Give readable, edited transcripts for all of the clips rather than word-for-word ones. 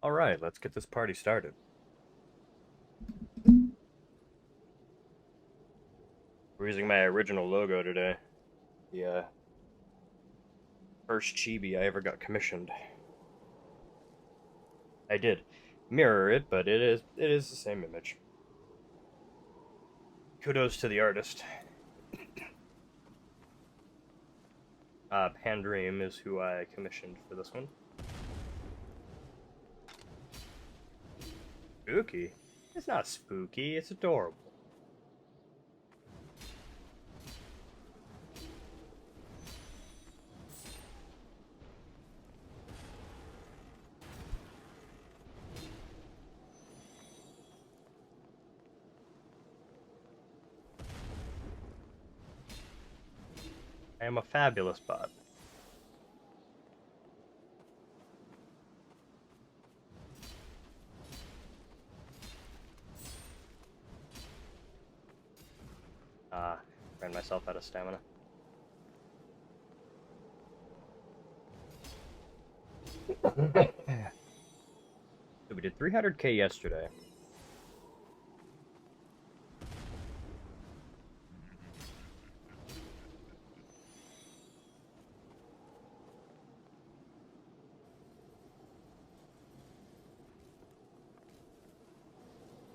Alright, let's get this party started. We're using my original logo today. The first chibi I ever got commissioned. I did mirror it, but it is the same image. Kudos to the artist. Pandream is who I commissioned for this one. Spooky? It's not spooky, it's adorable. I am a fabulous bot. Ran myself out of stamina. So we did 300k yesterday.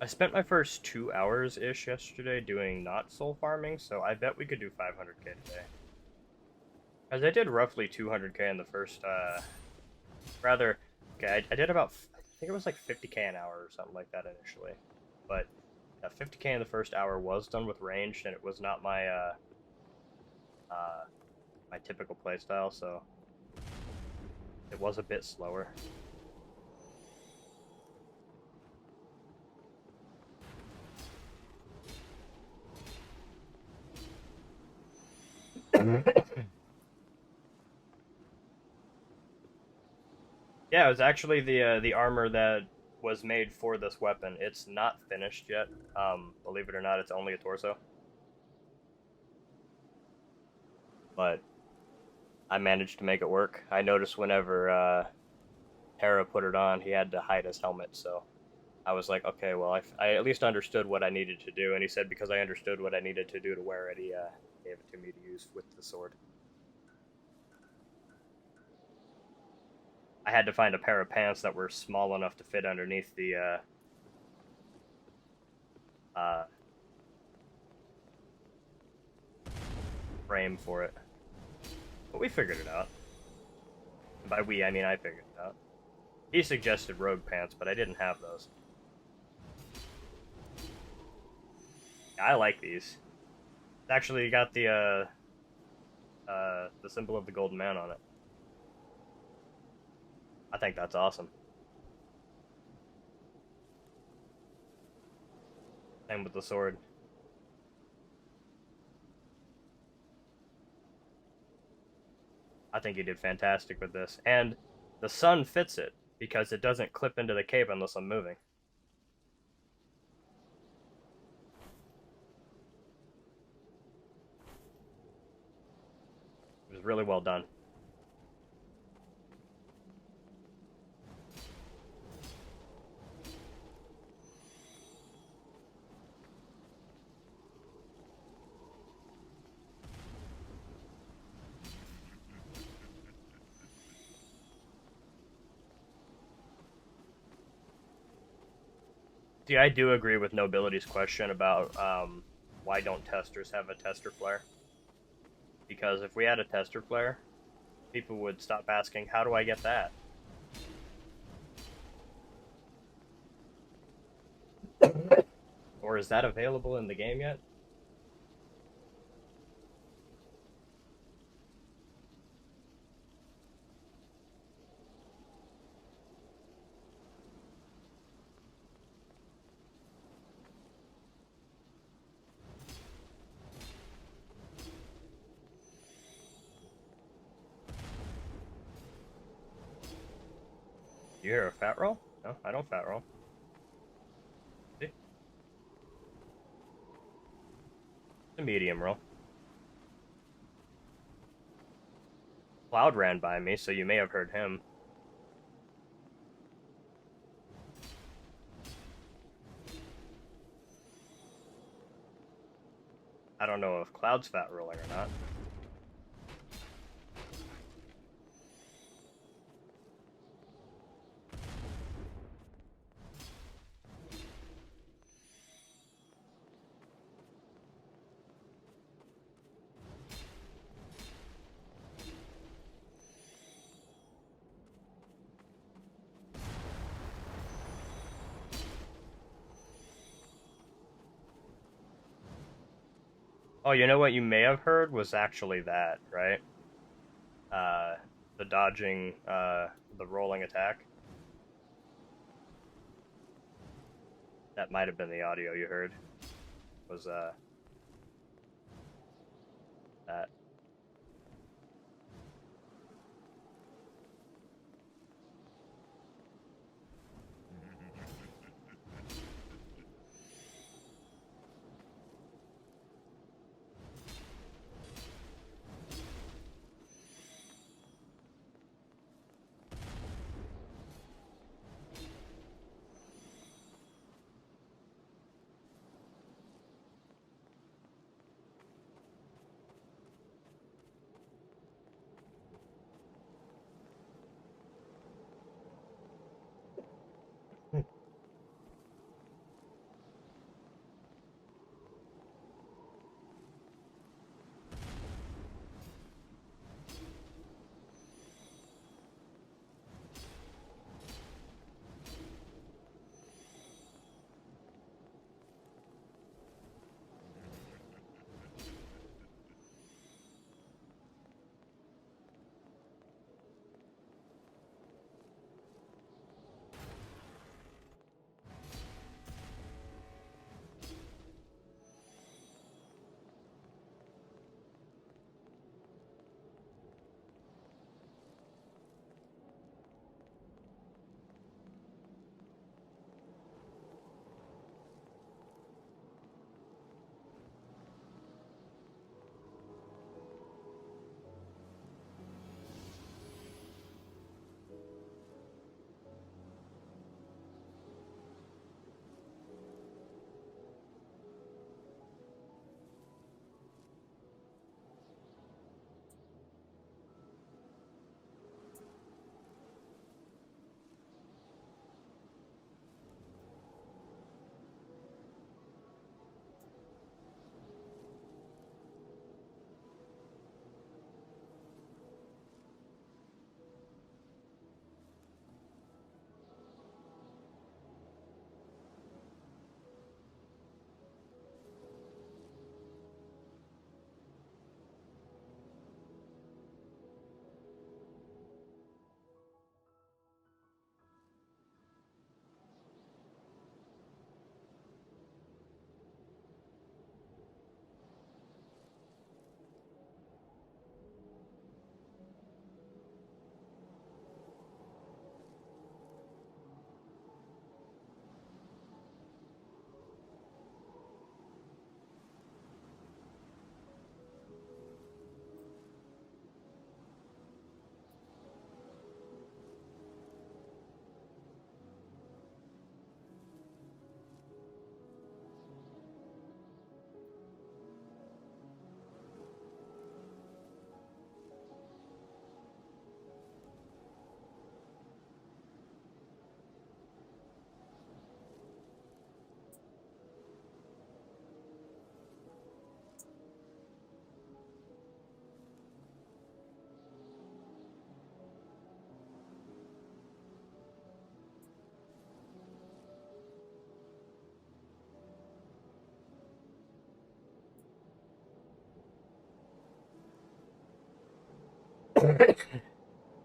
I spent my first 2 hours-ish yesterday doing not soul farming, so I bet we could do 500k today. As I did roughly 200k in the first, okay, I did about, I think it was like 50k an hour or something like that initially. But 50k in the first hour was done with ranged, and it was not my, my typical playstyle, so it was a bit slower. Yeah, it was actually the armor that was made for this weapon. It's not finished yet. Believe it or not, it's only a torso. But I managed to make it work. I noticed whenever Terra put it on, he had to hide his helmet, so I was like, okay, well, I at least understood what I needed to do, and he said because I understood what I needed to do to wear it, he gave it to me to use with the sword. I had to find a pair of pants that were small enough to fit underneath the uh, frame for it. But we figured it out. And by we, I mean I figured it out. He suggested rogue pants, but I didn't have those. I like these. It's actually got the symbol of the golden man on it. I think that's awesome. Same with the sword. I think he did fantastic with this. And the sun fits it, because it doesn't clip into the cape unless I'm moving. It was really well done. See, I do agree with Nobility's question about why don't testers have a tester flare? Because if we had a tester flare, people would stop asking, how do I get that? Or is that available in the game yet? You hear a fat roll? No, I don't fat roll. See? It's a medium roll. Cloud ran by me, so you may have heard him. I don't know if Cloud's fat rolling or not. Oh, you know what you may have heard was actually that, right? Uh, the dodging, the rolling attack. That might have been the audio you heard. Was, that.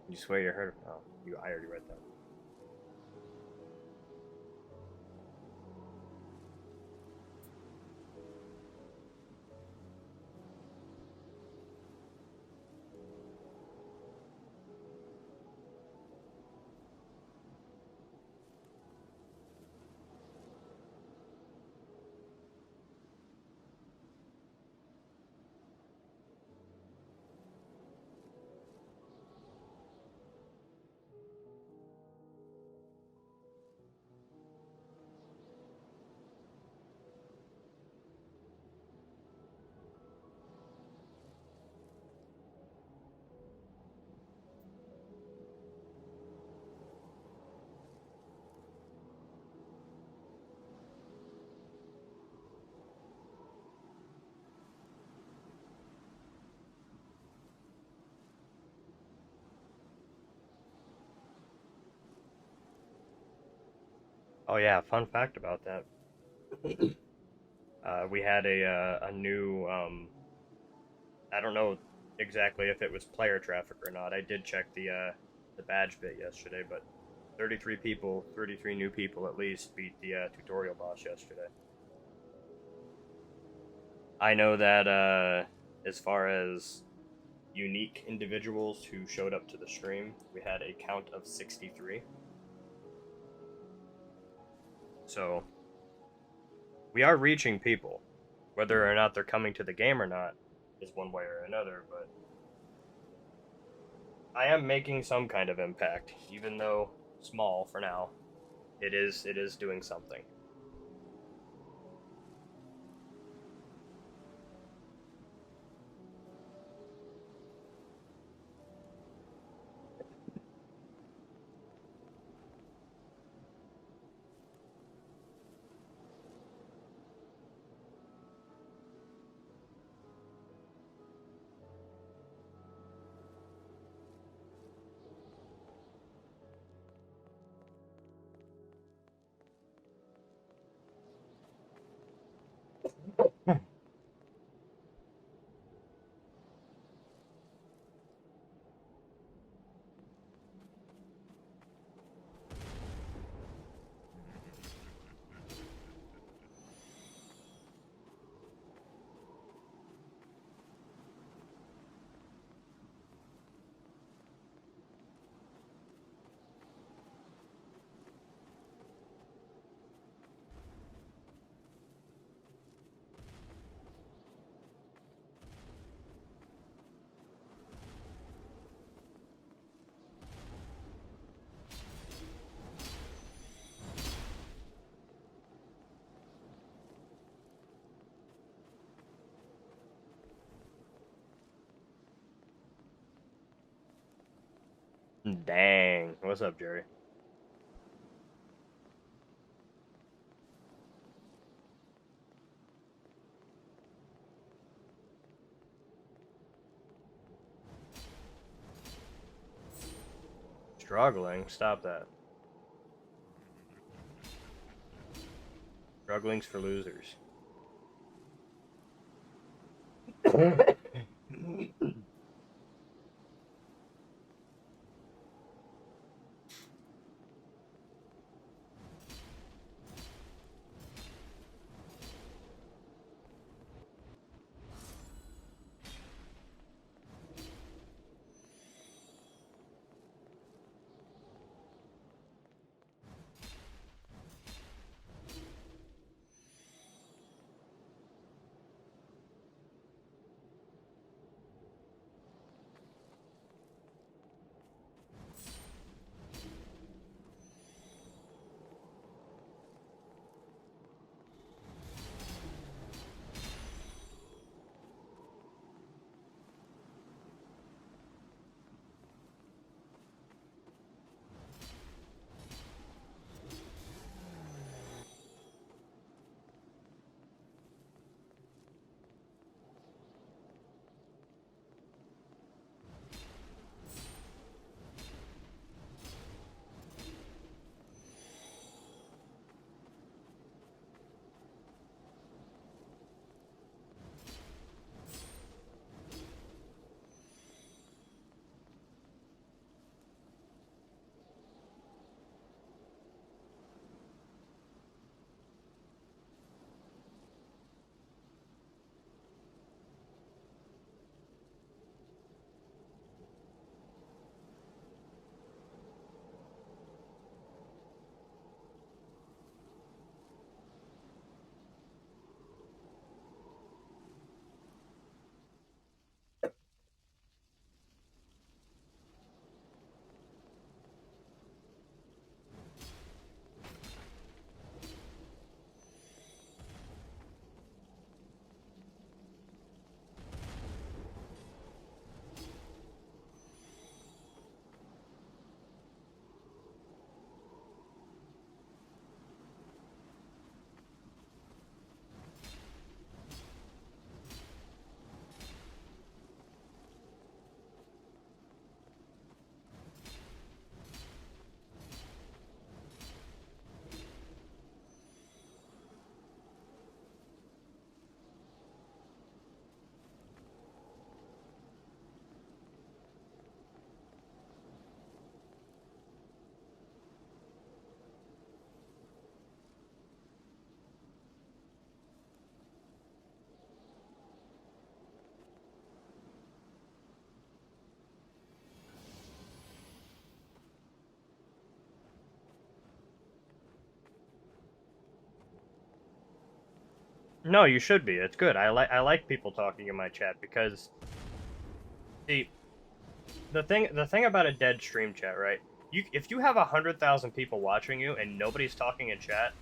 You swear you heard? Oh, I already read that. Oh yeah, fun fact about that. We had a new I don't know exactly if it was player traffic or not. I did check the badge bit yesterday, but 33 people, 33 new people at least beat the tutorial boss yesterday. I know that as far as unique individuals who showed up to the stream, we had a count of 63. So we are reaching people. Whether or not they're coming to the game or not is one way or another, but I am making some kind of impact, even though small for now. It is doing something. Dang. What's up, Jerry? Struggling? Stop that. Struggling's for losers. No, you should be. It's good. I like people talking in my chat because the the thing about a dead stream chat, right? If you have 100,000 people watching you and nobody's talking in chat,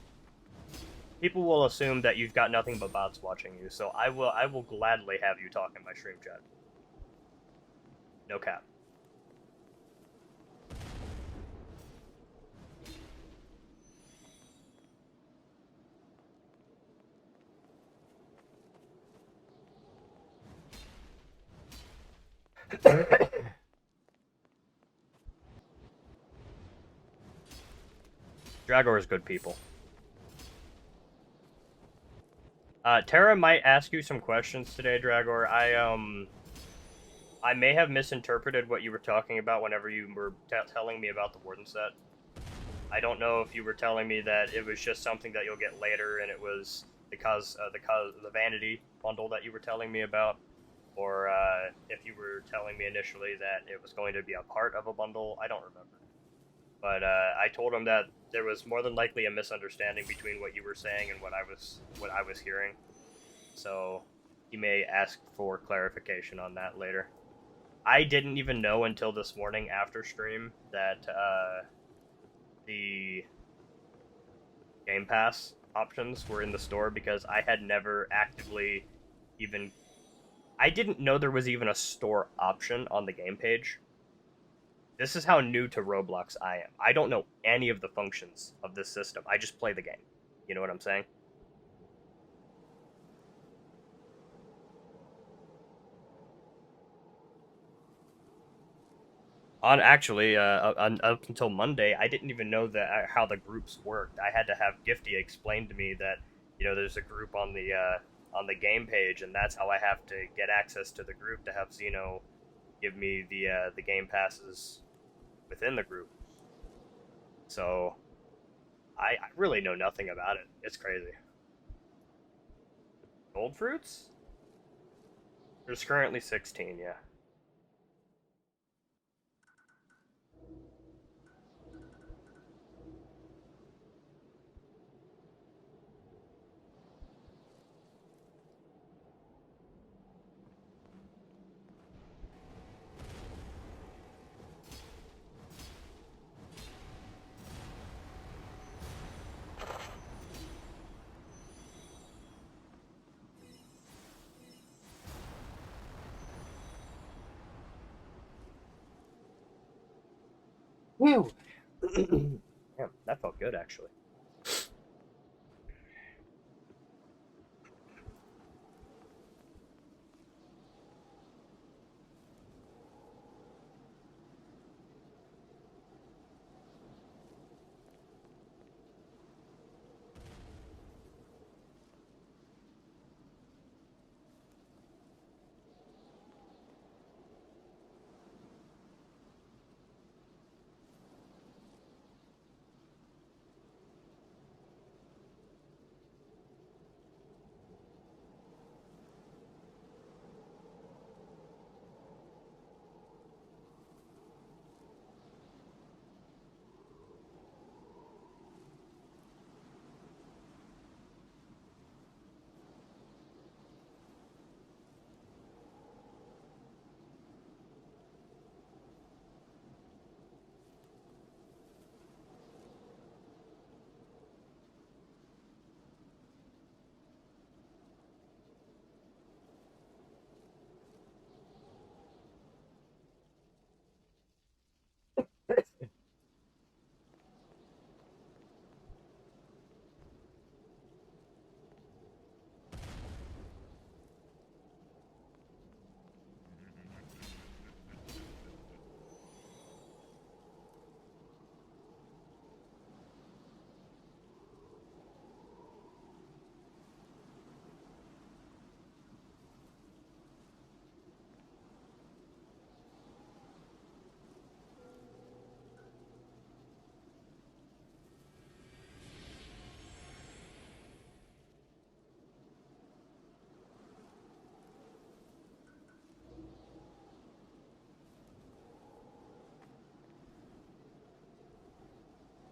people will assume that you've got nothing but bots watching you. So I will gladly have you talk in my stream chat. No cap. Dragor is good people. Tara might ask you some questions today, Dragor. I may have misinterpreted what you were talking about whenever you were telling me about the Warden set. I don't know if you were telling me that it was just something that you'll get later, and it was the vanity bundle that you were telling me about, or if you were telling me initially that it was going to be a part of a bundle. I don't remember. But I told him that there was more than likely a misunderstanding between what you were saying and what I was hearing. So he may ask for clarification on that later. I didn't even know until this morning after stream that the Game Pass options were in the store because I had never actively even... I didn't know there was even a store option on the game page. This is how new to Roblox I am. I don't know any of the functions of this system. I just play the game. You know what I'm saying? Actually, up until Monday, I didn't even know that how the groups worked. I had to have Gifty explain to me that there's a group on the game page, and that's how I have to get access to the group to have Zeno give me the game passes within the group. So I really know nothing about it. It's crazy. Gold fruits? There's currently 16, yeah. Woo! Damn, that felt good, actually.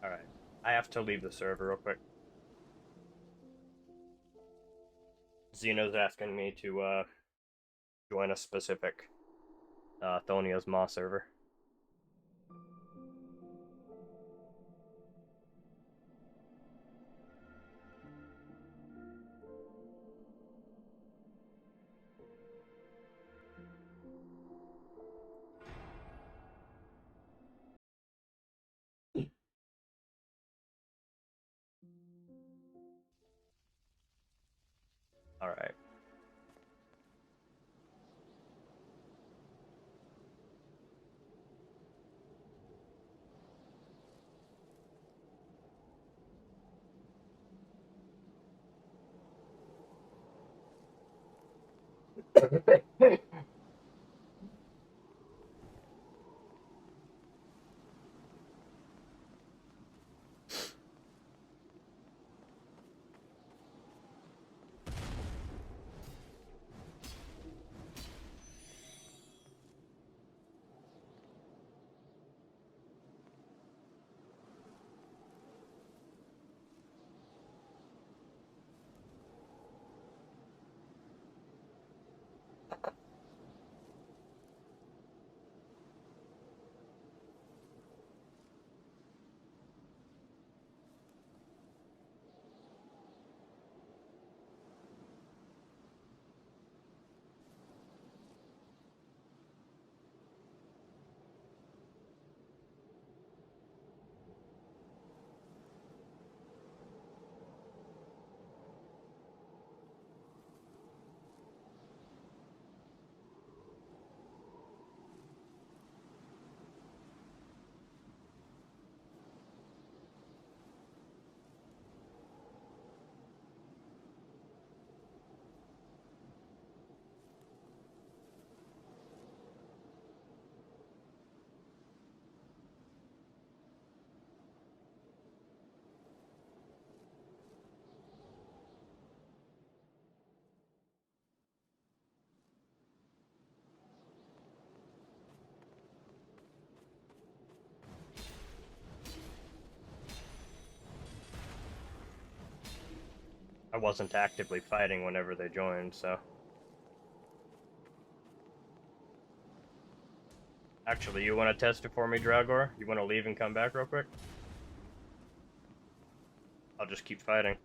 Alright. I have to leave the server real quick. Xeno's asking me to join a specific Thonia's Maw server. All right. I wasn't actively fighting whenever they joined, so. Actually, you want to test it for me, Dragor? You want to leave and come back real quick? I'll just keep fighting.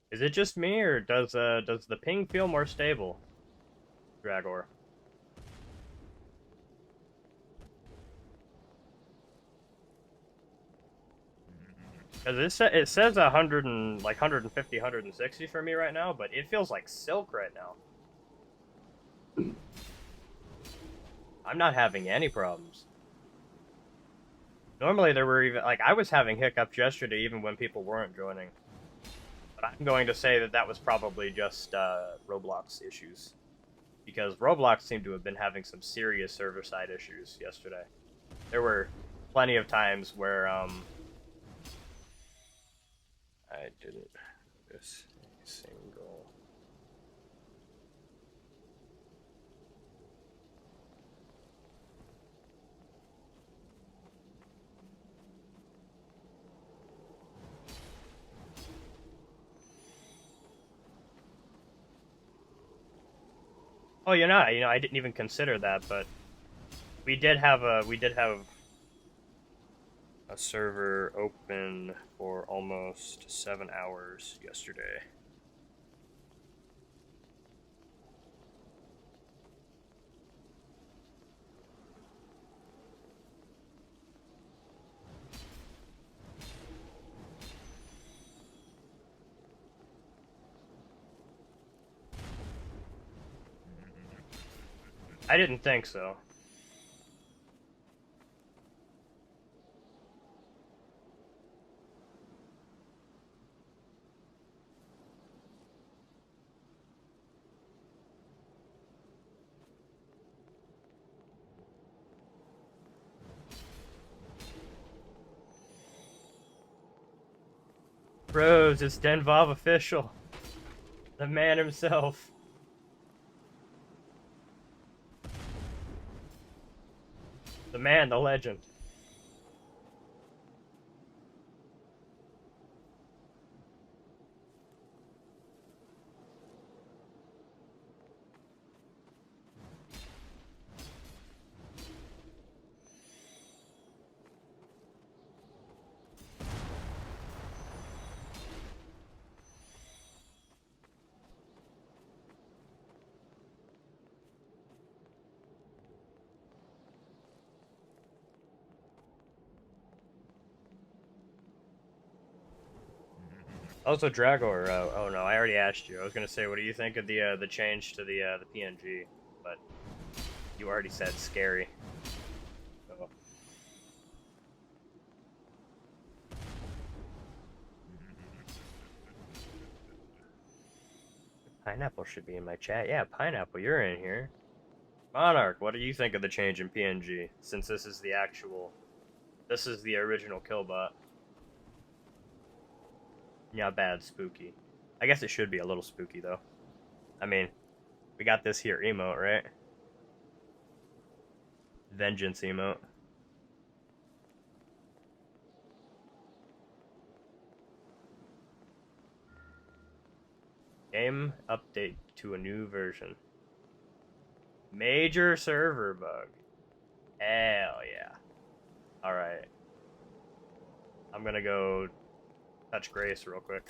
Is it just me, or does the ping feel more stable, Dragor? Because it says 100 and like 150, 160 for me right now, but it feels like silk right now. I'm not having any problems. Normally there were even like I was having hiccups yesterday even when people weren't joining. But I'm going to say that that was probably just Roblox issues. Because Roblox seemed to have been having some serious server-side issues yesterday. There were plenty of times where I didn't miss a single. Oh, I didn't even consider that, but we did have a server open for almost 7 hours yesterday. I didn't think so. Bros, it's Denvav official. The man himself. The man, the legend. Also, Dragor. Oh no, I already asked you. I was gonna say, what do you think of the change to the PNG? But you already said scary. So. Pineapple should be in my chat. Yeah, Pineapple, you're in here. Monarch, what do you think of the change in PNG? Since this is the original Killbot. Yeah, bad, spooky. I guess it should be a little spooky though. I mean, we got this here emote, right? Vengeance emote. Game update to a new version. Major server bug. Hell yeah. Alright. I'm gonna go touch Grace real quick.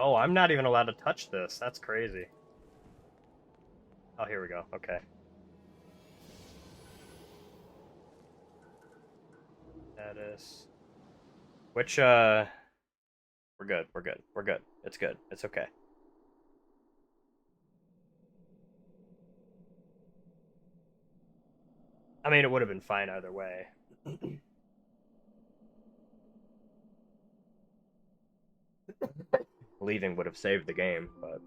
Oh, I'm not even allowed to touch this. That's crazy. Oh, here we go. Okay. Status. Which, we're good. We're good. We're good. It's good. It's okay. I mean, it would have been fine either way. Leaving would have saved the game, but...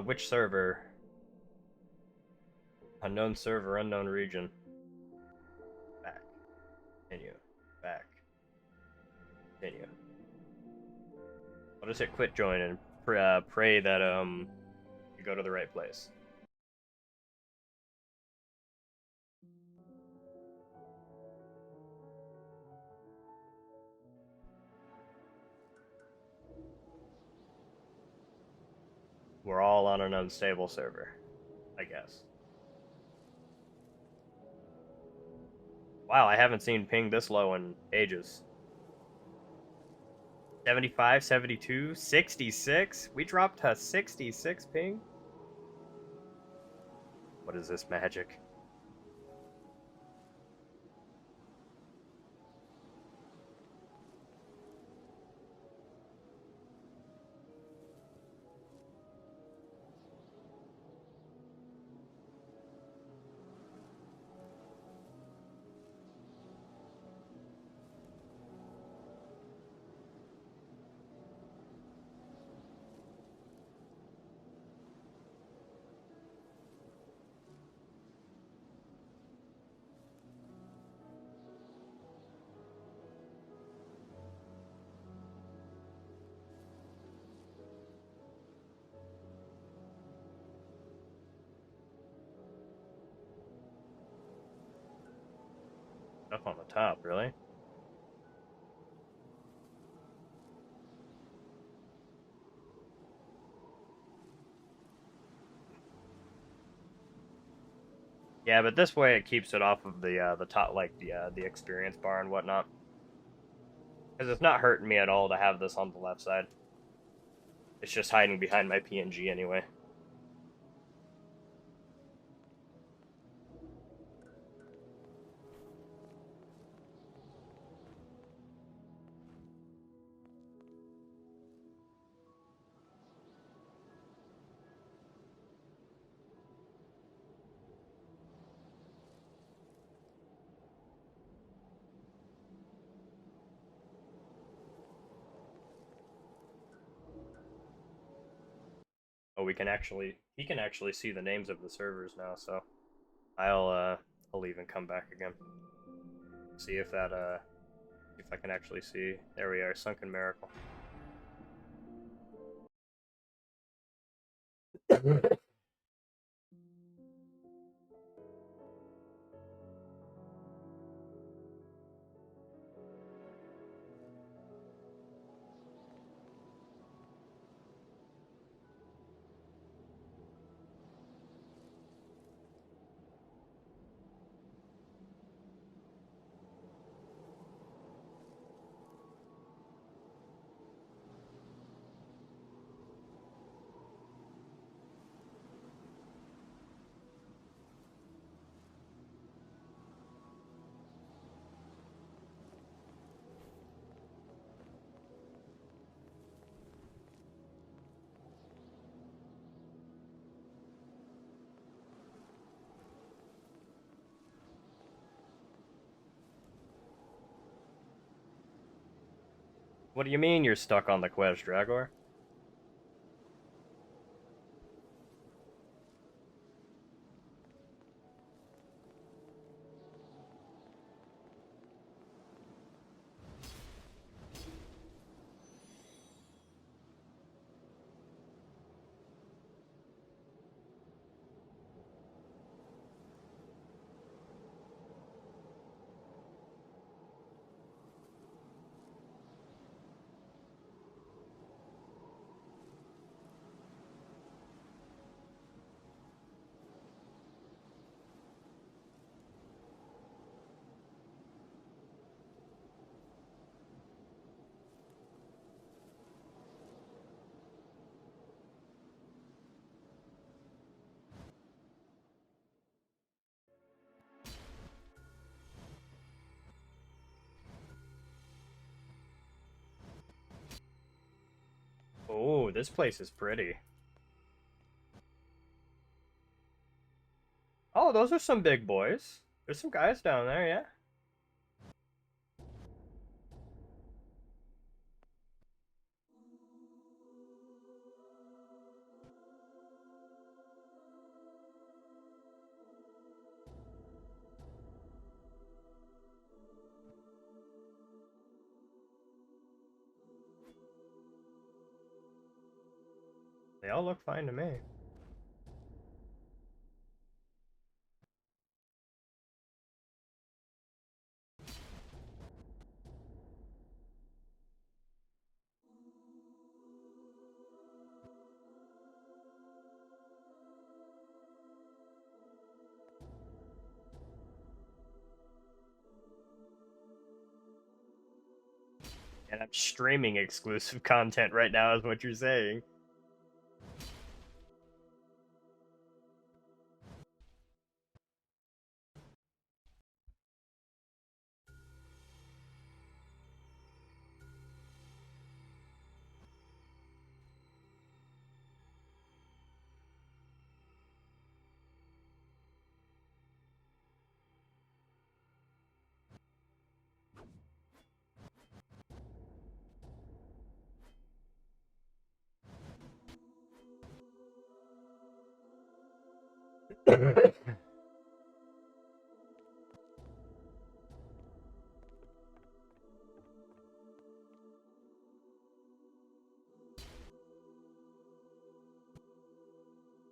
Which server? Unknown server, unknown region. Back. Continue. Back. Continue. I'll just hit quit join and pray that you go to the right place. We're all on an unstable server, I guess. Wow, I haven't seen ping this low in ages. 75, 72, 66? We dropped to 66 ping? What is this magic? Up on the top, really? Yeah, but this way it keeps it off of the top, like the experience bar and whatnot. Because it's not hurting me at all to have this on the left side. It's just hiding behind my PNG anyway. Oh, he can actually see the names of the servers now, so I'll leave and come back again. See if if I can actually see. There we are, Sunken Miracle. What do you mean you're stuck on the quest, Dragor? Oh, this place is pretty. Oh, those are some big boys. There's some guys down there, yeah. They all look fine to me. And I'm streaming exclusive content right now, is what you're saying.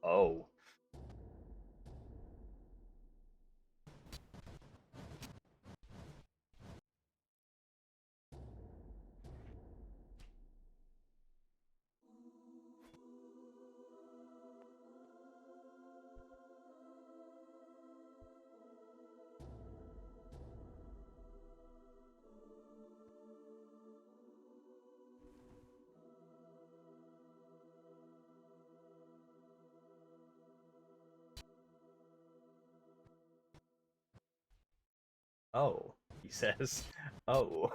Oh. Oh, he says. Oh.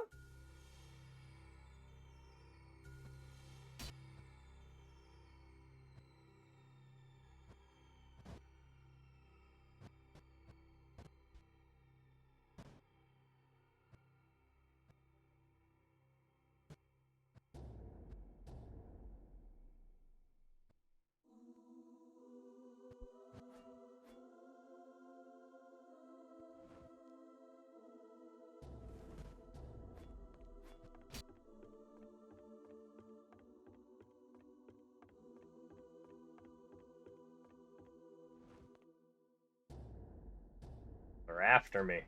They're after me.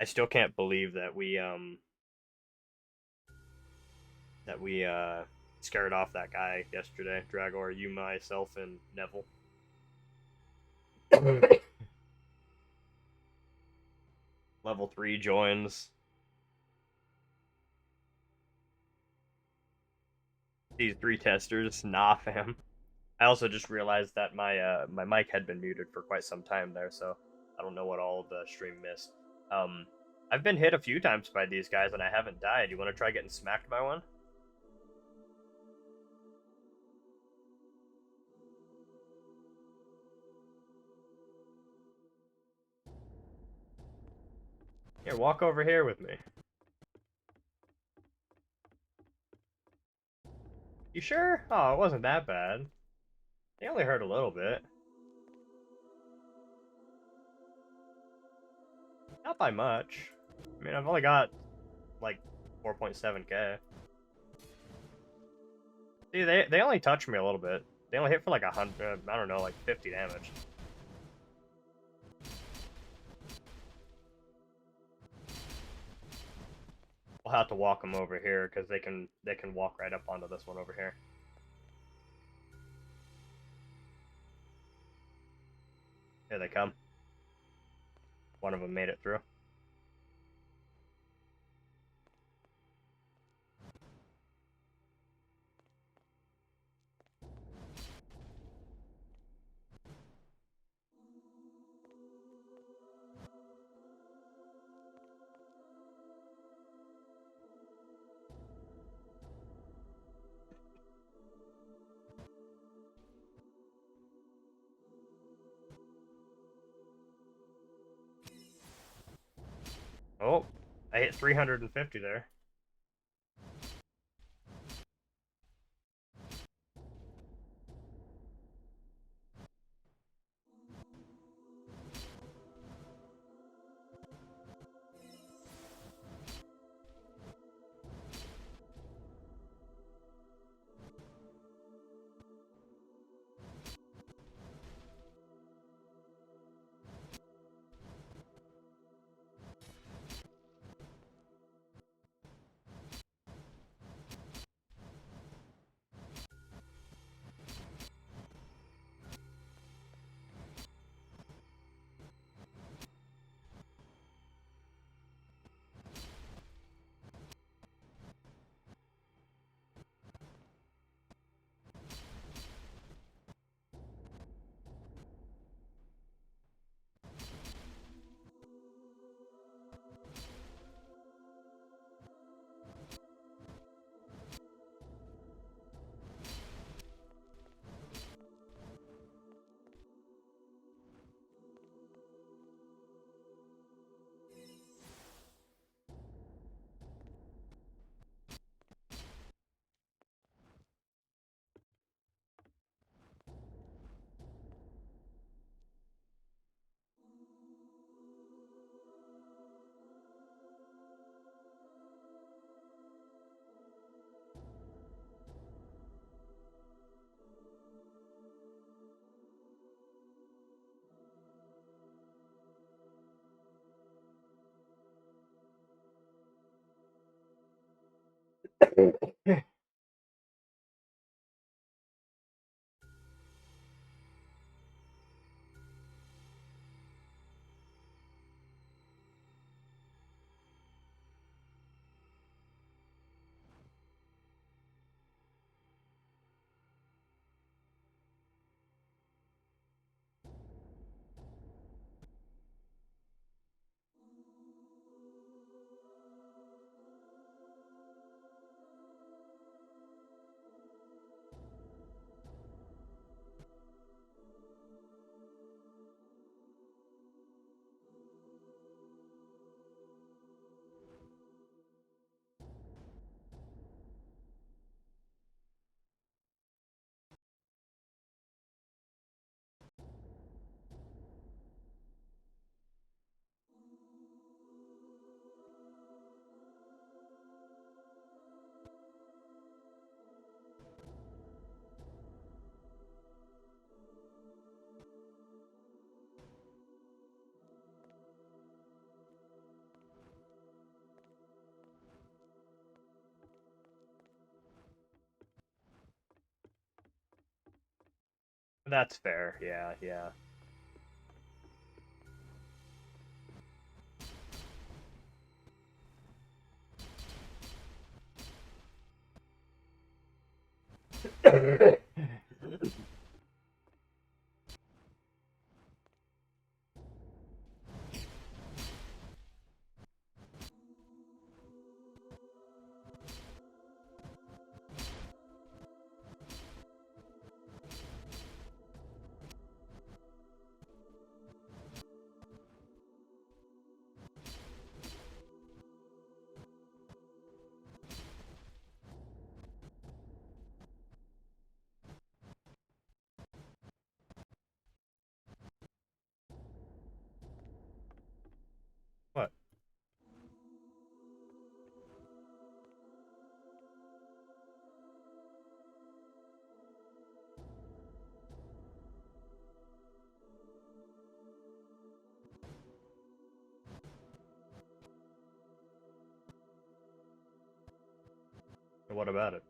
I still can't believe that we scared off that guy yesterday. Dragor, you, myself, and Neville. Level 3 joins. These 3 testers. Nah, fam. I also just realized that my mic had been muted for quite some time there, so I don't know what all the stream missed. Um, I've been hit a few times by these guys and I haven't died. You want to try getting smacked by one? Here, walk over here with me. You sure? Oh, it wasn't that bad. They only hurt a little bit. Not by much. I mean, I've only got like 4.7k. See, they only touch me a little bit. They only hit for like 100, I don't know, like 50 damage. We'll have to walk them over here because they can walk right up onto this one over here. Here they come. One of them made it through. Oh, I hit 350 there. That's fair. Yeah, yeah. What? What about it?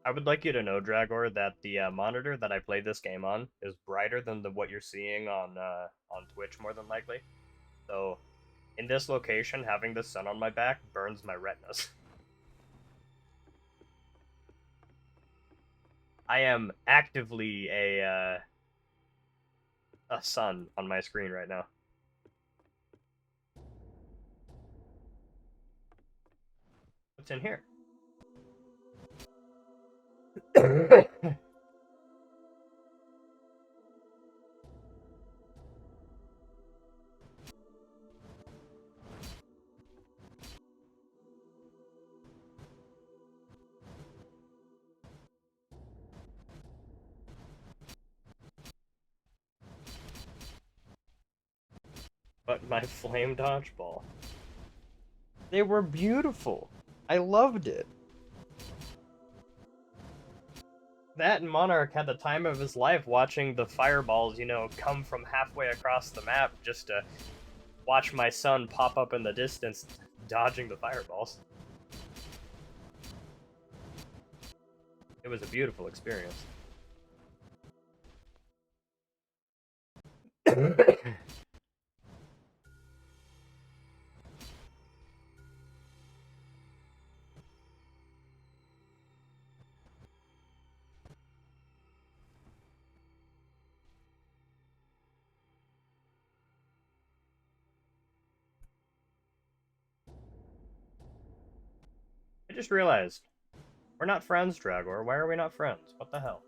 I would like you to know, Dragor, that the monitor that I played this game on is brighter than what you're seeing on Twitch, more than likely. So In this location, having the sun on my back burns my retinas. I am actively a sun on my screen right now. What's in here? But my flame dodgeball. They were beautiful. I loved it. That and Monarch had the time of his life watching the fireballs, you know, come from halfway across the map just to watch my son pop up in the distance, dodging the fireballs. It was a beautiful experience. I just realized, we're not friends, Dragor. Why are we not friends? What the hell?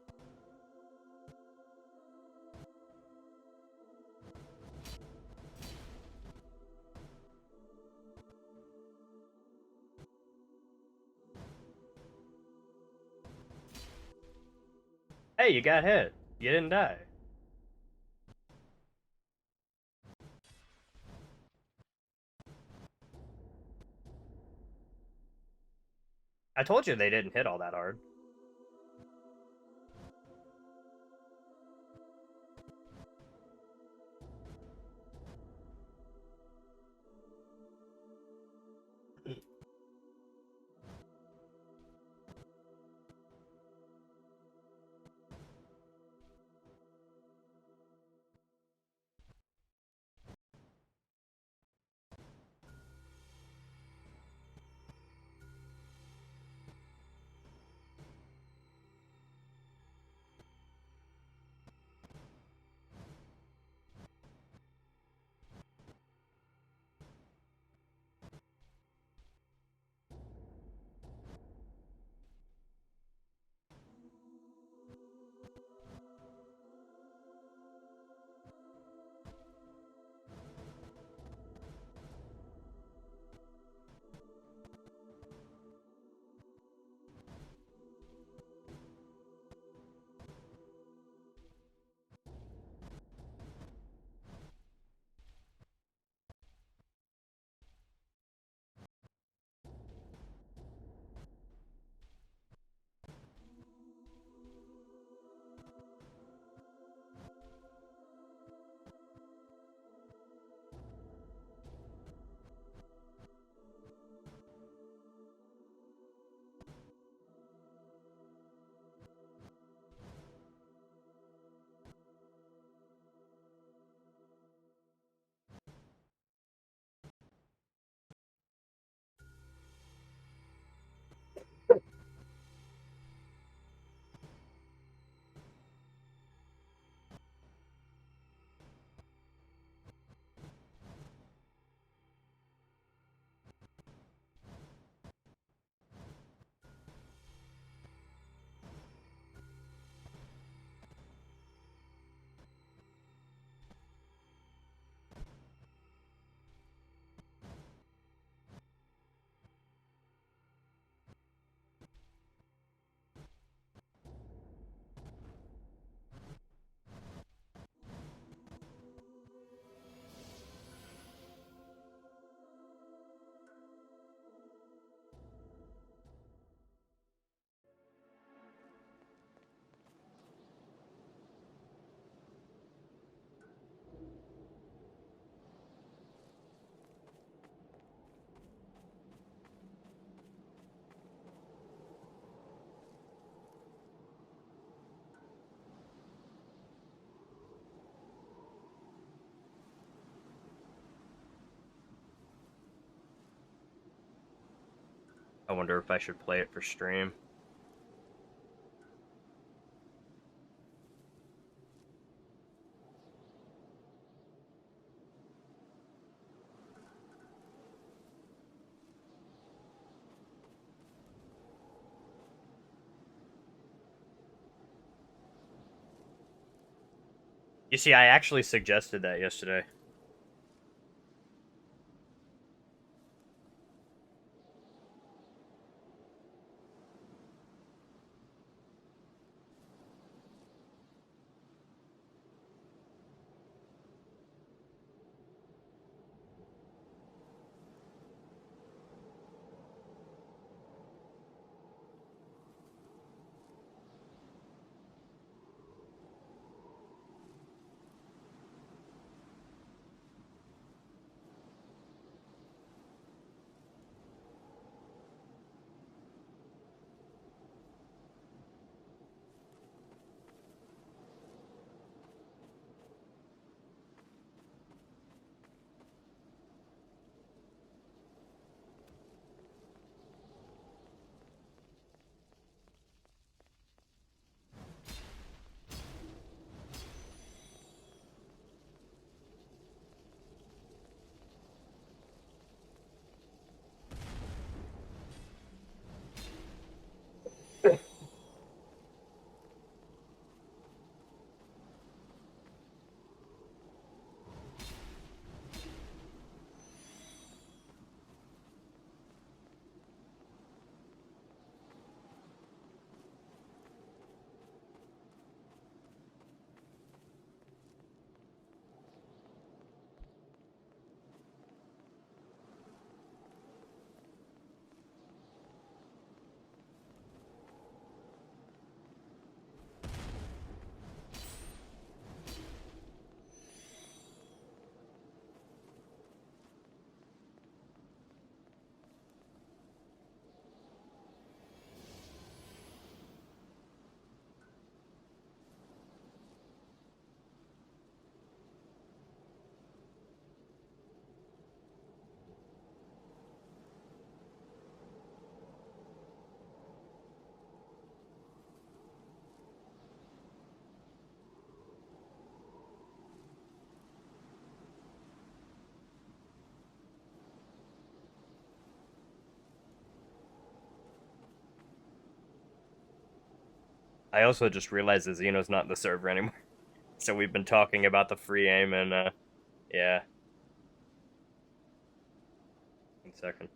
Hey, you got hit. You didn't die. I told you they didn't hit all that hard. wonder if I should play it for stream. You see, I actually suggested that yesterday. I also just realized that Xeno's not in the server anymore. So we've been talking about the free aim and, yeah. 1 second.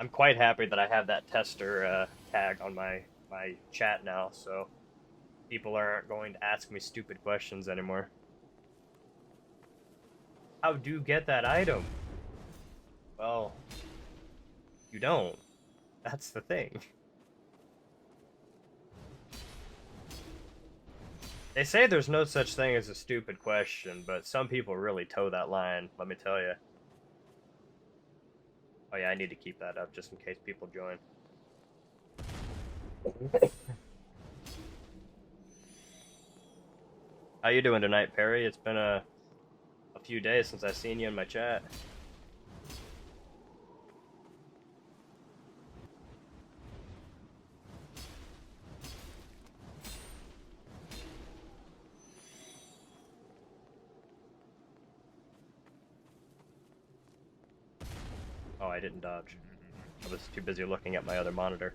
I'm quite happy that I have that tester tag on my chat now, so people aren't going to ask me stupid questions anymore. How do you get that item? Well, you don't. That's the thing. They say there's no such thing as a stupid question, but some people really toe that line, let me tell you. Oh yeah, I need to keep that up just in case people join. How you doing tonight, Perry? It's been a few days since I seen you in my chat. Oh, I didn't dodge. I was too busy looking at my other monitor.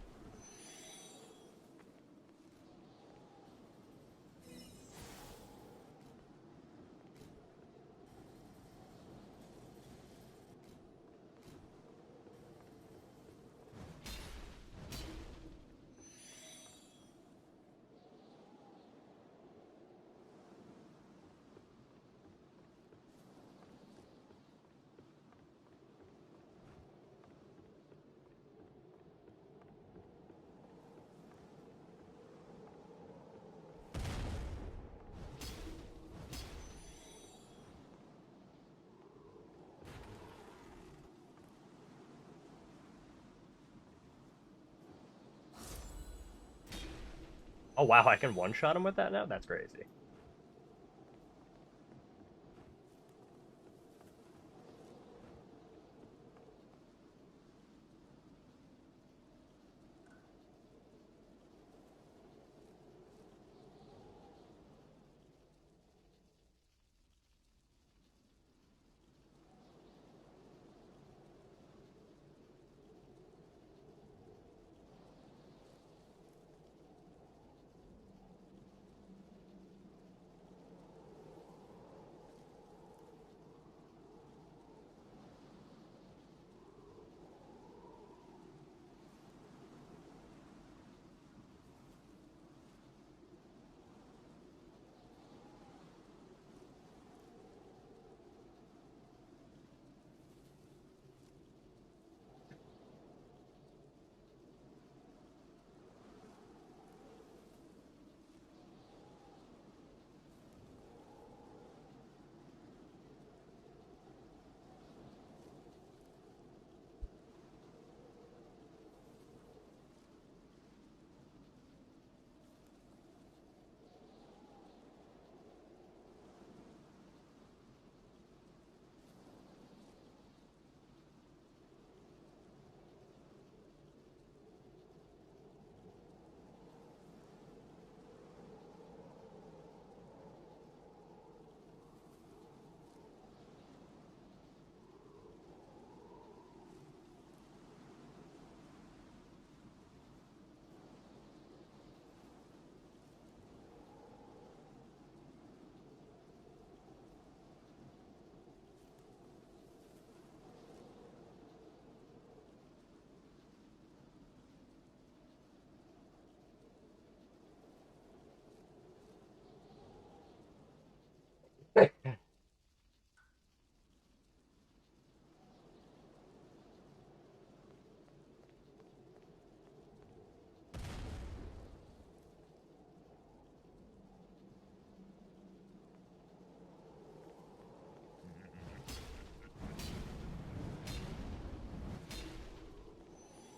Oh wow, I can one-shot him with that now? That's crazy.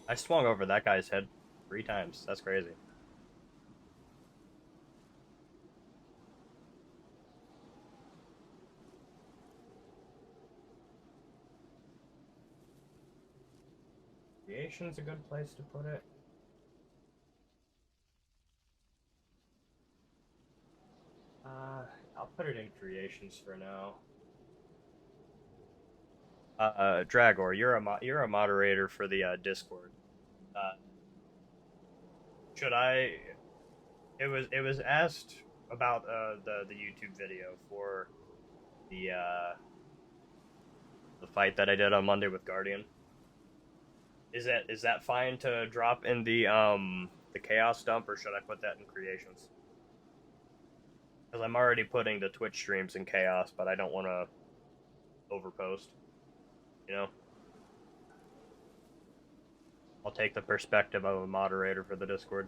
I swung over that guy's head 3 times. That's crazy. Creation's a good place to put it. I'll put it in creations for now. Dragor, you're a moderator for the Discord. Uh, should I? It was asked about the YouTube video for the fight that I did on Monday with Guardian. Is that fine to drop in the chaos dump, or should I put that in creations? Because I'm already putting the Twitch streams in chaos, but I don't want to overpost. You know, I'll take the perspective of a moderator for the Discord.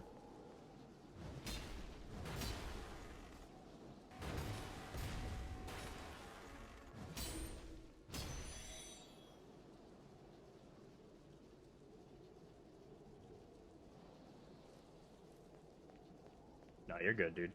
you're good, dude.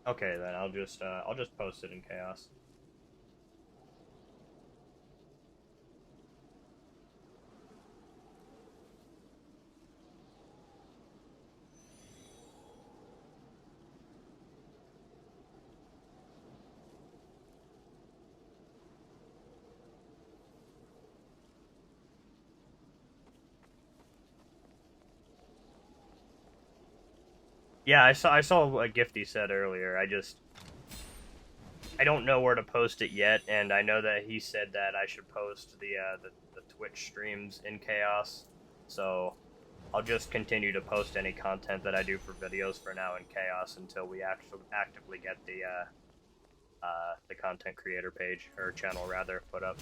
Okay, then I'll just post it in chaos. Yeah, I saw a gift he said earlier. I don't know where to post it yet, and I know that he said that I should post the Twitch streams in chaos. So I'll just continue to post any content that I do for videos for now in chaos until we actually actively get the content creator page or channel rather put up.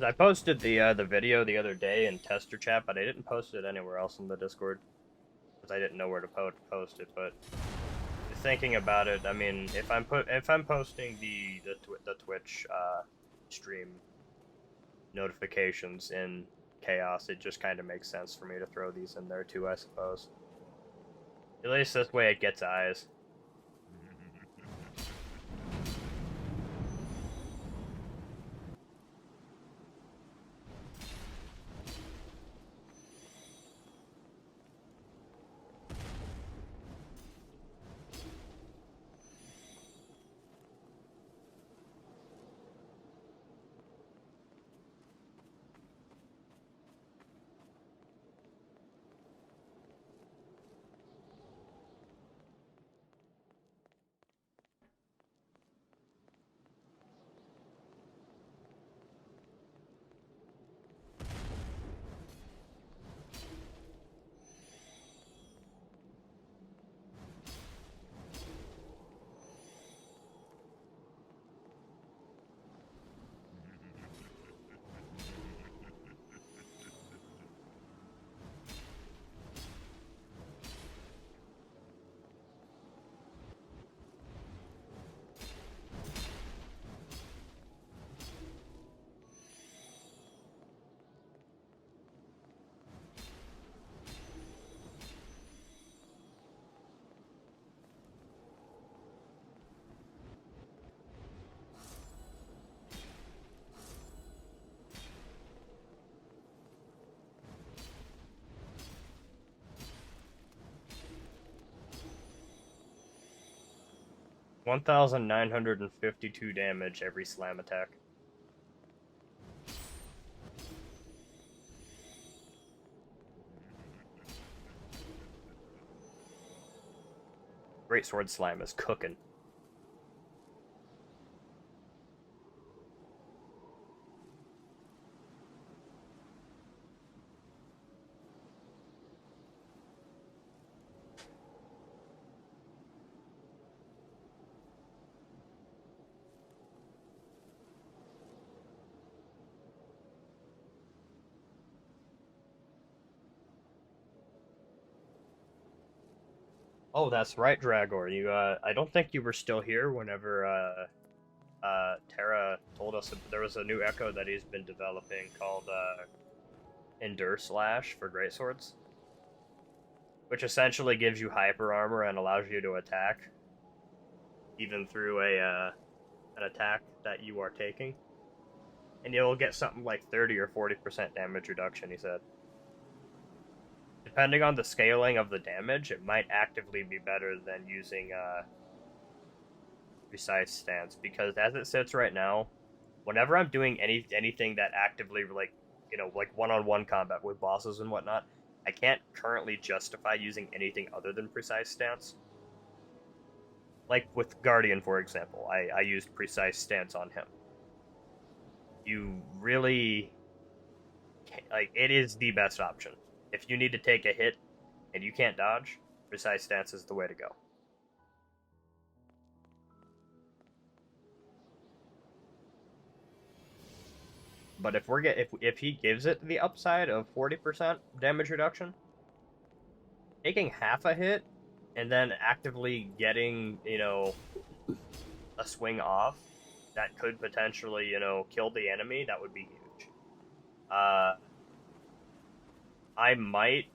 I posted the video the other day in Tester Chat, but I didn't post it anywhere else in the Discord because I didn't know where to post it. But thinking about it, I mean, if I'm posting the Twitch stream notifications in chaos, it just kind of makes sense for me to throw these in there too, I suppose. At least this way it gets eyes. 1,952 damage every slam attack. Greatsword Slime is cooking. Oh, that's right, Dragor. I don't think you were still here whenever, Terra told us there was a new echo that he's been developing called, Endure Slash for greatswords, which essentially gives you hyper armor and allows you to attack, even through an attack that you are taking. and you'll get something like 30 or 40% damage reduction, he said. Depending on the scaling of the damage, it might actively be better than using precise stance, because as it sits right now, whenever I'm doing anything that actively, like, you know, like one-on-one combat with bosses and whatnot, I can't currently justify using anything other than precise stance. Like with Guardian, for example, I used precise stance on him. You really, like, it is the best option. If you need to take a hit and you can't dodge, precise stance is the way to go. But if he gives it the upside of 40% damage reduction, taking half a hit and then actively getting, you know, a swing off that could potentially, you know, kill the enemy, that would be huge. I might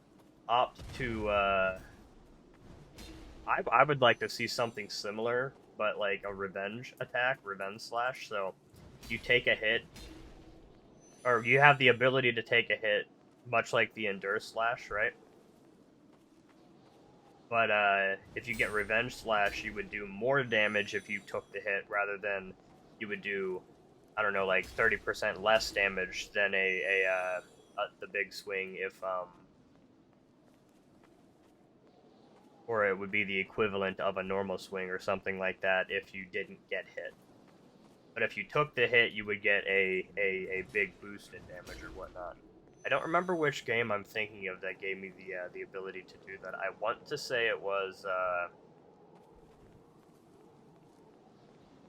opt to I would like to see something similar, but like a revenge attack, revenge slash. So you take a hit, or you have the ability to take a hit, much like the endure slash, right? But if you get revenge slash, you would do more damage if you took the hit, rather than you would do, I don't know, like 30% less damage than the big swing if or it would be the equivalent of a normal swing or something like that if you didn't get hit. But if you took the hit, you would get a big boost in damage or whatnot. I don't remember which game I'm thinking of that gave me the ability to do that. I want to say it was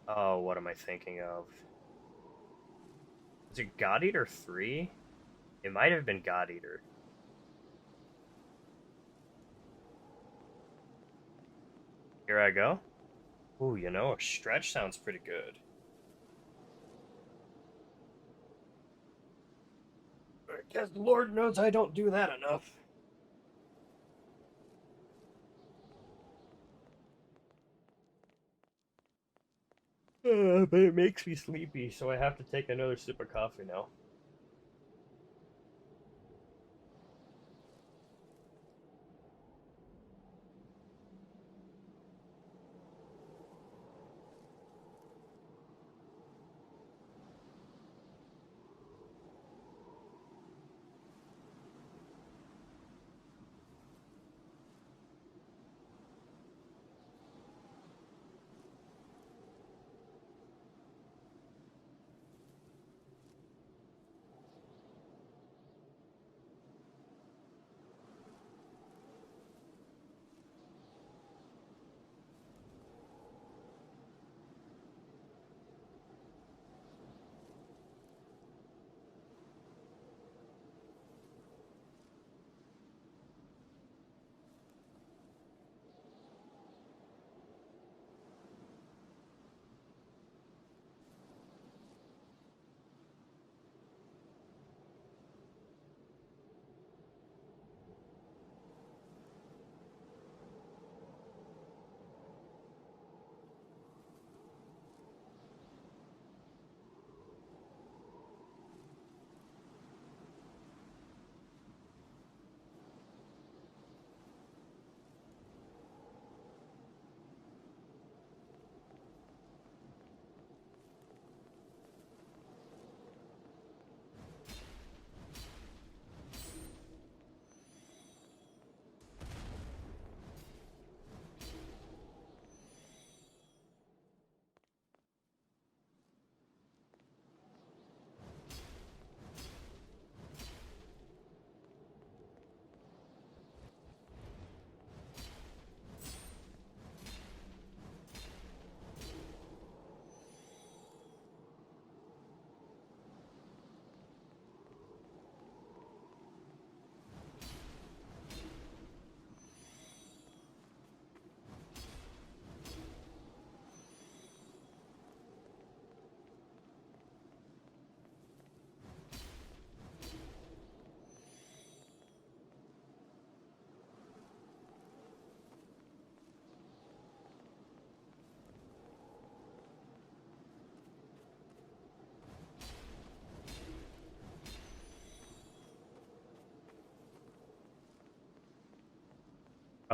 oh, what am I thinking of? Is it God Eater 3? It might have been God Eater. Here I go. Ooh, you know, a stretch sounds pretty good. Because Lord knows I don't do that enough. But it makes me sleepy, so I have to take another sip of coffee now.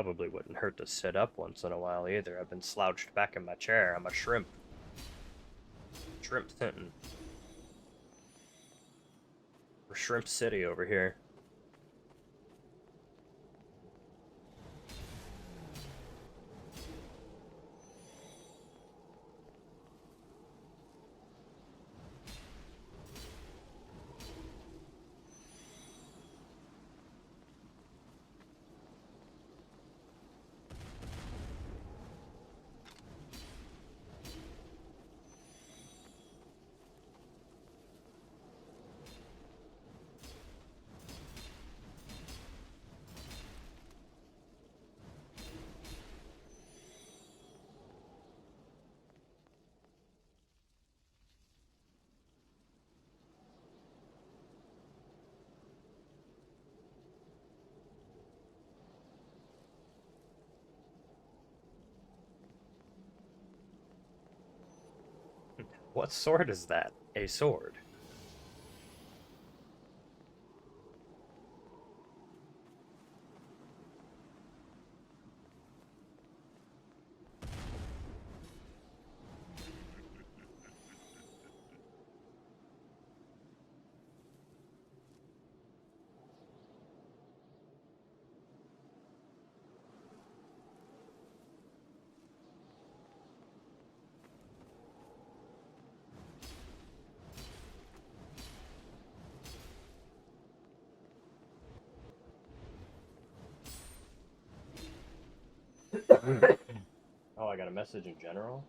Probably wouldn't hurt to sit up once in a while either. I've been slouched back in my chair. I'm a shrimp. Shrimp Tintin. We're Shrimp City over here. What sword is that? A sword. Oh, I got a message in general?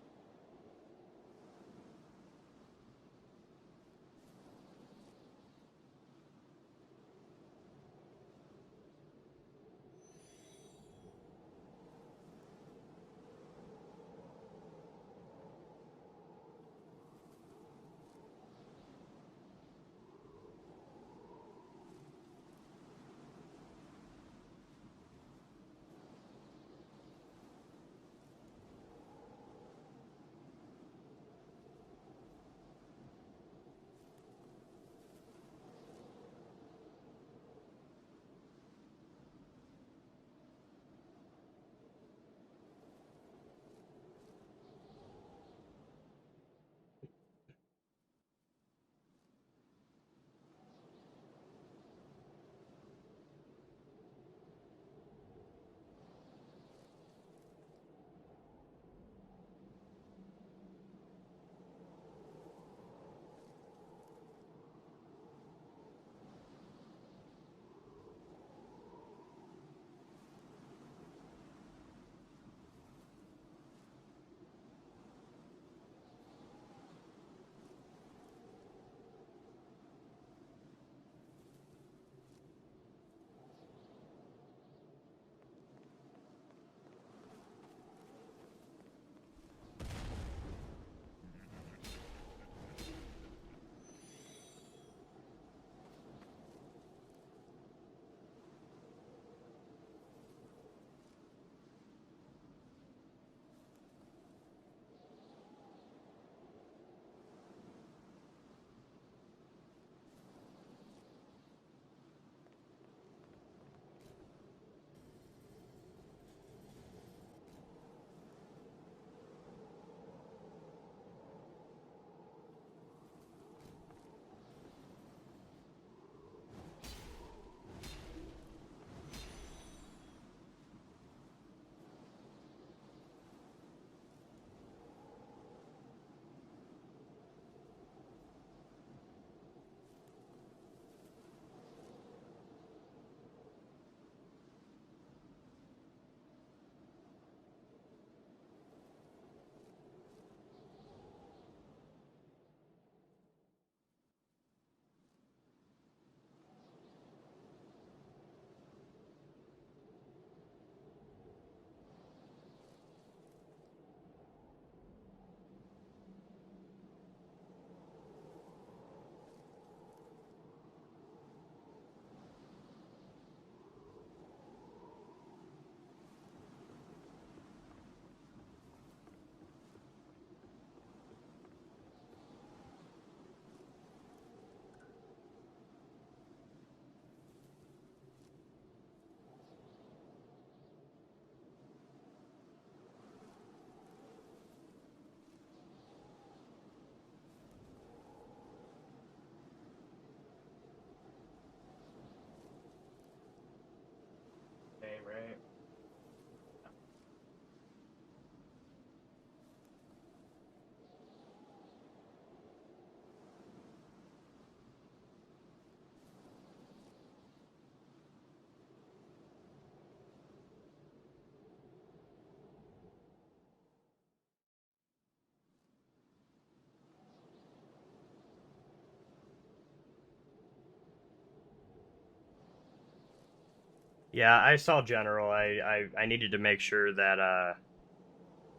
Yeah, I saw general. I needed to make sure that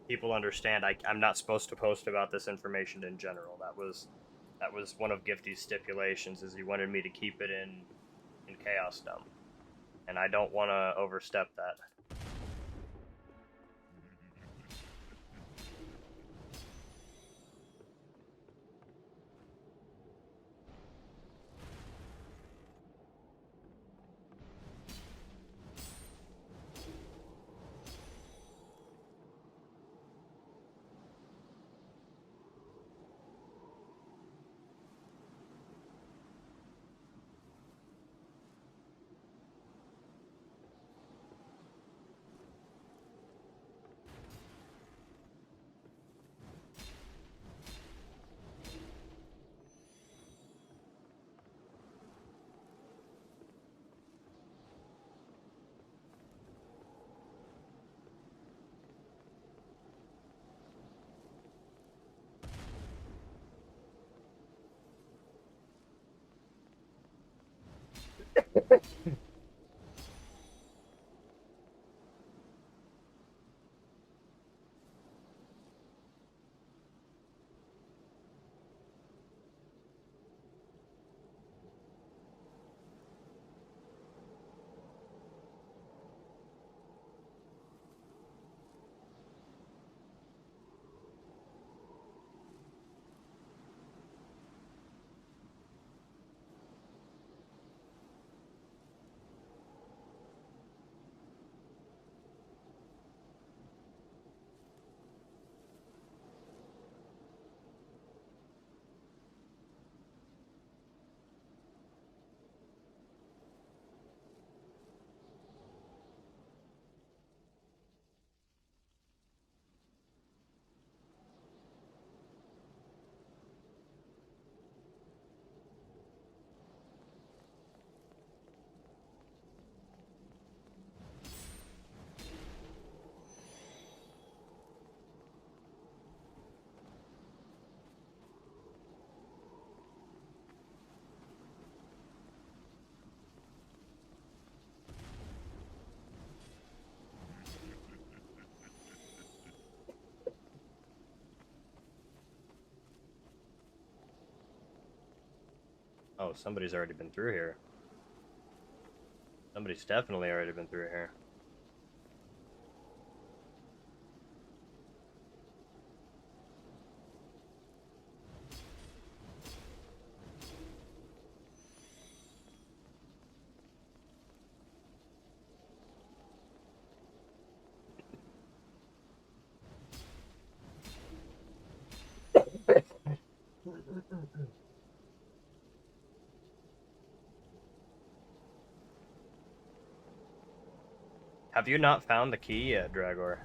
people understand I'm not supposed to post about this information in general. That was one of Gifty's stipulations is he wanted me to keep it in Chaos Dump, and I don't want to overstep that. Oh, somebody's already been through here. Somebody's definitely already been through here. Have you not found the key yet, Dragor?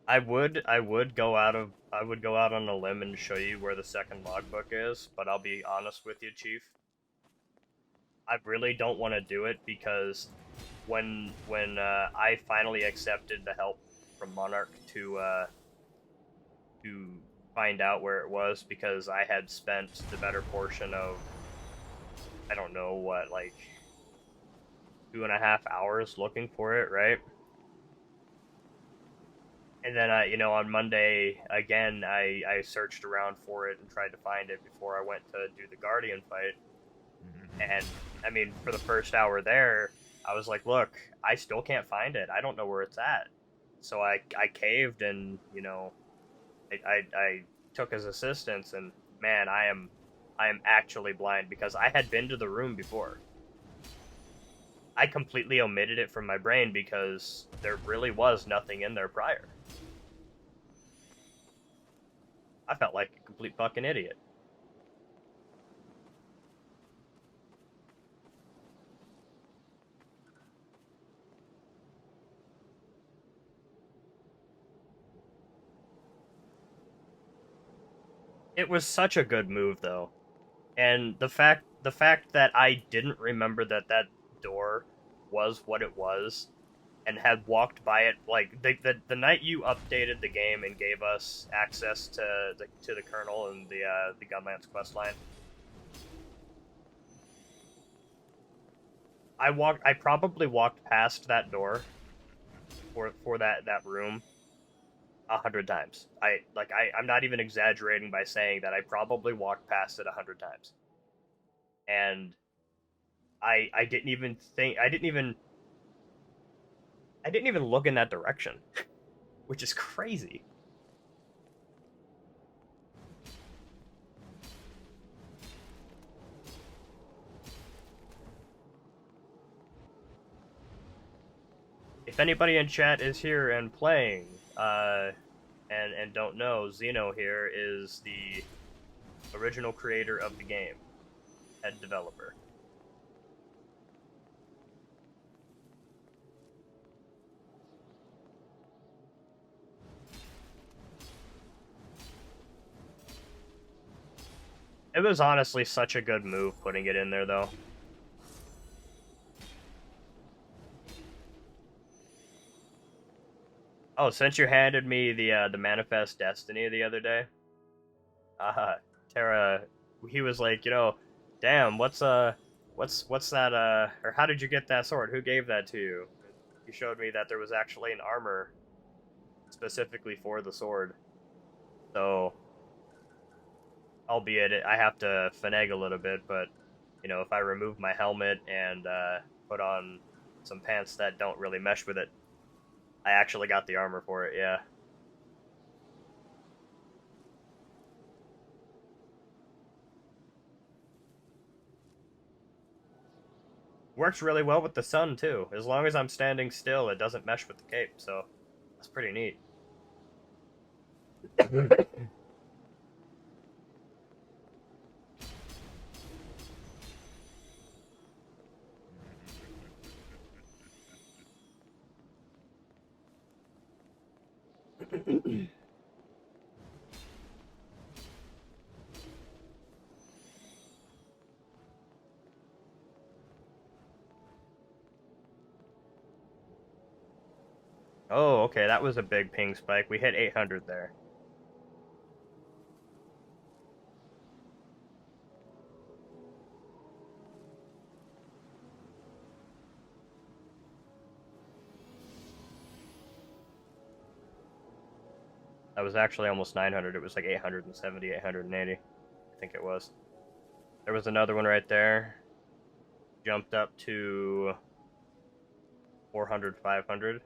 I would go out on a limb and show you where the second logbook is, but I'll be honest with you, Chief. I really don't want to do it because when I finally accepted the help from Monarch to find out where it was, because I had spent the better portion of, I don't know what, like 2.5 hours looking for it, right? And then on Monday again, I searched around for it and tried to find it before I went to do the Guardian fight. And I mean, for the first hour there, I was like, look, I still can't find it. I don't know where it's at. So I caved, and I took his assistance, and man, I am actually blind because I had been to the room before. I completely omitted it from my brain because there really was nothing in there prior. I felt like a complete fucking idiot. It was such a good move, though. And the fact that I didn't remember that that door was what it was and had walked by it like the night you updated the game and gave us access to the kernel and the Gunlance questline. I probably walked past that door for that room 100 times. I'm not even exaggerating by saying that I probably walked past it 100 times. And I didn't even think I didn't even look in that direction, which is crazy. If anybody in chat is here and playing, and don't know, Xeno here is the original creator of the game, head developer. It was honestly such a good move putting it in there, though. Oh, since you handed me the Manifest Destiny the other day, Terra, he was like, damn, what's that or how did you get that sword? Who gave that to you? He showed me that there was actually an armor specifically for the sword. So, albeit I have to finagle a little bit, but if I remove my helmet and put on some pants that don't really mesh with it, I actually got the armor for it. Yeah. Works really well with the sun too. As long as I'm standing still, it doesn't mesh with the cape, so that's pretty neat. Oh, okay, that was a big ping spike. We hit 800 there. That was actually almost 900. It was like 870, 880. I think it was. There was another one right there. Jumped up to 400, 500.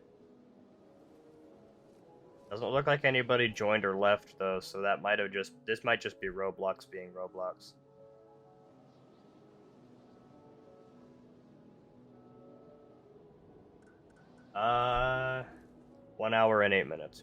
Doesn't look like anybody joined or left though, so that might have this might just be Roblox being Roblox. Uh, 1 hour and 8 minutes.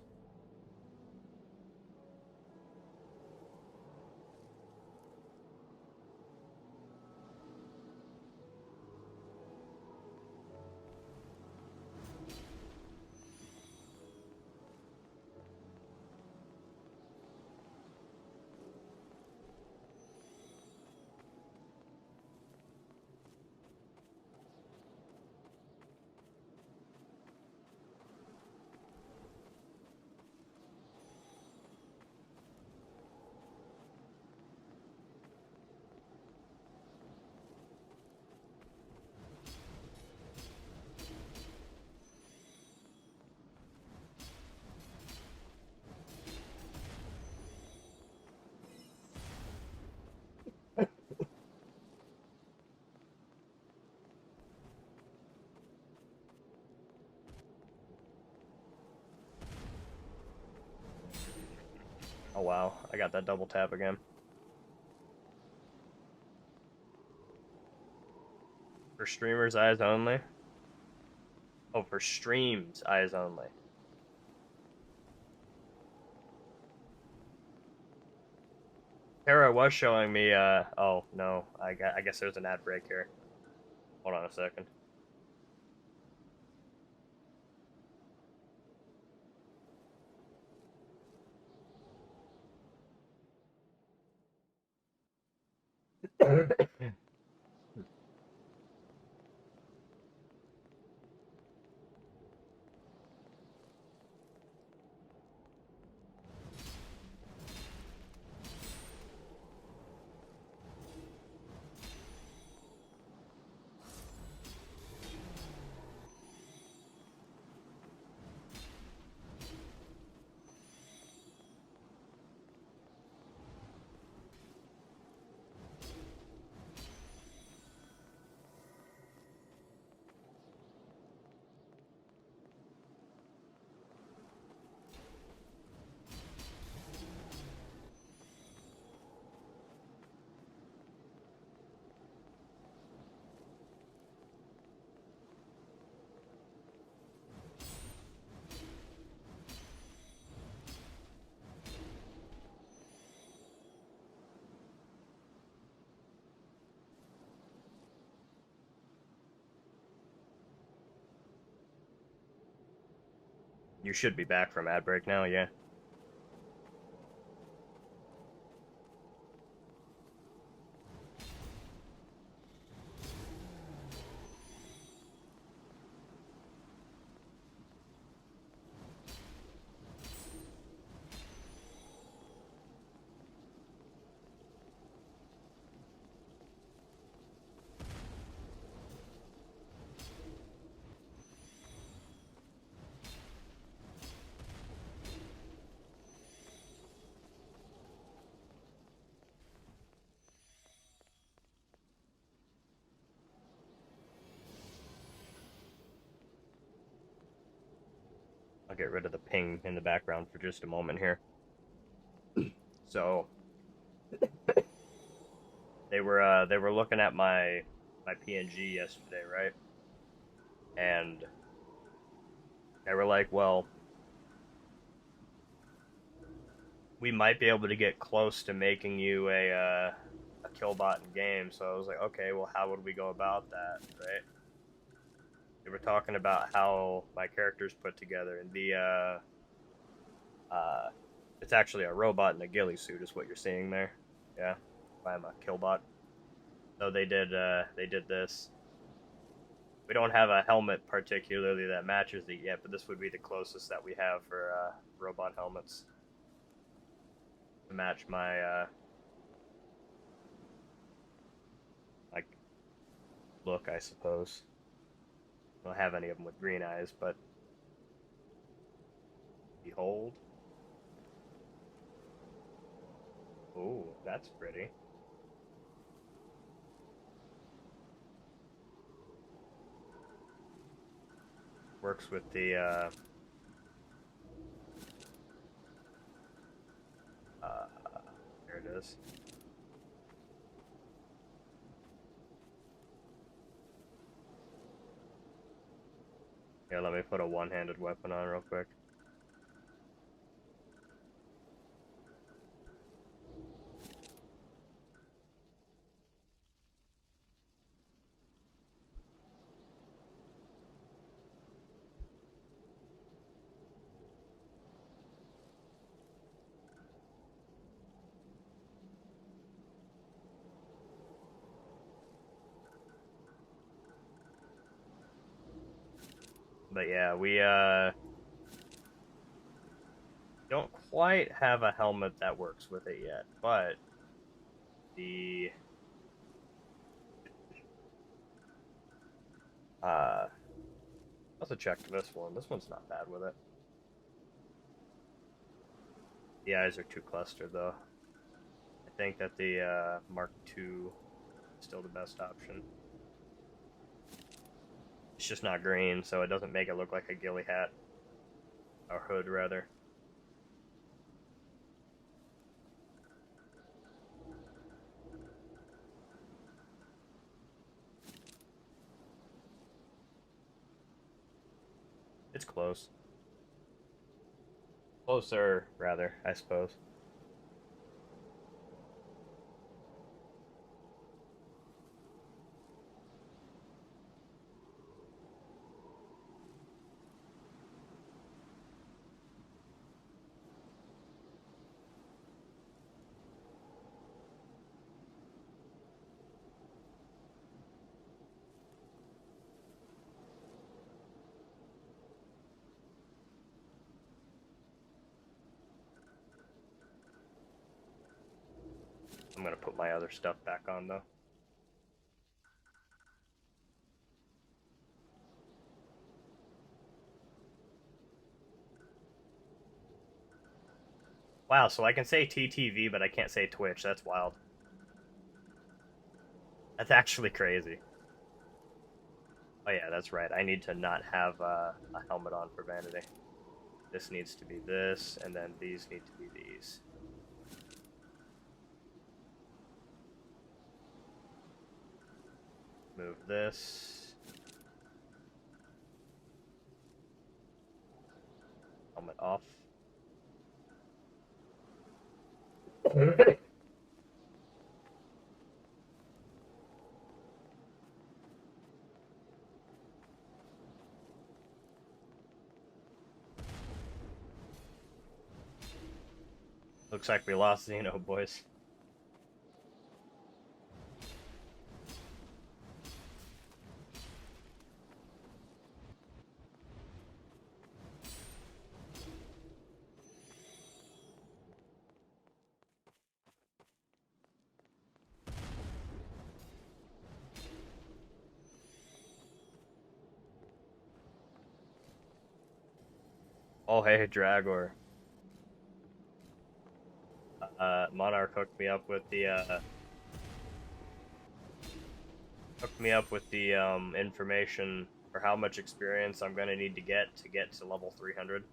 Oh wow, I got that double tap again. For streamers, eyes only? Oh, for streams, eyes only. Tara was showing me, oh no, I guess there's an ad break here. Hold on a second. You should be back from ad break now, yeah. I'll get rid of the ping in the background for just a moment here. So they were looking at my PNG yesterday, right? And they were like, well, we might be able to get close to making you a killbot in game. So I was like, okay, well, how would we go about that, right? They were talking about how my character's put together, and it's actually a robot in a ghillie suit, is what you're seeing there. Yeah, I'm a killbot. So they did this. We don't have a helmet particularly that matches it yet, but this would be the closest that we have for robot helmets to match my like look, I suppose. I don't have any of them with green eyes, but behold. Ooh, that's pretty. Works with the there it is. Here, let me put a one-handed weapon on real quick. But yeah, we don't quite have a helmet that works with it yet, but the let's check this one. This one's not bad with it. The eyes are too clustered though. I think that the Mark II is still the best option. It's just not green, so it doesn't make it look like a ghillie hat. Or hood, rather. It's close. Closer, rather, I suppose. I'm gonna put my other stuff back on though. Wow, so I can say TTV, but I can't say Twitch. That's wild. That's actually crazy. Oh yeah, that's right. I need to not have a helmet on for vanity. This needs to be this, and then these need to be these. Move this. Helmet off. Looks like we lost Xeno, boys. Oh hey, Dragor. Monarch hooked me up with the information for how much experience I'm gonna need to get to level 300.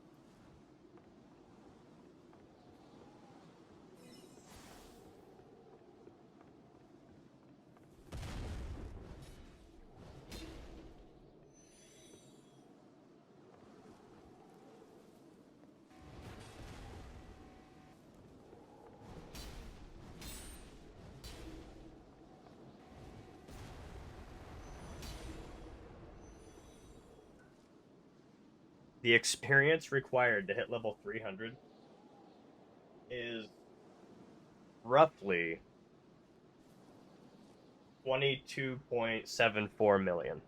The experience required to hit level 300 is roughly 22.74 million.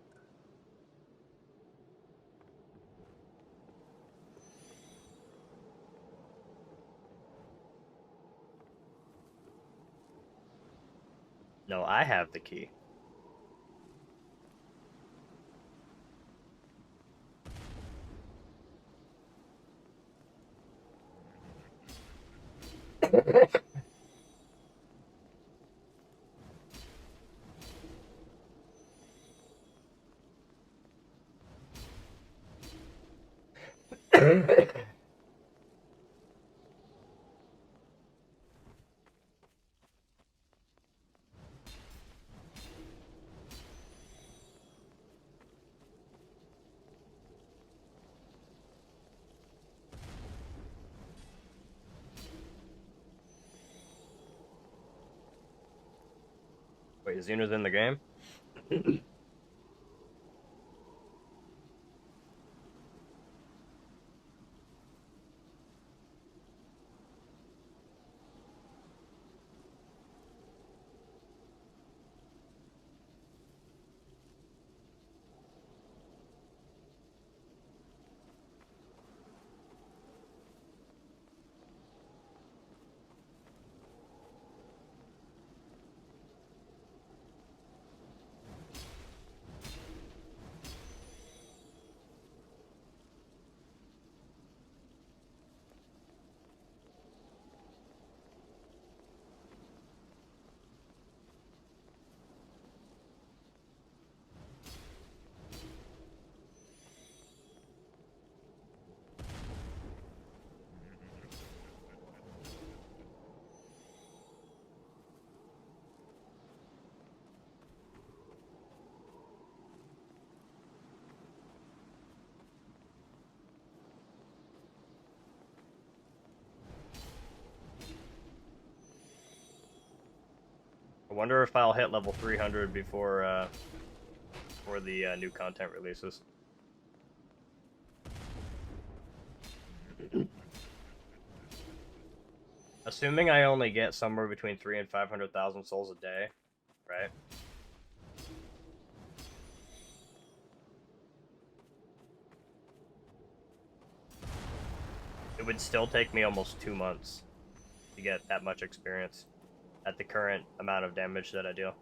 No, I have the key. Wait, Xeno's in the game? I wonder if I'll hit level 300 before the new content releases. Assuming I only get somewhere between 300,000 and 500,000 souls a day, right? It would still take me almost 2 months to get that much experience. at the current amount of damage that I deal.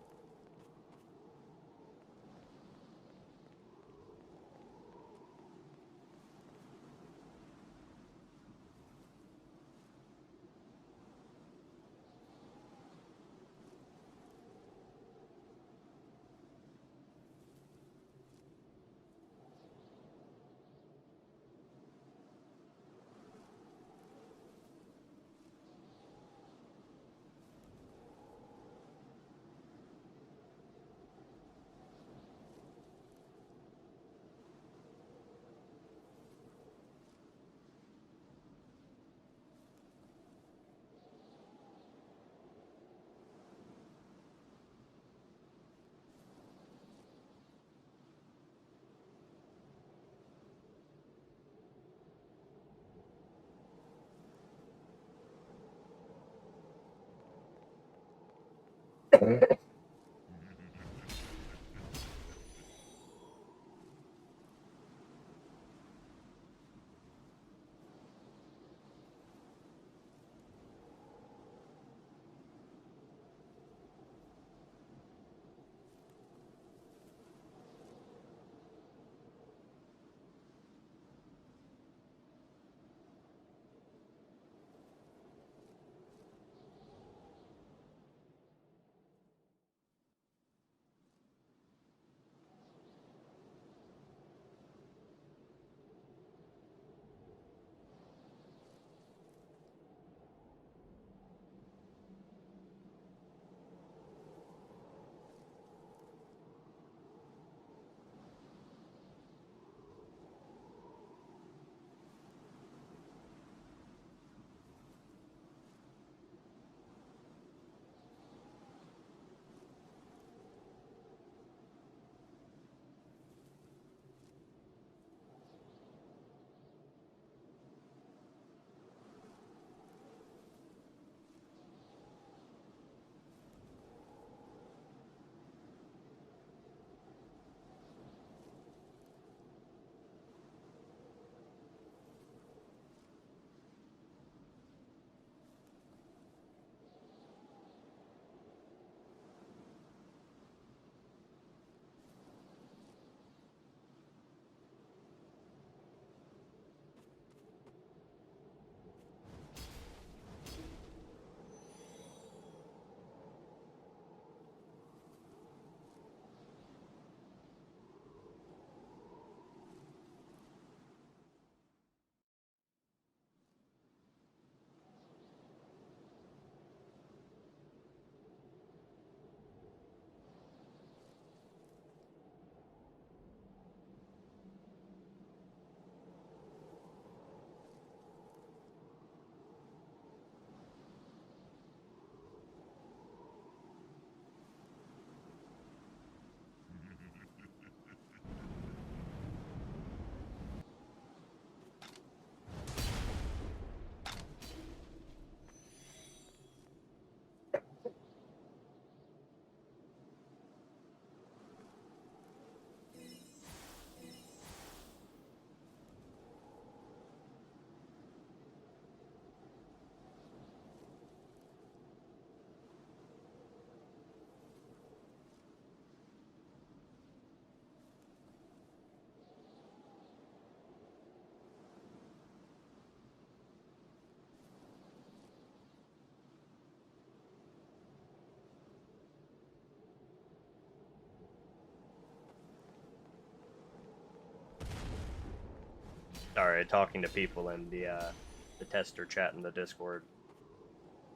Sorry, talking to people in the tester chat in the Discord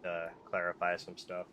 to clarify some stuff.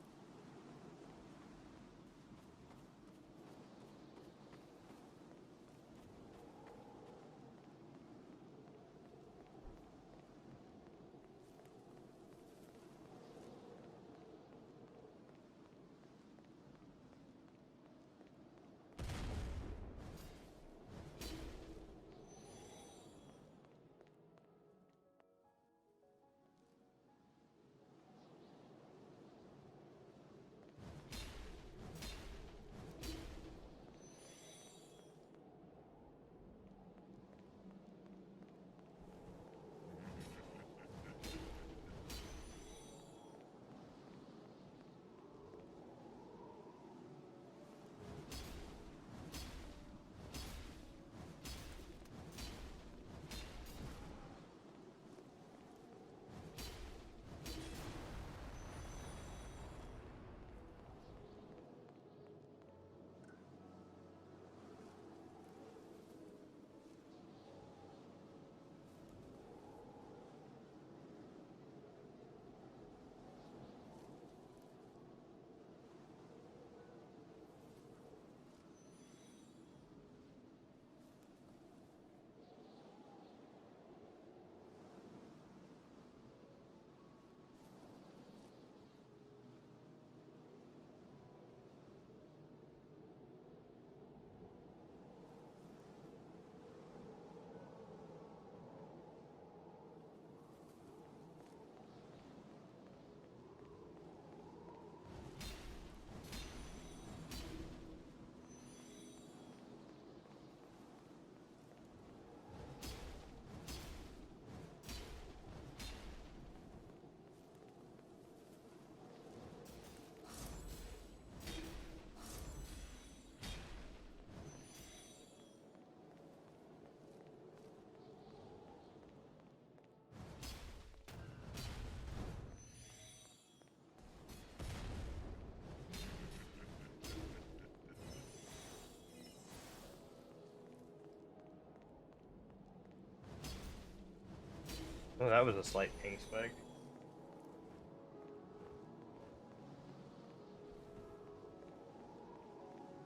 Oh, that was a slight ping spike.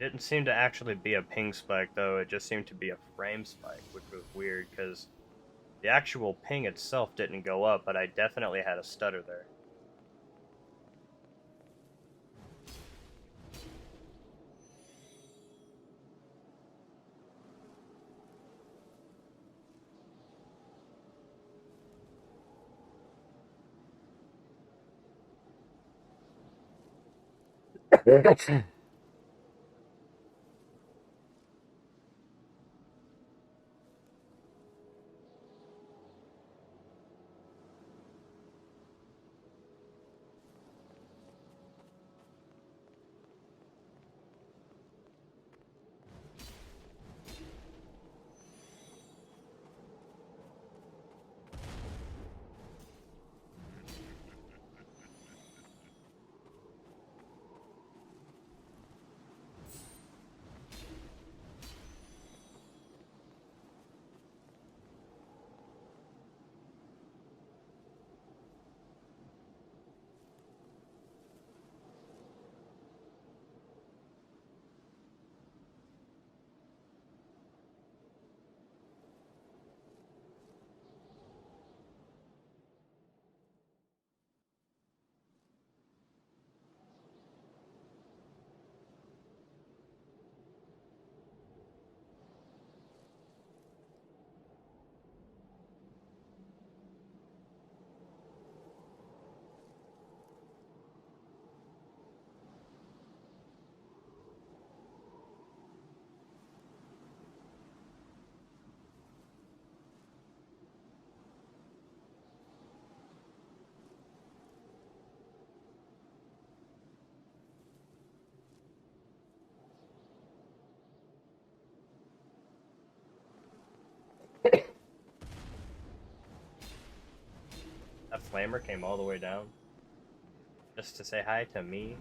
Didn't seem to actually be a ping spike, though. It just seemed to be a frame spike, which was weird, because the actual ping itself didn't go up, but I definitely had a stutter there. That flamer came all the way down just to say hi to me.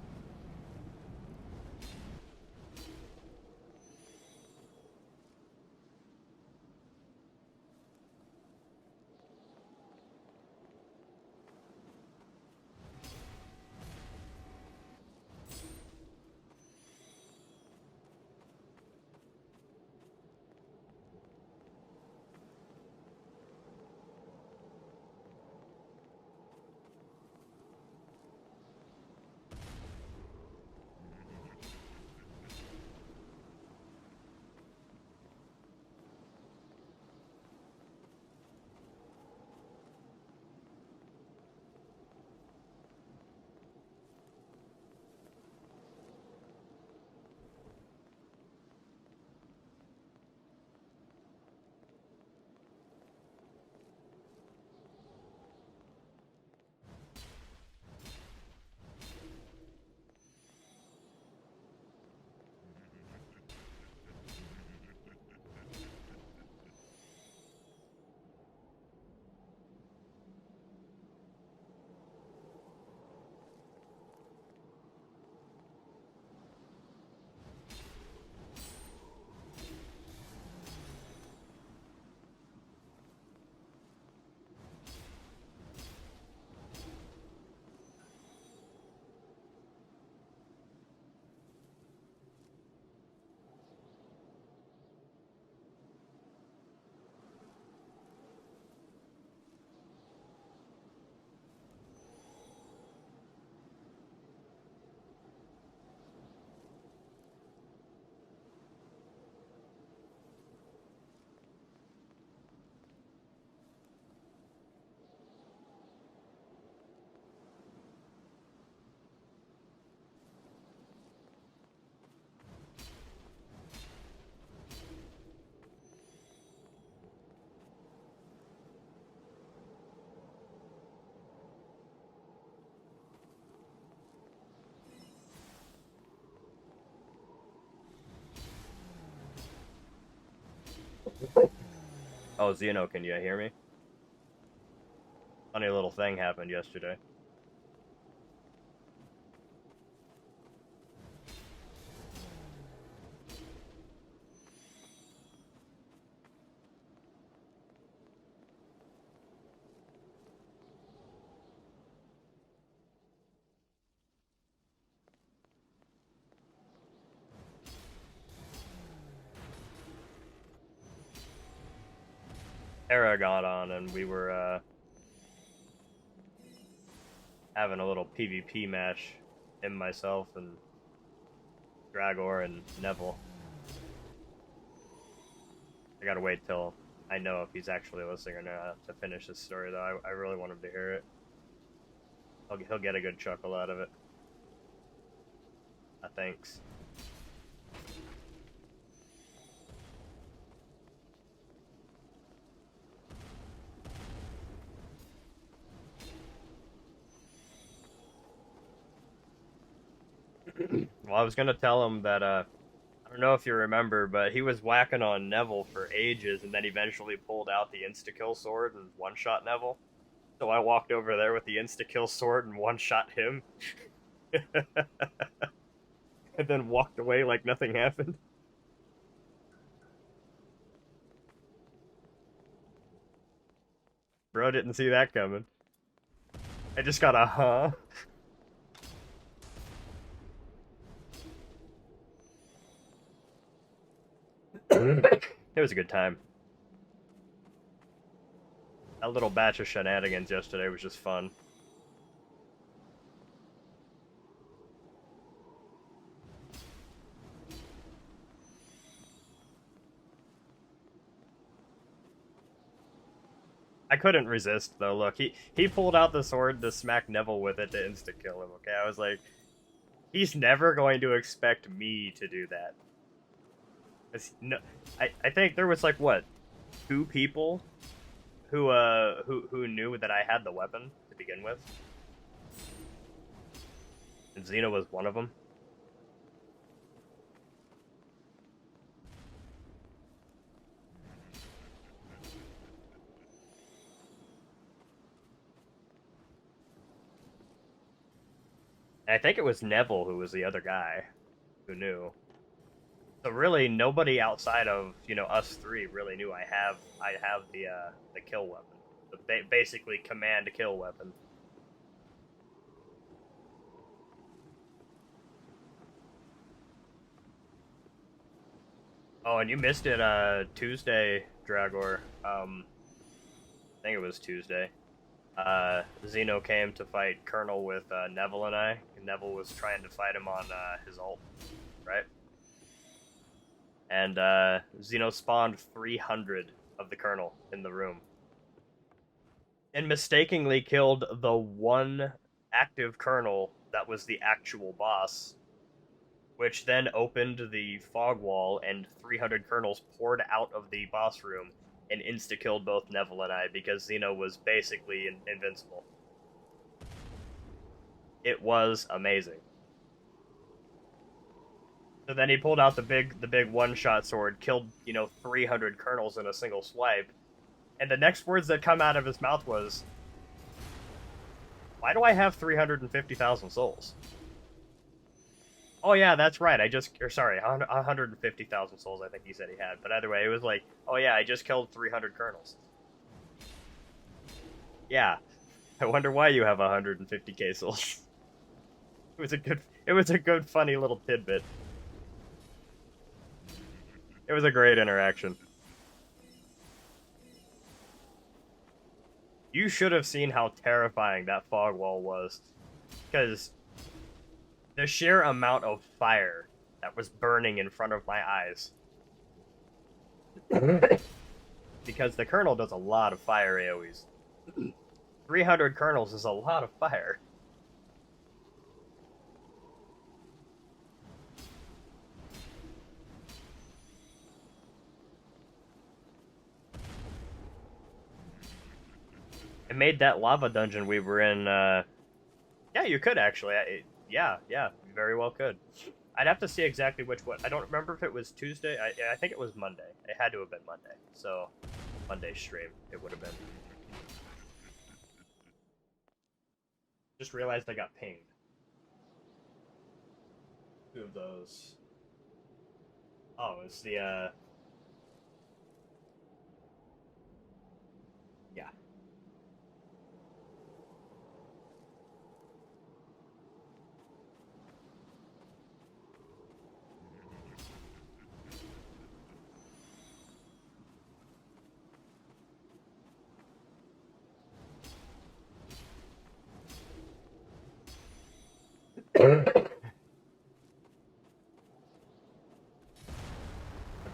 Oh, Xeno, can you hear me? Funny little thing happened yesterday. Tara got on and we were having a little PvP match, him, myself, and Dragor and Neville. I gotta wait till I know if he's actually listening or not to finish this story, though. I really want him to hear it. He'll get a good chuckle out of it. Thanks. Well, I was gonna tell him that, I don't know if you remember, but he was whacking on Neville for ages, and then eventually pulled out the insta-kill sword and one-shot Neville. So I walked over there with the insta-kill sword and one-shot him. And then walked away like nothing happened. Bro didn't see that coming. I just got a huh. It was a good time. That little batch of shenanigans yesterday was just fun. I couldn't resist, though. Look, he pulled out the sword to smack Neville with it to insta-kill him, okay? I was like, he's never going to expect me to do that. No, I think there was, like, what, 2 people who knew that I had the weapon to begin with? And Xena was one of them. And I think it was Neville who was the other guy who knew. So really, nobody outside of, you know, us 3 really knew I have the kill weapon, the basically command kill weapon. Oh, and you missed it Tuesday, Dragor. I think it was Tuesday. Xeno came to fight Colonel with Neville and I. And Neville was trying to fight him on his ult, right? And Xeno spawned 300 of the Colonel in the room. And mistakenly killed the one active Colonel that was the actual boss, which then opened the fog wall and 300 Colonels poured out of the boss room and insta-killed both Neville and I because Xeno was basically invincible. It was amazing. So then he pulled out the big one-shot sword, killed, you know, 300 Colonels in a single swipe, and the next words that come out of his mouth was, "Why do I have 350,000 souls?" Oh yeah, that's right. 150,000 souls. I think he said he had. But either way, it was like, oh yeah, I just killed 300 Colonels. Yeah, I wonder why you have 150k souls. It was a good, funny little tidbit. It was a great interaction. You should have seen how terrifying that fog wall was, because the sheer amount of fire that was burning in front of my eyes. Because the Colonel does a lot of fire AoEs. 300 Colonels is a lot of fire. It made that lava dungeon we were in, yeah, you could actually. Yeah, you very well could. I'd have to see exactly which one. I don't remember if it was Tuesday. I think it was Monday. It had to have been Monday. So, Monday stream, it would have been. Just realized I got pinged. 2 of those. Oh, it's the, yeah.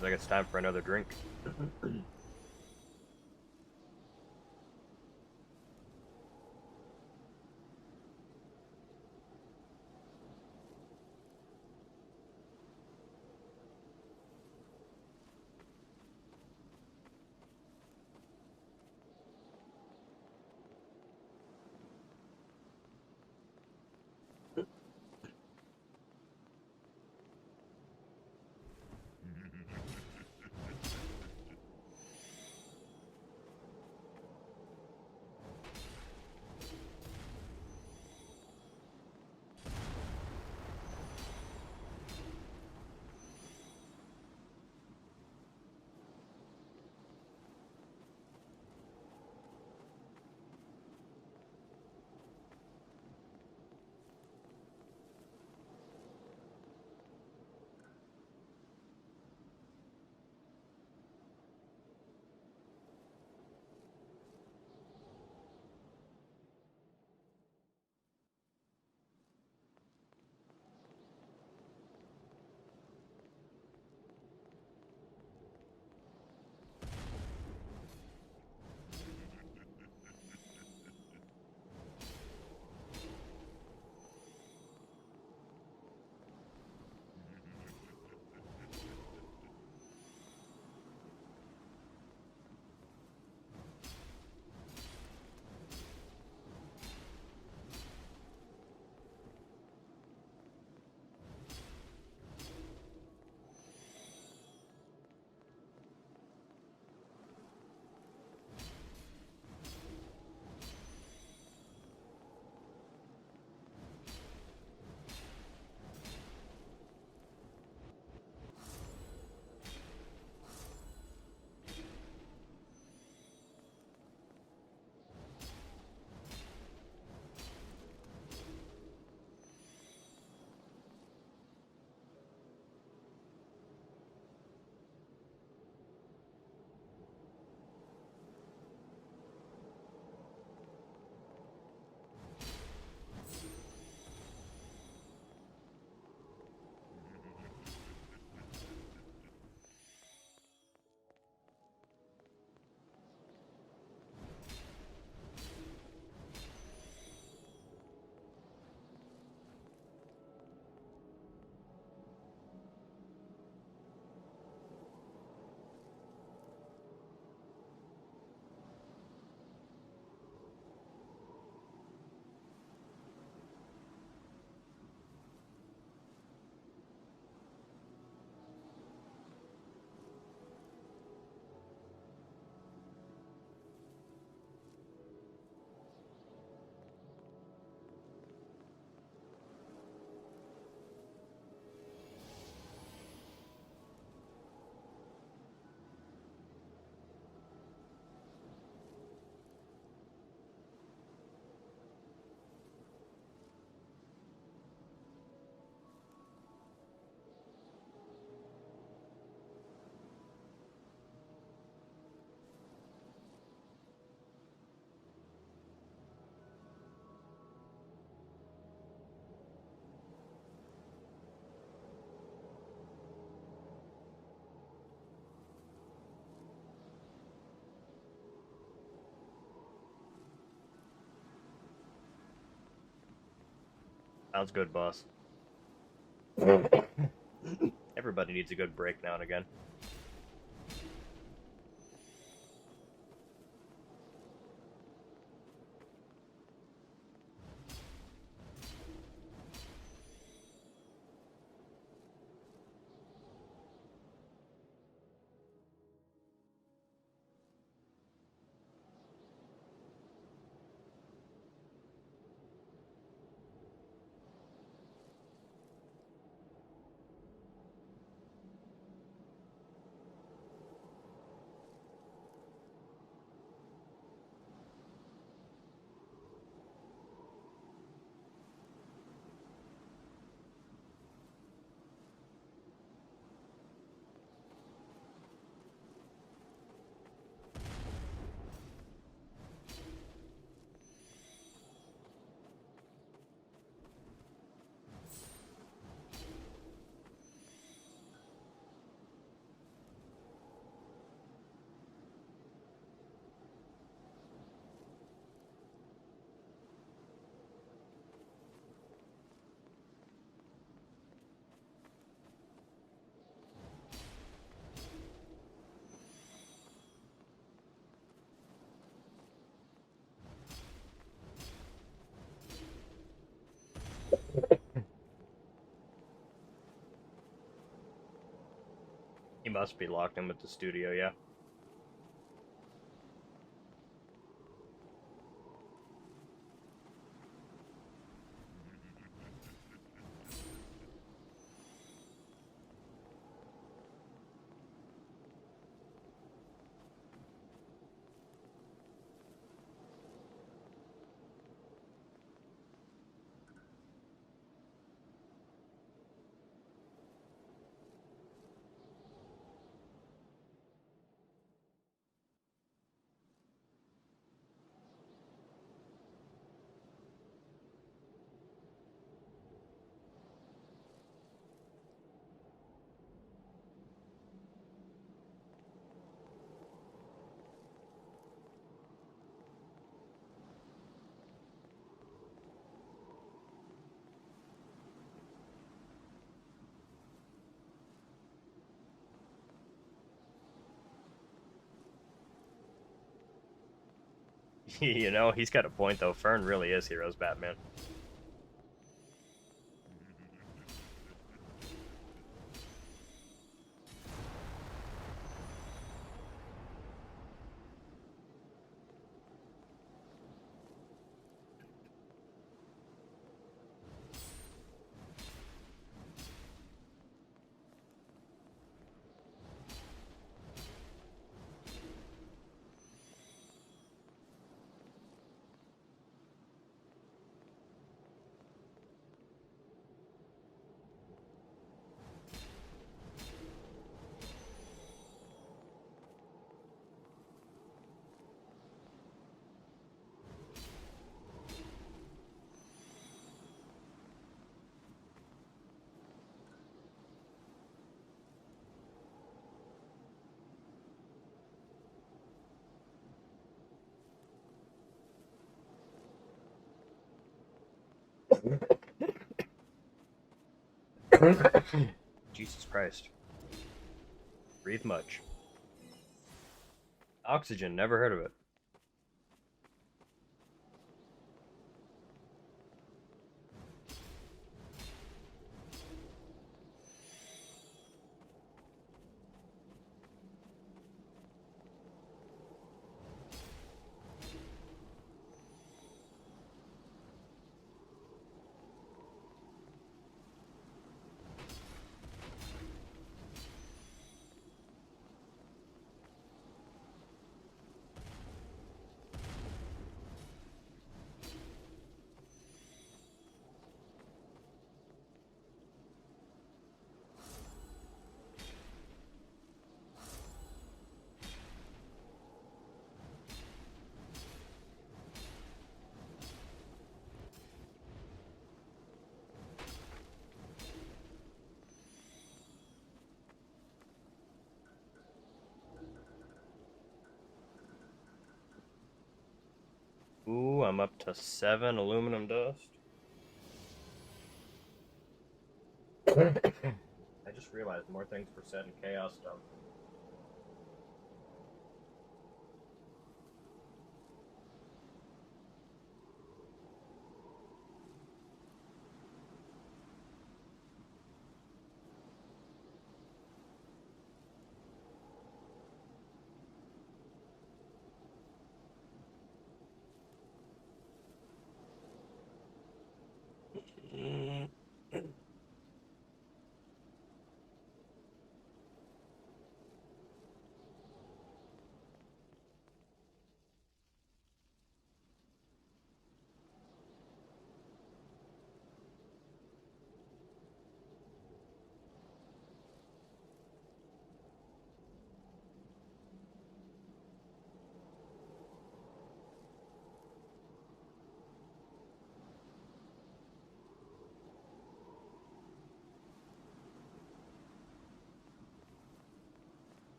Looks like it's time for another drink. Sounds good, boss. Everybody needs a good break now and again. He must be locked in with the studio, yeah. You know, he's got a point though. Fern really is Heroes Batman. Jesus Christ. Breathe much. Oxygen, never heard of it. Ooh, I'm up to 7 aluminum dust. I just realized more things were said in Chaos stuff.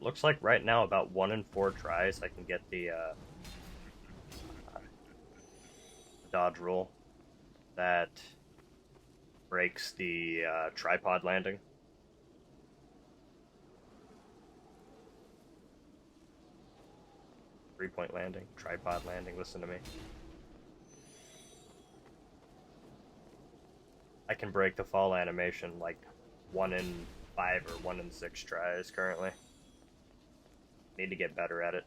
looks like right now about 1 in 4 tries I can get the dodge roll that breaks the tripod landing. Three-point landing, tripod landing, listen to me. I can break the fall animation like 1 in 5 or 1 in 6 tries currently. Need to get better at it.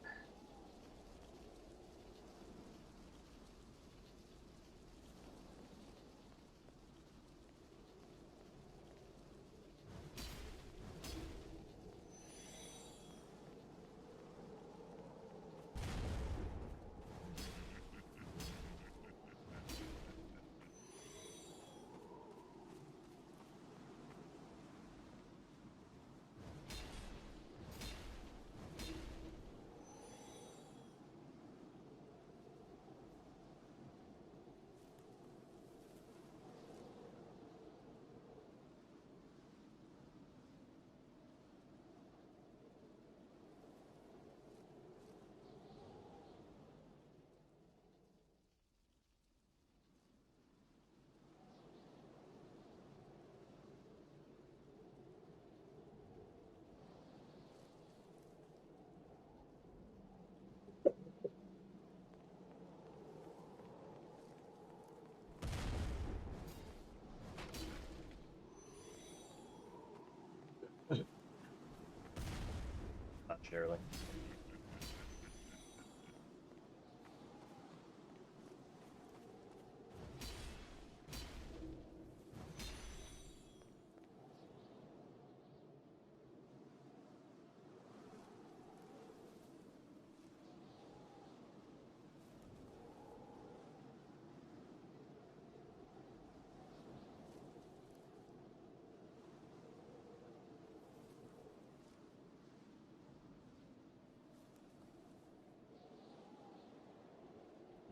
Not surely.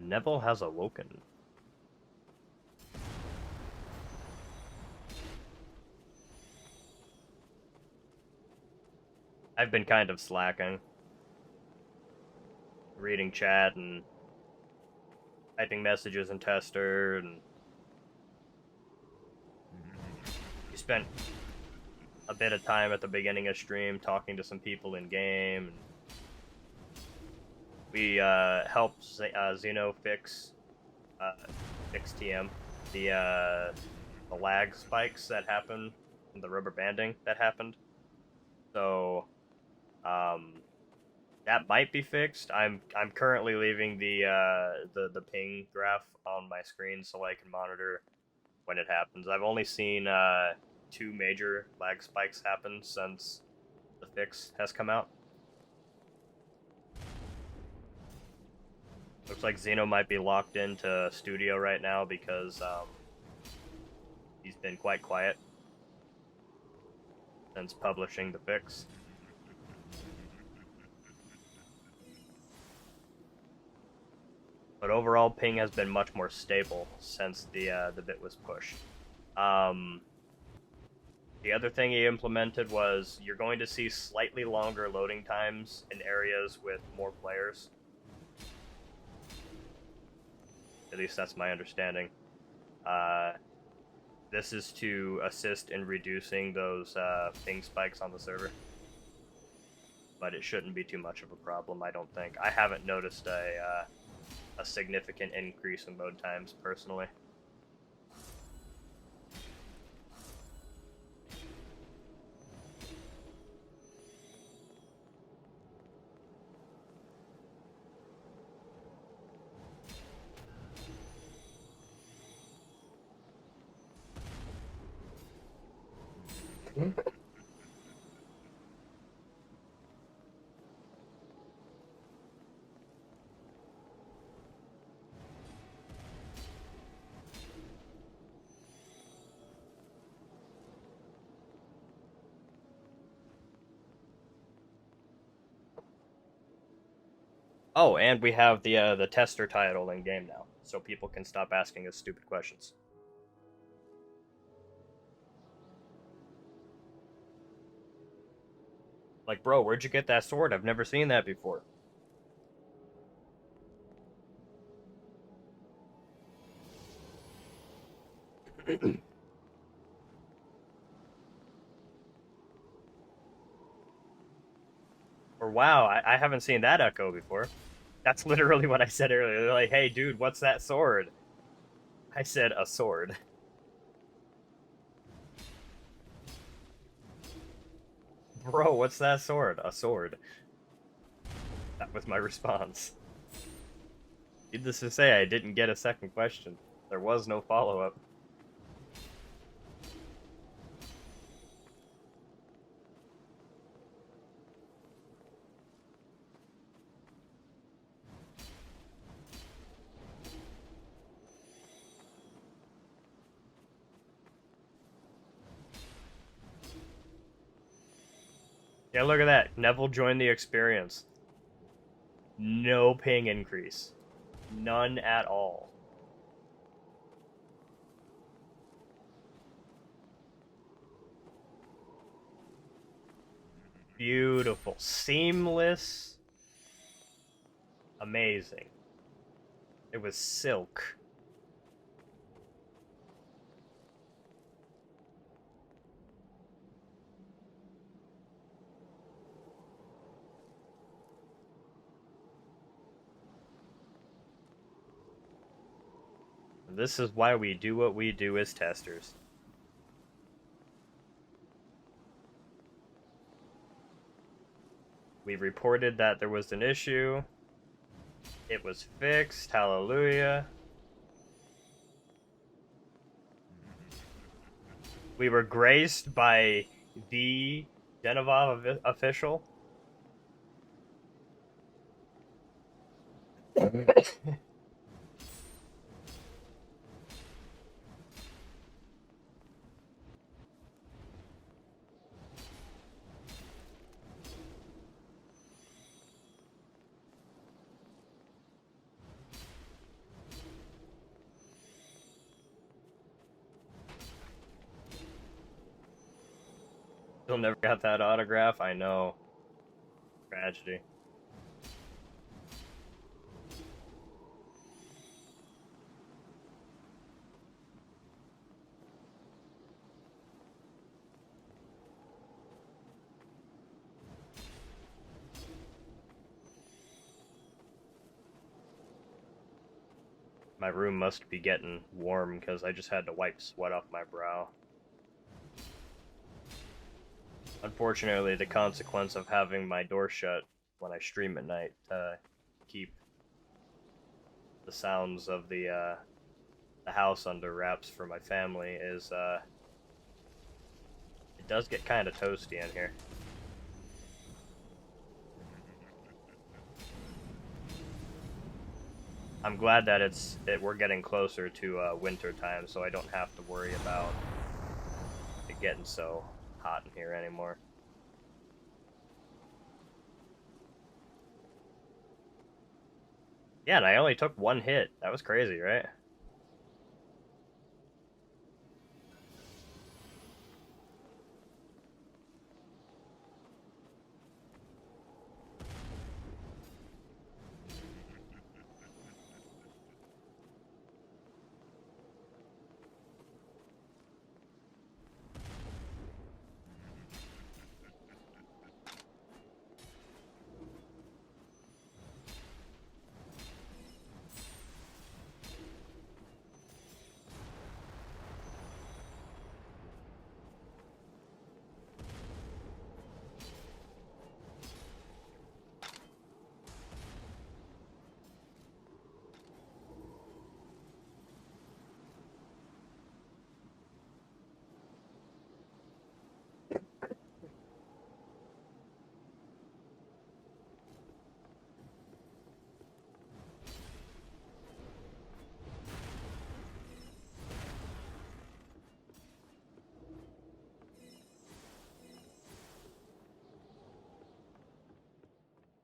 Nevil has awoken. I've been kind of slacking. Reading chat and typing messages in Tester, and we spent a bit of time at the beginning of stream talking to some people in game. And we helped Zeno fix TM, the lag spikes that happened, and the rubber banding that happened. So that might be fixed. I'm currently leaving the ping graph on my screen so I can monitor when it happens. I've only seen 2 major lag spikes happen since the fix has come out. Looks like Zeno might be locked into studio right now because he's been quite quiet since publishing the fix. But overall, ping has been much more stable since the bit was pushed. The other thing he implemented was you're going to see slightly longer loading times in areas with more players. At least that's my understanding. This is to assist in reducing those ping spikes on the server. But it shouldn't be too much of a problem, I don't think. I haven't noticed a significant increase in load times, personally. Oh, and we have the tester title in game now, so people can stop asking us stupid questions. Like, bro, where'd you get that sword? I've never seen that before. Or wow, I haven't seen that echo before. That's literally what I said earlier. They're like, hey, dude, what's that sword? I said a sword. Bro, what's that sword? A sword. That was my response. Needless to say, I didn't get a second question. There was no follow-up. Yeah, look at that. Nevil joined the experience. No ping increase. None at all. Beautiful. Seamless. Amazing. It was silk. This is why we do what we do as testers. We reported that there was an issue. It was fixed. Hallelujah. We were graced by the Denevov official. Still never got that autograph. I know. Tragedy. My room must be getting warm because I just had to wipe sweat off my brow. Unfortunately, the consequence of having my door shut when I stream at night to keep the sounds of the house under wraps for my family is it does get kind of toasty in here. I'm glad that we're getting closer to winter time, so I don't have to worry about it getting so hot in here anymore. Yeah, and I only took one hit. That was crazy, right?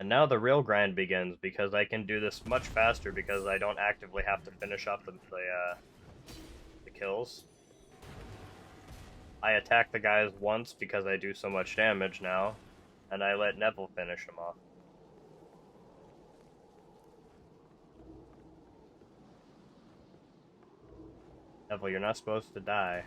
And now the real grind begins, because I can do this much faster because I don't actively have to finish off the kills. I attack the guys once because I do so much damage now, and I let Nevil finish him off. Nevil, you're not supposed to die.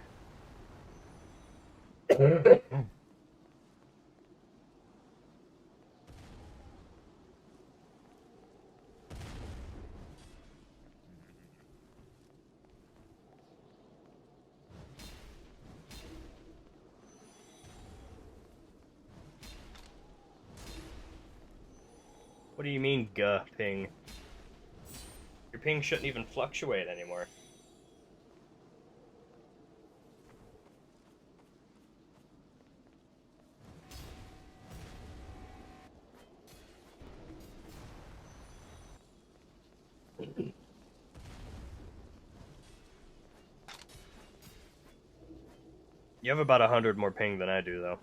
What do you mean, ping? Your ping shouldn't even fluctuate anymore. You have about 100 more ping than I do, though.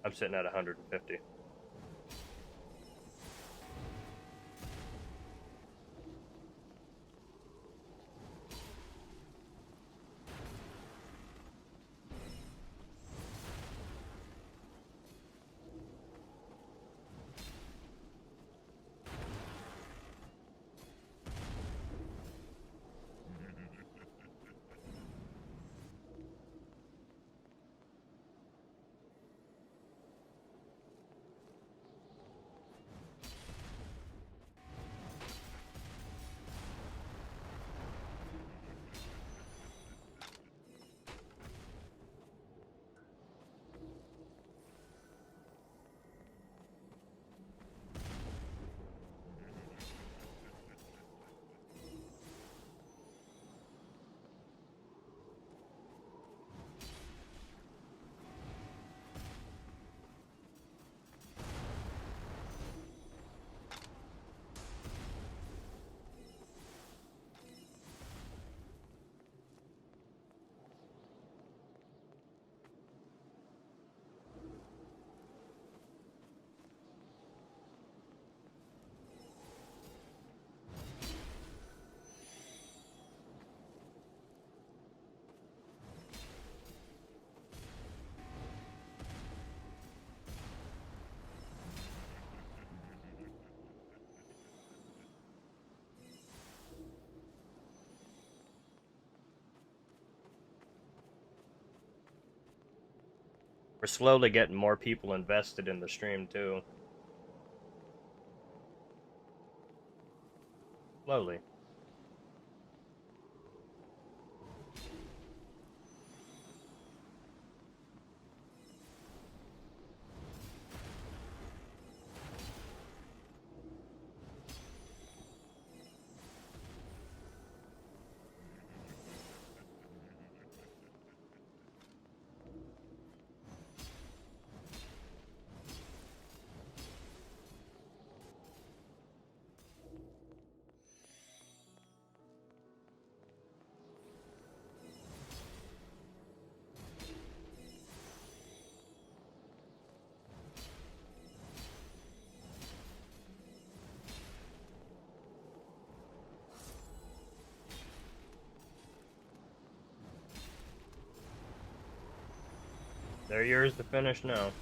I'm sitting at 150. We're slowly getting more people invested in the stream, too. Slowly. They're yours to finish now.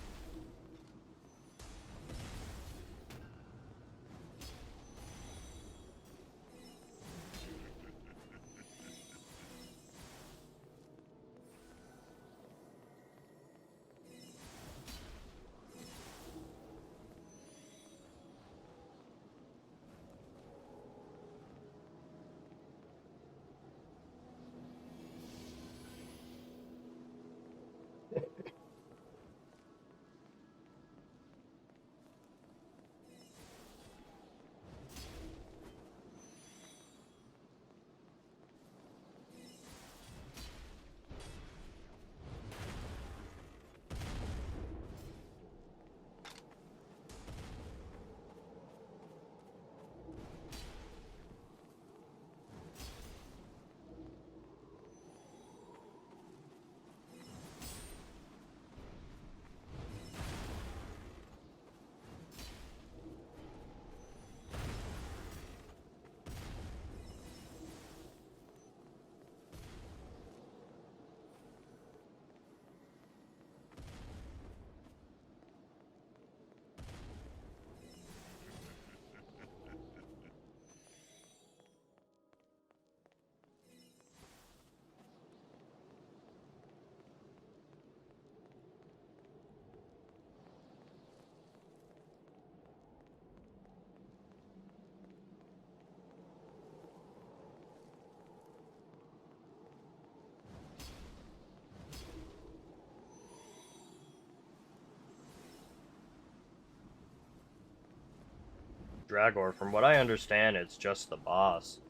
Dragor, from what I understand, it's just the boss.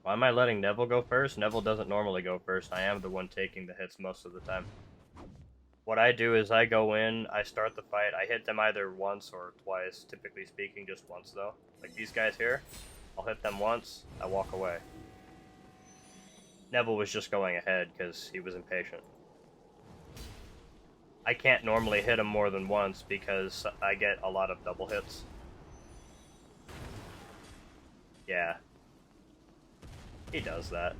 Why am I letting Nevil go first? Nevil doesn't normally go first. I am the one taking the hits most of the time. What I do is I go in, I start the fight, I hit them either once or twice, typically speaking, just once though. Like these guys here, I'll hit them once, I walk away. Nevil was just going ahead because he was impatient. I can't normally hit him more than once because I get a lot of double hits. Yeah. He does that.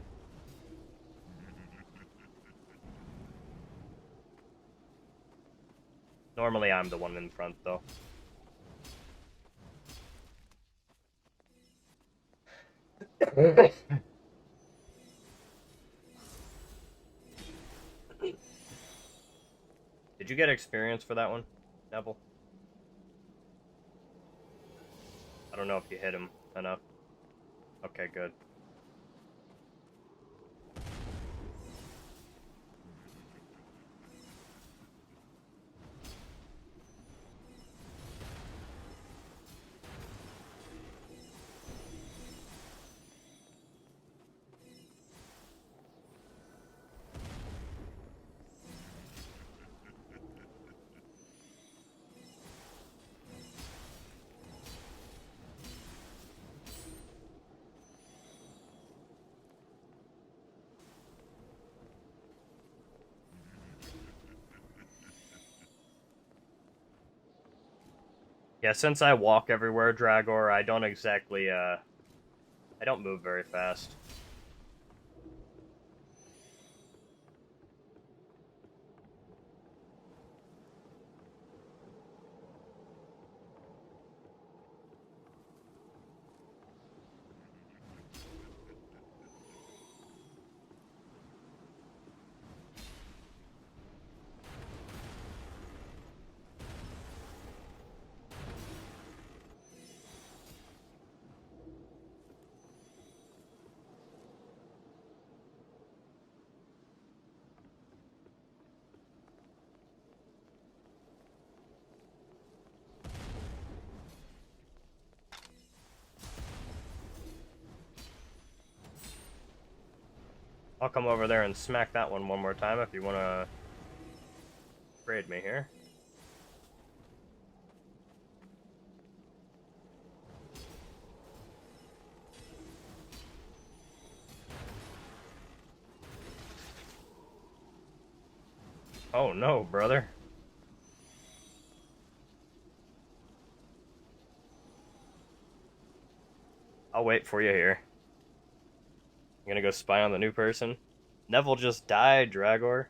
Normally I'm the one in front, though. Did you get experience for that one, Neville? I don't know if you hit him enough. Okay, good. Yeah, since I walk everywhere, Dragor, I don't exactly, I don't move very fast. I'll come over there and smack that one more time if you want to trade me here. Oh no, brother. I'll wait for you here. I'm gonna go spy on the new person. Neville just died, Dragor.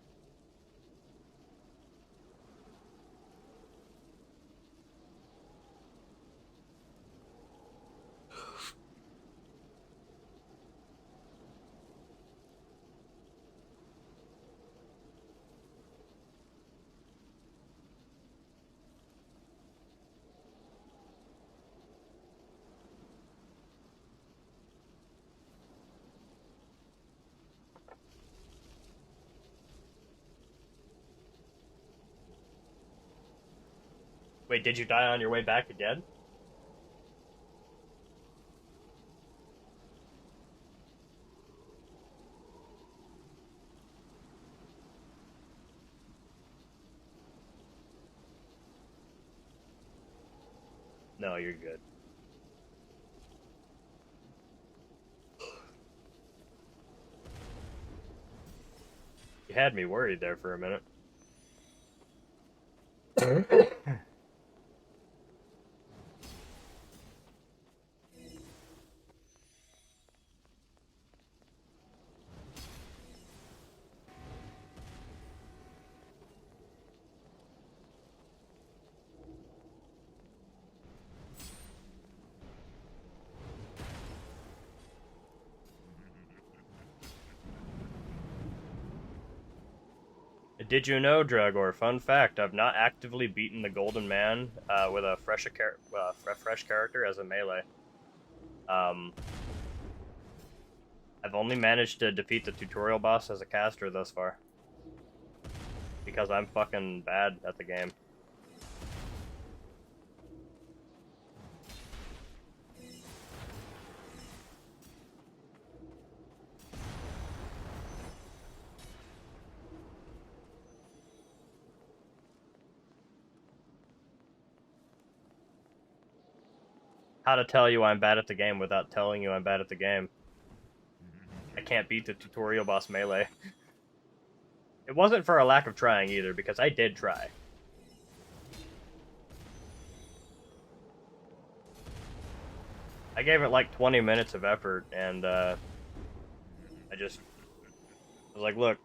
Wait, did you die on your way back again? No, you're good. You had me worried there for a minute. Did you know, Dragor? Fun fact: I've not actively beaten the Golden Man with a fresh character as a melee. I've only managed to defeat the tutorial boss as a caster thus far. Because I'm fucking bad at the game. How to tell you I'm bad at the game without telling you I'm bad at the game. I can't beat the tutorial boss melee. It wasn't for a lack of trying either, because I did try. I gave it like 20 minutes of effort, and I was like, look,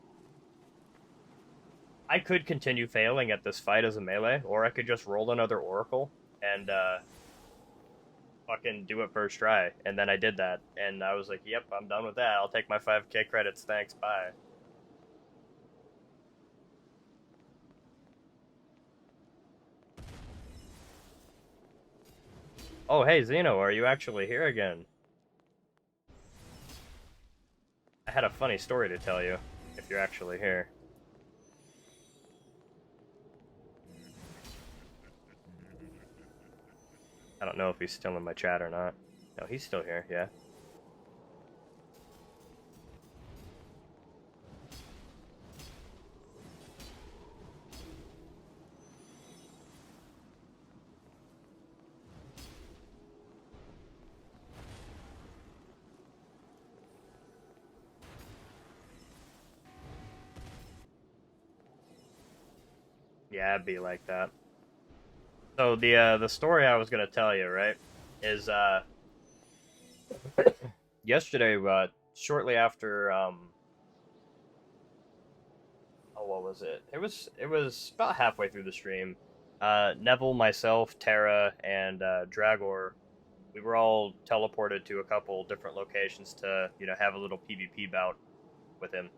I could continue failing at this fight as a melee, or I could just roll another Oracle and fucking do it first try. And then I did that, and I was like, yep, I'm done with that. I'll take my 5k credits, thanks, bye. Oh, hey, Xeno, are you actually here again? I had a funny story to tell you, if you're actually here. I don't know if he's still in my chat or not. No, he's still here, yeah. Yeah, it'd be like that. So the story I was gonna tell you, right, is yesterday, shortly after oh, what was it? It was about halfway through the stream. Nevil, myself, Terra, and Dragor, we were all teleported to a couple different locations to, you know, have a little PvP bout with him.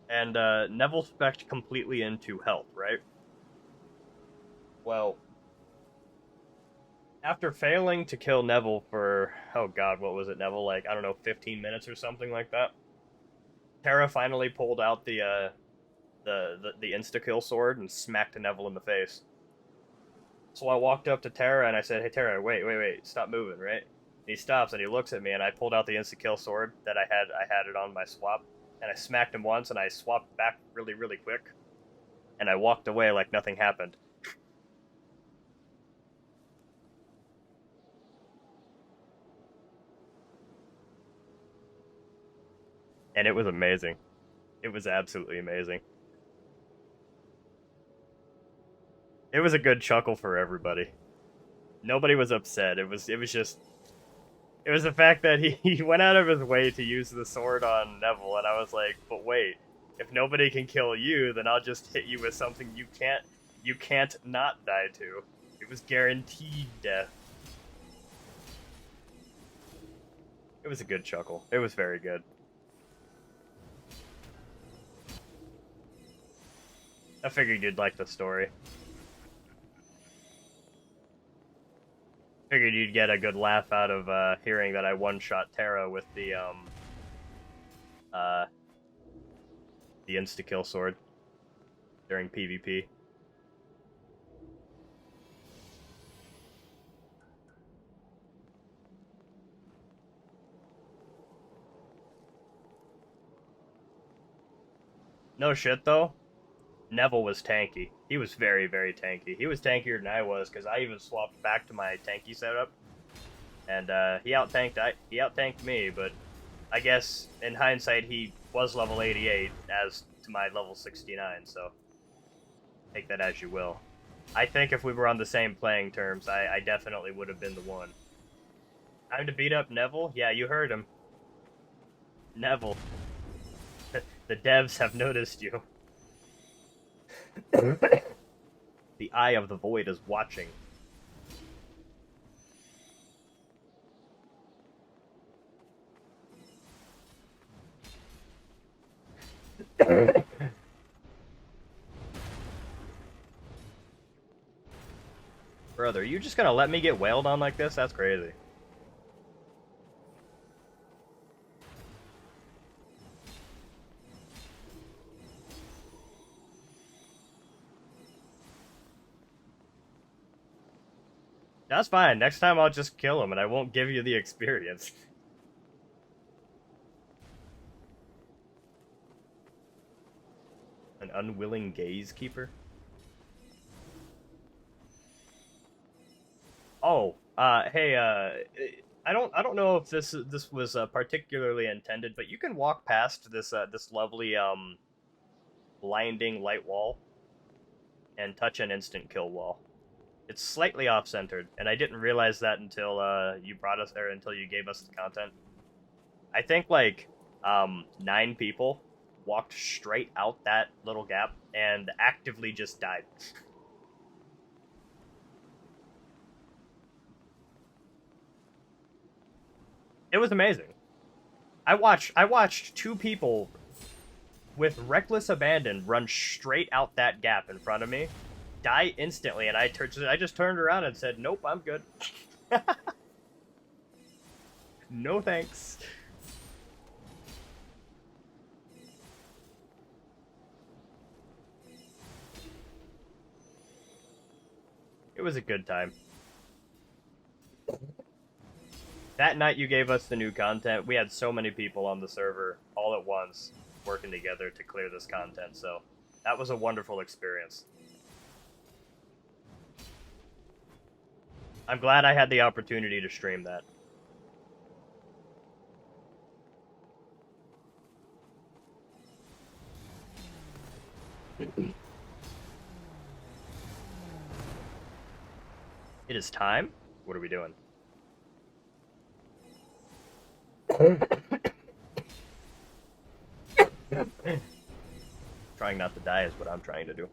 And Neville spec'd completely into health, right? Well, after failing to kill Neville for, oh god, what was it, Neville? Like, I don't know, 15 minutes or something like that. Terra finally pulled out the insta-kill sword and smacked Neville in the face. So I walked up to Terra and I said, hey Terra, wait, stop moving, right? And he stops and he looks at me and I pulled out the insta-kill sword that I had it on my swap. And I smacked him once and I swapped back really, really quick. And I walked away like nothing happened. And it was amazing. It was absolutely amazing. It was a good chuckle for everybody. Nobody was upset. It was just... It was the fact that he went out of his way to use the sword on Neville, and I was like, but wait, if nobody can kill you, then I'll just hit you with something you can't not die to. It was guaranteed death. It was a good chuckle. It was very good. I figured you'd like the story. Figured you'd get a good laugh out of hearing that I one-shot Terra with the insta-kill sword during PvP. No shit, though. Neville was tanky. He was very, very tanky. He was tankier than I was, because I even swapped back to my tanky setup. And he out-tanked me, but I guess in hindsight he was level 88 as to my level 69, so take that as you will. I think if we were on the same playing terms, I definitely would have been the one. Time to beat up Neville? Yeah, you heard him. Neville. The devs have noticed you. The eye of the void is watching. Brother, you just gonna let me get wailed on like this? That's crazy. That's fine. Next time I'll just kill him and I won't give you the experience. An unwilling gaze keeper? Oh, hey, I don't know if this was particularly intended, but you can walk past this lovely blinding light wall and touch an instant kill wall. It's slightly off-centered, and I didn't realize that until you brought us there, until you gave us the content. I think like 9 people walked straight out that little gap and actively just died. It was amazing. I watched 2 people with reckless abandon run straight out that gap in front of me, die instantly, and I just turned around and said, "Nope, I'm good." No thanks. It was a good time. That night you gave us the new content, we had so many people on the server all at once working together to clear this content, so that was a wonderful experience. I'm glad I had the opportunity to stream that. It is time? What are we doing? Trying not to die is what I'm trying to do.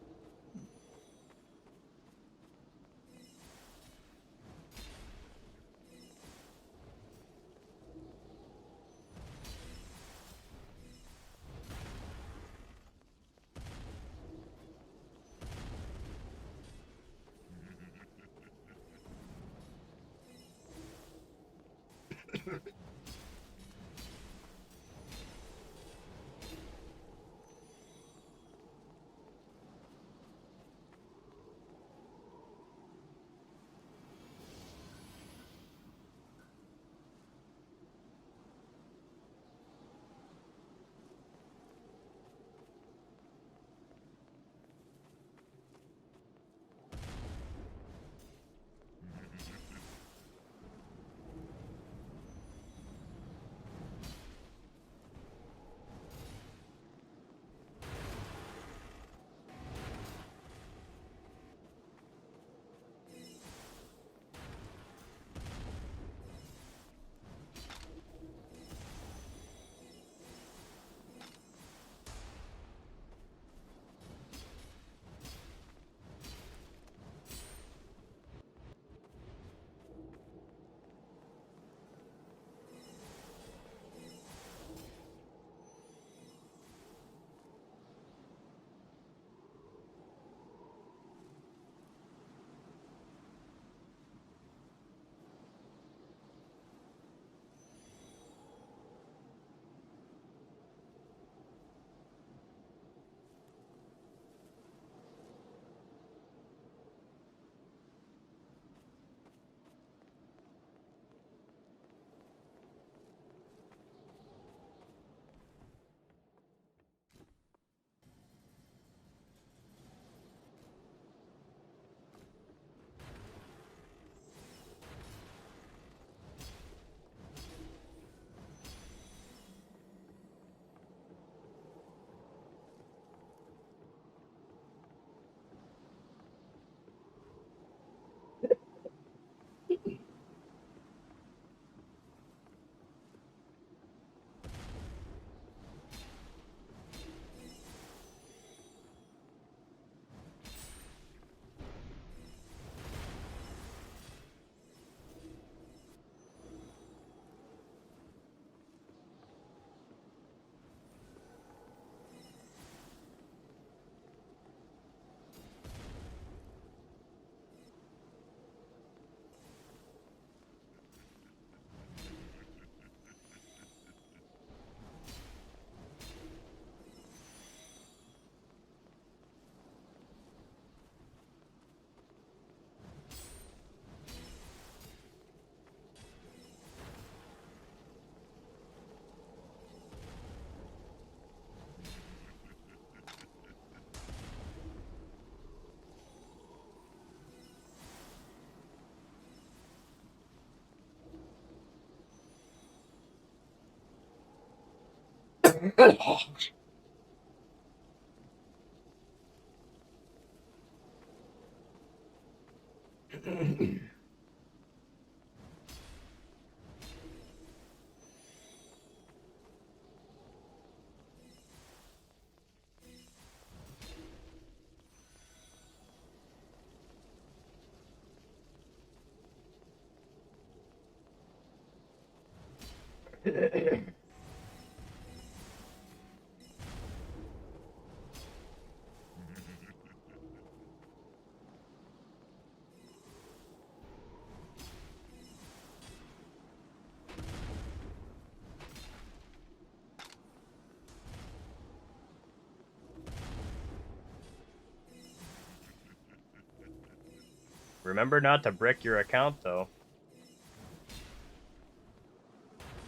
Remember not to brick your account, though,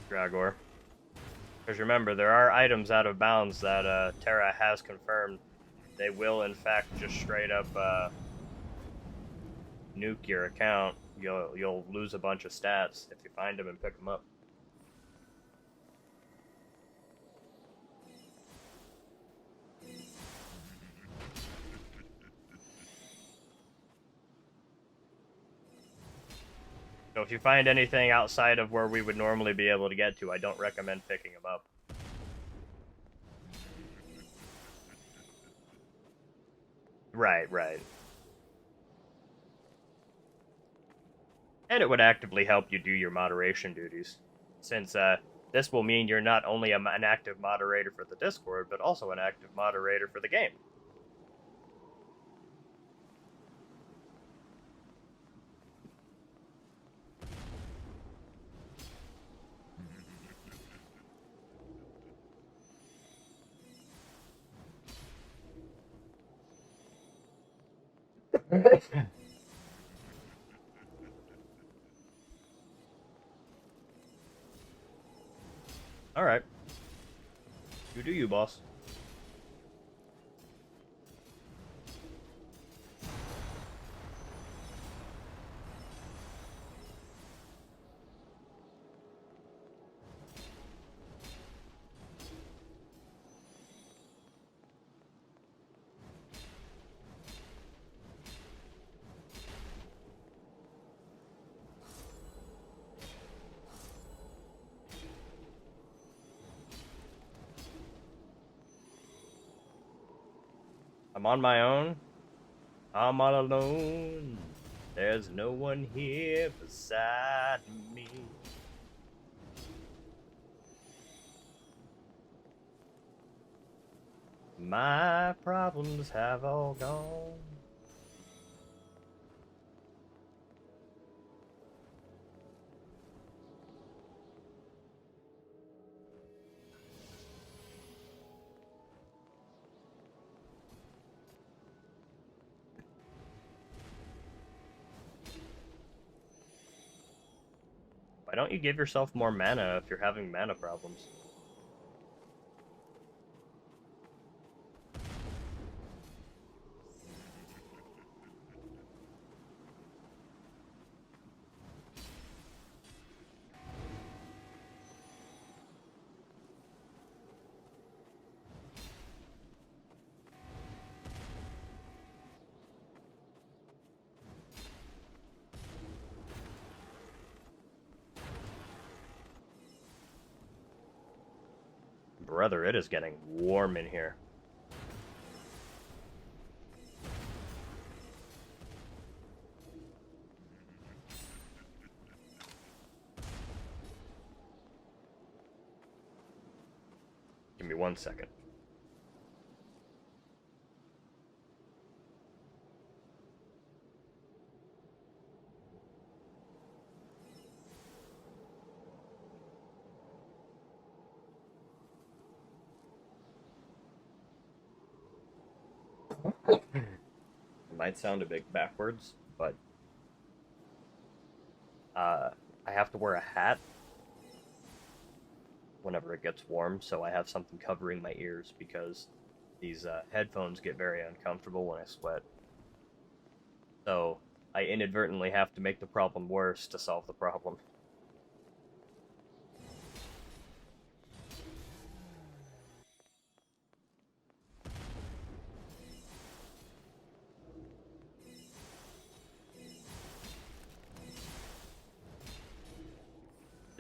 Dragor. Because remember, there are items out of bounds that Terra has confirmed. They will, in fact, just straight up nuke your account. You'll lose a bunch of stats if you find them and pick them up. So if you find anything outside of where we would normally be able to get to, I don't recommend picking them up. Right. And it would actively help you do your moderation duties, since this will mean you're not only an active moderator for the Discord, but also an active moderator for the game. Alright. You do you, boss. I'm on my own. I'm all alone. There's no one here beside me. My problems have all gone. Why don't you give yourself more mana if you're having mana problems? Brother, it is getting warm in here. Give me 1 second. It might sound a bit backwards, but I have to wear a hat whenever it gets warm, so I have something covering my ears because these headphones get very uncomfortable when I sweat. So I inadvertently have to make the problem worse to solve the problem.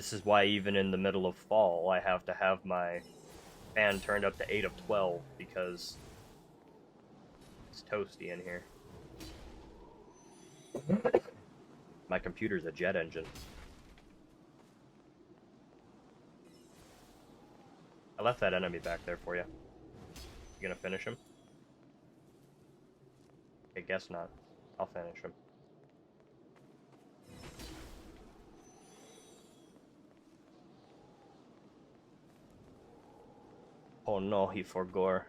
This is why even in the middle of fall, I have to have my fan turned up to 8 of 12, because it's toasty in here. My computer's a jet engine. I left that enemy back there for you. You gonna finish him? I guess not. I'll finish him. Oh no, he forgore.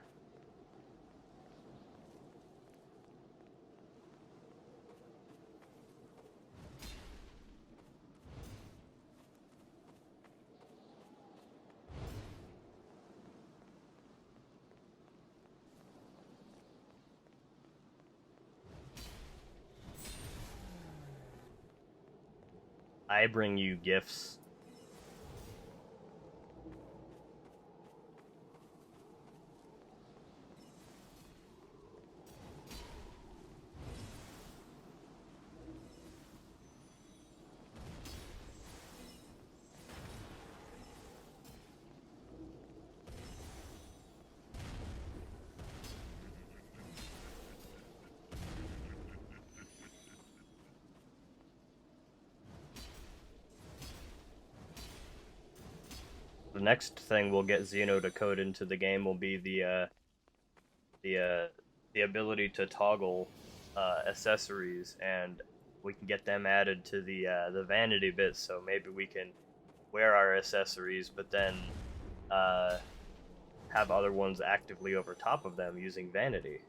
I bring you gifts. The next thing we'll get Xeno to code into the game will be the ability to toggle accessories, and we can get them added to the vanity bit. So maybe we can wear our accessories, but then have other ones actively over top of them using vanity.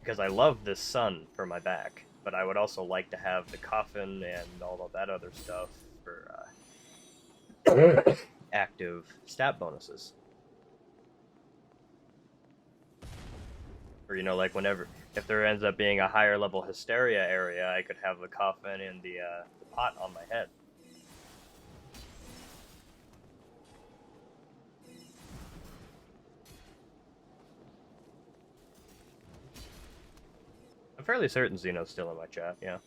Because I love this sun for my back, but I would also like to have the coffin and all of that other stuff for active stat bonuses. Or, you know, like whenever, if there ends up being a higher level hysteria area, I could have the coffin and the pot on my head. I'm fairly certain Xeno's still in my chat, yeah.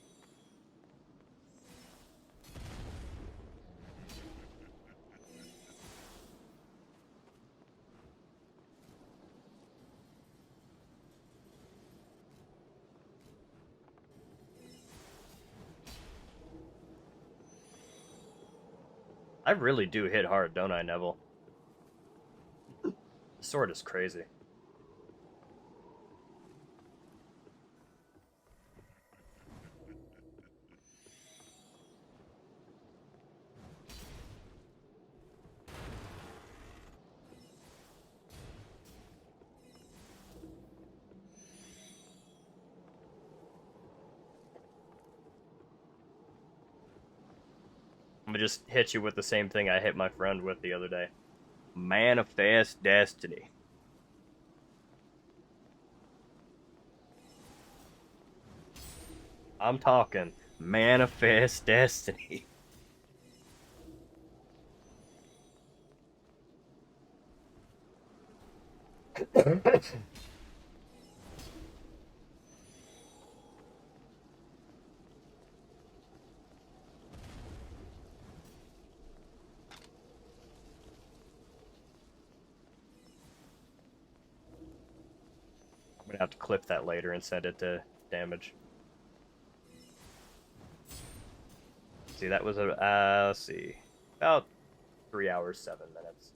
I really do hit hard, don't I, Neville? The sword is crazy. I'm gonna just hit you with the same thing I hit my friend with the other day. Manifest destiny. I'm talking manifest destiny. I'm gonna have to clip that later and send it to damage. See, that was a, let's see, about 3 hours, 7 minutes.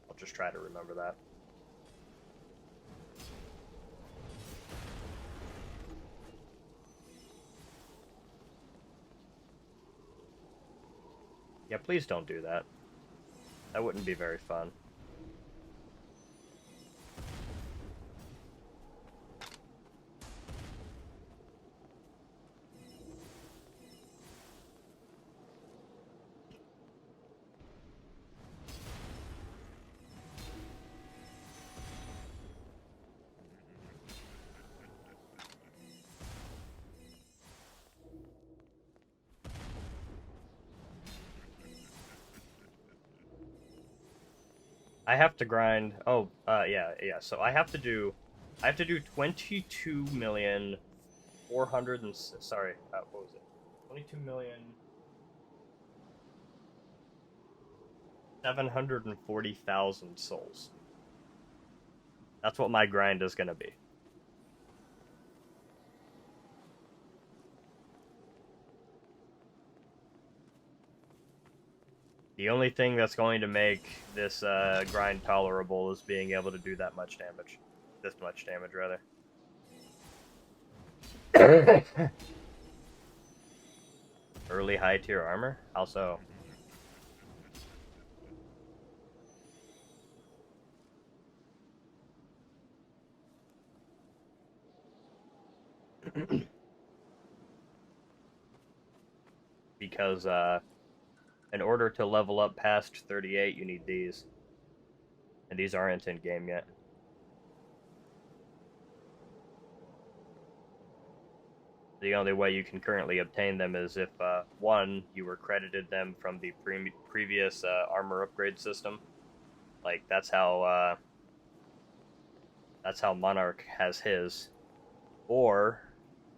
I'll just try to remember that. Yeah, please don't do that. That wouldn't be very fun. I have to grind. Oh, yeah. So I have to do 22,400,000 and sorry, what was it? 22,740,000 souls. That's what my grind is going to be. The only thing that's going to make this grind tolerable is being able to do that much damage. This much damage, rather. Early high tier armor? How so? Because in order to level up past 38, you need these. And these aren't in game yet. The only way you can currently obtain them is if, one, you were credited them from the previous armor upgrade system. Like, that's how Monarch has his. Or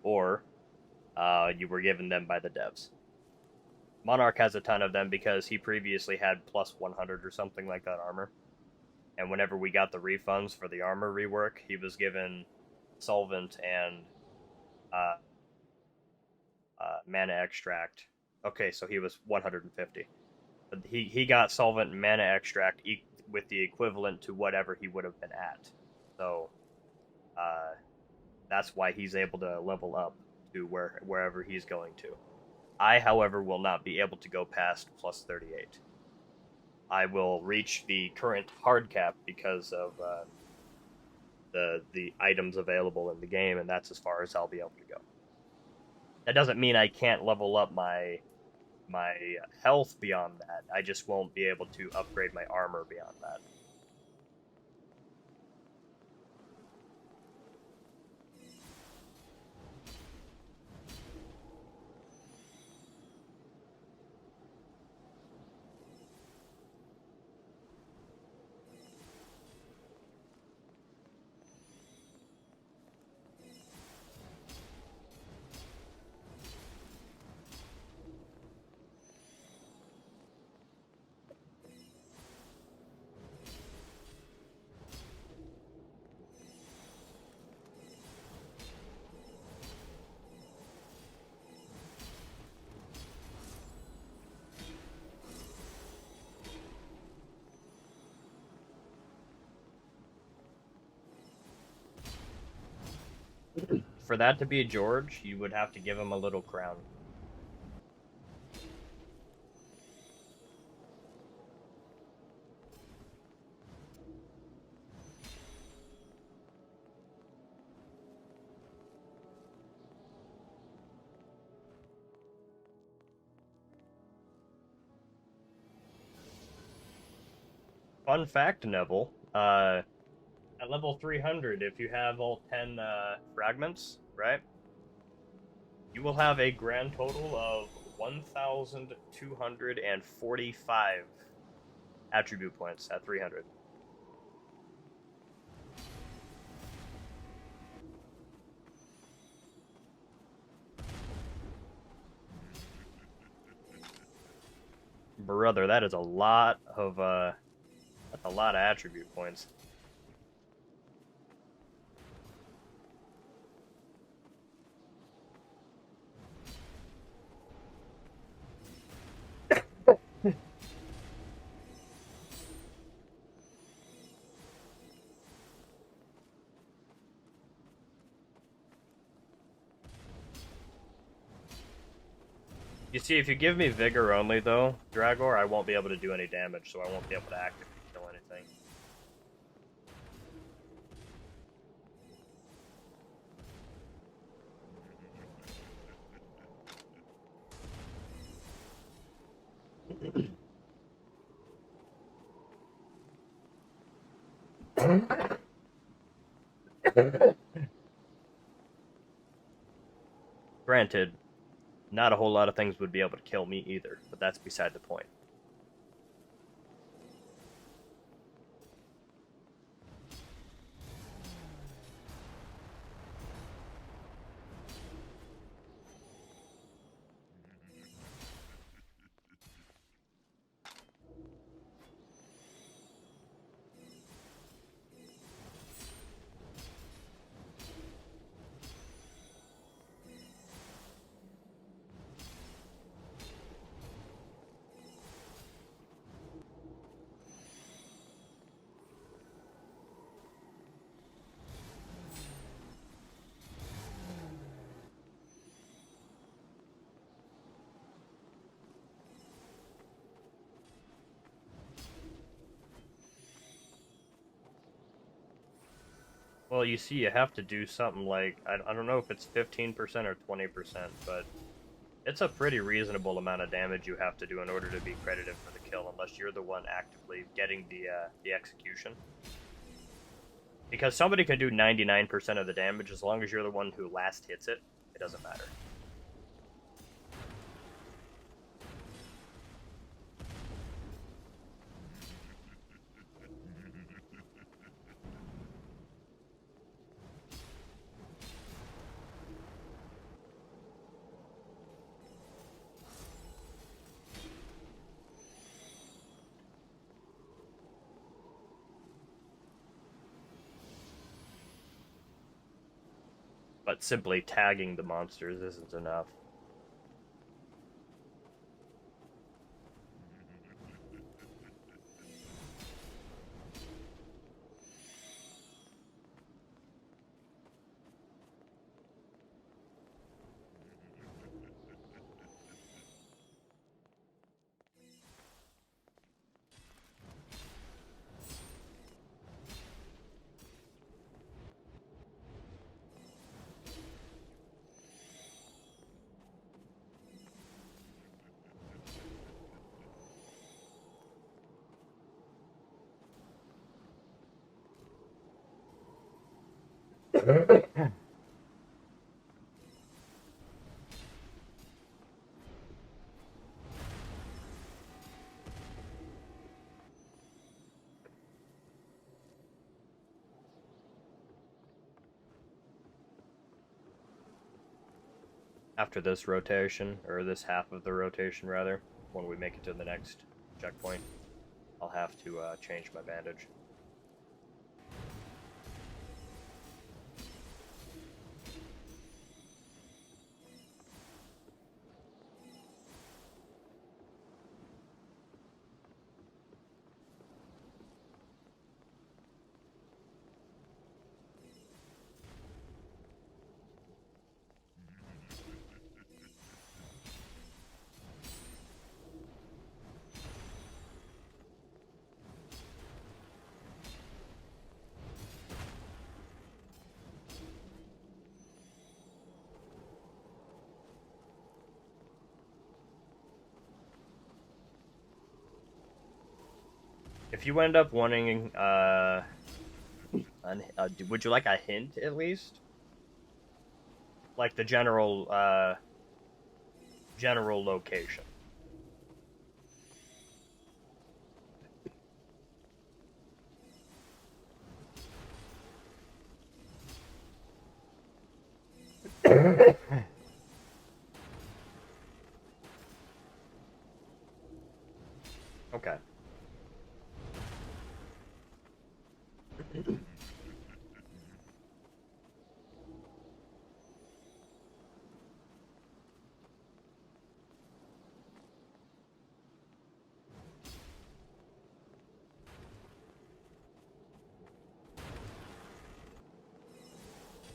you were given them by the devs. Monarch has a ton of them because he previously had plus 100 or something like that armor. And whenever we got the refunds for the armor rework, he was given solvent and mana extract. Okay, so he was 150. But he got solvent and mana extract with the equivalent to whatever he would have been at. So that's why he's able to level up to wherever he's going to. I, however, will not be able to go past plus 38. I will reach the current hard cap because of the items available in the game, and that's as far as I'll be able to go. That doesn't mean I can't level up my health beyond that. I just won't be able to upgrade my armor beyond that. For that to be George, you would have to give him a little crown. Fun fact, Neville. At level 300, if you have all 10 fragments, right? You will have a grand total of 1,245 attribute points at 300. Brother, that is a lot of that's a lot of attribute points. You see, if you give me Vigor only, though, Dragor, I won't be able to do any damage, so I won't be able to actively kill anything. Granted, not a whole lot of things would be able to kill me either, but that's beside the point. Well, you see, you have to do something like, I don't know if it's 15% or 20%, but it's a pretty reasonable amount of damage you have to do in order to be credited for the kill, unless you're the one actively getting the execution. Because somebody can do 99% of the damage, as long as you're the one who last hits it, it doesn't matter. But simply tagging the monsters isn't enough. After this rotation, or this half of the rotation rather, when we make it to the next checkpoint, I'll have to change my bandage. If you end up wanting, would you like a hint at least? Like the general location. Okay.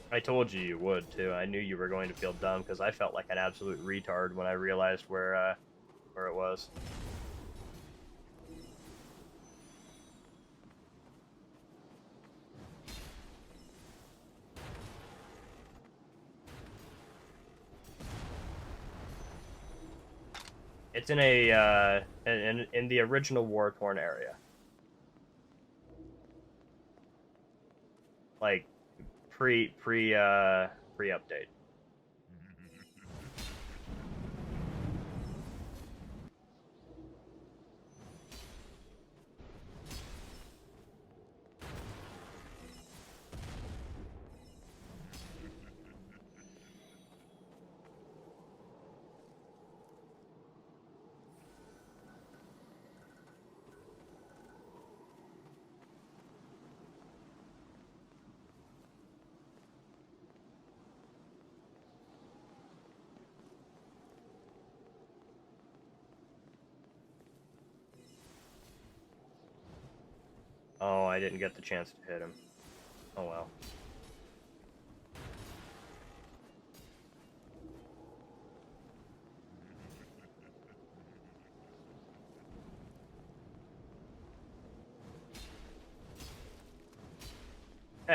I told you you would too. I knew you were going to feel dumb because I felt like an absolute retard when I realized where it was. It's in a in the original war-torn area. Like pre-update. Oh, I didn't get the chance to hit him. Oh well.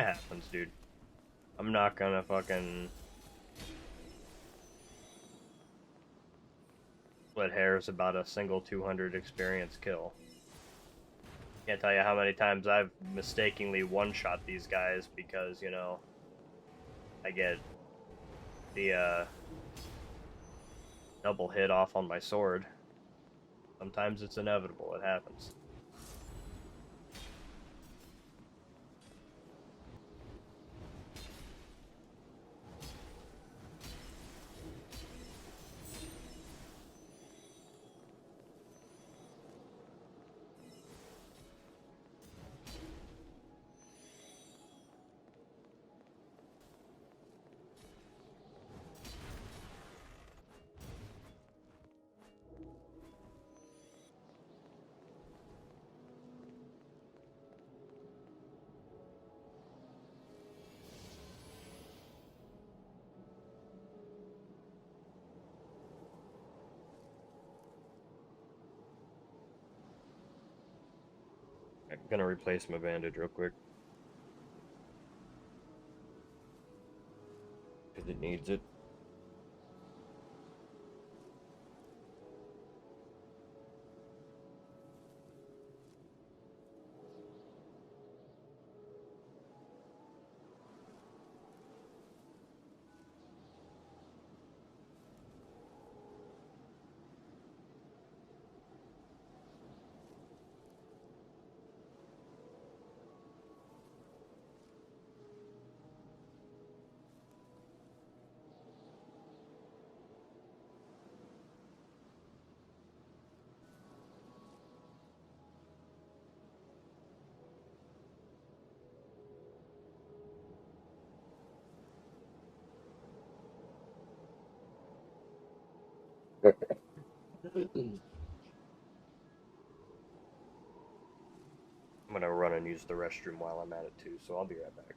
It happens, dude. I'm not gonna fucking split hairs about a single 200 experience kill. Can't tell you how many times I've mistakenly one-shot these guys because, you know, I get the double hit off on my sword. Sometimes it's inevitable, it happens. I'm gonna replace my bandage real quick. Because it needs it. I'm gonna run and use the restroom while I'm at it too, so I'll be right back.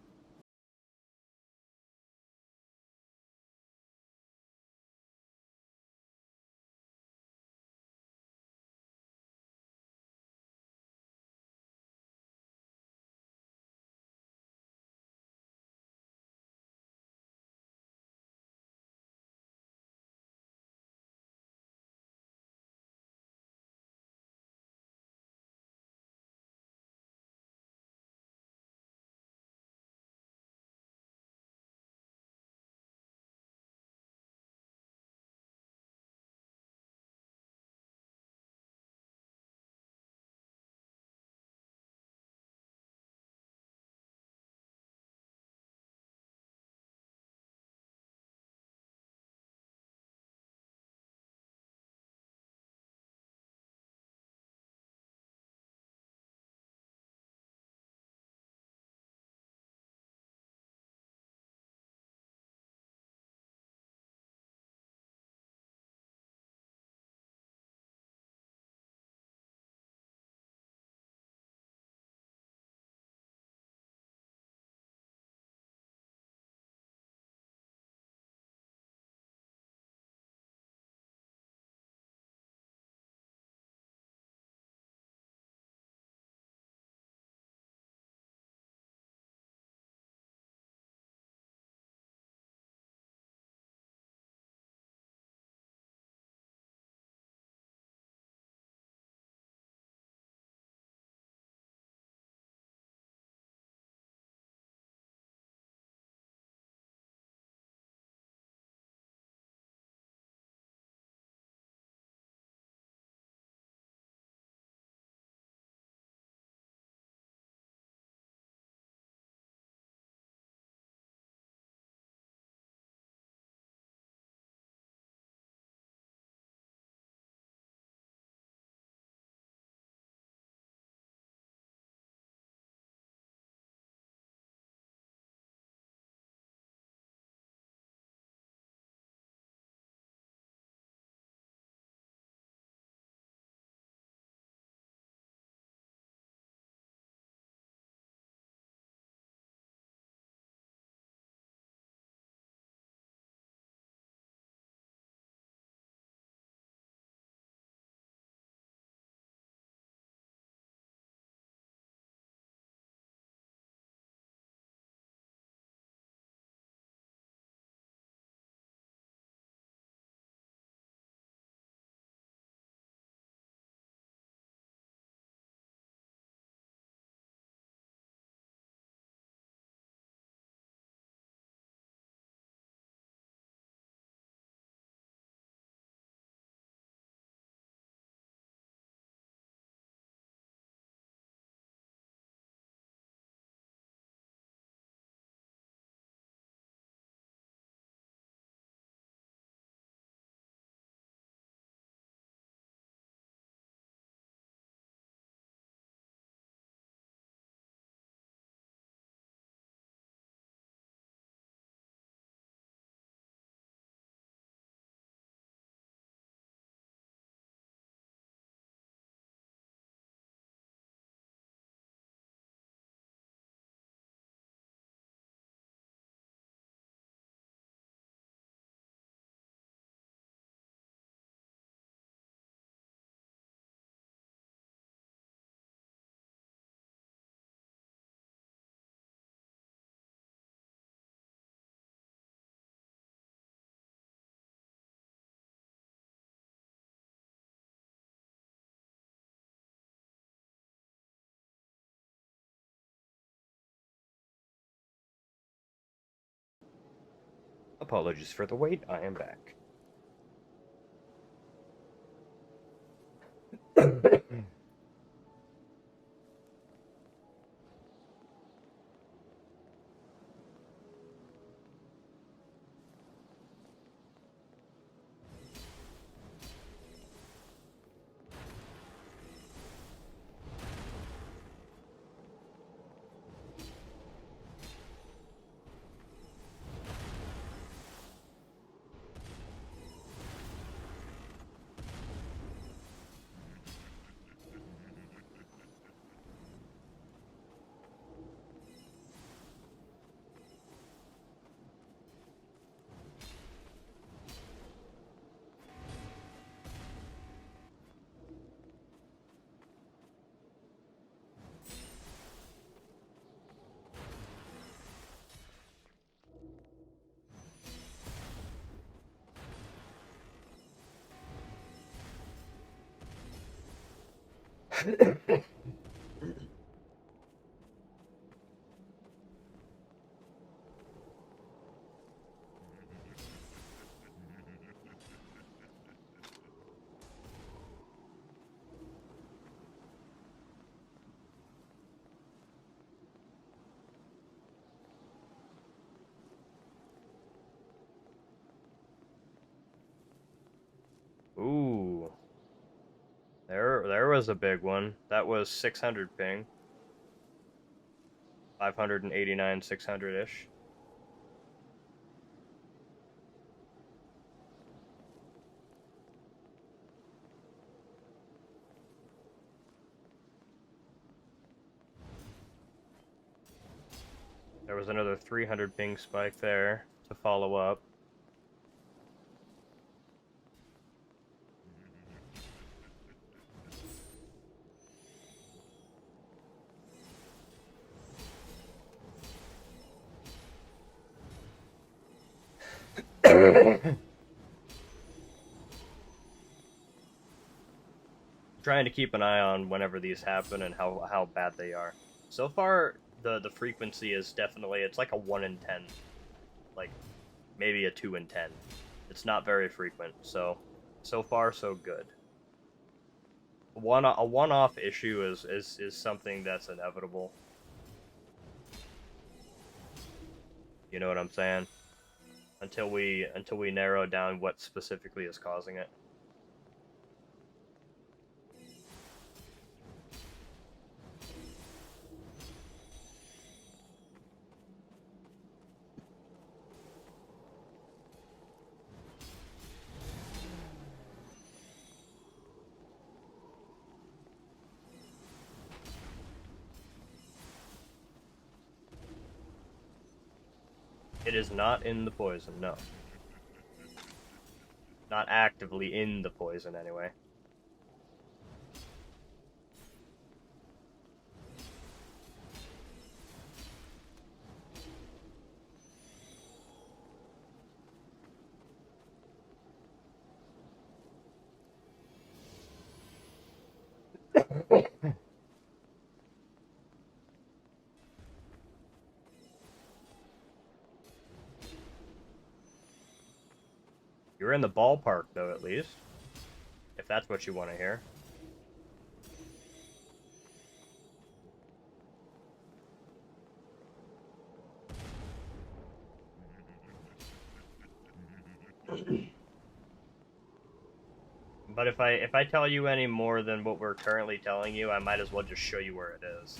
Apologies for the wait, I am back. Ooh. There was a big one. That was 600 ping. 589, 600-ish. There was another 300 ping spike there to follow up. Trying to keep an eye on whenever these happen and how bad they are. So far, the frequency is definitely, it's like a 1 in 10. Like, maybe a 2 in 10. It's not very frequent, so far so good. A one-off issue is something that's inevitable. You know what I'm saying? Until we narrow down what specifically is causing it. It is not in the poison, no. Not actively in the poison, anyway. You're in the ballpark, though, at least. If that's what you want to hear. But if I tell you any more than what we're currently telling you, I might as well just show you where it is.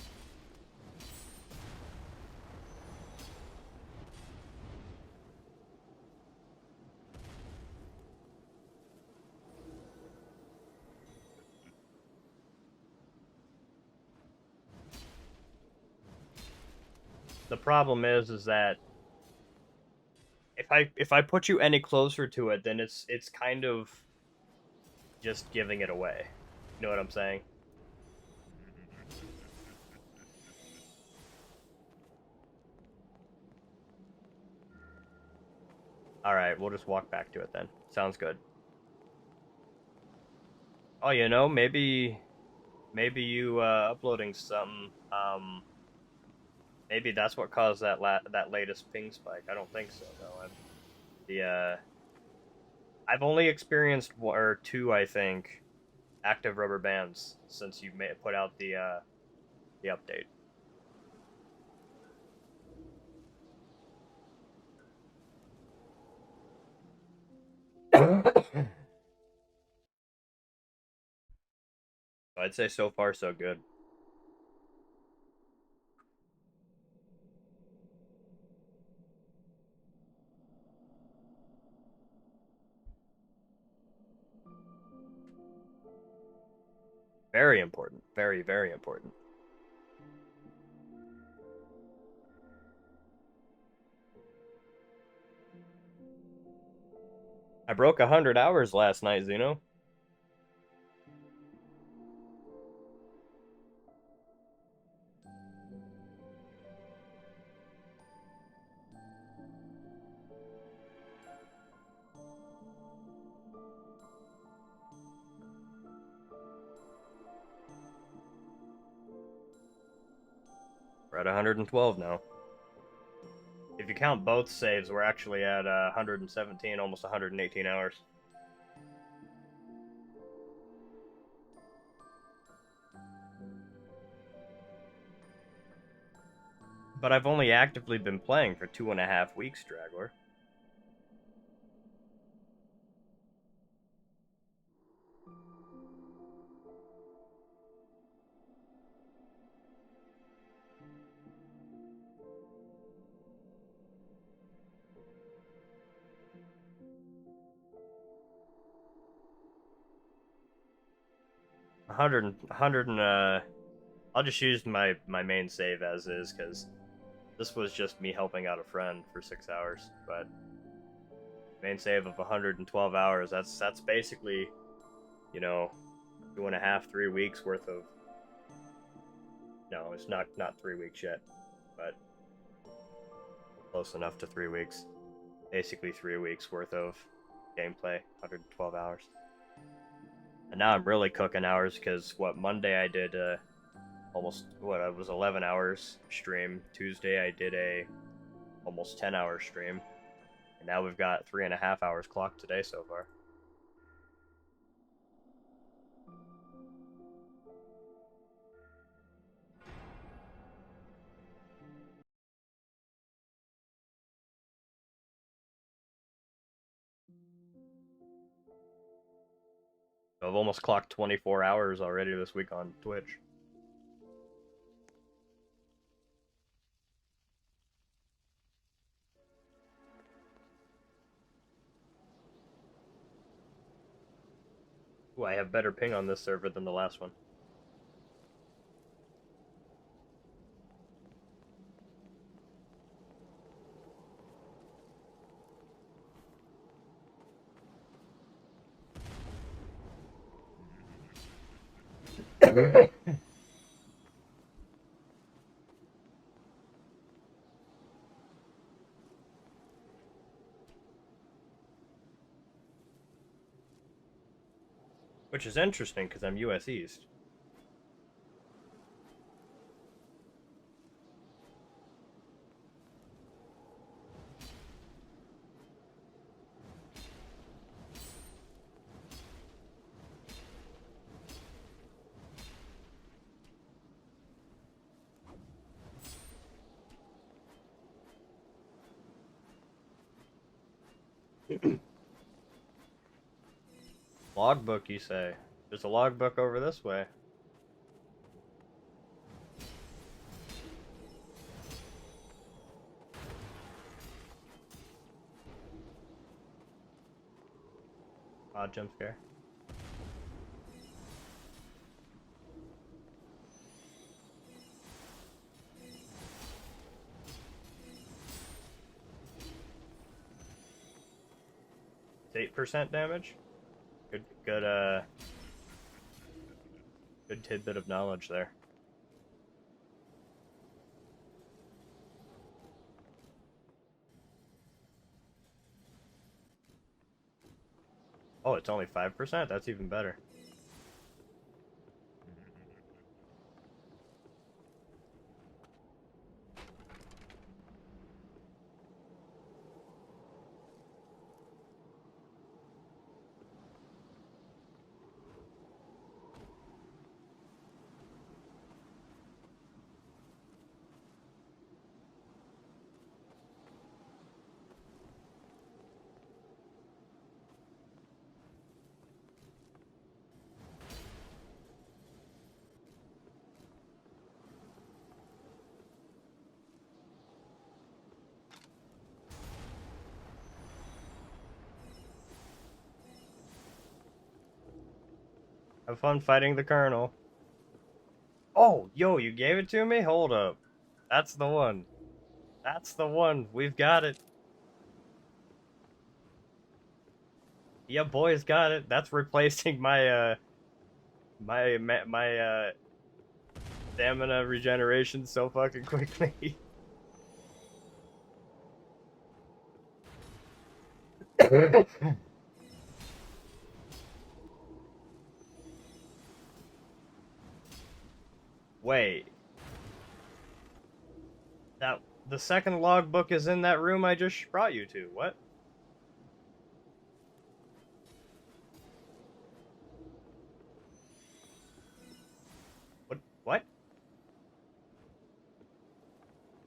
The problem is that if I put you any closer to it, then it's kind of just giving it away. You know what I'm saying? Alright, we'll just walk back to it then. Sounds good. Oh, you know, maybe you uploading some maybe that's what caused that latest ping spike. I don't think so, though. The I've only experienced one or two, I think, active rubber bands since you put out the update. I'd say so far so good. Very important. Very, very important. I broke 100 hours last night, Zeno. We're at 112 now. If you count both saves, we're actually at 117, almost 118 hours. But I've only actively been playing for 2.5 weeks, Straggler. I'll just use my main save as is, because this was just me helping out a friend for 6 hours, but main save of 112 hours, that's basically, you know, 2.5, 3 weeks worth of, no, it's not 3 weeks yet, but close enough to 3 weeks. Basically 3 weeks worth of gameplay, 112 hours. And now I'm really cooking hours, because Monday I did almost, it was 11 hours stream. Tuesday I did a almost 10-hour stream. And now we've got 3.5 hours clocked today so far. So I've almost clocked 24 hours already this week on Twitch. Ooh, I have better ping on this server than the last one. Which is interesting, because I'm US East. Logbook, you say? There's a logbook over this way. Odd jump scare. It's 8% damage. Good tidbit of knowledge there. Oh, it's only 5%? That's even better. Have fun fighting the Colonel. Oh, yo, you gave it to me? Hold up. That's the one. That's the one. We've got it. Yeah, boys got it. That's replacing my stamina regeneration so fucking quickly. Wait. That the second logbook is in that room I just brought you to. What? What?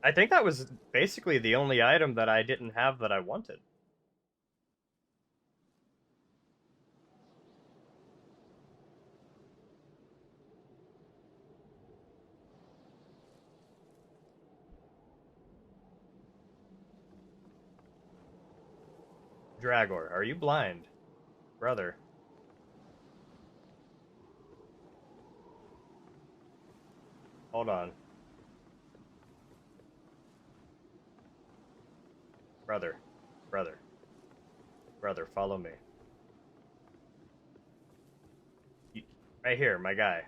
I think that was basically the only item that I didn't have that I wanted. Dragor, are you blind? Brother. Hold on. Brother. Brother. Brother, follow me. Right here, my guy.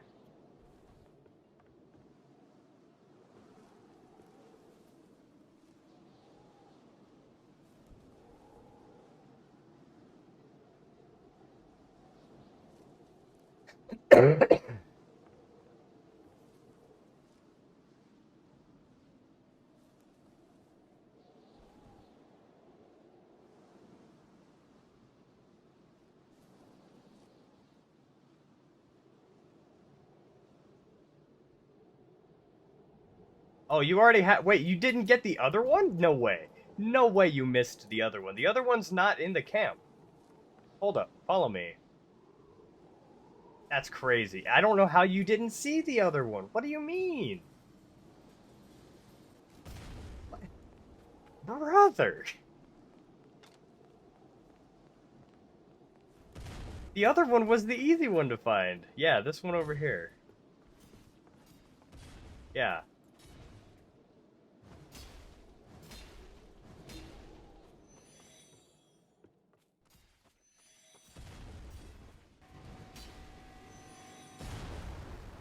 Oh, you already had. Wait, you didn't get the other one? No way. No way you missed the other one. The other one's not in the camp. Hold up. Follow me. That's crazy. I don't know how you didn't see the other one. What do you mean? Brother. The other one was the easy one to find. Yeah, this one over here. Yeah.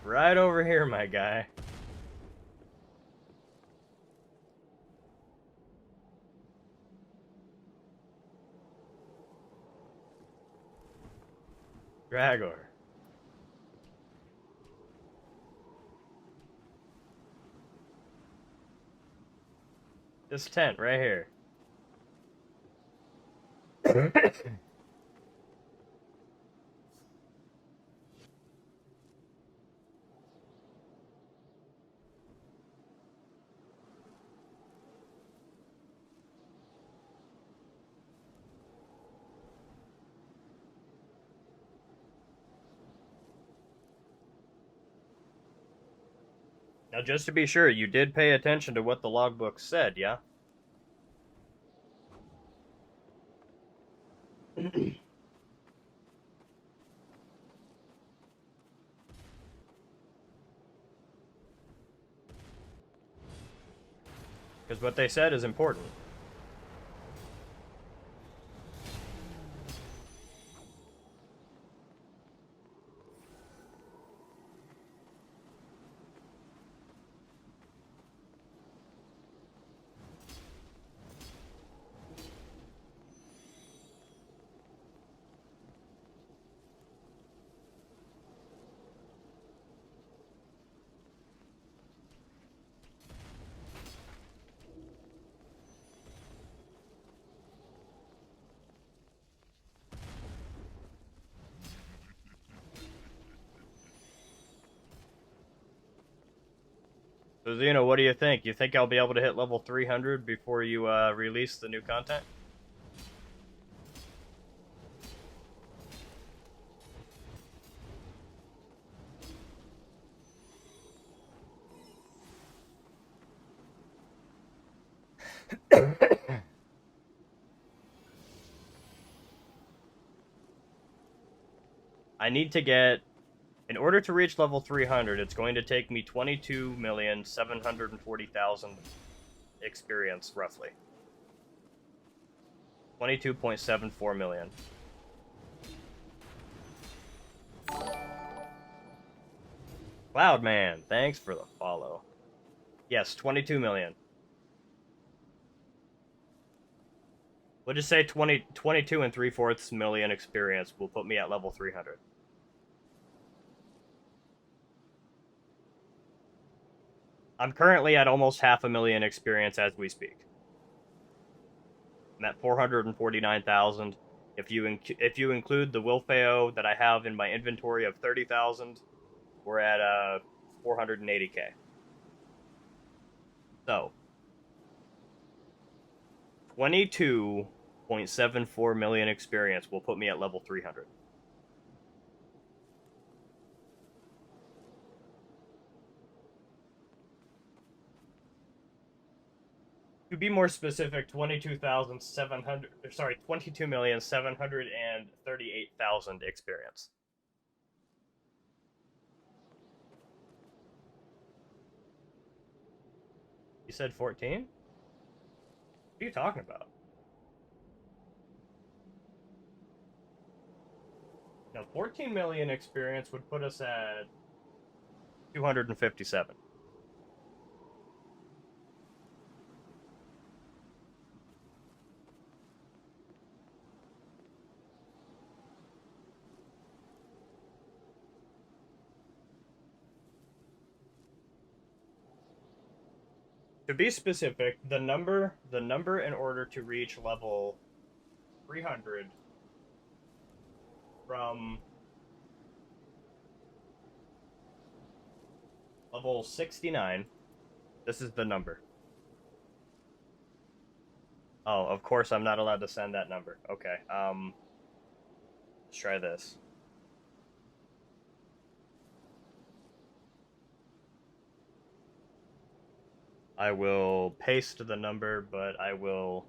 Right over here, my guy. Dragor. This tent right here. Now, just to be sure, you did pay attention to what the logbook said, yeah? Because what they said is important. So, Xeno, what do you think? You think I'll be able to hit level 300 before you release the new content? I need to get In order to reach level 300, it's going to take me 22,740,000 experience, roughly. 22.74 million. Cloudman, thanks for the follow. Yes, 22 million. We'll just say 22 and 3/4 million experience will put me at level 300. I'm currently at almost 500,000 experience as we speak. I'm at 449,000. If you include the Wilfeo that I have in my inventory of 30,000, we're at 480k. So 22.74 million experience will put me at level 300. To be more specific, 22,738,000 experience. You said 14? What are you talking about? No, 14 million experience would put us at 257. To be specific, the number in order to reach level 300 from level 69, this is the number. Oh, of course I'm not allowed to send that number. Okay, let's try this. I will paste the number, but I will...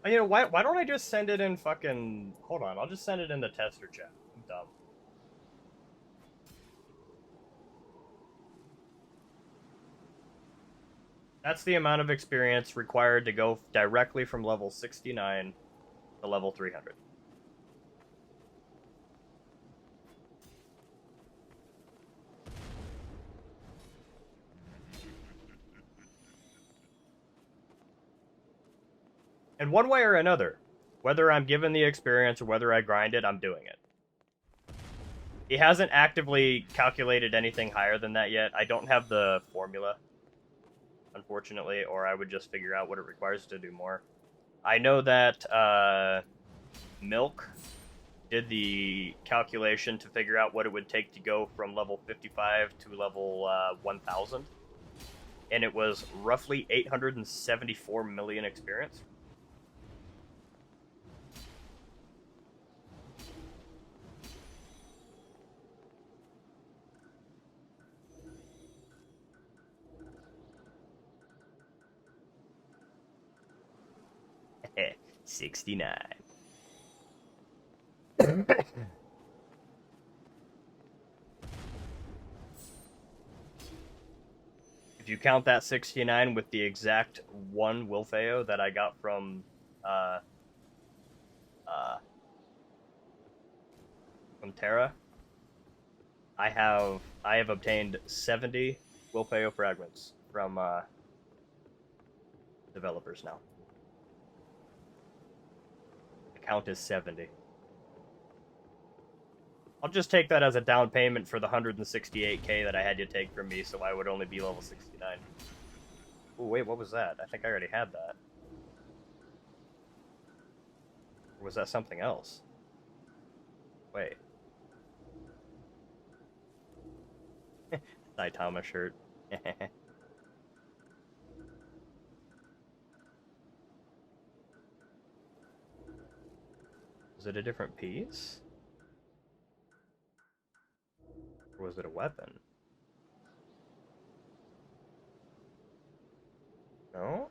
You know, why don't I just send it in fucking... Hold on, I'll just send it in the tester chat. I'm dumb. That's the amount of experience required to go directly from level 69 to level 300. And one way or another, whether I'm given the experience or whether I grind it, I'm doing it. He hasn't actively calculated anything higher than that yet. I don't have the formula, unfortunately, or I would just figure out what it requires to do more. I know that Milk did the calculation to figure out what it would take to go from level 55 to level 1000, and it was roughly 874 million experience. Heh, 69. If you count that 69 with the exact one Wilfeo that I got from Terra, I have obtained 70 Wilfeo fragments from developers now. The count is 70. I'll just take that as a down payment for the 168k that I had to take from me, so I would only be level 69. Oh wait, what was that? I think I already had that. Or was that something else? Wait. Saitama shirt. Was it a different piece? Or was it a weapon? No?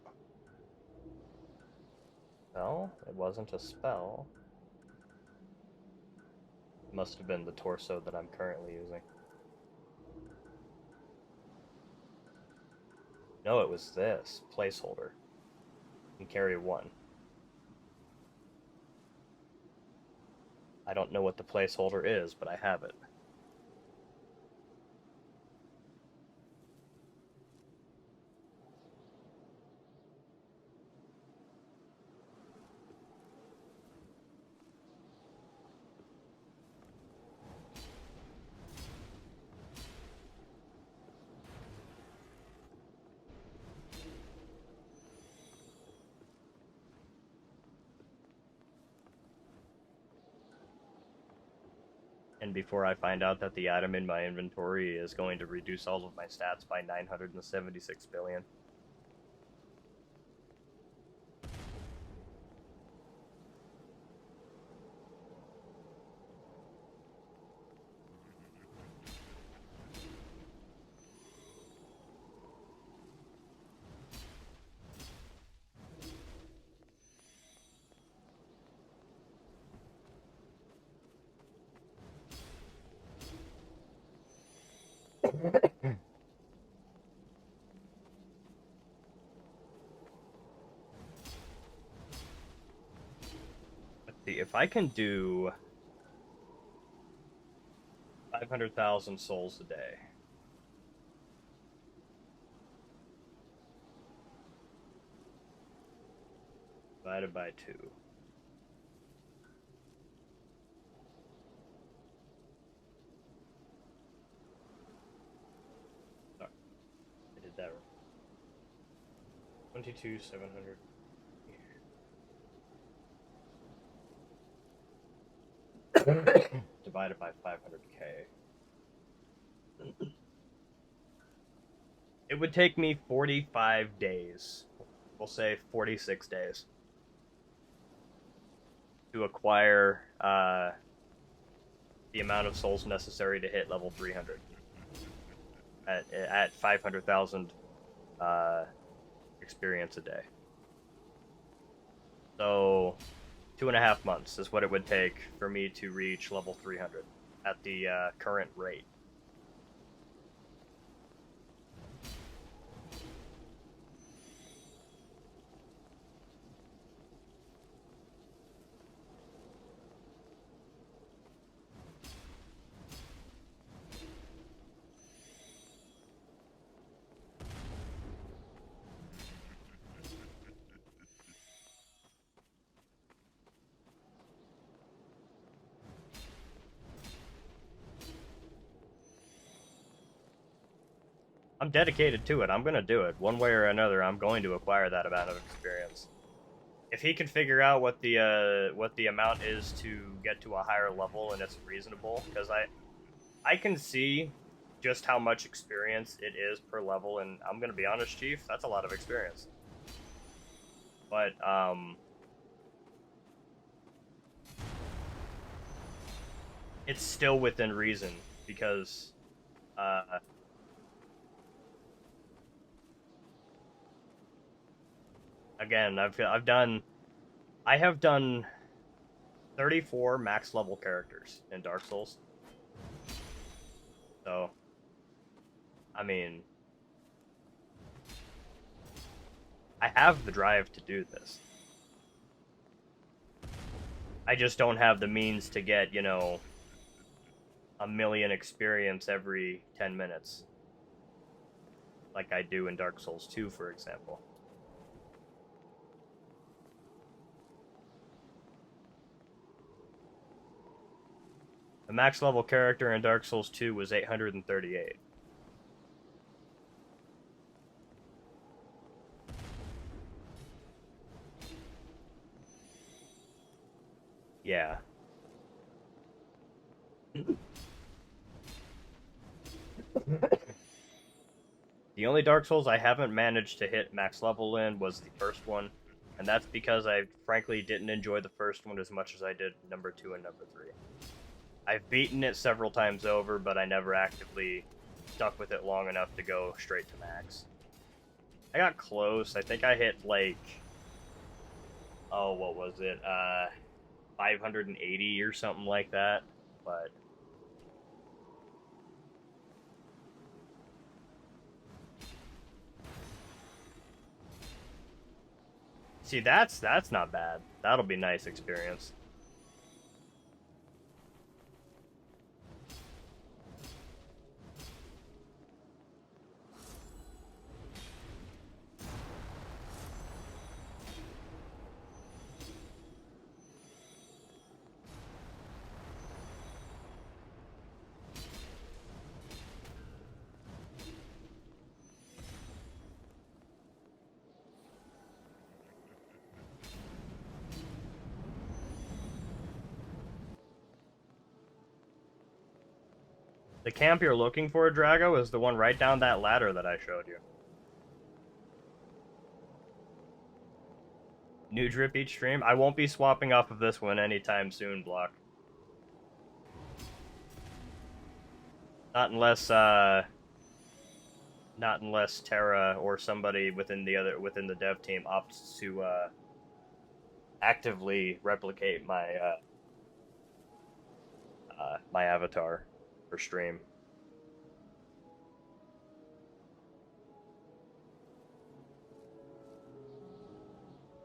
No, it wasn't a spell. Must have been the torso that I'm currently using. No, it was this placeholder. You can carry one. I don't know what the placeholder is, but I have it. And before I find out that the item in my inventory is going to reduce all of my stats by 976 billion. Let's see, if I can do 500,000 souls a day. Divided by 2. Sorry, I did that wrong. 22,700. Divided by 500k. It would take me 45 days. We'll say 46 days. To acquire the amount of souls necessary to hit level 300. At 500,000 experience a day. So 2.5 months is what it would take for me to reach level 300 at the current rate. I'm dedicated to it. I'm going to do it. One way or another, I'm going to acquire that amount of experience. If he can figure out what the amount is to get to a higher level and it's reasonable, because I can see just how much experience it is per level, and I'm going to be honest, Chief, that's a lot of experience. But, it's still within reason, because, again, I have done 34 max level characters in Dark Souls. So, I mean, I have the drive to do this. I just don't have the means to get, you know, 1 million experience every 10 minutes. Like I do in Dark Souls 2, for example. The max level character in Dark Souls 2 was 838. Yeah. The only Dark Souls I haven't managed to hit max level in was the first one, and that's because I frankly didn't enjoy the first one as much as I did number 2 and number 3. I've beaten it several times over, but I never actively stuck with it long enough to go straight to max. I got close. I think I hit, like, oh, what was it? 580 or something like that. but see, that's not bad. That'll be nice experience. The camp you're looking for, Drago, is the one right down that ladder that I showed you. New drip each stream? I won't be swapping off of this one anytime soon, Block. Not unless Terra or somebody within the dev team opts to actively replicate my my avatar for stream.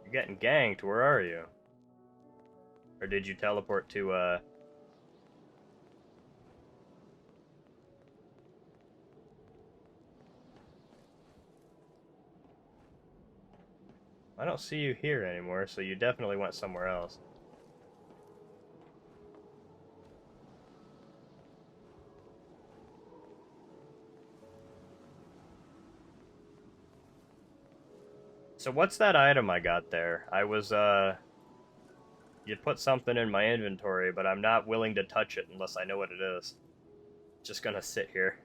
You're getting ganked. Where are you? Or did you teleport to I don't see you here anymore, so you definitely went somewhere else. So what's that item I got there? I was, you put something in my inventory, but I'm not willing to touch it unless I know what it is. It's just gonna sit here.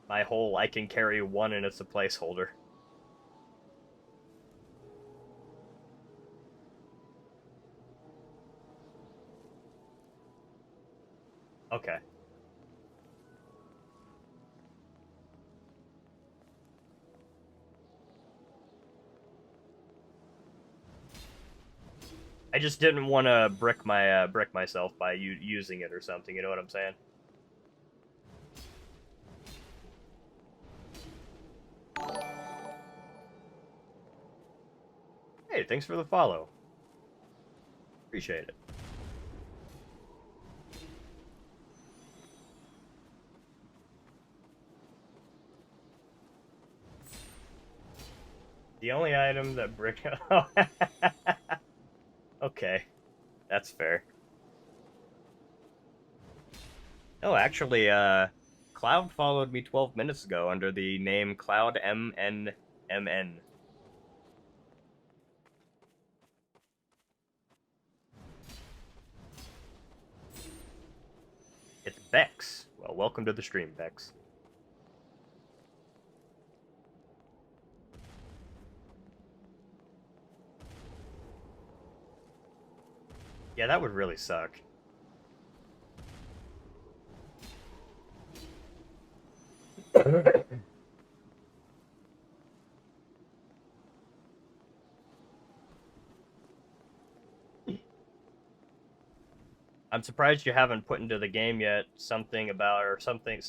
My whole, I can carry one and it's a placeholder. Okay. I just didn't want to brick myself by using it or something. You know what I'm saying? Hey, thanks for the follow. Appreciate it. The only item that brick. Okay, that's fair. Oh, actually, Cloud followed me 12 minutes ago under the name Cloud MNMN. It's Bex. Well, welcome to the stream, Bex. Yeah, that would really suck. I'm surprised you haven't put into the game yet something about, or something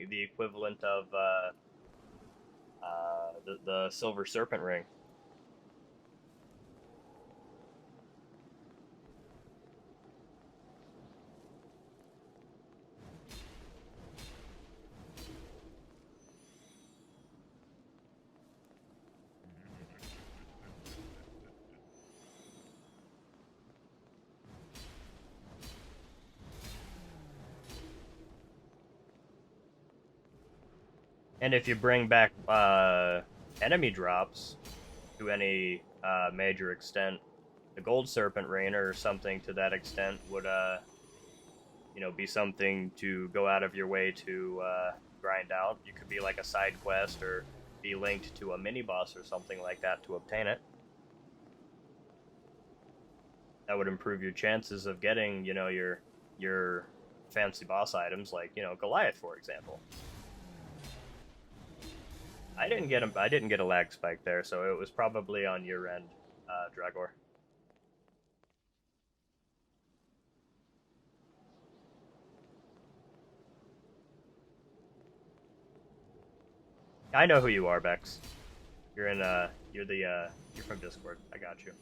the equivalent of the Silver Serpent Ring. And if you bring back enemy drops to any major extent, the Gold Serpent Ring or something to that extent would, you know, be something to go out of your way to grind out. You could be like a side quest or be linked to a mini boss or something like that to obtain it. That would improve your chances of getting, you know, your fancy boss items like, you know, Goliath, for example. I didn't get a lag spike there, so it was probably on your end, Dragor. I know who you are, Bex. You're in, you're from Discord. I got you.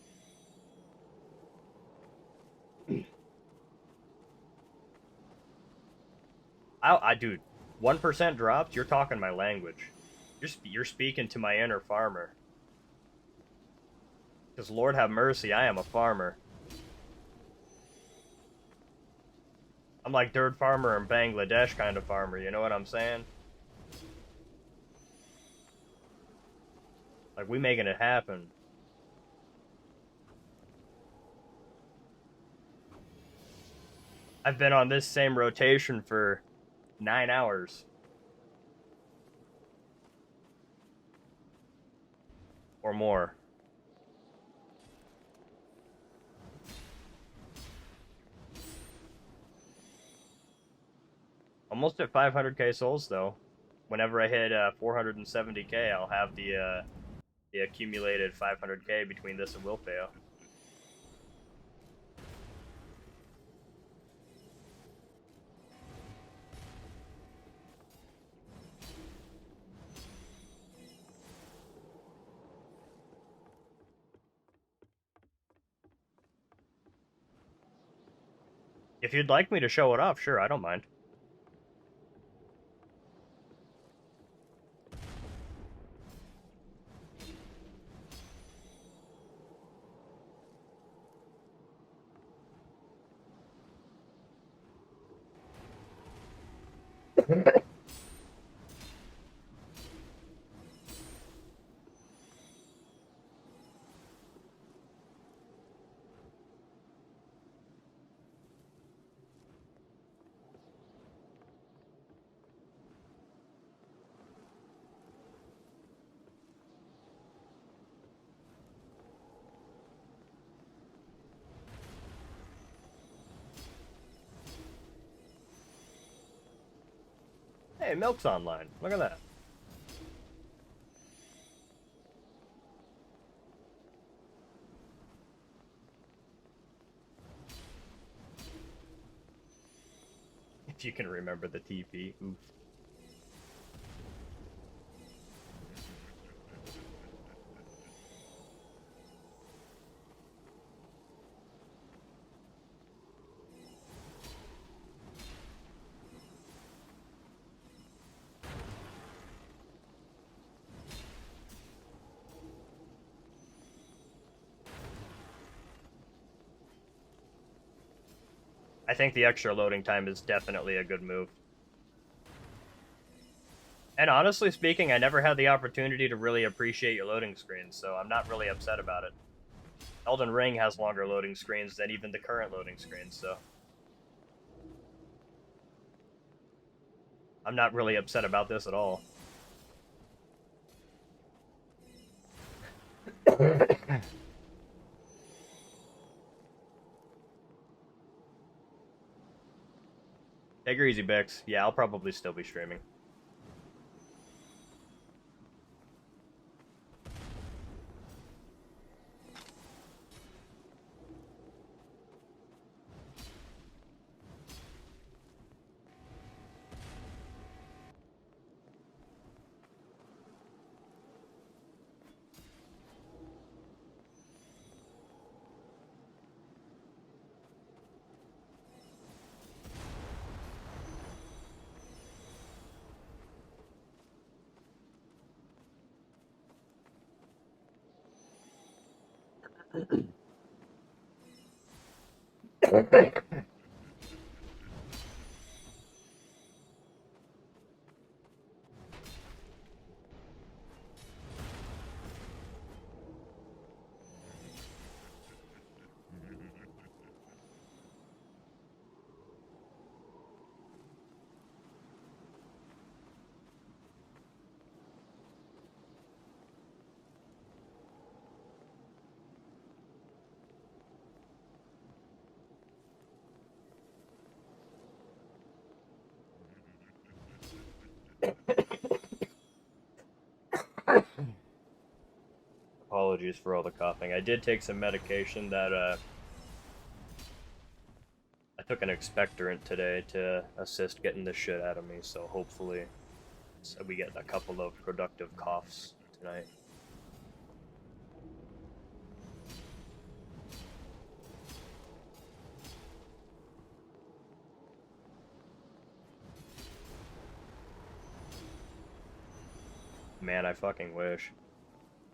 Dude, 1% dropped? You're talking my language. You're speaking to my inner farmer. Because Lord have mercy, I am a farmer. I'm like dirt farmer in Bangladesh kind of farmer, you know what I'm saying? Like, we making it happen. I've been on this same rotation for 9 hours. Or more. Almost at 500k souls, though. Whenever I hit 470k, I'll have the accumulated 500k between this and Wilfeo. If you'd like me to show it off, sure, I don't mind. Hey, Milk's online. Look at that. If you can remember the TP. Oof. I think the extra loading time is definitely a good move. And honestly speaking, I never had the opportunity to really appreciate your loading screens, so I'm not really upset about it. Elden Ring has longer loading screens than even the current loading screens, so I'm not really upset about this at all. Take her easy, Bix. Yeah, I'll probably still be streaming. Apologies for all the coughing. I did take some medication that, I took an expectorant today to assist getting the shit out of me, so hopefully So we get a couple of productive coughs tonight. Man, I fucking wish.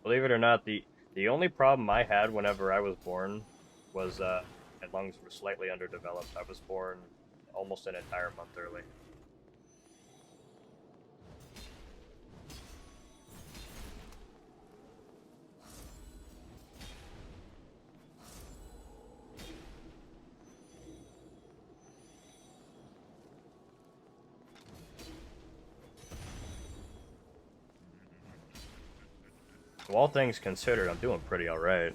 Believe it or not, the only problem I had whenever I was born was my lungs were slightly underdeveloped. I was born almost an entire month early. So all things considered, I'm doing pretty alright.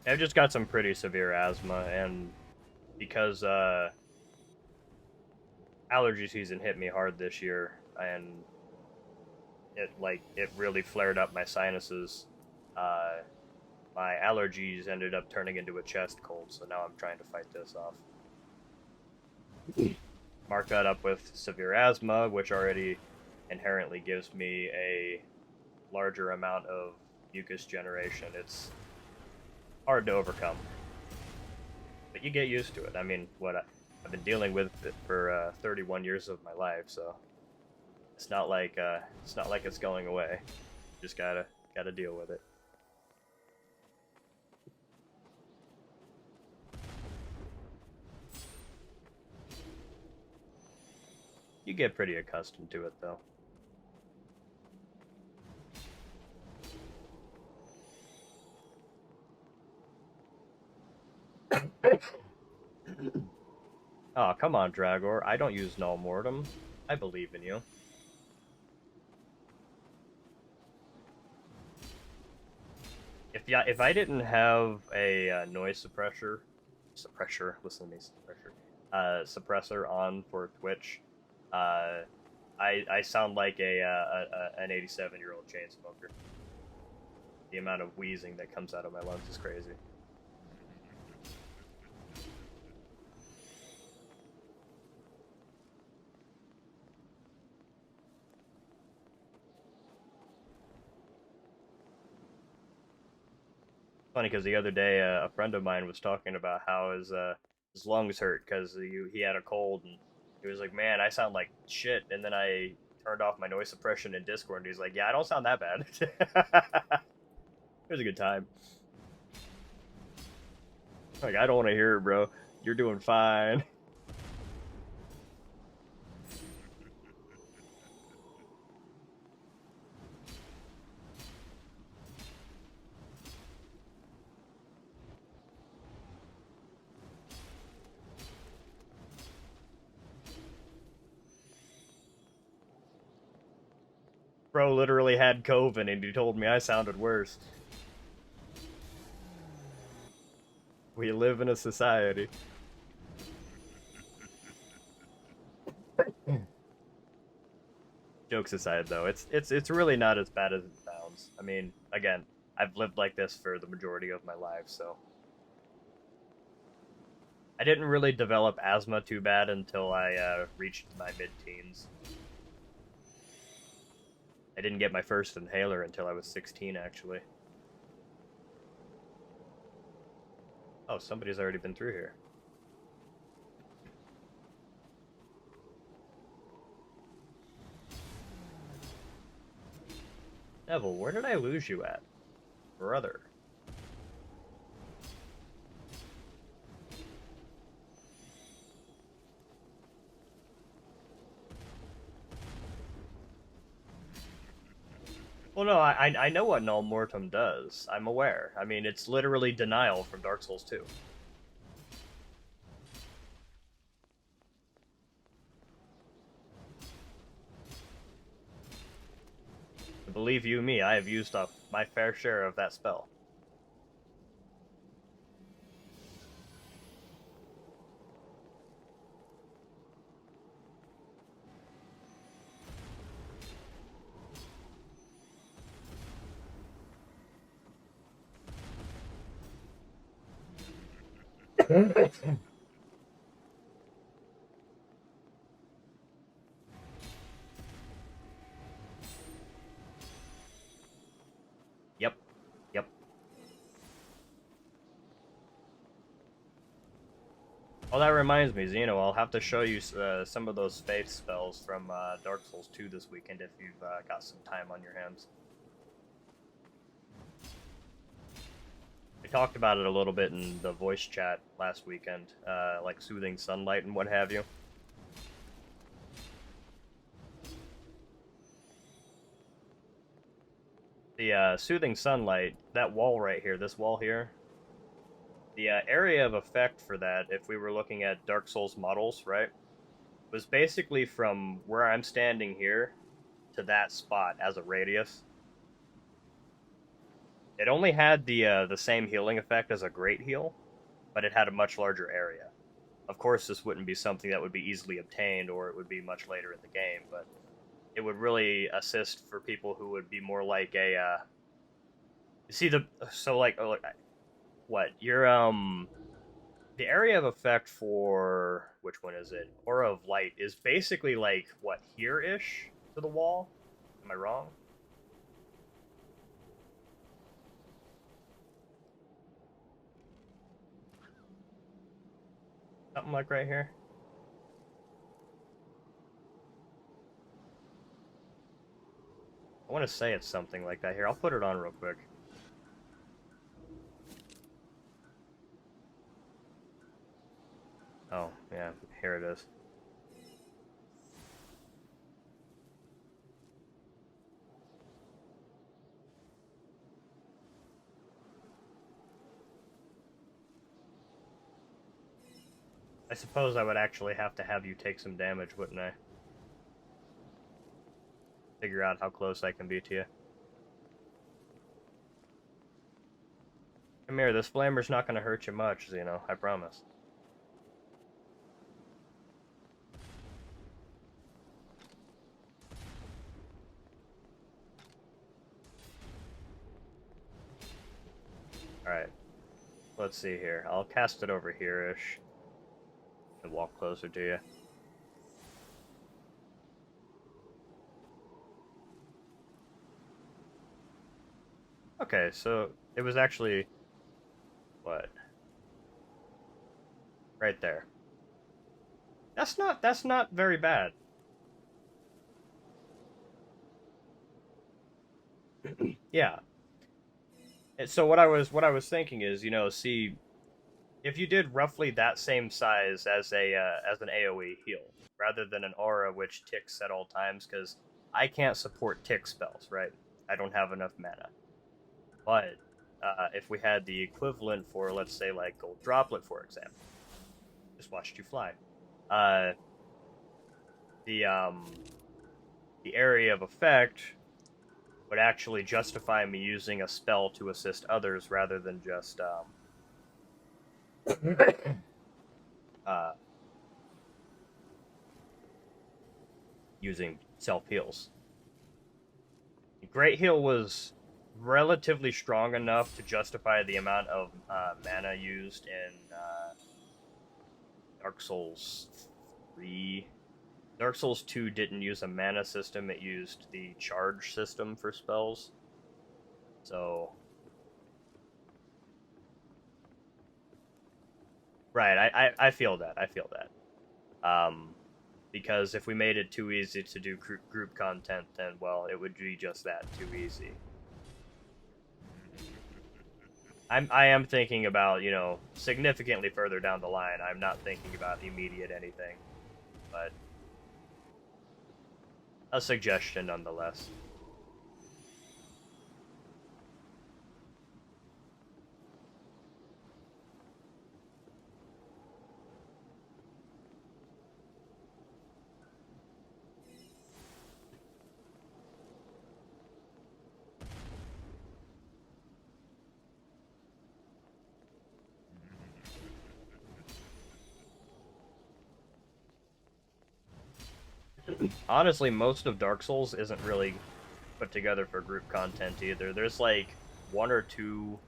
I've just got some pretty severe asthma, and because allergy season hit me hard this year, and it really flared up my sinuses. My allergies ended up turning into a chest cold, so now I'm trying to fight this off. Mark that up with severe asthma, which already inherently gives me a larger amount of mucus generation. It's hard to overcome, but you get used to it. I mean, I've been dealing with it for 31 years of my life, so it's not like it's going away. Just gotta deal with it. You get pretty accustomed to it, though. Oh, come on, Dragor. I don't use null mortem. I believe in you. If I didn't have a noise suppressor on for Twitch, I sound like an 87-year-old chain smoker. The amount of wheezing that comes out of my lungs is crazy. Funny because the other day a friend of mine was talking about how his lungs hurt because he had a cold, and he was like, "Man, I sound like shit." And then I turned off my noise suppression in Discord, and he's like, "Yeah, I don't sound that bad." It was a good time. Like, I don't want to hear it, bro. You're doing fine. Bro literally had COVID, and he told me I sounded worse. We live in a society. Jokes aside, though, it's really not as bad as it sounds. I mean, again, I've lived like this for the majority of my life, so I didn't really develop asthma too bad until I reached my mid-teens. I didn't get my first inhaler until I was 16, actually. Oh, somebody's already been through here. Nevil, where did I lose you at? Brother. Well, no, I know what Null Mortem does. I'm aware. I mean, it's literally denial from Dark Souls 2. Believe you me, I have used up my fair share of that spell. Oh, that reminds me, Zeno, I'll have to show you some of those faith spells from Dark Souls 2 this weekend if you've got some time on your hands. We talked about it a little bit in the voice chat last weekend, like Soothing Sunlight and what have you. The Soothing Sunlight, that wall right here, this wall here, the area of effect for that, if we were looking at Dark Souls models, right, was basically from where I'm standing here to that spot as a radius. It only had the same healing effect as a Great Heal, but it had a much larger area. Of course, this wouldn't be something that would be easily obtained, or it would be much later in the game, but it would really assist for people who would be more like a, you see so like, what, you're, the area of effect for, which one is it? Aura of Light is basically like, what, here-ish to the wall? Am I wrong? Something like right here? I want to say it's something like that. Here, I'll put it on real quick. Oh, yeah, here it is. I suppose I would actually have to have you take some damage, wouldn't I? Figure out how close I can be to you. Come here, this flamer's not going to hurt you much, Zeno, I promise. Alright. Let's see here. I'll cast it over here-ish. And walk closer to you. Okay, so it was actually... what? Right there. That's not very bad. Yeah. And so what I was thinking is, you know, see, if you did roughly that same size as an AoE heal, rather than an aura which ticks at all times, because I can't support tick spells, right? I don't have enough mana. But if we had the equivalent for, let's say, like Gold Droplet, for example, just watched you fly. Uh, the area of effect would actually justify me using a spell to assist others rather than just using self heals. Great Heal was relatively strong enough to justify the amount of mana used in Dark Souls 3. Dark Souls 2 didn't use a mana system, it used the charge system for spells. So... right, I feel that, because if we made it too easy to do group content, then, well, it would be just that, too easy. I am thinking about, you know, significantly further down the line. I'm not thinking about immediate anything, but a suggestion nonetheless. Honestly, most of Dark Souls isn't really put together for group content either. There's like one or two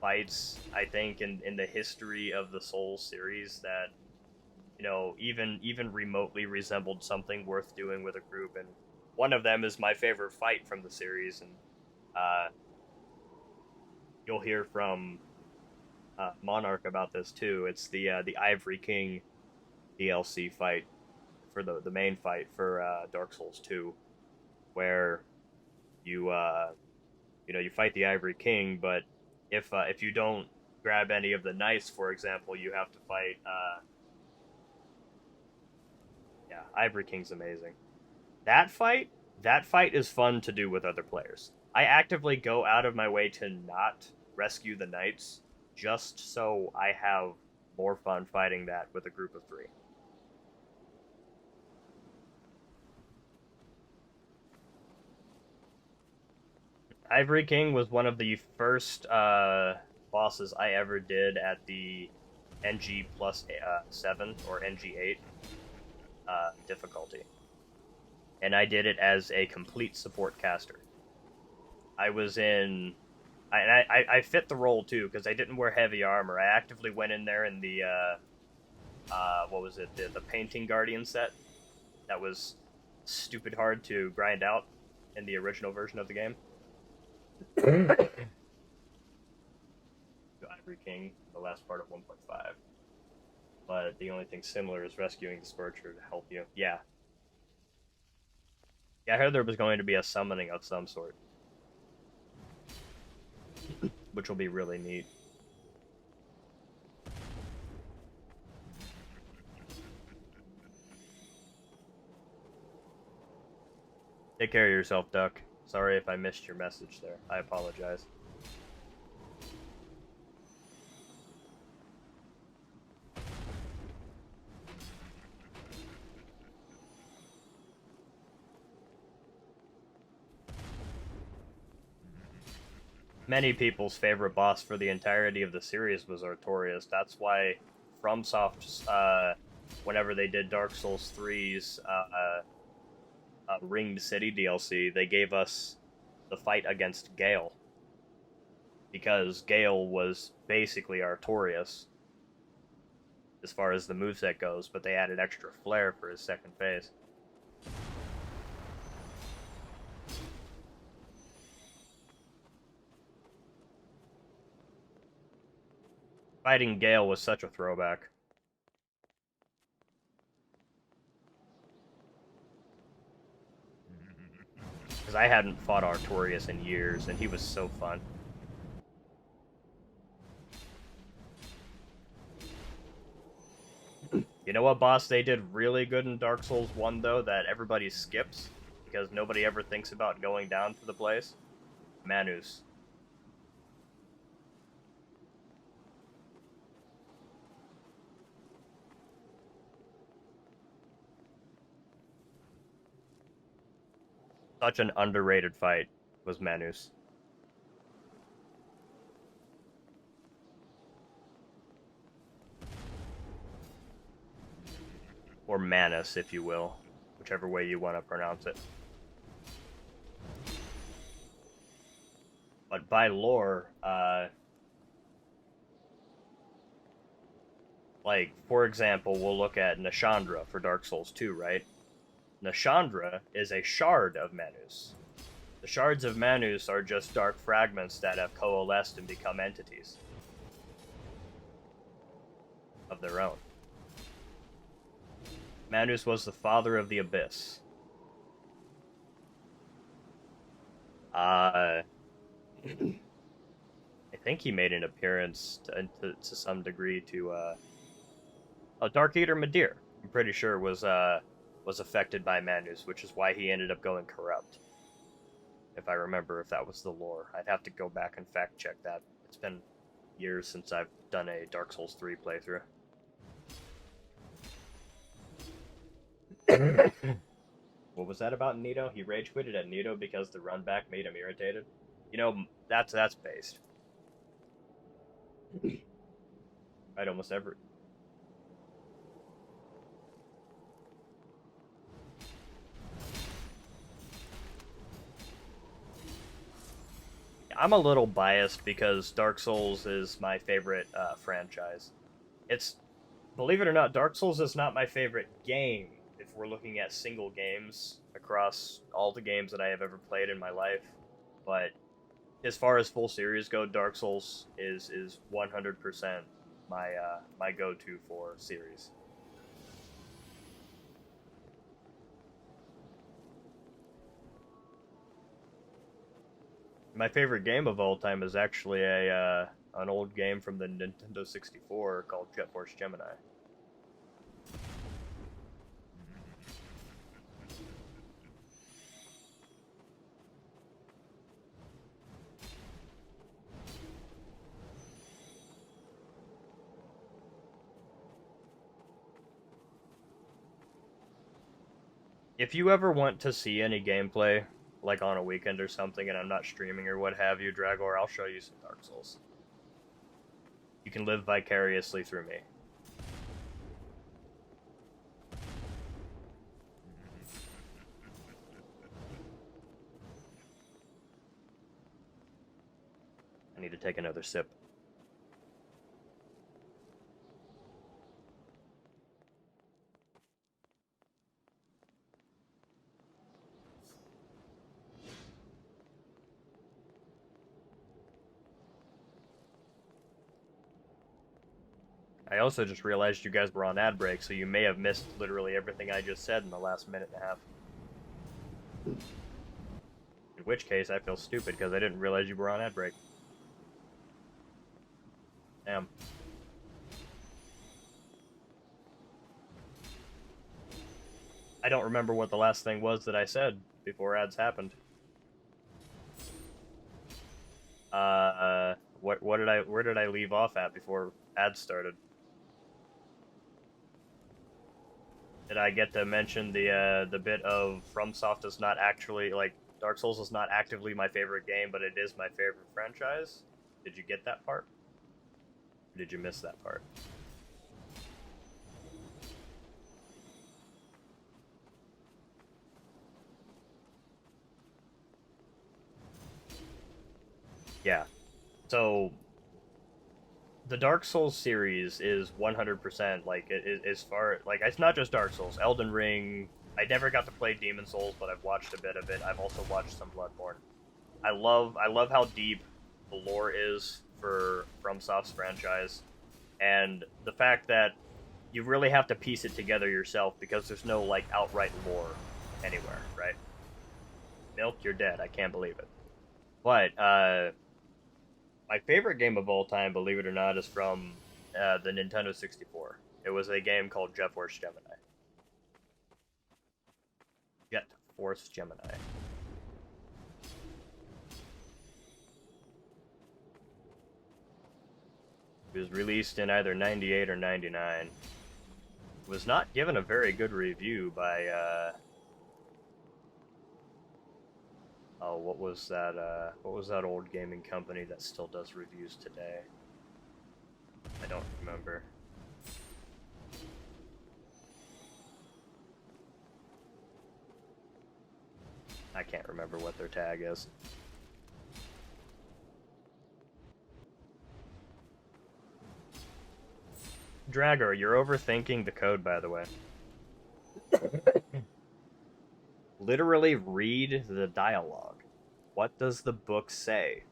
fights, I think, in the history of the Souls series that, you know, even remotely resembled something worth doing with a group, and one of them is my favorite fight from the series, and you'll hear from Monarch about this too. It's the Ivory King DLC fight for the main fight for Dark Souls 2, where you you fight the Ivory King, but if you don't grab any of the knights, for example, you have to fight. Yeah, Ivory King's amazing. That fight is fun to do with other players. I actively go out of my way to not rescue the knights, just so I have more fun fighting that with a group of 3. Ivory King was one of the first bosses I ever did at the NG plus 7 or NG 8 difficulty. And I did it as a complete support caster. I was in... I fit the role, too, because I didn't wear heavy armor. I actively went in there in the, what was it, the Painting Guardian set. That was stupid hard to grind out in the original version of the game. Ivory King, the last part of 1.5. But the only thing similar is rescuing the Scorcher to help you. Yeah. Yeah, I heard there was going to be a summoning of some sort. Which will be really neat. Take care of yourself, Duck. Sorry if I missed your message there. I apologize. Many people's favorite boss for the entirety of the series was Artorias. That's why FromSoft, whenever they did Dark Souls 3's Ringed City DLC, they gave us the fight against Gale. Because Gale was basically Artorias, as far as the moveset goes, but they added extra flair for his second phase. Fighting Gale was such a throwback. Because I hadn't fought Artorias in years, and he was so fun. You know what boss they did really good in Dark Souls 1, though, that everybody skips? Because nobody ever thinks about going down to the place? Manus. Such an underrated fight was Manus. Or Manus, if you will. Whichever way you want to pronounce it. But by lore, like, for example, we'll look at Nashandra for Dark Souls 2, right? Nashandra is a shard of Manus. The shards of Manus are just dark fragments that have coalesced and become entities of their own. Manus was the father of the Abyss. I think he made an appearance to some degree to Dark Eater Midir. I'm pretty sure was affected by Manus, which is why he ended up going corrupt. If I remember if that was the lore. I'd have to go back and fact check that. It's been years since I've done a Dark Souls 3 playthrough. What was that about Nito? He rage quitted at Nito because the run back made him irritated. You know, that's based. Right, almost every. I'm a little biased because Dark Souls is my favorite franchise. Believe it or not, Dark Souls is not my favorite game if we're looking at single games across all the games that I have ever played in my life. But as far as full series go, Dark Souls is 100% my go-to for series. My favorite game of all time is actually a an old game from the Nintendo 64 called Jet Force Gemini. If you ever want to see any gameplay, like on a weekend or something, and I'm not streaming or what have you, Dragor, I'll show you some Dark Souls. You can live vicariously through me. I need to take another sip. I also just realized you guys were on ad break, so you may have missed literally everything I just said in the last minute and a half. In which case, I feel stupid because I didn't realize you were on ad break. Damn. I don't remember what the last thing was that I said before ads happened. Where did I leave off at before ads started? Did I get to mention the bit of FromSoft is not actually, like, Dark Souls is not actively my favorite game, but it is my favorite franchise? Did you get that part? Or did you miss that part? Yeah. So, the Dark Souls series is 100% like as far like it's not just Dark Souls, Elden Ring. I never got to play Demon Souls, but I've watched a bit of it. I've also watched some Bloodborne. I love how deep the lore is for FromSoft's franchise, and the fact that you really have to piece it together yourself because there's no like outright lore anywhere, right? Milk, you're dead. I can't believe it. But my favorite game of all time, believe it or not, is from the Nintendo 64. It was a game called Jet Force Gemini. Jet Force Gemini. It was released in either 98 or 99. It was not given a very good review by, oh, what was that old gaming company that still does reviews today? I don't remember. I can't remember what their tag is. Dragger, you're overthinking the code, by the way. Literally read the dialogue. What does the book say?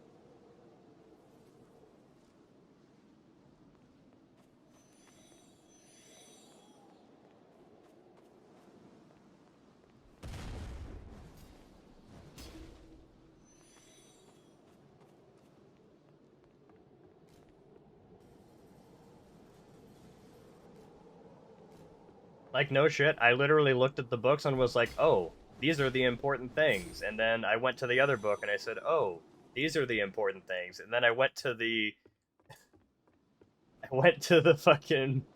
Like, no shit, I literally looked at the books and was like, oh, these are the important things. And then I went to the other book and I said, oh, these are the important things. And then I went to the... I went to the fucking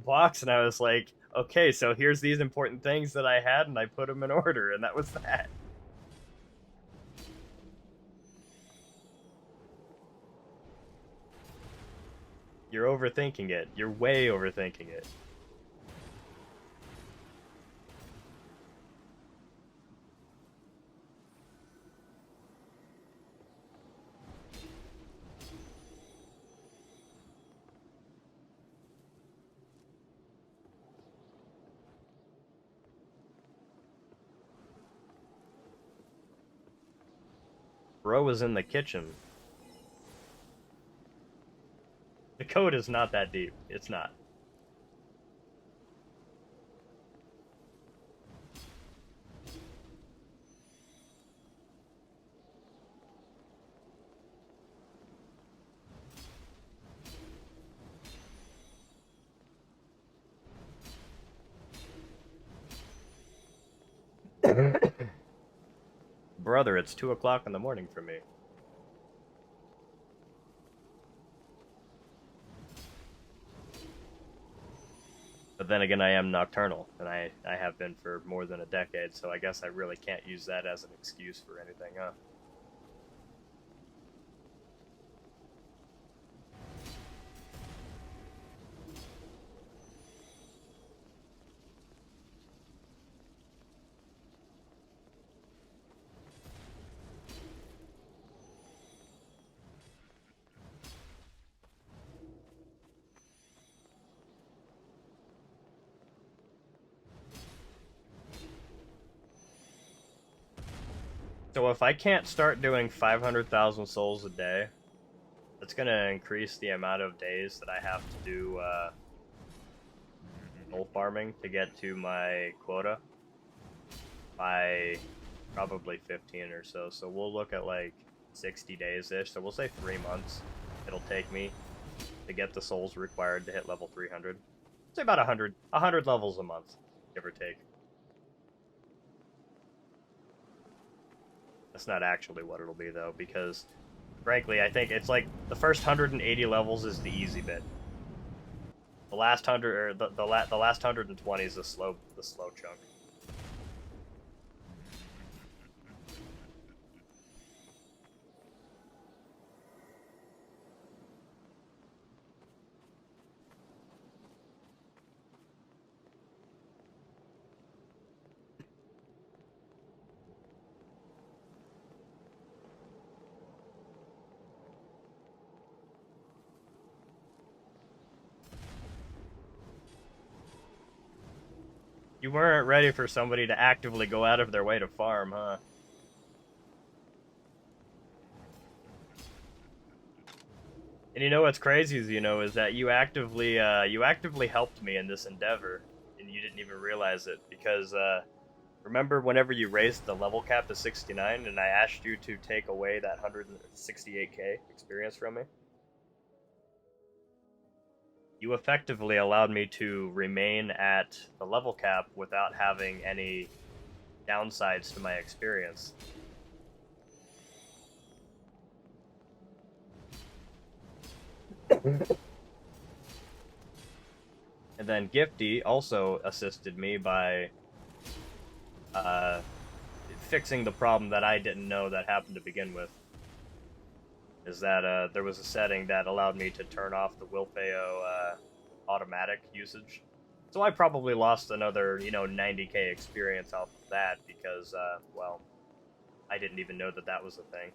box and I was like, okay, so here's these important things that I had and I put them in order, and that was that. You're overthinking it. You're way overthinking it. Bro was in the kitchen. The code is not that deep. It's not. Brother, it's 2 o'clock in the morning for me. But then again, I am nocturnal, and I have been for more than a decade, so I guess I really can't use that as an excuse for anything, huh? So if I can't start doing 500,000 souls a day, that's gonna increase the amount of days that I have to do soul farming to get to my quota by probably 15 or so. So we'll look at like 60 days-ish. So we'll say 3 months it'll take me to get the souls required to hit level 300. Say about 100 levels a month, give or take. That's not actually what it'll be, though, because, frankly, I think it's like the first 180 levels is the easy bit. The last 100, or the last 120 is the slow chunk. You weren't ready for somebody to actively go out of their way to farm, huh? And you know what's crazy is, is that you actively helped me in this endeavor, and you didn't even realize it, because, remember whenever you raised the level cap to 69, and I asked you to take away that 168k experience from me? You effectively allowed me to remain at the level cap without having any downsides to my experience. And then Gifty also assisted me by fixing the problem that I didn't know that happened to begin with. Is that there was a setting that allowed me to turn off the Wilfeo automatic usage. So I probably lost another, 90k experience off of that because, well, I didn't even know that that was a thing.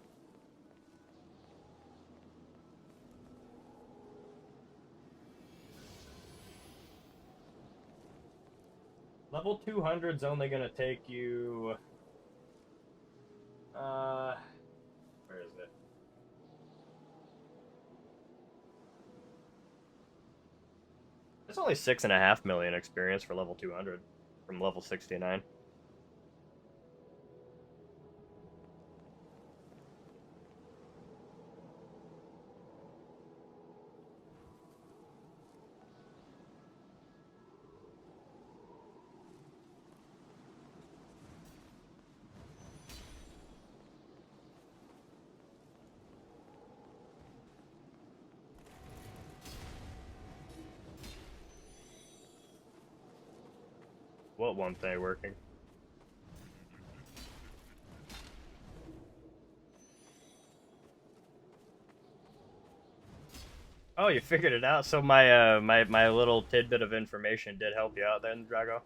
Level 200's only gonna take you... where is it? It's only 6.5 million experience for level 200 from level 69. What one thing working? Oh, you figured it out. So my little tidbit of information did help you out then, Dragor,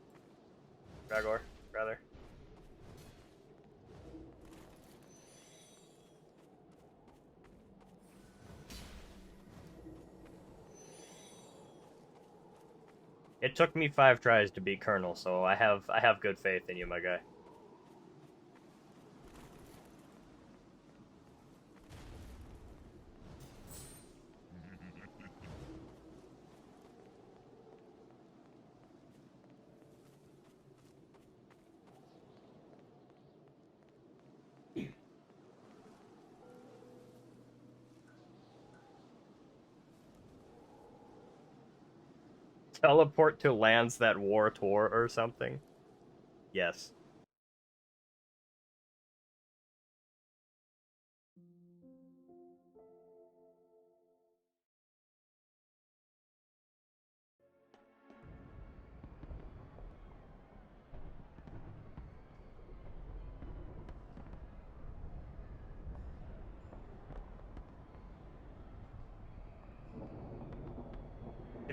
rather. It took me 5 tries to beat Colonel, so I have good faith in you, my guy. Teleport to lands that war tour or something? Yes.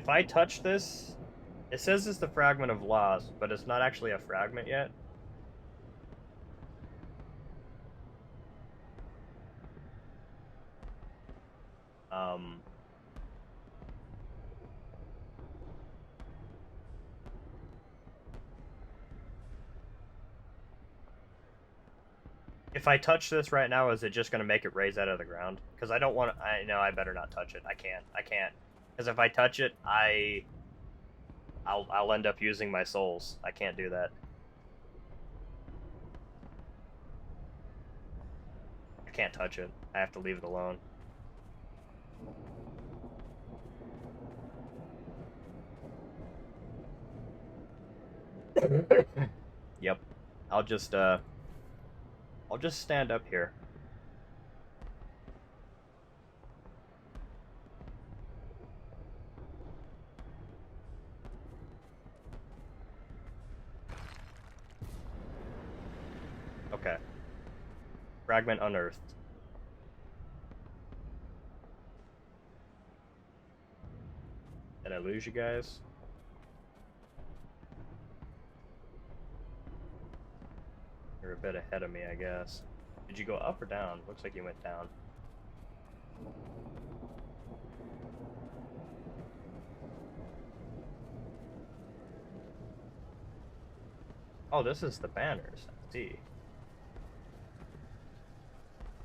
If I touch this, it says it's the fragment of loss, but it's not actually a fragment yet. If I touch this right now, is it just going to make it raise out of the ground? Because I don't want to... I know I better not touch it. I can't. Because if I touch it, I'll end up using my souls. I can't do that. I can't touch it. I have to leave it alone. Yep. I'll just stand up here. Okay. Fragment unearthed. Did I lose you guys? You're a bit ahead of me, I guess. Did you go up or down? Looks like you went down. Oh, this is the banners. I see.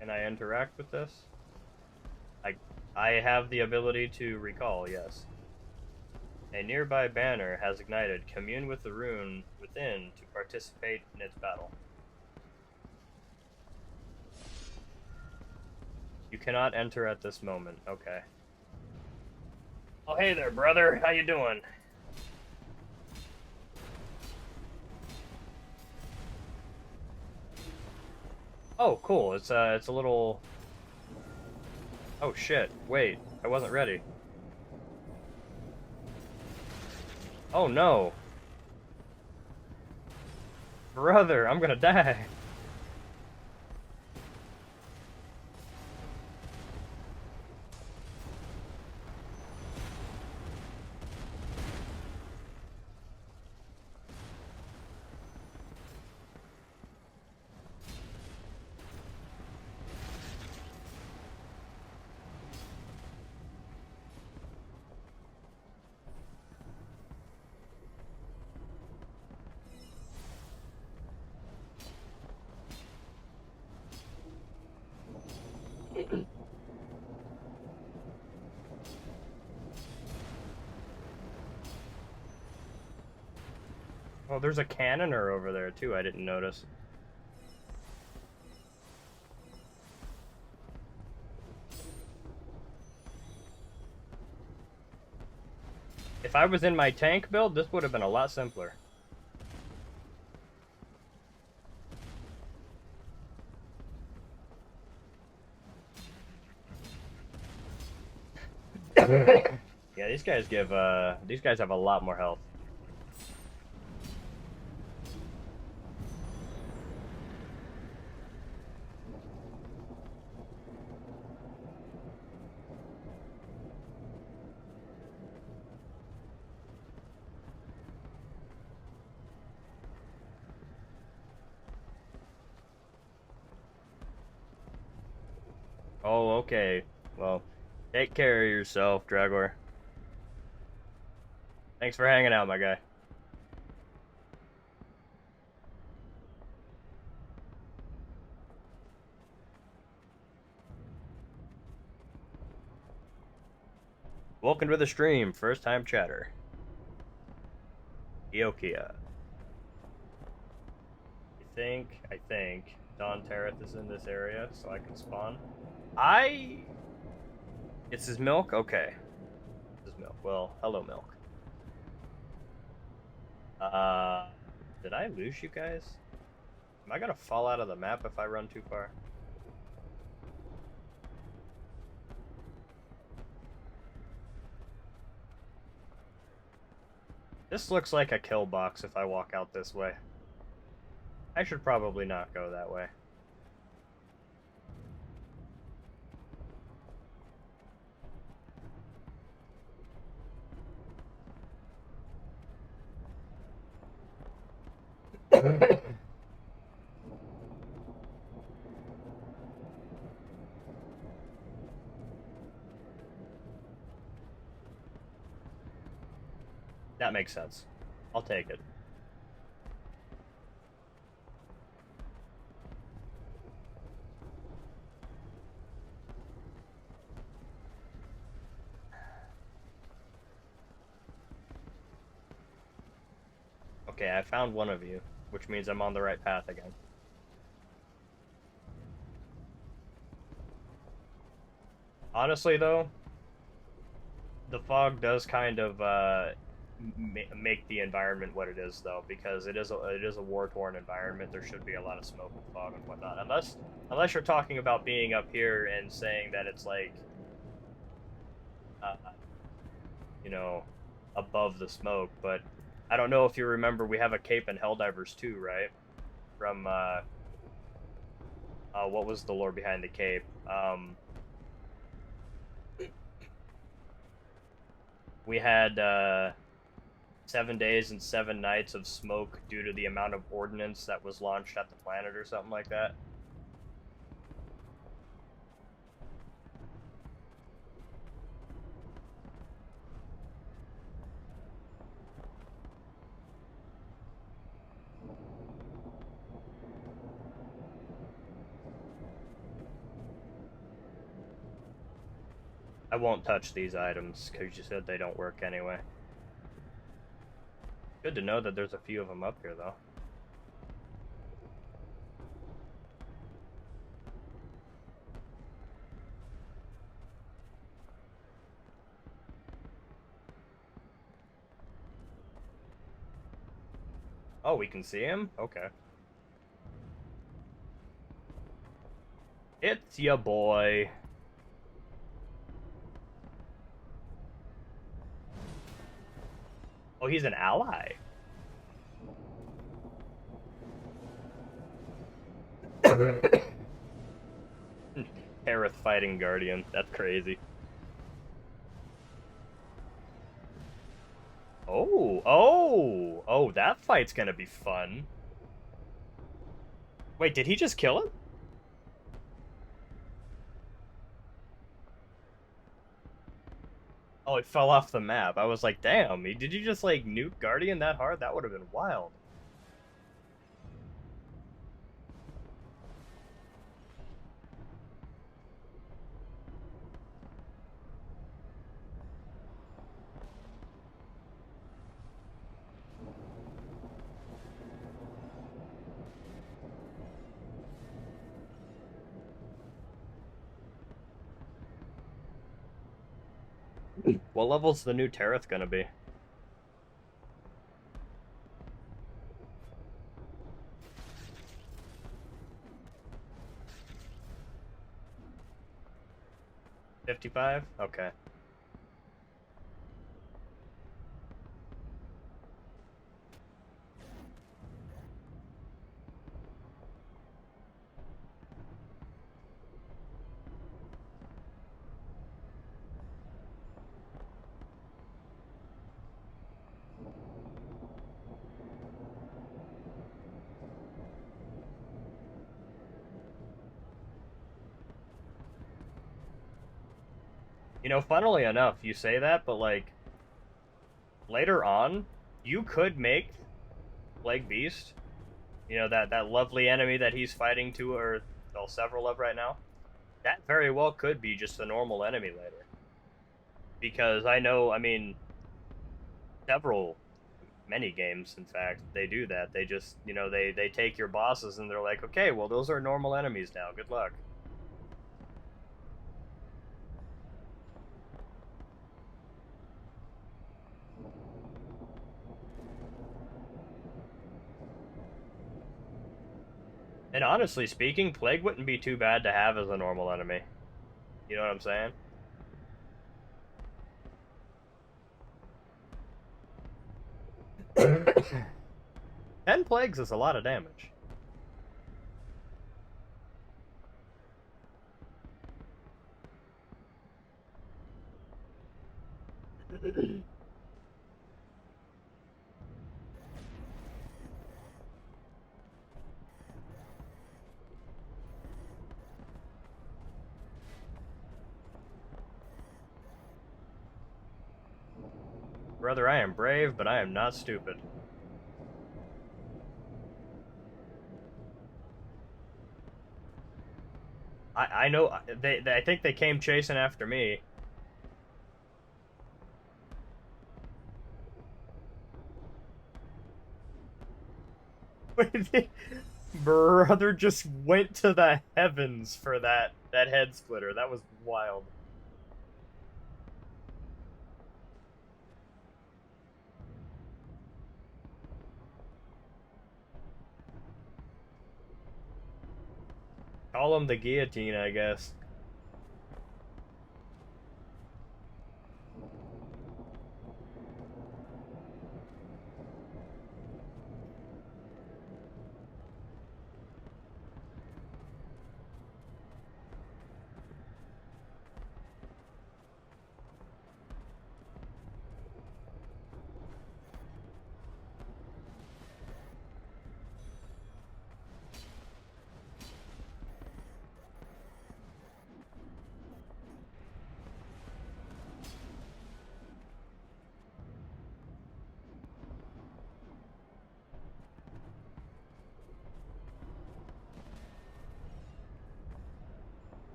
Can I interact with this? I have the ability to recall, yes. A nearby banner has ignited. Commune with the rune within to participate in its battle. You cannot enter at this moment. Okay. Oh, hey there, brother. How you doing? Oh, cool. It's a little... Oh, shit. Wait. I wasn't ready. Oh, no. Brother, I'm gonna die. Oh, there's a cannoner over there, too. I didn't notice. If I was in my tank build, this would have been a lot simpler. Yeah, these guys have a lot more health. Oh, okay. Well, take care of yourself, Dragor. Thanks for hanging out, my guy. Welcome to the stream, first time chatter. Iokia. I think Don Tareth is in this area, so I can spawn. It's his milk? Okay. It's his milk. Well, hello, milk. Did I lose you guys? Am I gonna fall out of the map if I run too far? This looks like a kill box if I walk out this way. I should probably not go that way. That makes sense. I'll take it. Okay, I found one of you, which means I'm on the right path again. Honestly, though, the fog does kind of make the environment what it is, though, because it is a war-torn environment. There should be a lot of smoke and fog and whatnot, unless you're talking about being up here and saying that it's like, uh, you know, above the smoke. But I don't know if you remember, we have a cape in Helldivers too, right? From what was the lore behind the cape? We had 7 days and 7 nights of smoke due to the amount of ordnance that was launched at the planet or something like that. I won't touch these items because you said they don't work anyway. Good to know that there's a few of them up here, though. Oh, we can see him? Okay. It's ya boy. Oh, he's an ally. Aerith fighting Guardian. That's crazy. Oh, that fight's gonna be fun. Wait, did he just kill him? Oh, it fell off the map. I was like, damn, did you just, like, nuke Guardian that hard? That would have been wild. What level's the new Terrath gonna be? $55? Okay. You know, funnily enough, you say that, but, like, later on, you could make Plague Beast, you know, that lovely enemy that he's fighting to, or well, several of right now, that very well could be just a normal enemy later. Because I know, I mean, many games, in fact, they do that. They just, you know, they take your bosses and they're like, okay, well, those are normal enemies now. Good luck. And honestly speaking, Plague wouldn't be too bad to have as a normal enemy. You know what I'm saying? 10 plagues is a lot of damage. Brother, I am brave, but I am not stupid. I know I think they came chasing after me. Brother just went to the heavens for that head splitter. That was wild. Call him the guillotine, I guess.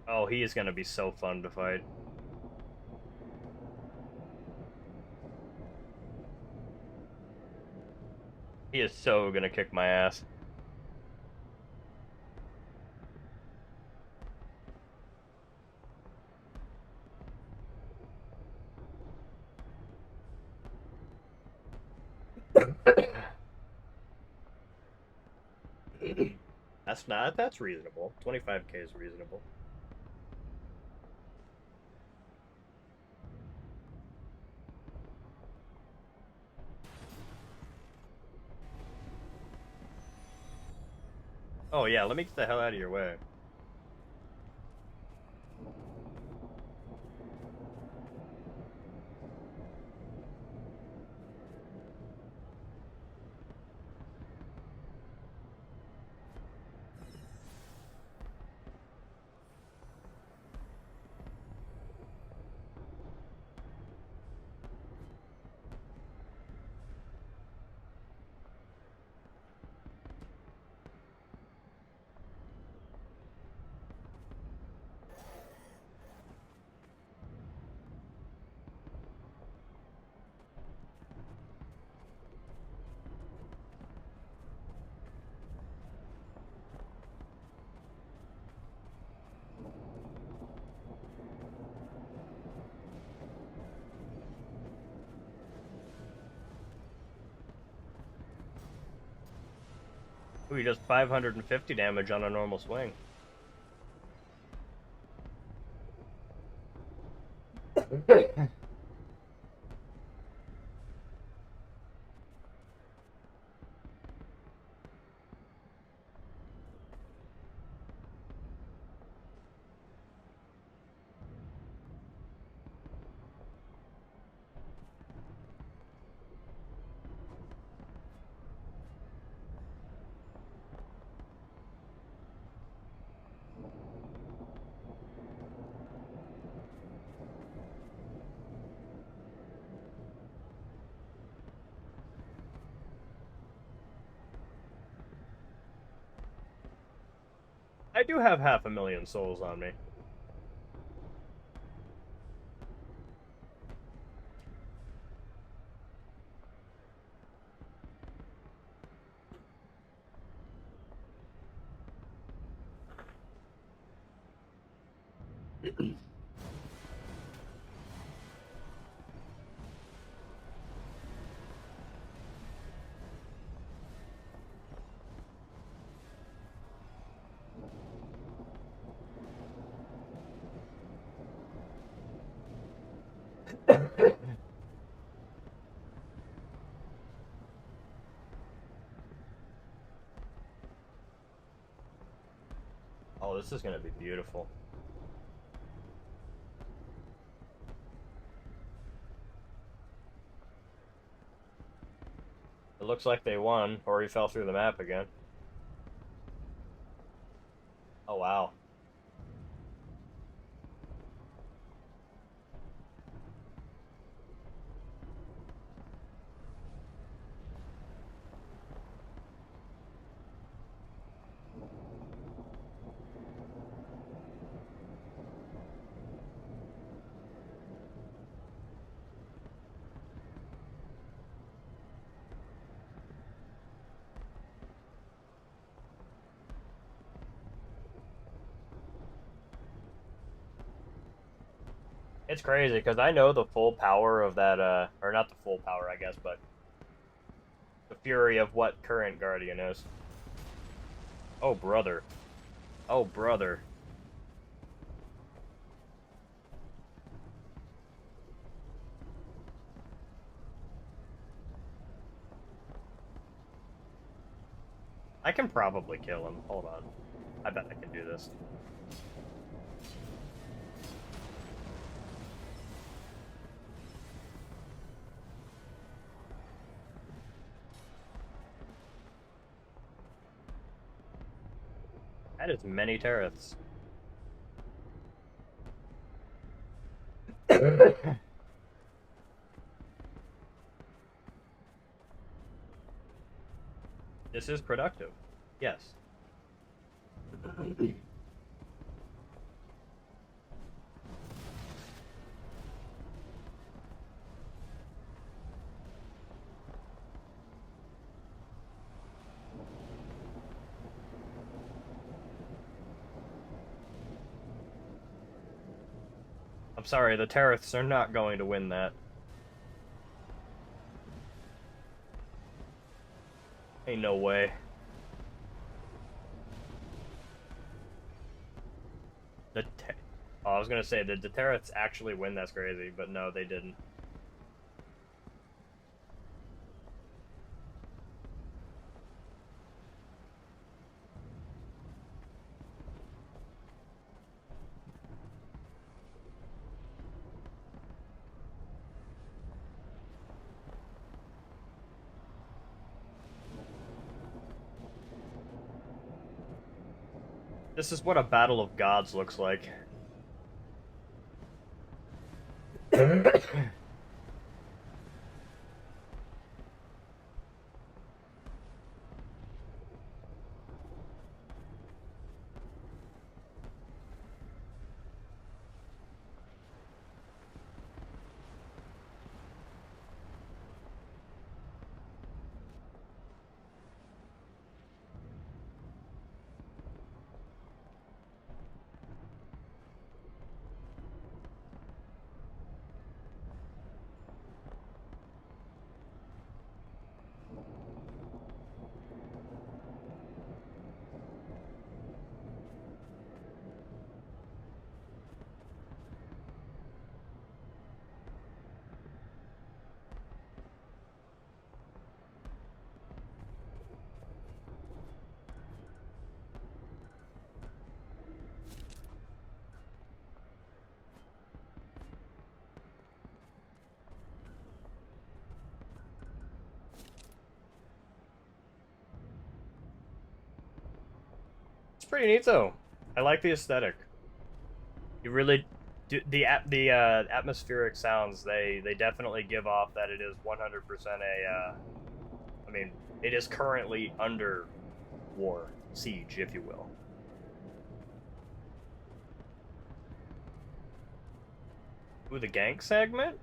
Oh, he is gonna be so fun to fight. He is so gonna kick my ass. That's reasonable. 25k is reasonable. Oh yeah, let me get the hell out of your way. Ooh, he does 550 damage on a normal swing. I do have 500,000 souls on me. Oh, this is gonna be beautiful. It looks like they won, or he fell through the map again. Oh, wow. It's crazy because I know the full power of that, or not the full power, I guess, but the fury of what current Guardian is. Oh, brother. Oh, brother. I can probably kill him. Hold on. I bet I can do this. That is many turrets. This is productive. Yes. I'm sorry, the Terriths are not going to win that. Ain't no way. Oh, I was gonna say, did the Terriths actually win? That's crazy, but no, they didn't. This is what a battle of gods looks like. It's pretty neat though. I like the aesthetic. You really do the atmospheric sounds. They definitely give off that it is 100% a. I mean, it is currently under war, siege, if you will. Ooh, the gank segment.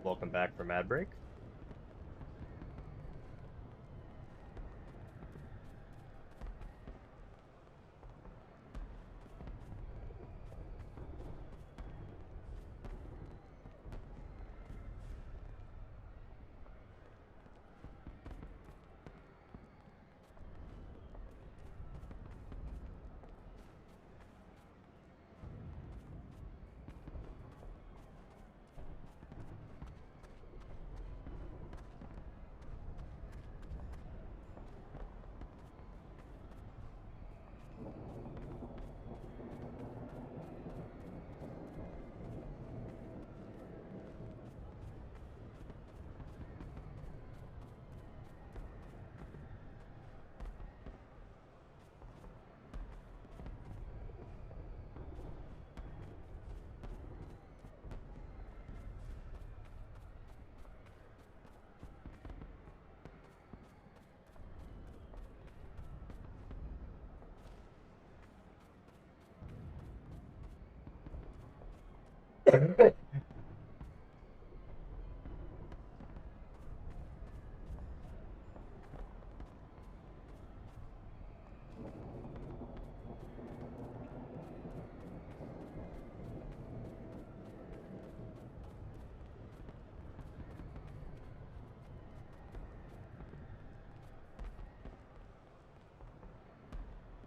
Welcome back from ad break.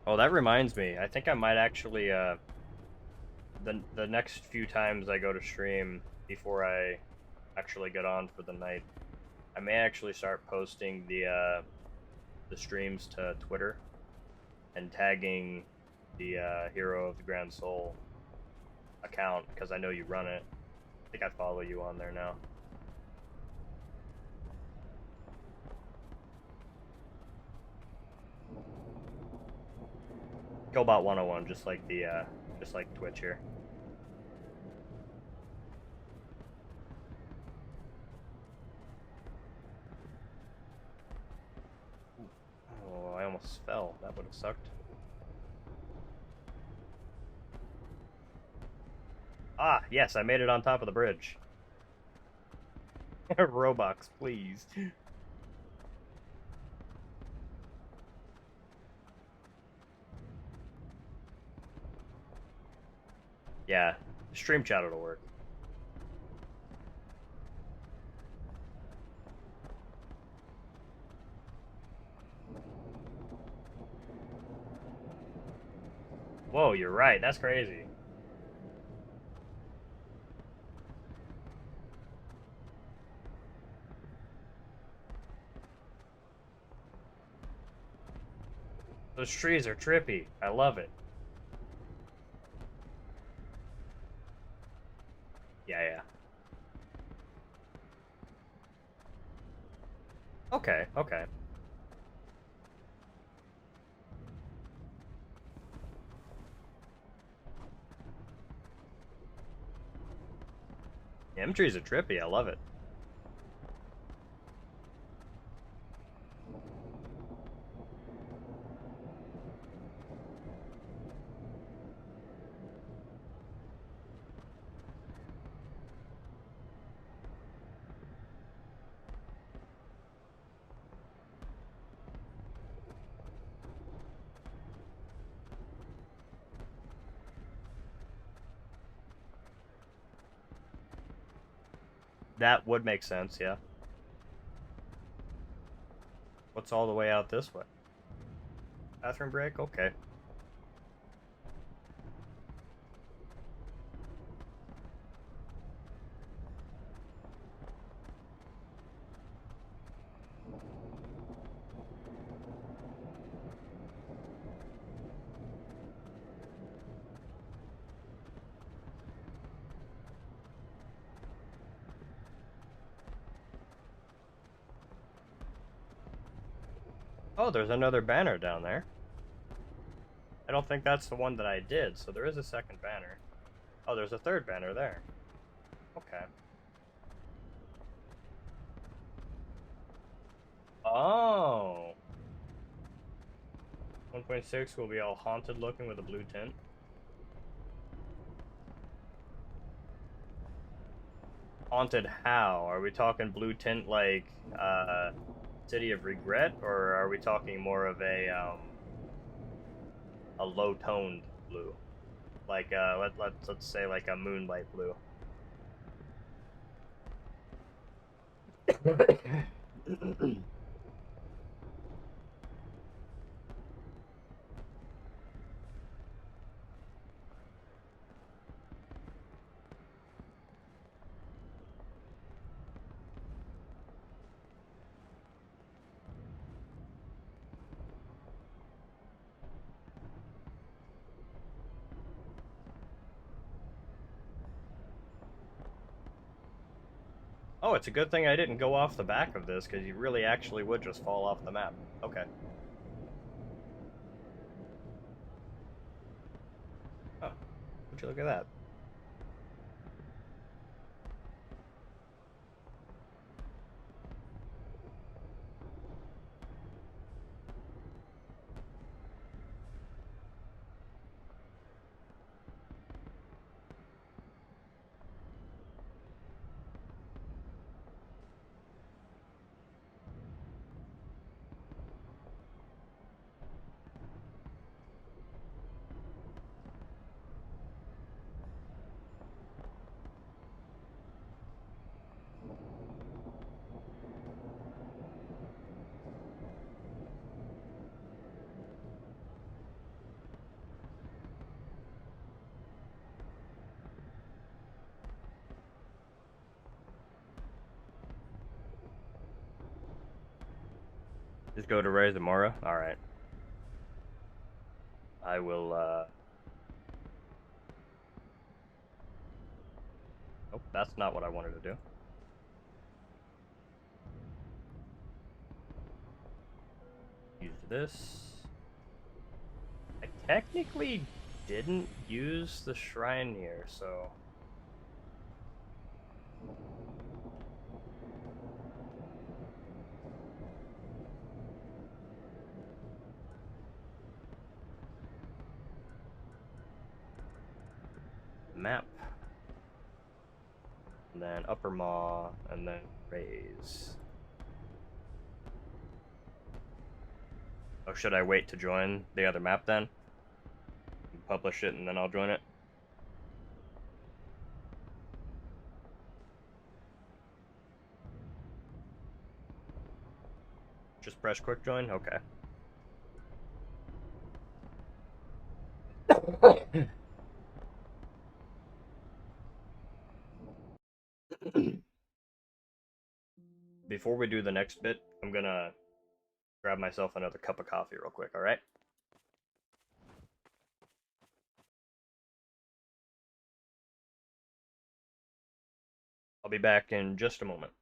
Oh, that reminds me. I think I might actually the next few times I go to stream before I actually get on for the night, I may actually start posting the streams to Twitter and tagging the Hero of the Grand Soul account because I know you run it. I think I follow you on there now. Killbot 101, just like Twitch here. Oh, I almost fell. That would have sucked. Ah, yes, I made it on top of the bridge. Roblox, please. Yeah, stream chat will work. Whoa, you're right. That's crazy. Those trees are trippy. I love it. Yeah, yeah. Okay, okay. Yeah, them trees are trippy. I love it. That would make sense, yeah. What's all the way out this way? Bathroom break? Okay. Oh, there's another banner down there. I don't think that's the one that I did, so there is a second banner. Oh, there's a third banner there. Okay. Oh. 1.6 will be all haunted looking with a blue tint. Haunted how? Are we talking blue tint like City of Regret, or are we talking more of a low-toned blue? Like let's say like a moonlight blue. Oh, it's a good thing I didn't go off the back of this, because you really actually would just fall off the map. Okay. Oh, would you look at that? Just go to Reiz Amura? Alright. I will, Nope, that's not what I wanted to do. Use this. I technically didn't use the shrine here, so... Map. And then Upper Maw, and then Raise. Oh, should I wait to join the other map then? Publish it and then I'll join it? Just press quick join? Okay. Before we do the next bit, I'm gonna grab myself another cup of coffee real quick, alright? I'll be back in just a moment.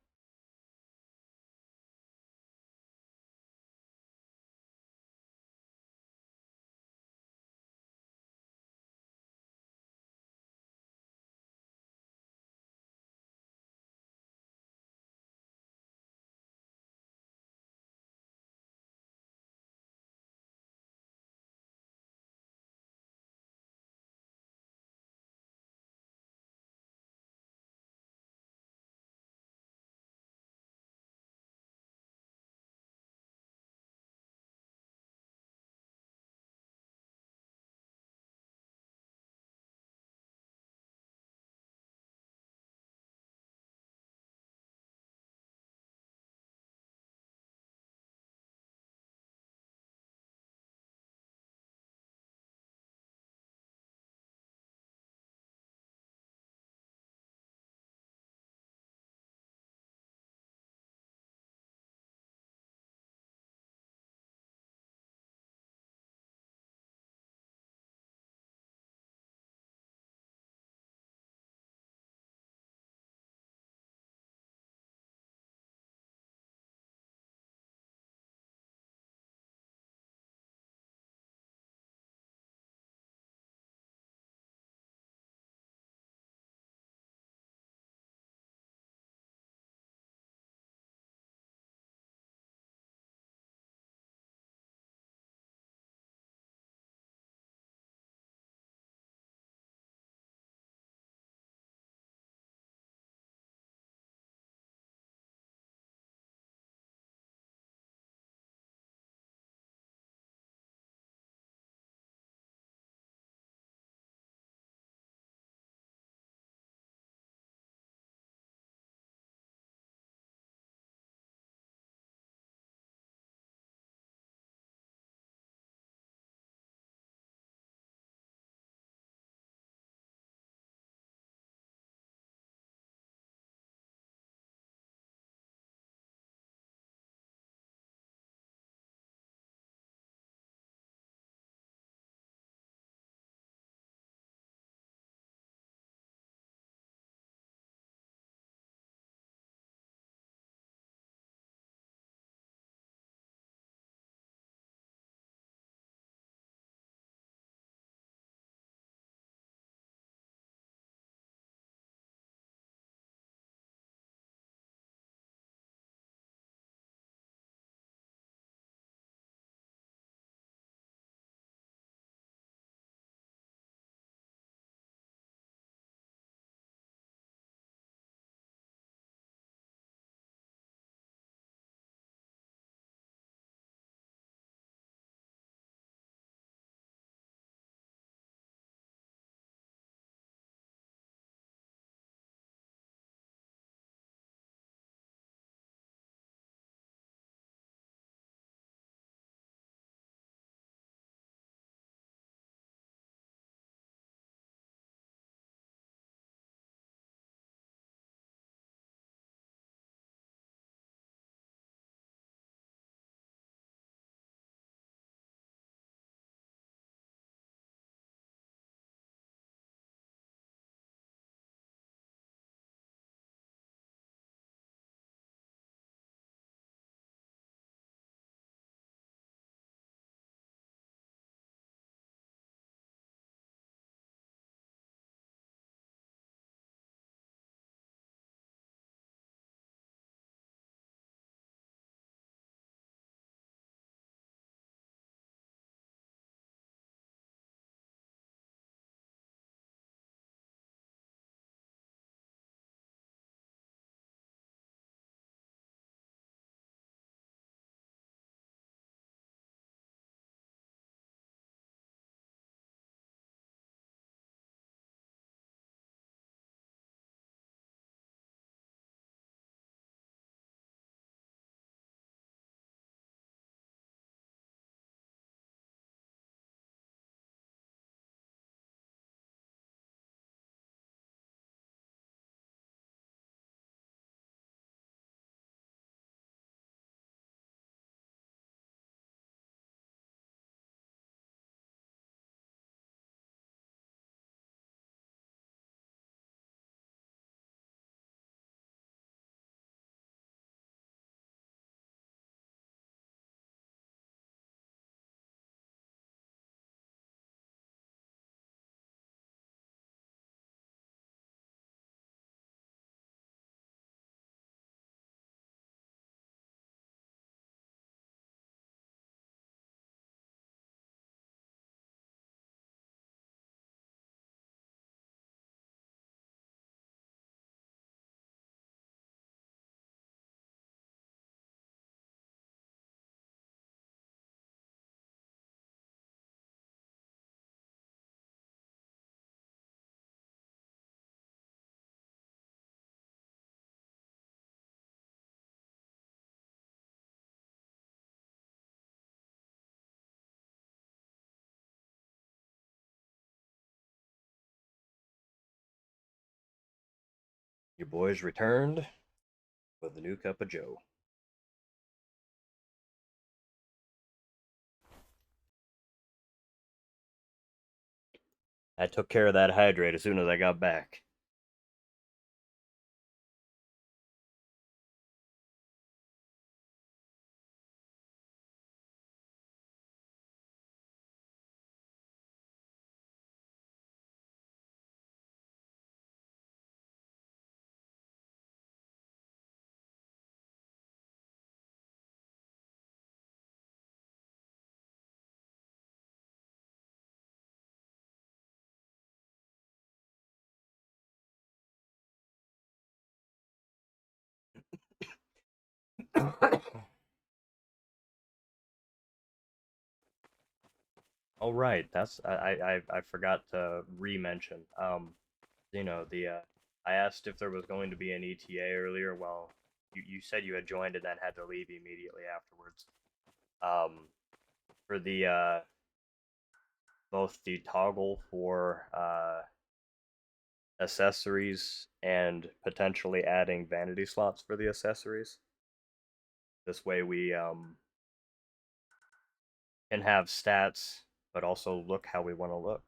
Your boys returned with a new cup of joe. I took care of that hydrate as soon as I got back. Oh right, that's I forgot to re-mention. The I asked if there was going to be an ETA earlier. Well, you said you had joined and then had to leave immediately afterwards. Um, for the both the toggle for accessories and potentially adding vanity slots for the accessories. This way we can have stats, but also look how we want to look.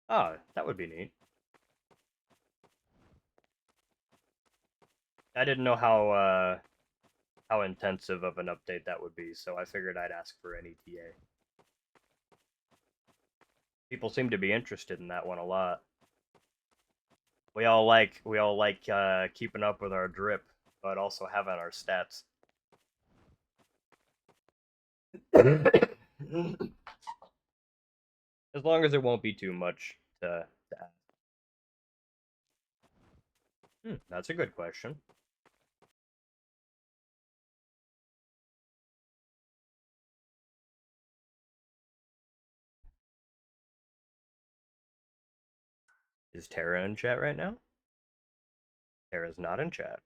Ah, that would be neat. I didn't know how intensive of an update that would be, so I figured I'd ask for an ETA. People seem to be interested in that one a lot. We all like keeping up with our drip, but also having our stats. As long as it won't be too much to add. That's a good question. Is Tara in chat right now? Tara's not in chat.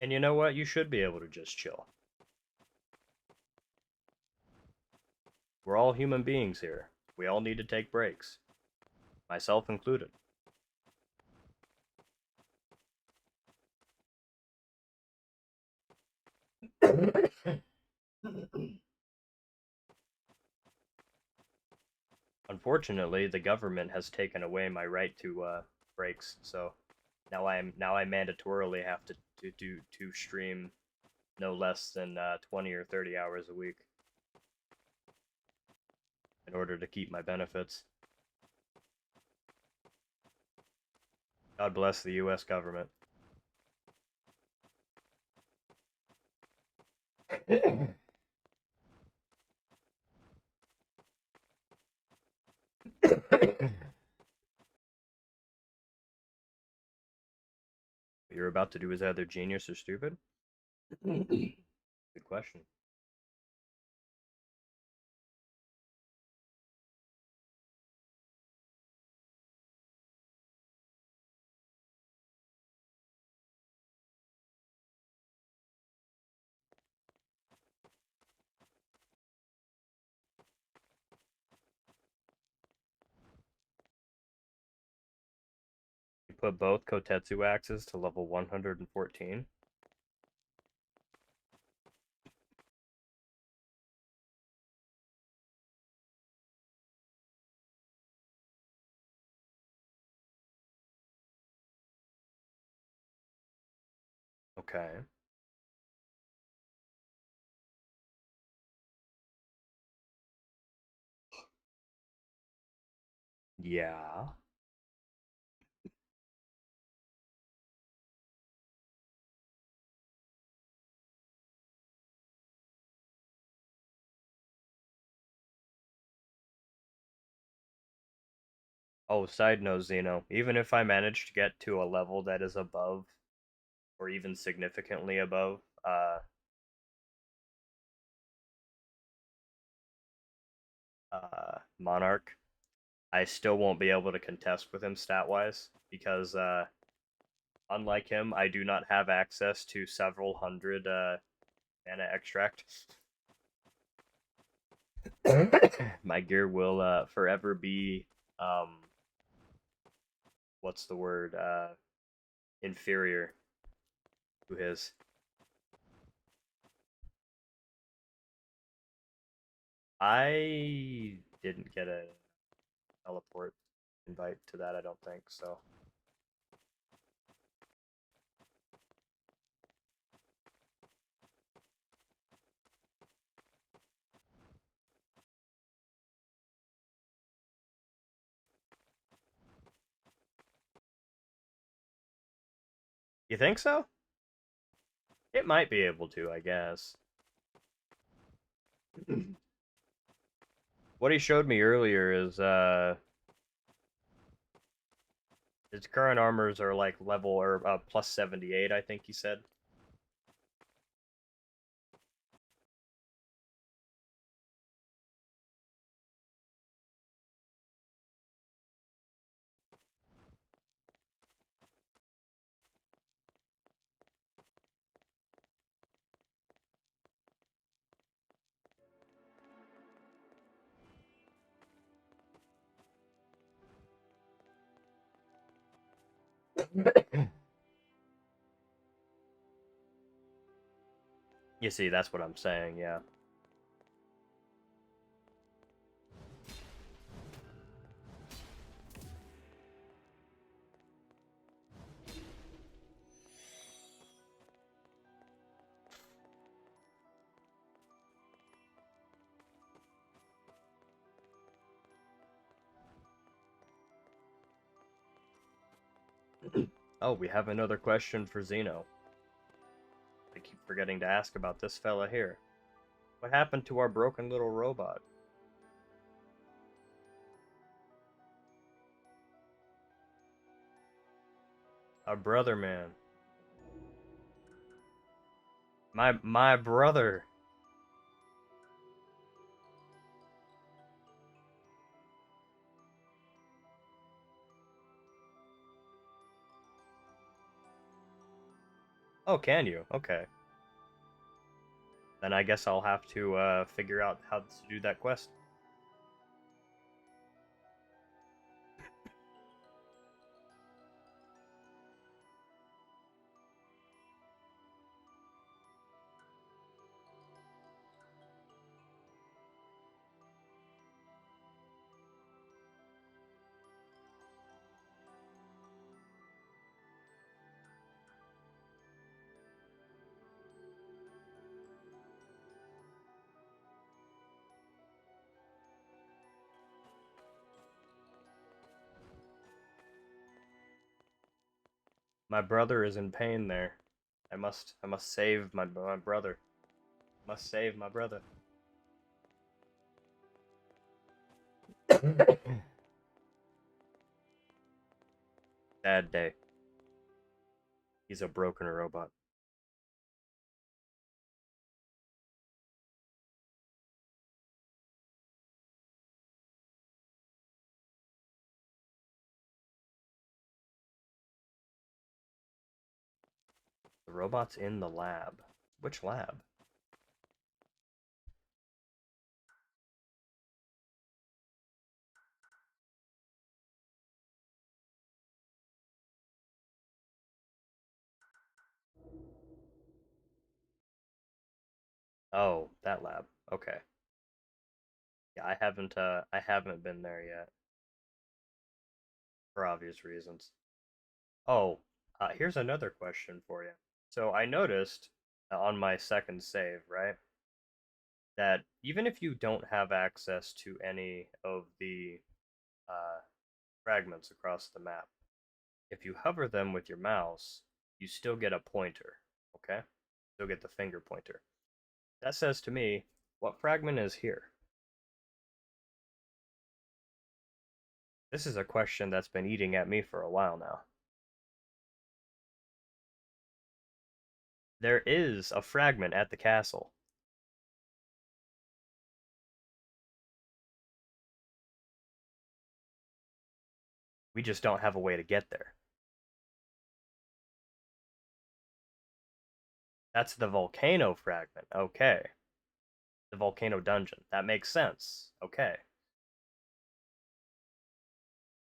And you know what? You should be able to just chill. We're all human beings here. We all need to take breaks, myself included. Unfortunately, the government has taken away my right to breaks, so now I mandatorily have to stream no less than 20 or 30 hours a week in order to keep my benefits. God bless the U.S. government. What you're about to do is either genius or stupid? Good question. You put both Kotetsu axes to level 114. Okay. Yeah. Oh, side note, Zeno. Even if I manage to get to a level that is above, or even significantly above, Monarch, I still won't be able to contest with him stat wise because, unlike him, I do not have access to several hundred mana extract. My gear will forever be um, what's the word? Inferior to his. I didn't get a teleport invite to that, I don't think so. You think so? It might be able to, I guess. What he showed me earlier is his current armors are like level or plus 78, I think he said. You see, that's what I'm saying, yeah. Oh, we have another question for Zeno. I keep forgetting to ask about this fella here. What happened to our broken little robot? Our brother, man. My brother. Oh, can you? Okay. Then I guess I'll have to figure out how to do that quest. My brother is in pain there. I must save my brother. Must save my brother. Bad day. He's a broken robot. The robot's in the lab. Which lab? Oh, that lab. Okay. Yeah, I haven't been there yet for obvious reasons. Oh, here's another question for you. So I noticed on my second save, right, that even if you don't have access to any of the uh, fragments across the map, if you hover them with your mouse, you still get a pointer. Okay, still get the finger pointer. That says to me, what fragment is here? This is a question that's been eating at me for a while now. There is a fragment at the castle. We just don't have a way to get there. That's the volcano fragment. Okay. The volcano dungeon. That makes sense. Okay.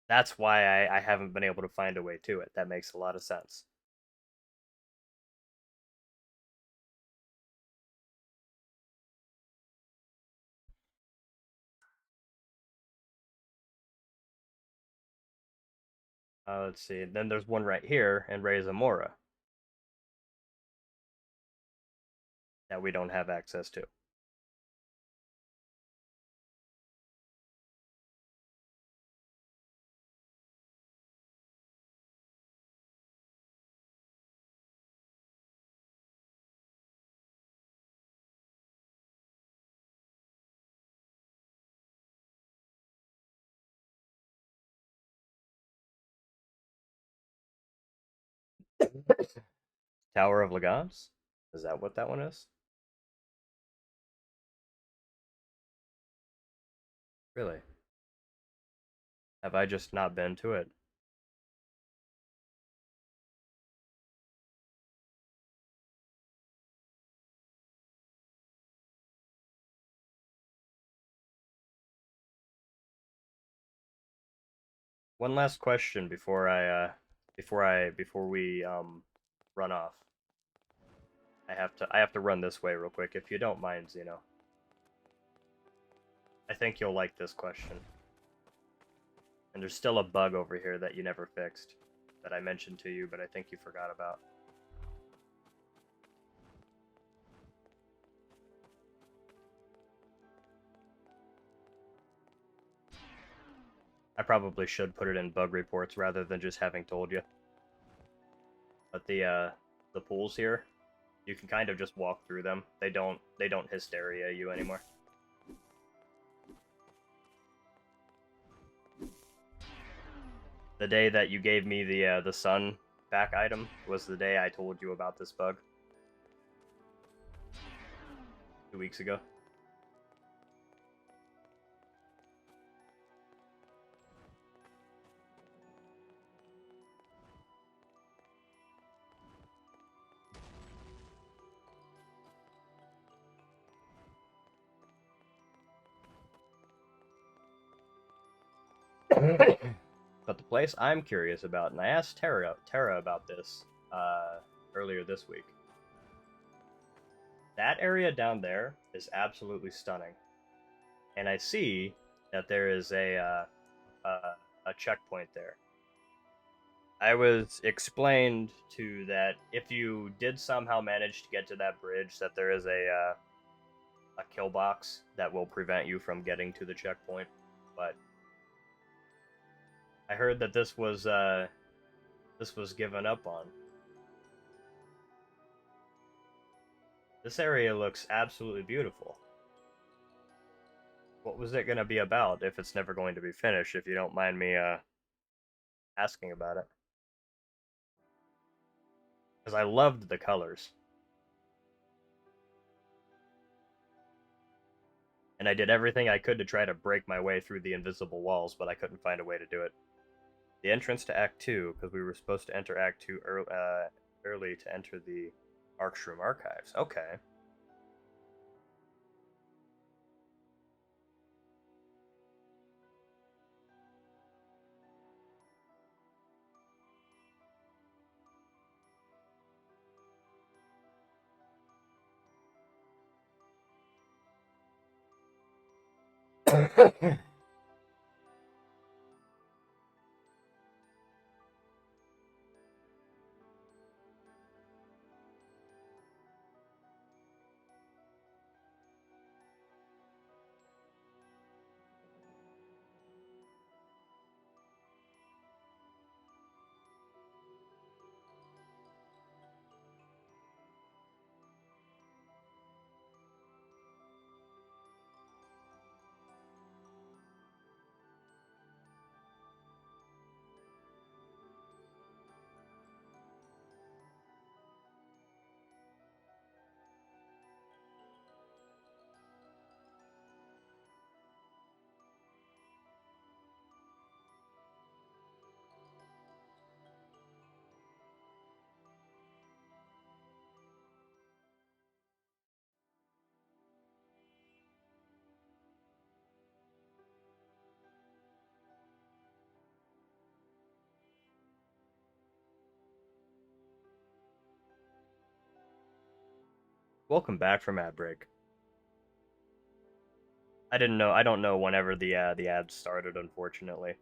That's why I haven't been able to find a way to it. That makes a lot of sense. Let's see. Then there's one right here in Reiz Amura that we don't have access to. Tower of Lagans? Is that what that one is? Really? Have I just not been to it? One last question before we run off. I have to run this way real quick if you don't mind, Zeno. I think you'll like this question. And there's still a bug over here that you never fixed that I mentioned to you, but I think you forgot about. I probably should put it in bug reports rather than just having told you. But the pools here, you can kind of just walk through them. They don't hysteria you anymore. The day that you gave me the sun back item was the day I told you about this bug. 2 weeks ago. But the place I'm curious about, and I asked Tara about this earlier this week. That area down there is absolutely stunning, and I see that there is a checkpoint there. I was explained to that if you did somehow manage to get to that bridge, that there is a kill box that will prevent you from getting to the checkpoint, but I heard that this was given up on. This area looks absolutely beautiful. What was it going to be about if it's never going to be finished, if you don't mind me asking about it? Because I loved the colors. And I did everything I could to try to break my way through the invisible walls, but I couldn't find a way to do it. The entrance to Act 2, because we were supposed to enter Act 2 early to enter the Archshroom Archives. Okay. Welcome back from ad break. I didn't know. I don't know whenever the ad started, unfortunately.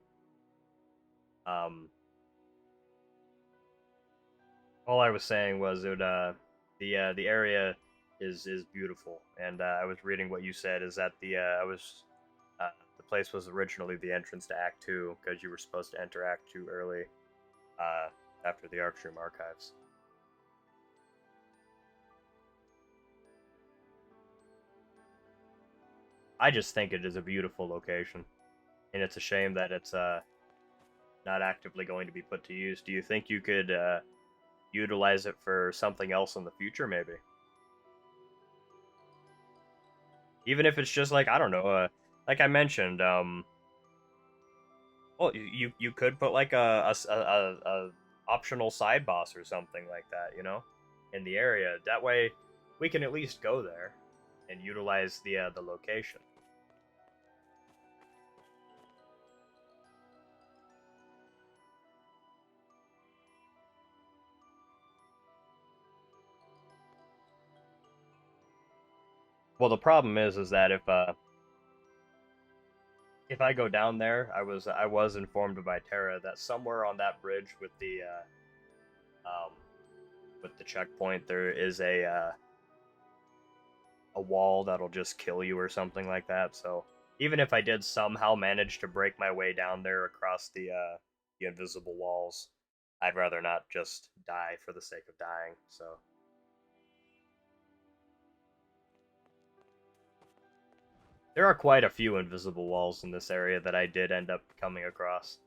Um, all I was saying was the area is beautiful, and I was reading what you said is that the place was originally the entrance to Act Two because you were supposed to enter Act Two early, uh, after the Archshroom Archives. I just think it is a beautiful location, and it's a shame that it's not actively going to be put to use. Do you think you could utilize it for something else in the future, maybe? Even if it's just like I don't know, like I mentioned, well, you could put like a optional side boss or something like that, in the area. That way, we can at least go there and utilize the location. Well, the problem is that if I go down there, I was informed by Terra that somewhere on that bridge um with the checkpoint there is a wall that'll just kill you or something like that. So even if I did somehow manage to break my way down there across the invisible walls, I'd rather not just die for the sake of dying. So there are quite a few invisible walls in this area that I did end up coming across,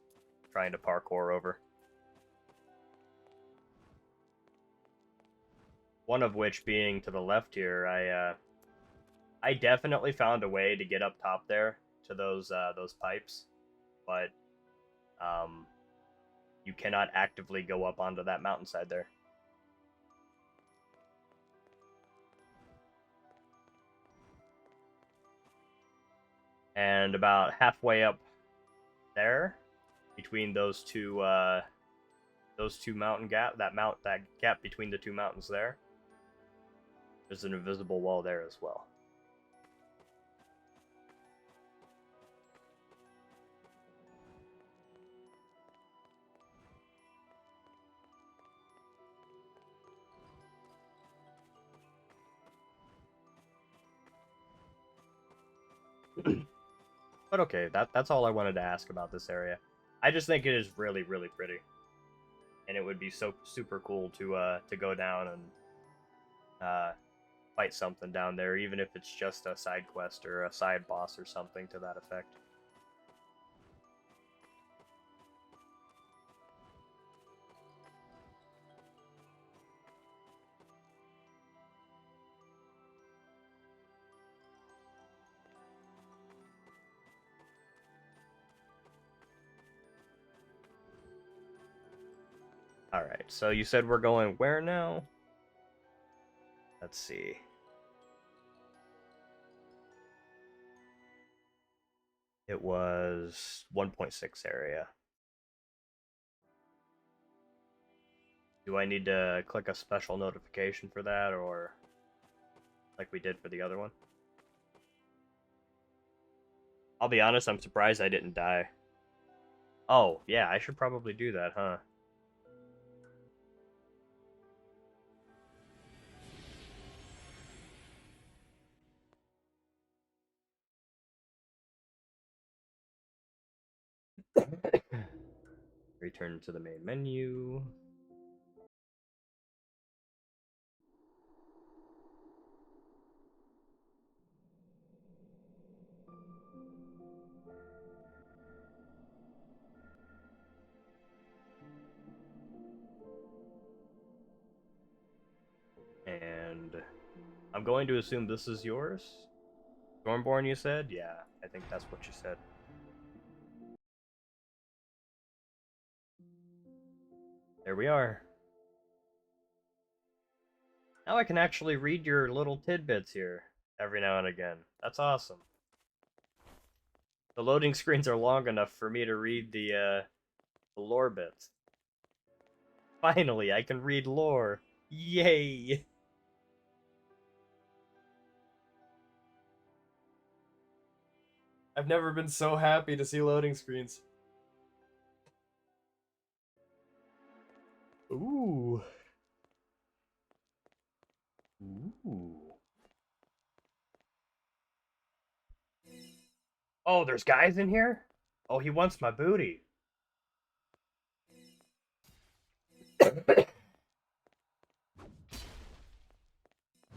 trying to parkour over. One of which being to the left here, I definitely found a way to get up top there to those pipes, but um, you cannot actively go up onto that mountainside there. And about halfway up there, between those two mountain gap that gap between the two mountains there's an invisible wall there as well. But okay, that's all I wanted to ask about this area. I just think it is really really pretty, and it would be so super cool to go down and uh, fight something down there, even if it's just a side quest or a side boss or something to that effect. All right, so you said we're going where now? Let's see. It was 1.6 area. Do I need to click a special notification for that, or like we did for the other one? I'll be honest, I'm surprised I didn't die. Oh, yeah, I should probably do that, huh? Return to the main menu. And I'm going to assume this is yours? Stormborn, you said? Yeah, I think that's what you said. There we are. Now I can actually read your little tidbits here every now and again. That's awesome. The loading screens are long enough for me to read the lore bits. Finally, I can read lore. Yay! I've never been so happy to see loading screens. Ooh. Ooh. Oh, there's guys in here? Oh, he wants my booty.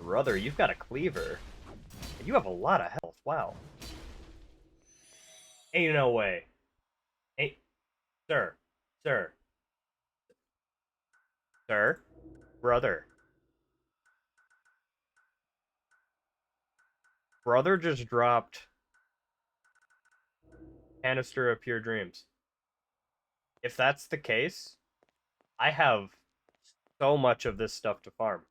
Brother, you've got a cleaver. You have a lot of health. Wow. Ain't no way. Ain't. Sir. Sir. Sir. Brother. Brother just dropped canister of pure dreams. If that's the case, I have so much of this stuff to farm.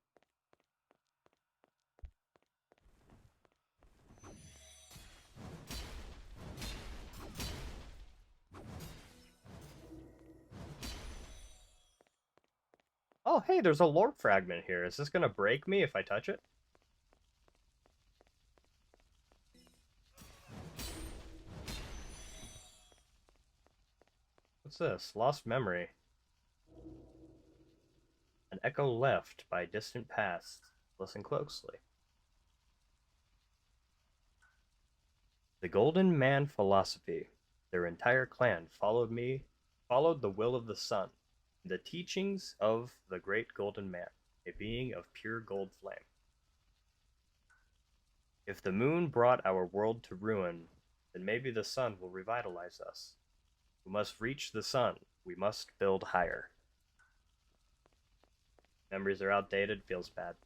Oh, hey, there's a lore fragment here. Is this gonna break me if I touch it? What's this? Lost memory. An echo left by distant past. Listen closely. The Golden Man philosophy. Their entire clan followed the will of the sun, the teachings of the great Golden Man, a being of pure gold flame. If the moon brought our world to ruin, then maybe the sun will revitalize us. We must reach the sun. We must build higher. Memories are outdated, feels bad.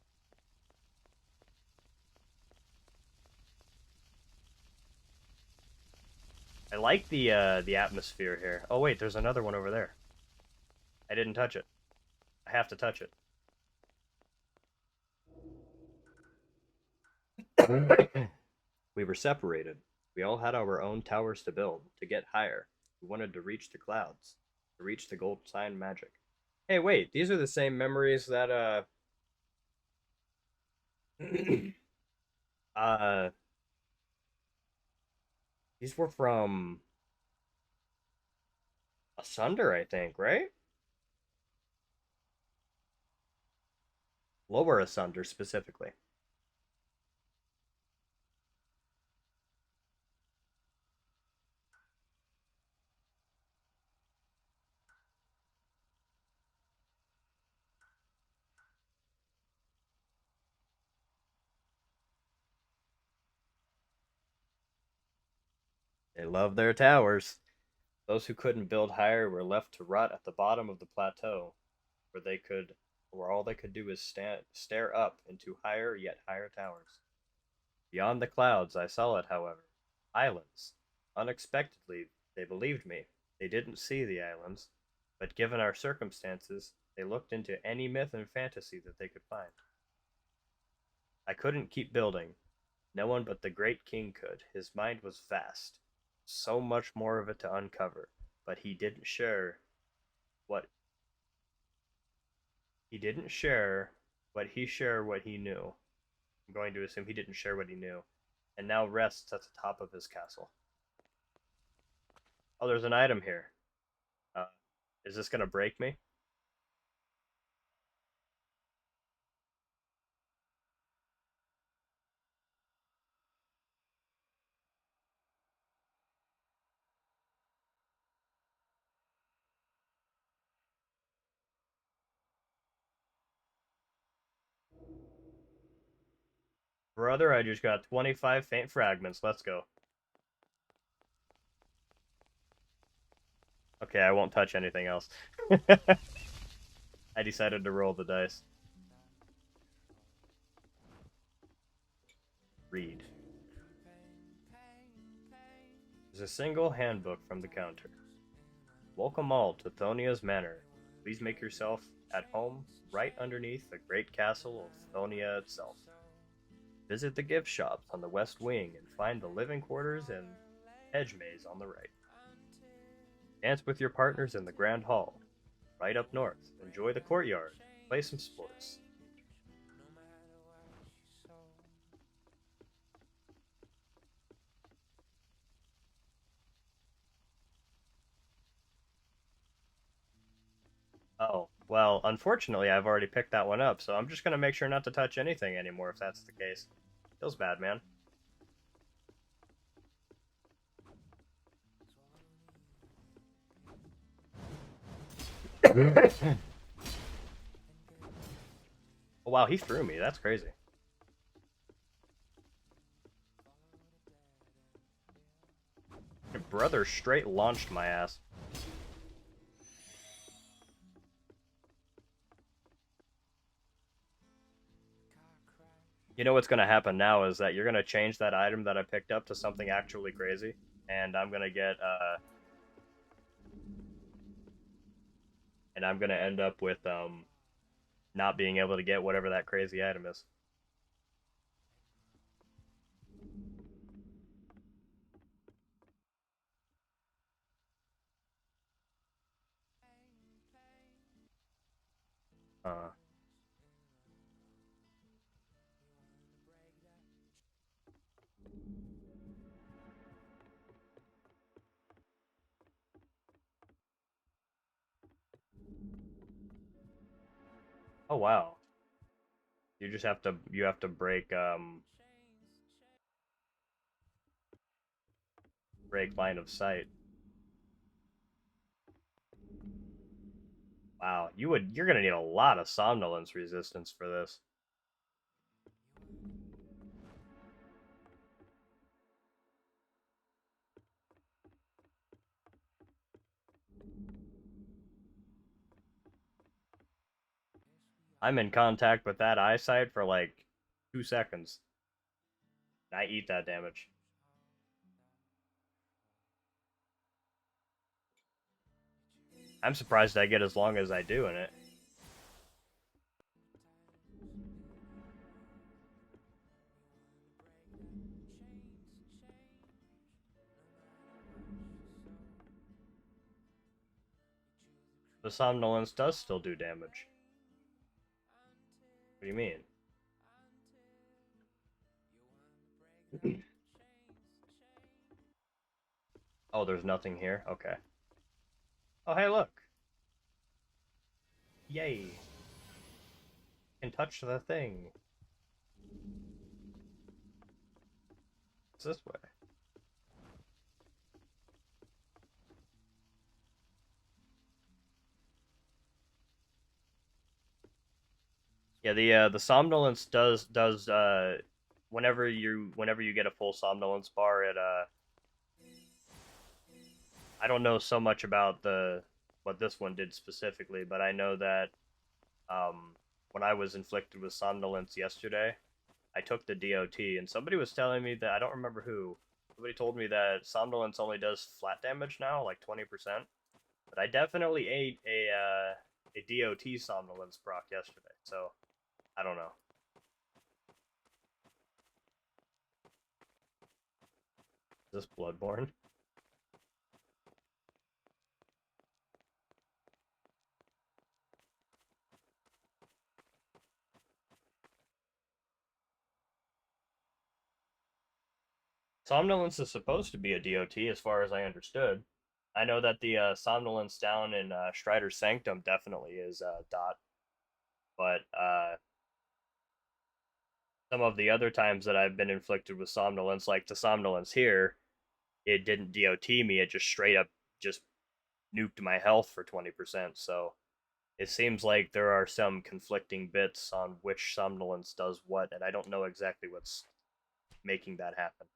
I like the atmosphere here. Oh wait, there's another one over there. I didn't touch it. I have to touch it. We were separated. We all had our own towers to build, to get higher. We wanted to reach the clouds, to reach the gold sign magic. Hey, wait, these are the same memories that uh these were from Asunder, I think, right? Lower Asunder specifically. They love their towers. Those who couldn't build higher were left to rot at the bottom of the plateau, where they could where all they could do is stare up into higher yet higher towers. Beyond the clouds I saw it, however. Islands. Unexpectedly, they believed me. They didn't see the islands, but given our circumstances, they looked into any myth and fantasy that they could find. I couldn't keep building. No one but the great king could. His mind was vast. So much more of it to uncover, but what he didn't share what he knew. I'm going to assume he didn't share what he knew, and now rests at the top of his castle. Oh, there's an item here. Uh, is this gonna break me? Brother, I just got 25 faint fragments. Let's go. Okay, I won't touch anything else. I decided to roll the dice. Read. There's a single handbook from the counter. Welcome all to Thonia's Manor. Please make yourself at home right underneath the great castle of Thonia itself. Visit the gift shops on the west wing and find the living quarters and hedge maze on the right. Dance with your partners in the grand hall. Right up north, enjoy the courtyard, play some sports. Oh, well, unfortunately, I've already picked that one up, so I'm just gonna make sure not to touch anything anymore if that's the case. Feels bad, man. Oh, wow, he threw me. That's crazy. Your brother straight launched my ass. You know what's gonna happen now is that you're gonna change that item that I picked up to something actually crazy, and I'm gonna end up with not being able to get whatever that crazy item is. Uh, oh wow. You have to break line of sight. Wow, you're gonna need a lot of somnolence resistance for this. I'm in contact with that eyesight for like 2 seconds. And I eat that damage. I'm surprised I get as long as I do in it. The somnolence does still do damage. What do you mean? Oh, there's nothing here? Okay. Oh, hey, look. Yay. Can touch the thing. It's this way. Yeah, the somnolence does whenever you get a full somnolence bar, it I don't know so much about the what this one did specifically, but I know that when I was inflicted with somnolence yesterday, I took the DOT, and somebody was telling me that I don't remember who. Somebody told me that somnolence only does flat damage now, like 20%. But I definitely ate a DOT somnolence proc yesterday, so I don't know. Is this Bloodborne? Somnolence is supposed to be a DOT, as far as I understood. I know that the somnolence down in Strider's Sanctum definitely is dot, but some of the other times that I've been inflicted with somnolence, like the somnolence here, it didn't DOT me. It just straight up just nuked my health for 20%. So it seems like there are some conflicting bits on which somnolence does what, and I don't know exactly what's making that happen.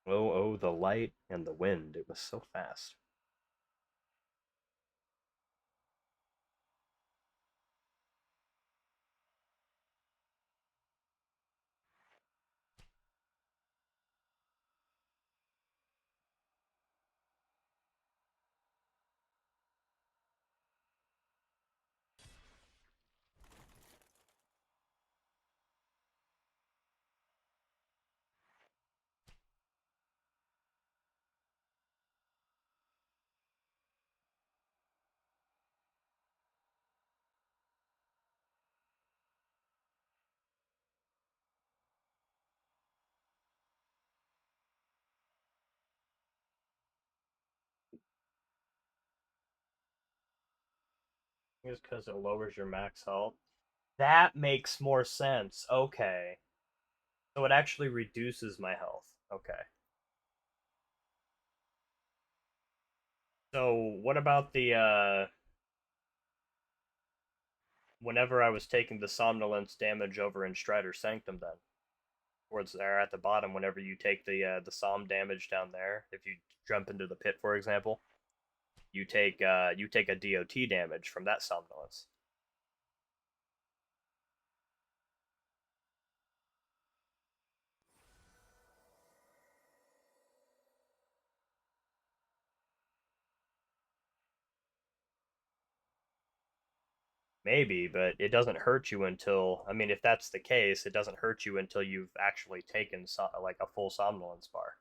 Oh, oh, the light and the wind. It was so fast. It's because it lowers your max health. That makes more sense. Okay. So it actually reduces my health. Okay. So what about the whenever I was taking the somnolence damage over in Strider's Sanctum then? Towards there at the bottom, whenever you take the som damage down there, if you jump into the pit, for example, you take a DOT damage from that somnolence. Maybe, but it doesn't hurt you until, I mean, if that's the case, it doesn't hurt you until you've actually taken like a full somnolence bar.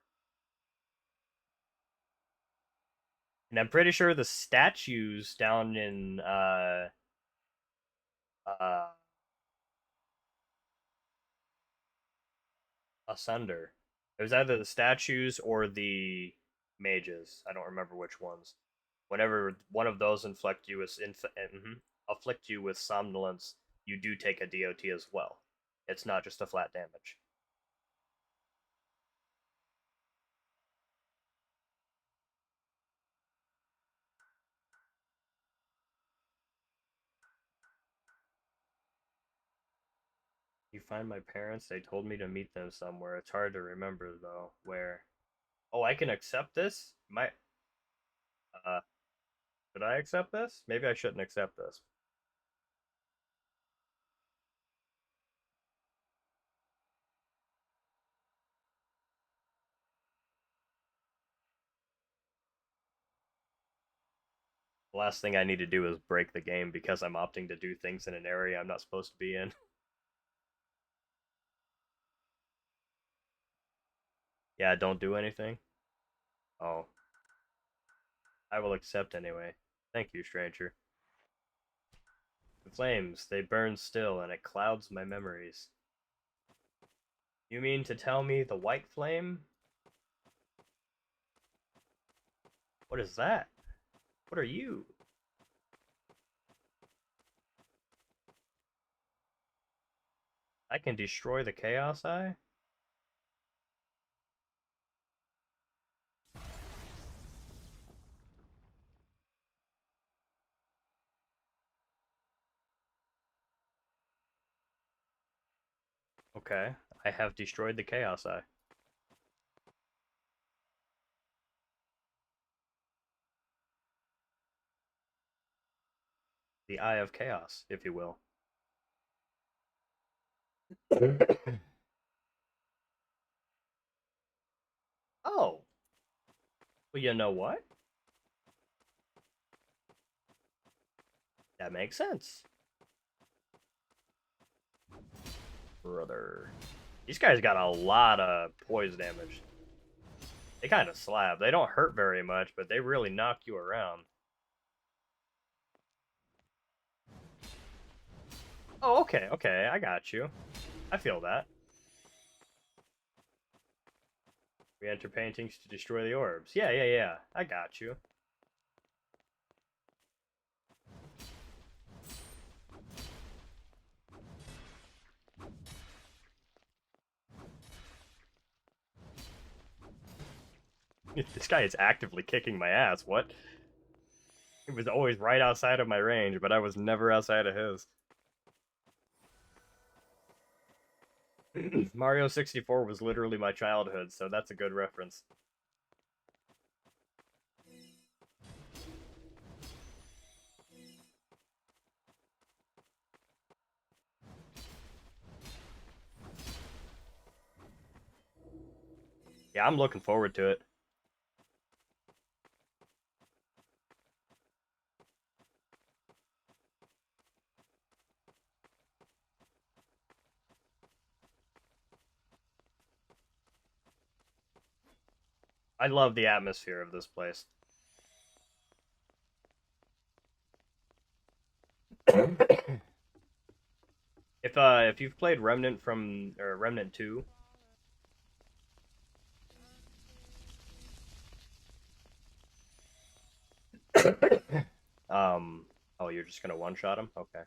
And I'm pretty sure the statues down in uh Asunder. It was either the statues or the mages. I don't remember which ones. Whenever one of those afflict you with somnolence, you do take a DOT as well. It's not just a flat damage. You find my parents? They told me to meet them somewhere. It's hard to remember though. Where? Oh, I can accept this? Uh should I accept this? Maybe I shouldn't accept this. The last thing I need to do is break the game because I'm opting to do things in an area I'm not supposed to be in. Yeah, don't do anything. Oh, I will accept anyway. Thank you, stranger. The flames, they burn still, and it clouds my memories. You mean to tell me the white flame? What is that? What are you? I can destroy the Chaos Eye? Okay, I have destroyed the Chaos Eye. The Eye of Chaos, if you will. Oh, well, you know what? That makes sense. Brother. These guys got a lot of poise damage. They kind of slap. They don't hurt very much, but they really knock you around. Oh, okay, okay, I got you. I feel that. We enter paintings to destroy the orbs. Yeah, yeah, yeah. I got you. This guy is actively kicking my ass. What? He was always right outside of my range, but I was never outside of his. Mario 64 was literally my childhood, so that's a good reference. Yeah, I'm looking forward to it. I love the atmosphere of this place. If you've played Remnant or Remnant 2, um oh you're just gonna one-shot him? Okay.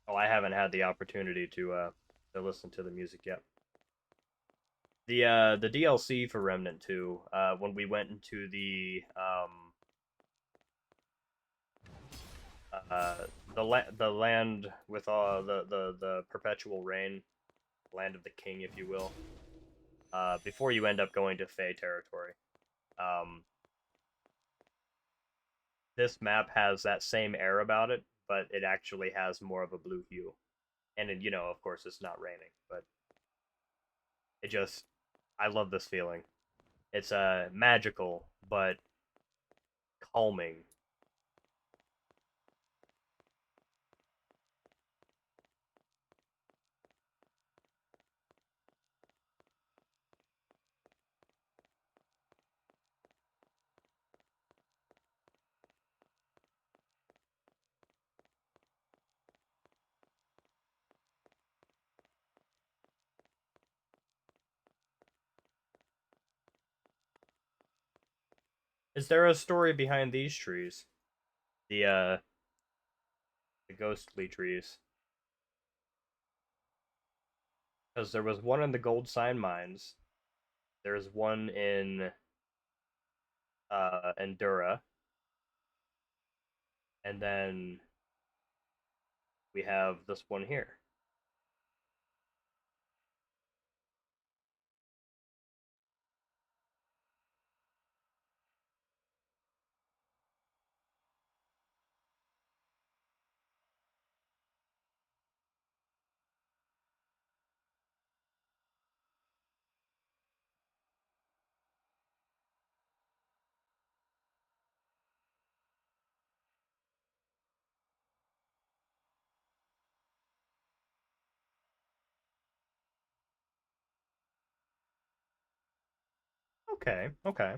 Oh, I haven't had the opportunity to listen to the music yet. The DLC for Remnant 2, when we went into the land with all the perpetual rain, land of the king, if you will. Before you end up going to Fey territory, um, this map has that same air about it, but it actually has more of a blue hue, and you know, of course, it's not raining, but it just, I love this feeling. It's magical, but calming. Is there a story behind these trees? The the ghostly trees. Because there was one in the gold sign mines. There's one in Endura, and then we have this one here. Okay, okay.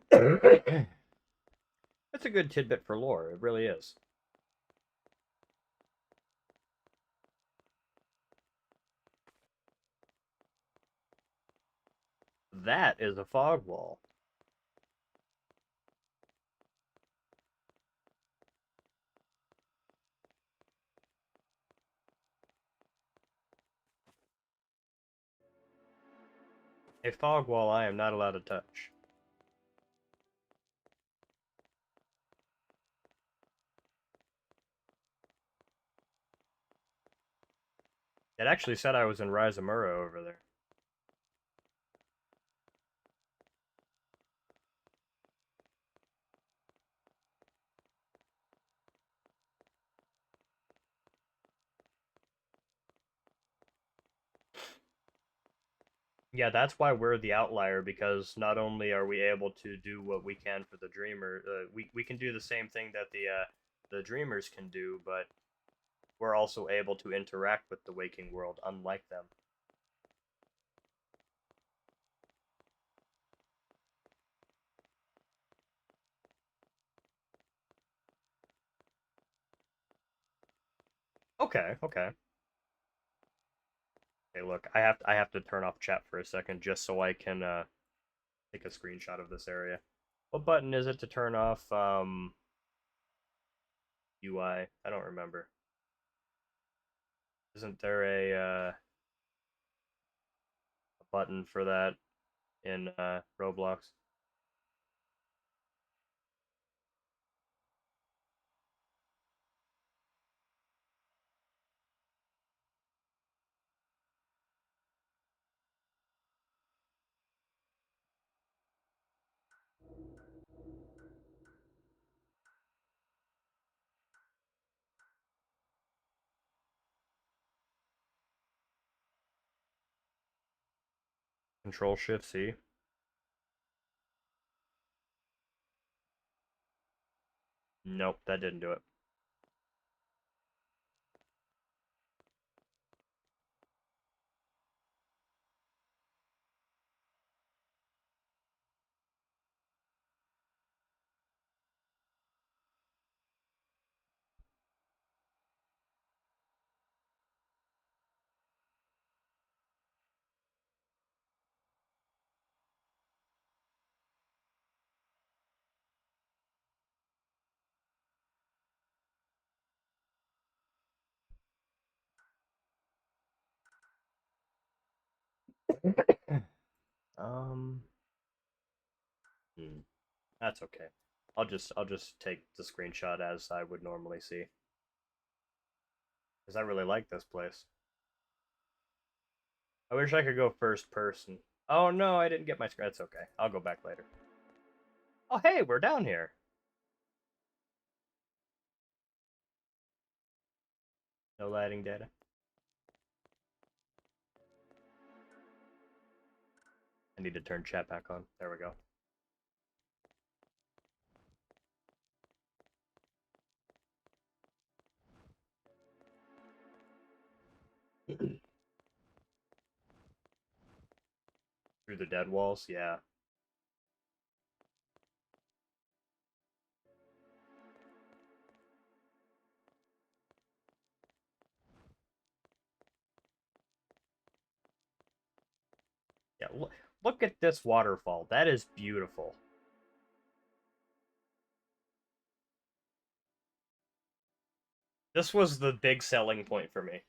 That's a good tidbit for lore. It really is. That is a fog wall. A fog wall I am not allowed to touch. It actually said I was in Reiz Amura over there. Yeah, that's why we're the outlier, because not only are we able to do what we can for the dreamer, we can do the same thing that the dreamers can do, but we're also able to interact with the waking world, unlike them. Okay, okay. Okay, look, I have to turn off chat for a second just so I can take a screenshot of this area. What button is it to turn off UI? I don't remember. Isn't there a button for that in Roblox? Control Shift C. Nope, that didn't do it. um, that's okay. I'll just take the screenshot as I would normally see. Because I really like this place. I wish I could go first person. Oh no, I didn't get my screen. That's okay. I'll go back later. Oh hey, we're down here. No lighting data. I need to turn chat back on. There we go. Through the dead walls, yeah. Yeah, look at this waterfall. That is beautiful. This was the big selling point for me.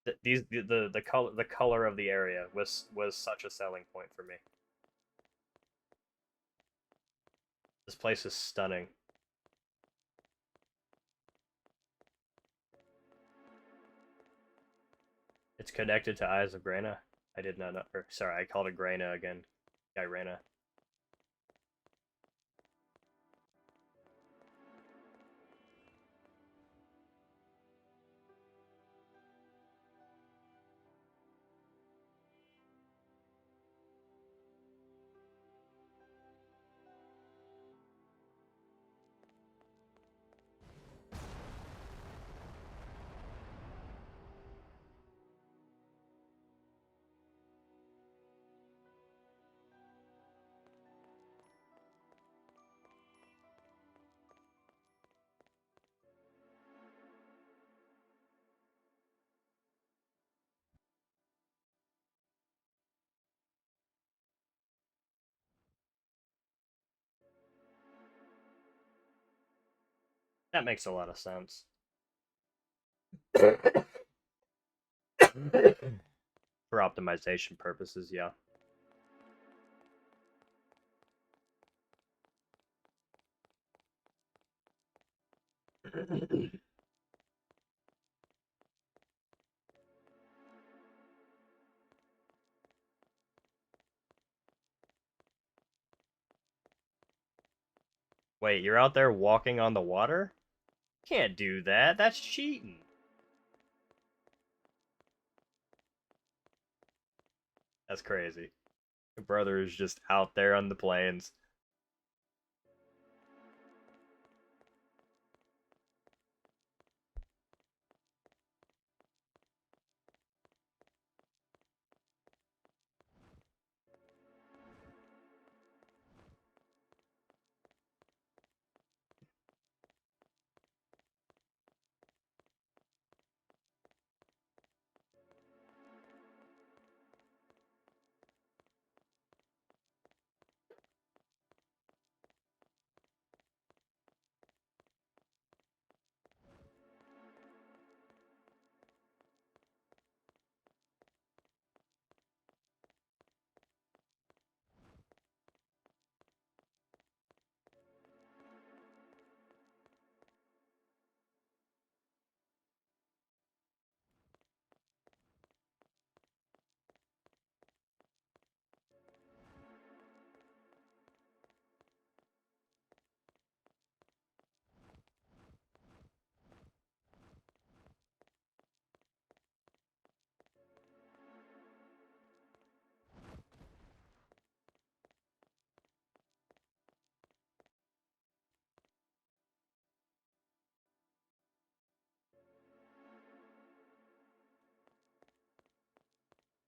The color of the area was such a selling point for me. This place is stunning. It's connected to Eyes of Gyrena. I did not know. Or, sorry, I called it Gyrena again. Gyrena. That makes a lot of sense. For optimization purposes, yeah. Wait, you're out there walking on the water? Can't do that. That's cheating. That's crazy. Your brother is just out there on the plains.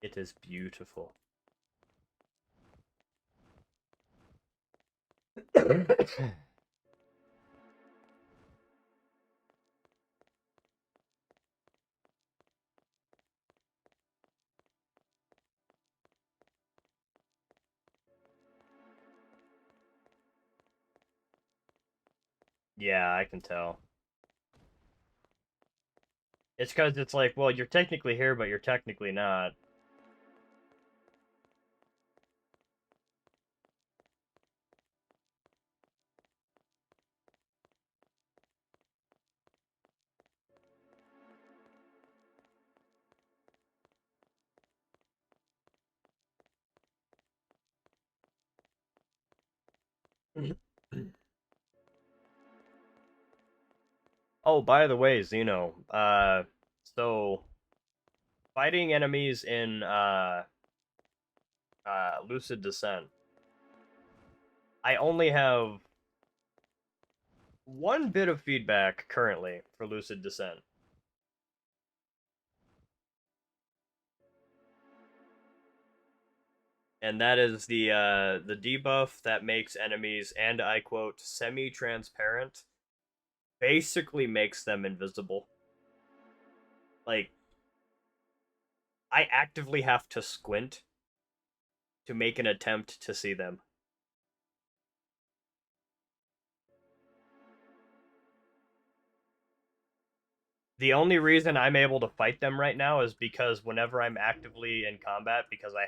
It is beautiful. Yeah, I can tell. It's because it's like, well, you're technically here, but you're technically not. Oh, by the way, Zeno, so fighting enemies in Lucid Descent, I only have one bit of feedback currently for Lucid Descent. And that is the debuff that makes enemies, and I quote, semi-transparent, basically makes them invisible. Like, I actively have to squint to make an attempt to see them. The only reason I'm able to fight them right now is because whenever I'm actively in combat, um because I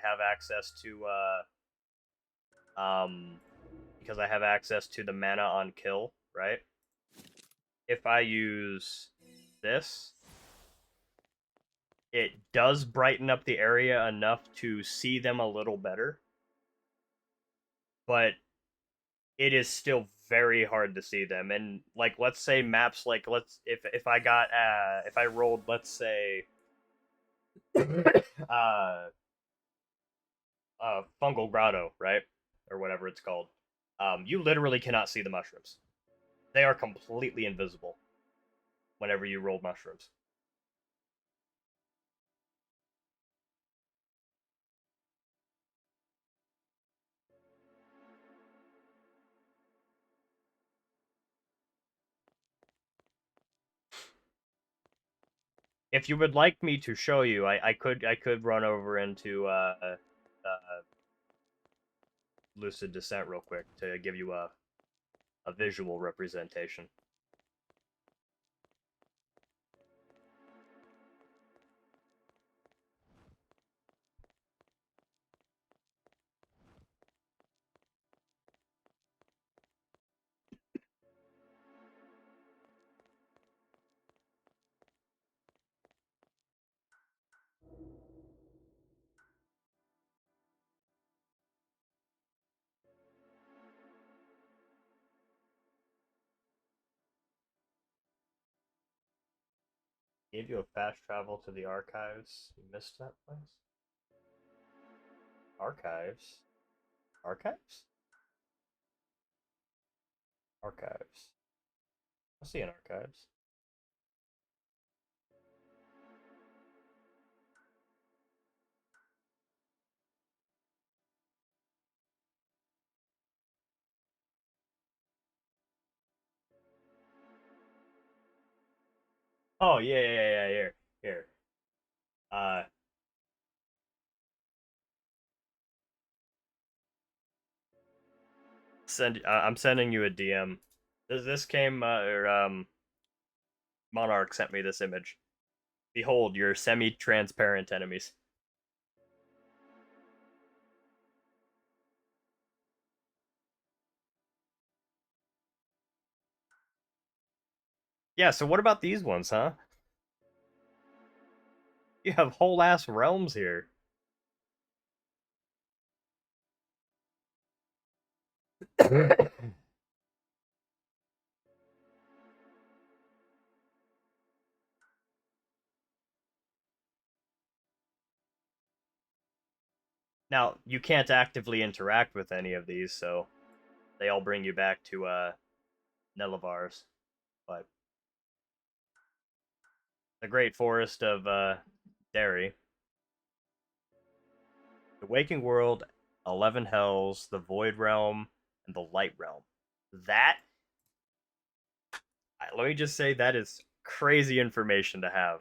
have access to the mana on kill, right? If I use this, it does brighten up the area enough to see them a little better, but it is still very hard to see them. And like, let's say maps like, let's if I got if I rolled, let's say uh fungal grotto, right, or whatever it's called, you literally cannot see the mushrooms. They are completely invisible whenever you roll mushrooms. If you would like me to show you, I could run over into Lucid Descent real quick to give you a visual representation. Gave you a fast travel to the archives. You missed that place. Archives. Archives. Archives. I see an archives. Oh yeah. Here. Uh, I'm sending you a DM. This came or Monarch sent me this image. Behold your semi-transparent enemies. Yeah. So what about these ones, huh? You have whole ass realms here. Now you can't actively interact with any of these, so they all bring you back to Nelivars. But the Great Forest of Derry, the Waking World, 11 Hells, the Void Realm, and the Light Realm. That, let me just say, that is crazy information to have.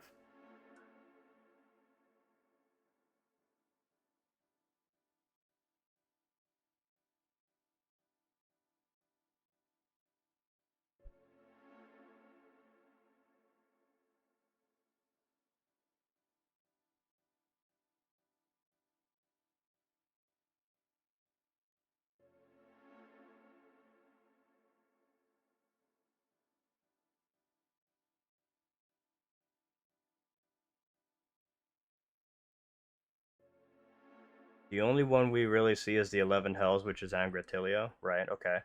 The only one we really see is the 11 Hells, which is Angratilio, right? Okay.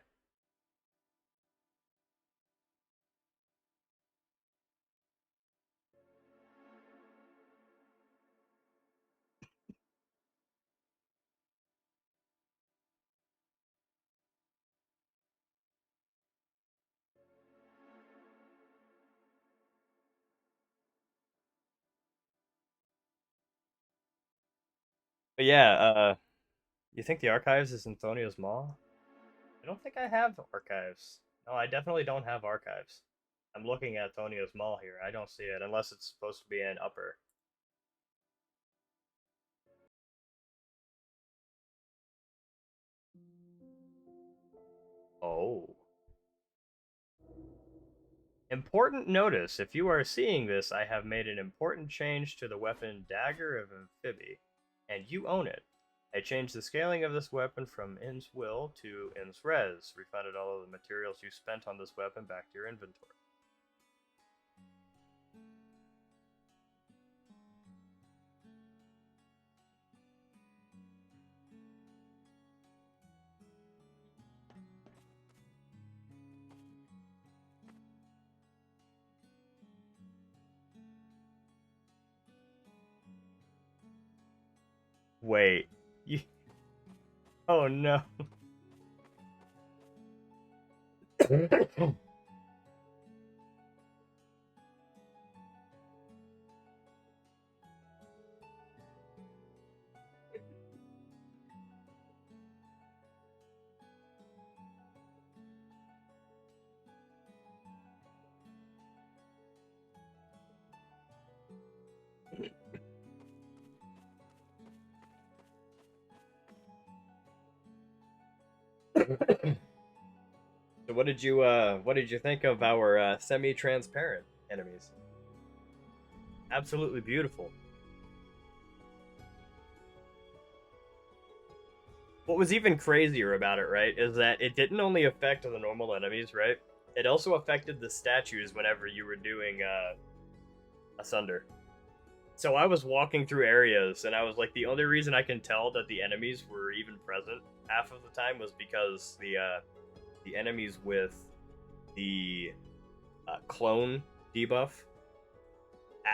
But yeah, you think the archives is in Thonia's Maw? I don't think I have archives. No, I definitely don't have archives. I'm looking at Thonia's Maw here. I don't see it unless it's supposed to be in upper. Oh. Important notice. If you are seeing this, I have made an important change to the weapon Dagger of Amphibi, and you own it. I changed the scaling of this weapon from In's Will to In's Res. Refunded all of the materials you spent on this weapon back to your inventory. Wait. You... Oh no. So what did you think of our semi-transparent enemies? Absolutely beautiful. What was even crazier about it, right, is that it didn't only affect the normal enemies, right? It also affected the statues whenever you were doing Asunder. So I was walking through areas, and I was like, the only reason I can tell that the enemies were even present half of the time was because the enemies with the clone debuff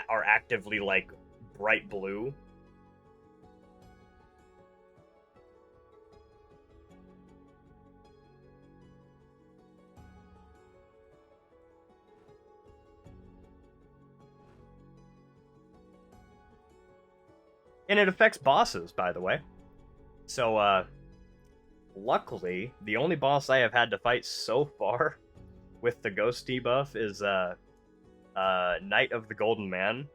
are actively like bright blue. And it affects bosses, by the way. So, luckily, the only boss I have had to fight so far with the ghost debuff is Knight of the Golden Man.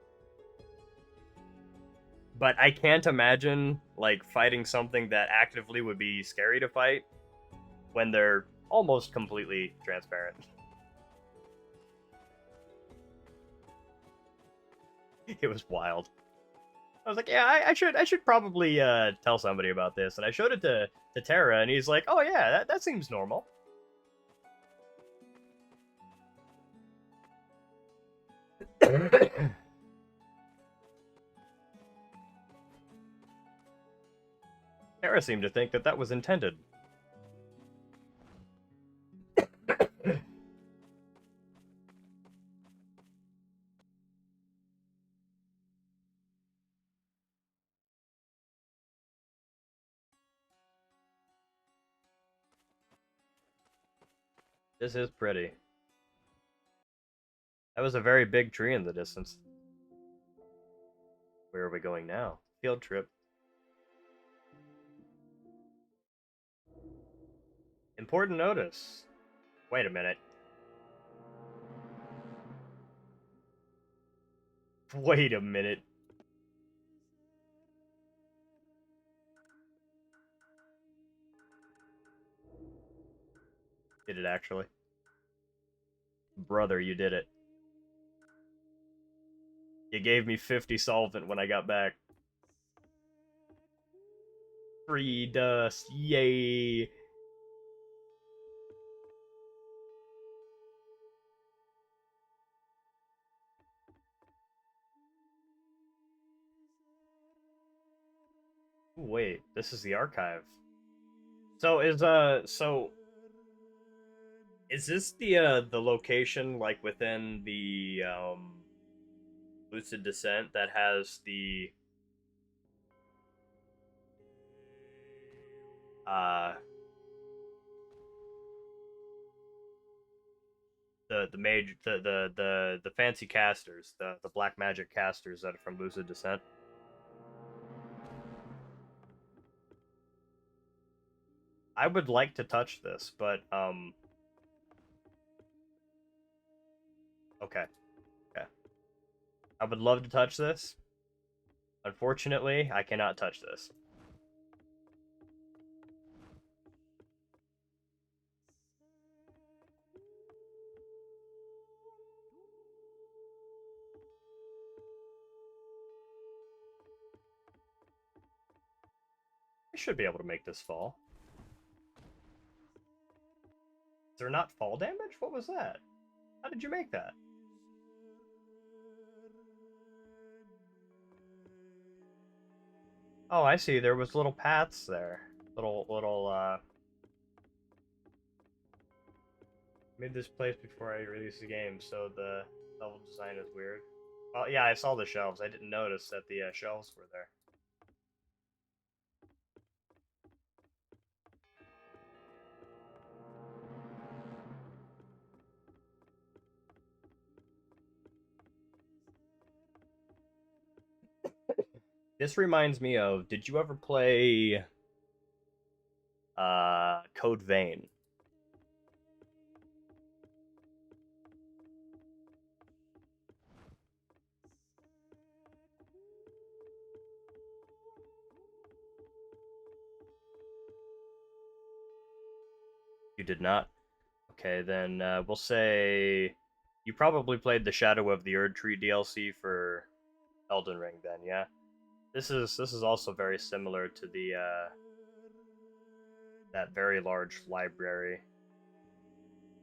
But I can't imagine like fighting something that actively would be scary to fight when they're almost completely transparent. It was wild. I was like, yeah, I should probably tell somebody about this, and I showed it to Terra, and he's like, oh yeah, that seems normal. Terra seemed to think that that was intended. This is pretty. That was a very big tree in the distance. Where are we going now? Field trip. Important notice. Wait a minute. Wait a minute. Did it actually? Brother, you did it. You gave me 50 solvent when I got back. Free dust. Yay. Wait, this is the archive. So is this the location like within the Lucid Descent that has uh the mage the fancy casters, the black magic casters that are from Lucid Descent? I would like to touch this, but okay. Okay. I would love to touch this. Unfortunately, I cannot touch this. I should be able to make this fall. Is there not fall damage? What was that? How did you make that? Oh, I see. There was little paths there. Made this place before I released the game, so the level design is weird. Well, yeah, I saw the shelves. I didn't notice that the shelves were there. This reminds me of, did you ever play Code Vein? You did not? Okay, then we'll say you probably played the Shadow of the Erd Tree DLC for Elden Ring then, yeah? This is also very similar to the that very large library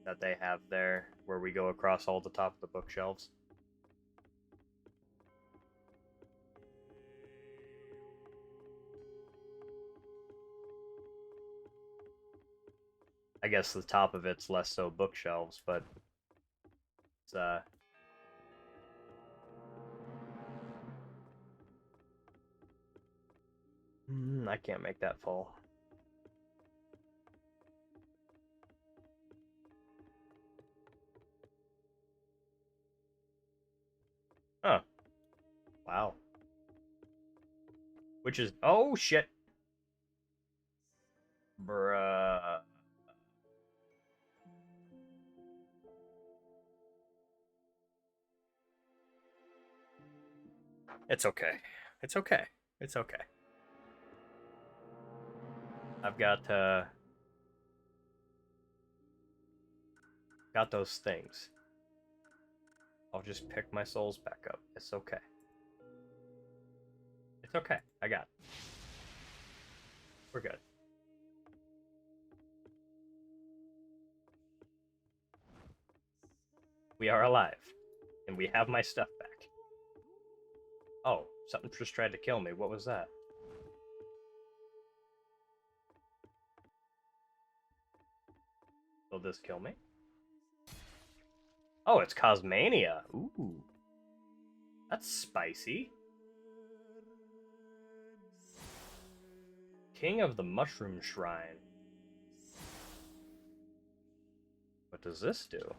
that they have there, where we go across all the top of the bookshelves. I guess the top of it's less so bookshelves, but it's I can't make that fall. Huh. Wow. Which is, oh shit. Bruh. It's okay. It's okay. It's okay. I've got those things. I'll just pick my souls back up. It's okay. It's okay. I got it. We're good. We are alive. And we have my stuff back. Oh, something just tried to kill me. What was that? Will this kill me? Oh, it's Cosmania. Ooh. That's spicy. King of the Mushroom Shrine. What does this do?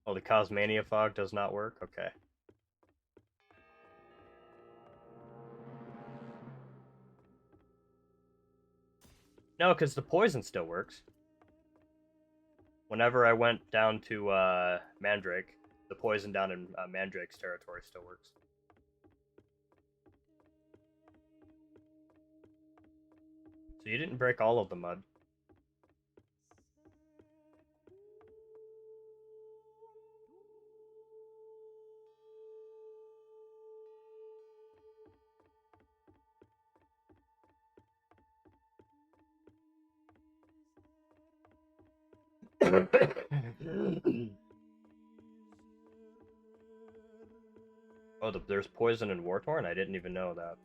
Oh, the Cosmania fog does not work? Okay. No, because the poison still works. Whenever I went down to Mandrake, the poison down in Mandrake's territory still works. So you didn't break all of the mud. Oh, there's poison in Wartorn? I didn't even know that.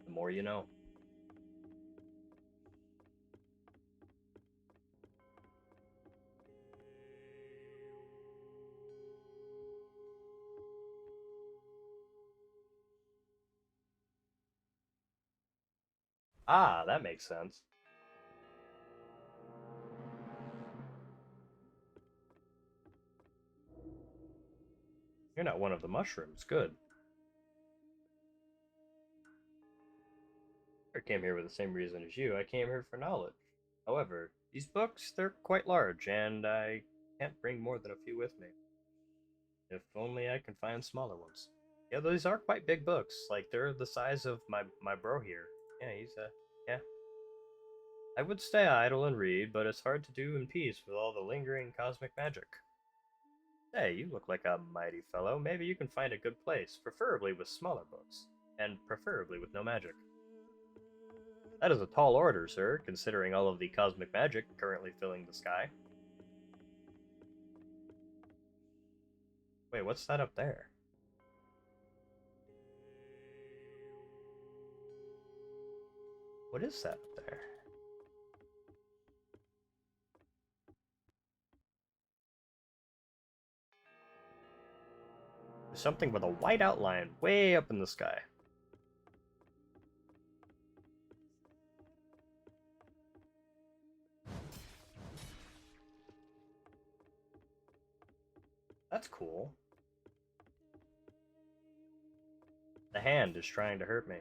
The more you know. Ah, that makes sense. You're not one of the mushrooms. Good. I came here with the same reason as you. I came here for knowledge. However, these books, they're quite large, and I can't bring more than a few with me. If only I can find smaller ones. Yeah, these are quite big books. Like, they're the size of my bro here. Yeah, yeah. I would stay idle and read, but it's hard to do in peace with all the lingering cosmic magic. Hey, you look like a mighty fellow. Maybe you can find a good place, preferably with smaller books, and preferably with no magic. That is a tall order, sir, considering all of the cosmic magic currently filling the sky. Wait, what's that up there? What is that up there? There's something with a white outline way up in the sky. That's cool. The hand is trying to hurt me.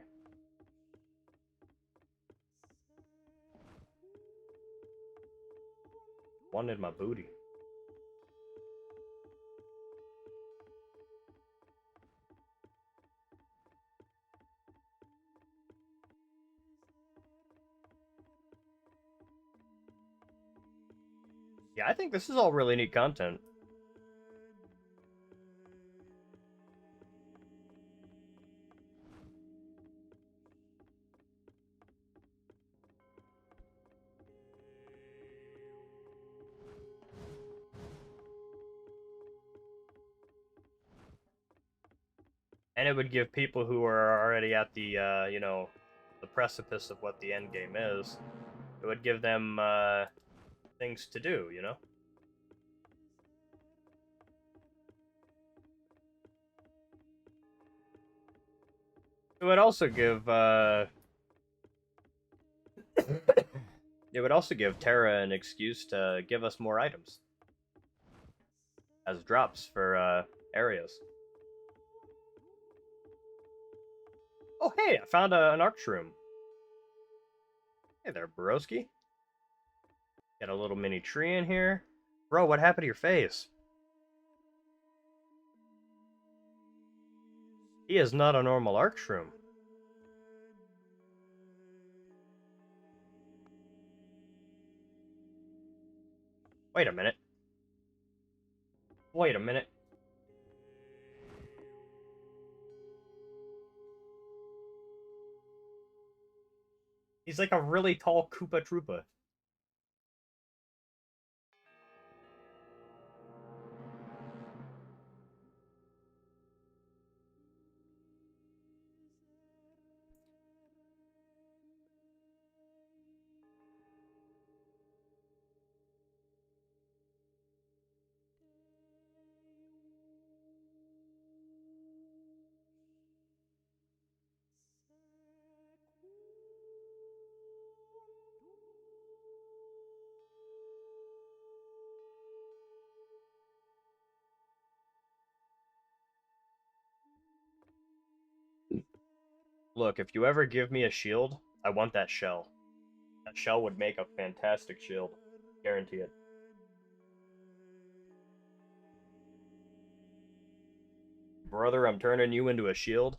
One in my booty. Yeah, I think this is all really neat content. And it would give people who are already at the, the precipice of what the end game is, it would give them things to do, you know? It would also give, it would also give Terra an excuse to give us more items as drops for areas. Oh, hey, I found an Archshroom. Hey there, broski. Got a little mini tree in here. Bro, what happened to your face? He is not a normal Archshroom. Wait a minute. Wait a minute. He's like a really tall Koopa Troopa. Look, if you ever give me a shield, I want that shell. That shell would make a fantastic shield. Guarantee it. Brother, I'm turning you into a shield.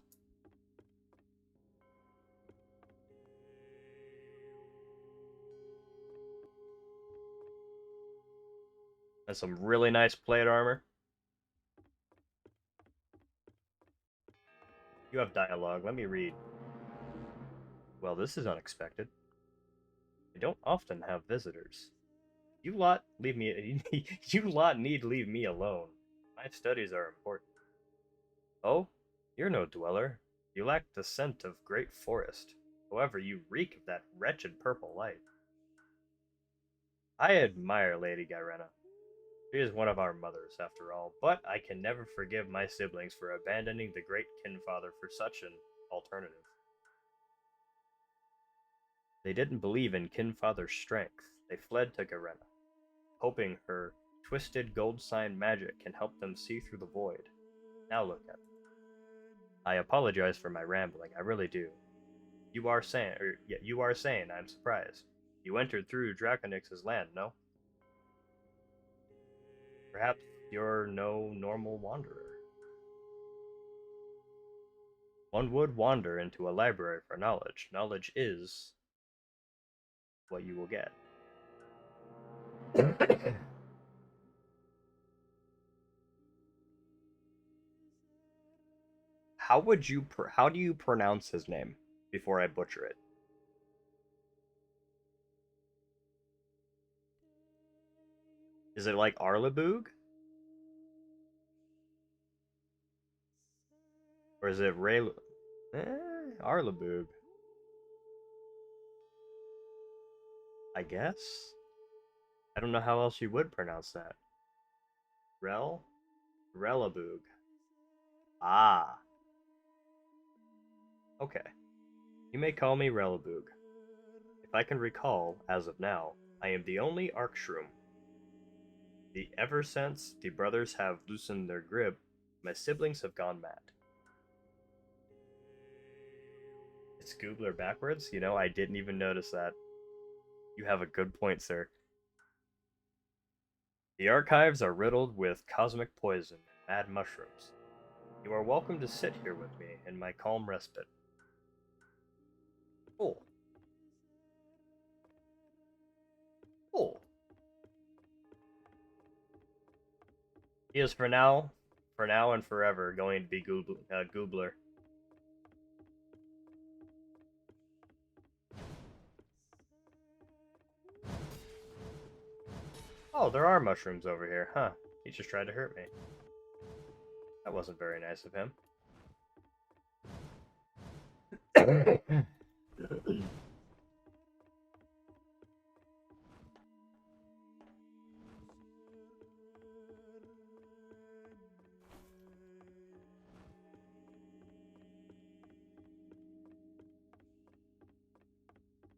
And some really nice plate armor. You have dialogue. Let me read. Well, this is unexpected. I don't often have visitors. You lot leave me. You lot need leave me alone. My studies are important. Oh, you're no dweller. You lack the scent of great forest. However, you reek of that wretched purple light. I admire Lady Gyrena. She is one of our mothers, after all, but I can never forgive my siblings for abandoning the great kinfather for such an alternative. They didn't believe in kinfather's strength. They fled to Gyrena, hoping her twisted gold sign magic can help them see through the void. Now look at me. I apologize for my rambling, I really do. You are saying, I'm surprised. You entered through Draconix's land, no? Perhaps you're no normal wanderer. One would wander into a library for knowledge. Knowledge is what you will get. How do you pronounce his name before I butcher it? Is it like Arleboog? Or is it Ray? Arleboog. I guess. I don't know how else you would pronounce that. Relaboog. Ah. Okay. You may call me Relaboog. If I can recall, as of now, I am the only Archshroom. Ever since the brothers have loosened their grip, my siblings have gone mad. It's Goobler backwards? You know, I didn't even notice that. You have a good point, sir. The archives are riddled with cosmic poison and mad mushrooms. You are welcome to sit here with me in my calm respite. Cool. Cool. He is for now and forever going to be Goobler. Oh, there are mushrooms over here, huh? He just tried to hurt me. That wasn't very nice of him.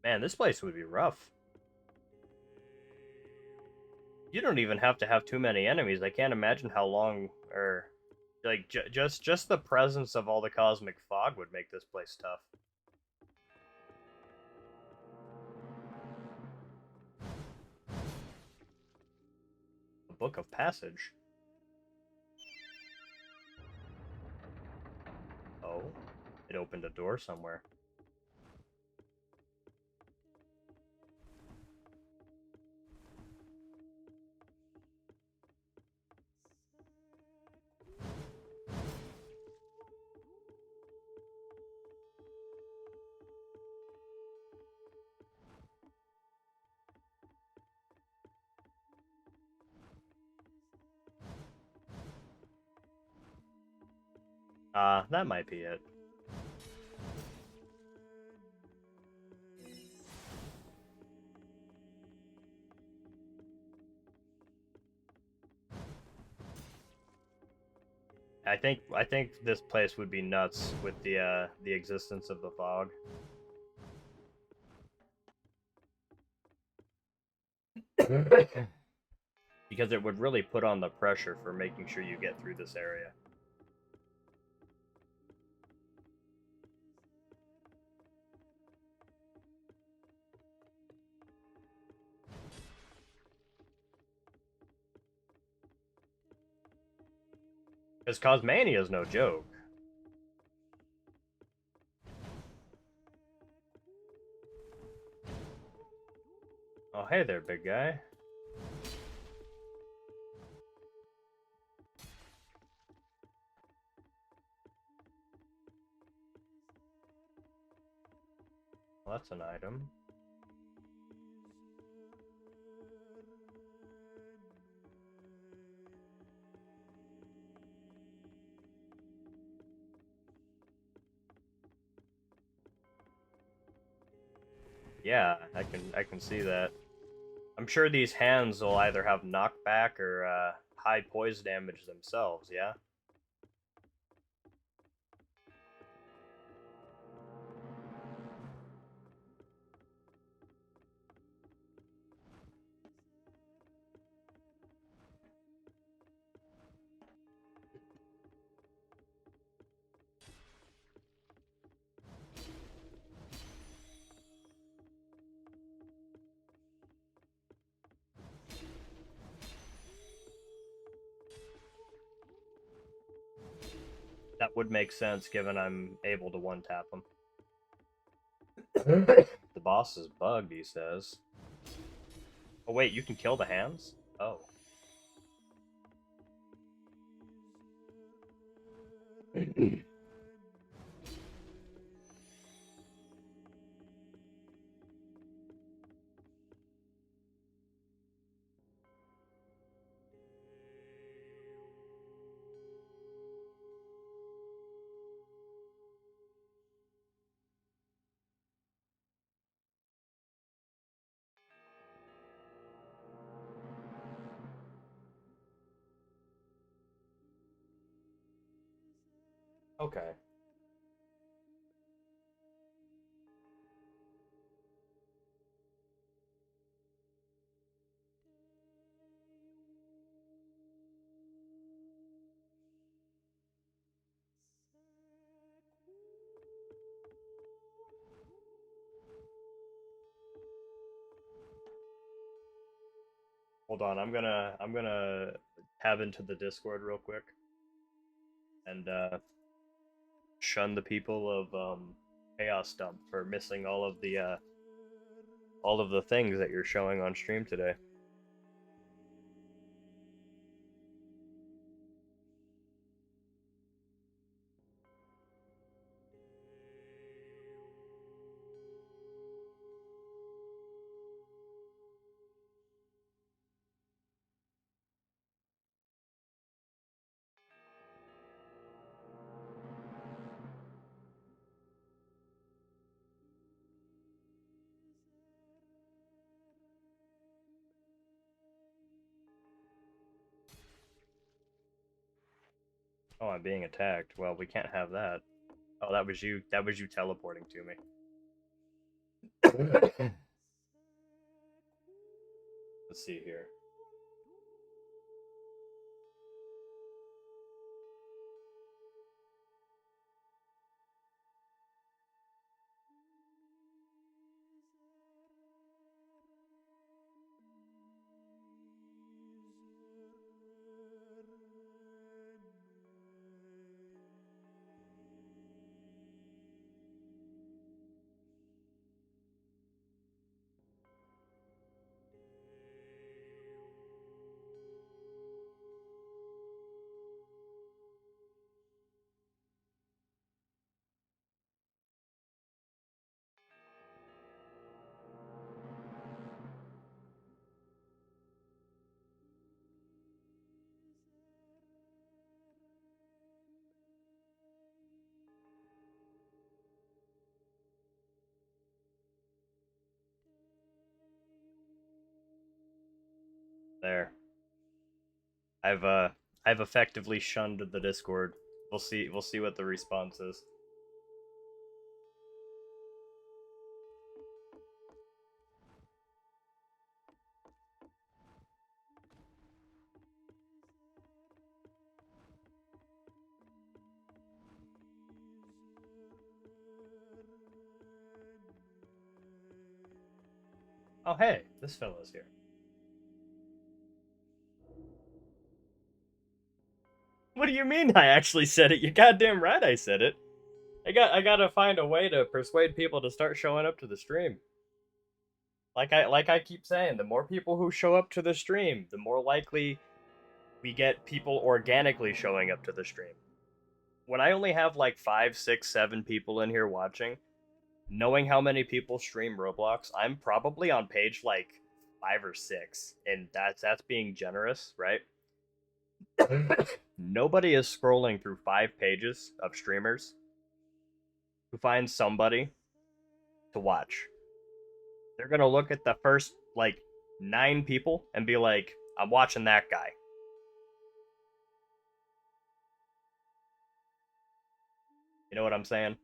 Man, this place would be rough. You don't even have to have too many enemies. I can't imagine how long, or like just the presence of all the cosmic fog would make this place tough. A book of passage. Oh, it opened a door somewhere. That might be it. I think this place would be nuts with the existence of the fog. Because it would really put on the pressure for making sure you get through this area. Because Cosmania is no joke. Oh, hey there, big guy. Well, that's an item. Yeah, I can see that. I'm sure these hands will either have knockback or high poise damage themselves, yeah? That would make sense given I'm able to one-tap him. The boss is bugged, he says. Oh wait, you can kill the hands? Oh. Okay. Hold on, I'm gonna tab into the Discord real quick and shun the people of Chaos Dump for missing all of the things that you're showing on stream today. Oh, I'm being attacked. Well, we can't have that. Oh, that was you. That was you teleporting to me. Let's see here. There. I've effectively shunned the Discord. We'll see what the response is. Oh hey, this fellow's here. What do you mean I actually said it? You're goddamn right I said it. I gotta find a way to persuade people to start showing up to the stream. Like I keep saying, the more people who show up to the stream, the more likely we get people organically showing up to the stream. When I only have like 5, 6, 7 people in here watching, knowing how many people stream Roblox, I'm probably on page like 5 or 6, and that's being generous, right? Nobody is scrolling through 5 pages of streamers to find somebody to watch. They're gonna look at the first like 9 people and be like, I'm watching that guy. You know what I'm saying?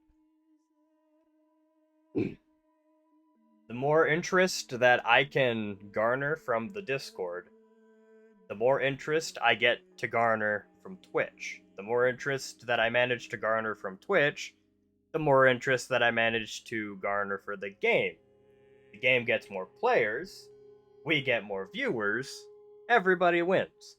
The more interest that I can garner from the Discord, the more interest I get to garner from Twitch. The more interest that I manage to garner from Twitch, the more interest that I manage to garner for the game. The game gets more players, we get more viewers, everybody wins.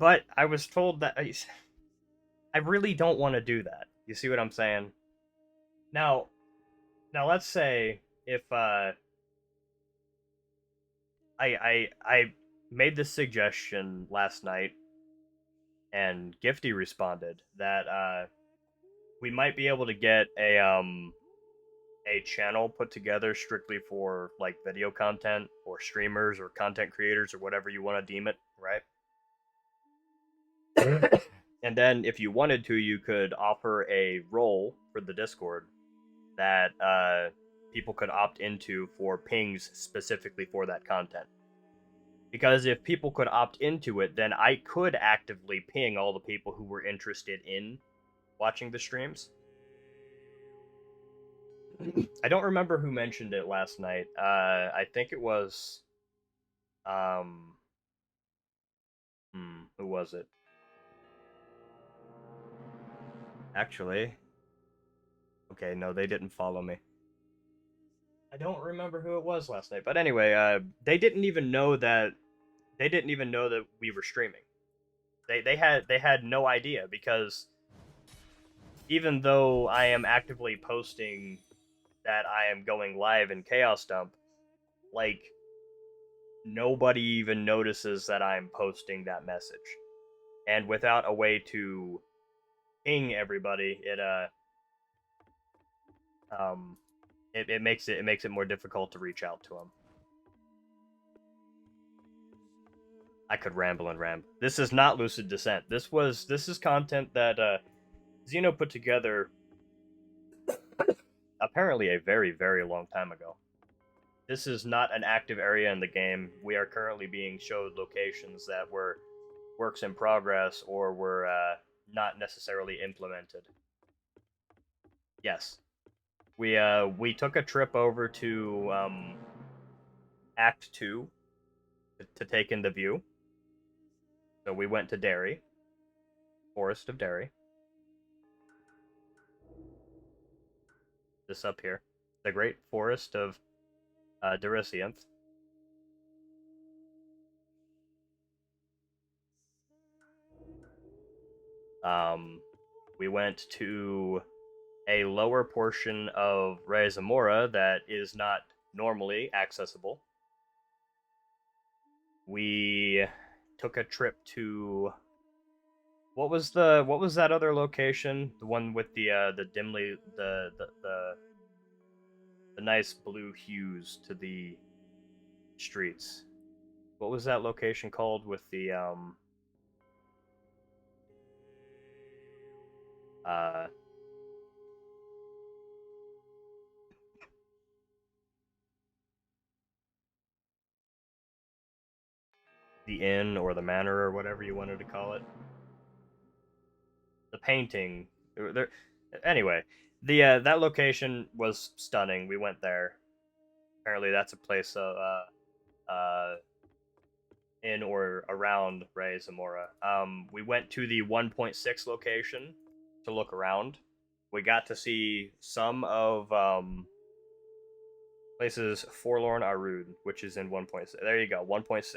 but I was told that I really don't want to do that. You see what I'm saying? Now, now let's say if I made this suggestion last night and Gifty responded that we might be able to get a channel put together strictly for like video content or streamers or content creators or whatever you want to deem it, right? And then if you wanted to, you could offer a role for the Discord that people could opt into for pings specifically for that content. Because if people could opt into it, then I could actively ping all the people who were interested in watching the streams. I don't remember who mentioned it last night. I think it was who was it? Actually, okay, no, they didn't follow me. I don't remember who it was last night, but anyway, they didn't even know that we were streaming. They had no idea because even though I am actively posting that I am going live in Chaos Dump, like nobody even notices that I'm posting that message. And without a way to ping everybody, it makes it more difficult to reach out to them. I could ramble and ramble. This is not Lucid Descent. This is content that Xeno put together apparently a very, very long time ago. This is not an active area in the game. We are currently being showed locations that were works in progress or were not necessarily implemented. Yes, we took a trip over to Act 2 to take in the view. So we went to Derry, Forest of Derry. This up here, the Great Forest of Derysianth. We went to a lower portion of Reiz Amura that is not normally accessible. We took a trip to what was that other location? The one with the dimly the nice blue hues to the streets. What was that location called with the the inn or the manor or whatever you wanted to call it? The painting. There, anyway, the that location was stunning. We went there. Apparently, that's a place in or around Rey Zamora. We went to the 1.6 location to look around. We got to see some of places Forlorn Arudne, which is in 1.6. There you go, 1.6.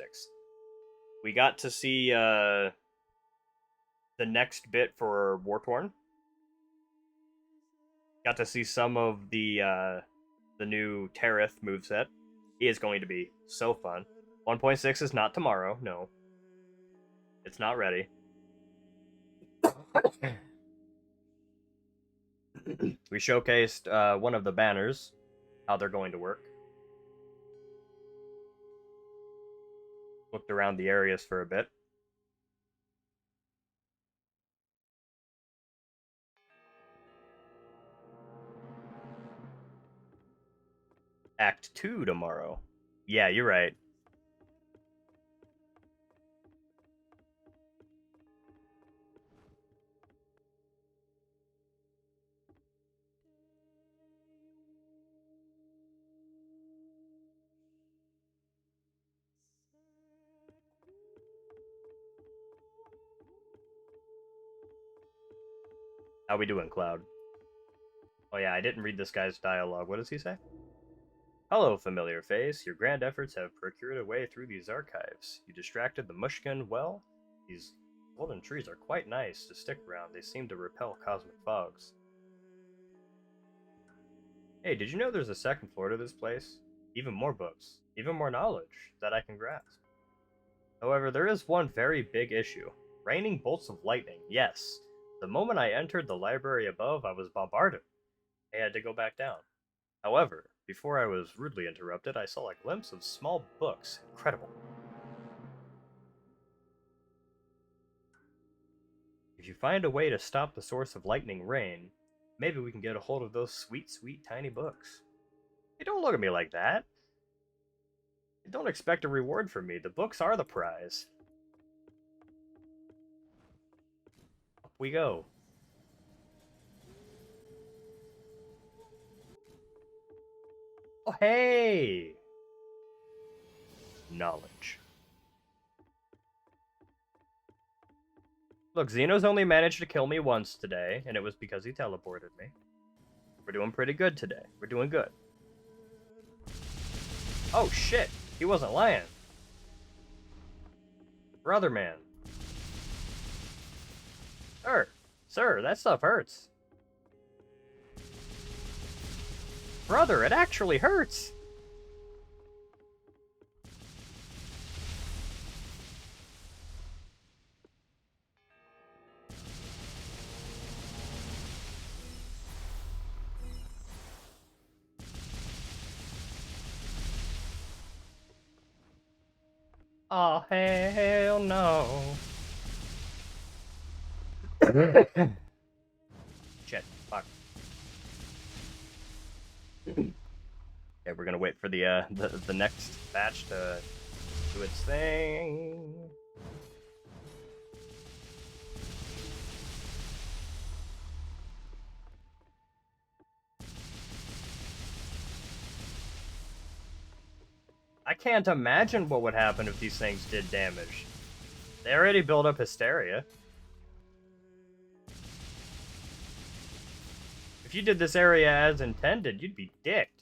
We got to see the next bit for Wartorn. Got to see some of the new Terith moveset. He is going to be so fun. 1.6 is not tomorrow, no. It's not ready. We showcased one of the banners, how they're going to work. Looked around the areas for a bit. Act 2 tomorrow. Yeah, you're right. How we doing, Cloud? Oh yeah, I didn't read this guy's dialogue. What does he say? Hello, familiar face. Your grand efforts have procured a way through these archives. You distracted the Mushkin well. Golden trees are quite nice to stick around. They seem to repel cosmic fogs. Hey, did you know there's a second floor to this place? Even more books, even more knowledge that I can grasp. However, there is one very big issue. Raining bolts of lightning, yes. The moment I entered the library above, I was bombarded. I had to go back down. However, before I was rudely interrupted, I saw a glimpse of small books. Incredible. If you find a way to stop the source of lightning rain, maybe we can get a hold of those sweet, sweet tiny books. Hey, don't look at me like that. Don't expect a reward from me. The books are the prize. Up we go. Oh, hey! Knowledge. Look, Xeno's only managed to kill me once today, and it was because he teleported me. We're doing pretty good today. We're doing good. Oh, shit! He wasn't lying. Brother man. Sir, that stuff hurts. Brother, it actually hurts! Oh, hell no. Shit, fuck. Okay, we're gonna wait for the next batch to do its thing. I can't imagine what would happen if these things did damage. They already built up hysteria. If you did this area as intended, you'd be dicked.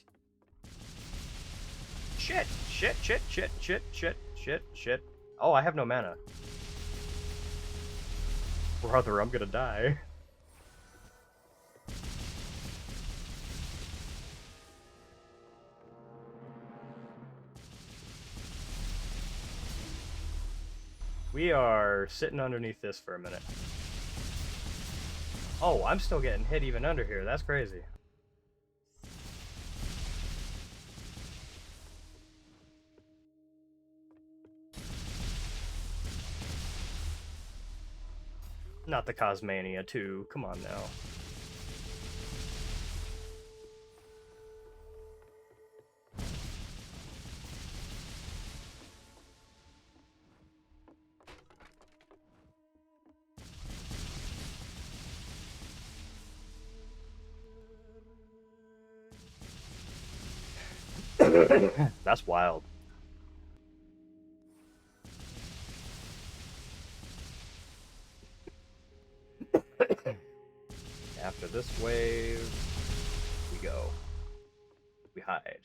Shit. Oh, I have no mana. Brother, I'm gonna die. We are sitting underneath this for a minute. Oh, I'm still getting hit even under here. That's crazy. Not the Cosmania, too. Come on now. That's wild. After this wave, we go. We hide.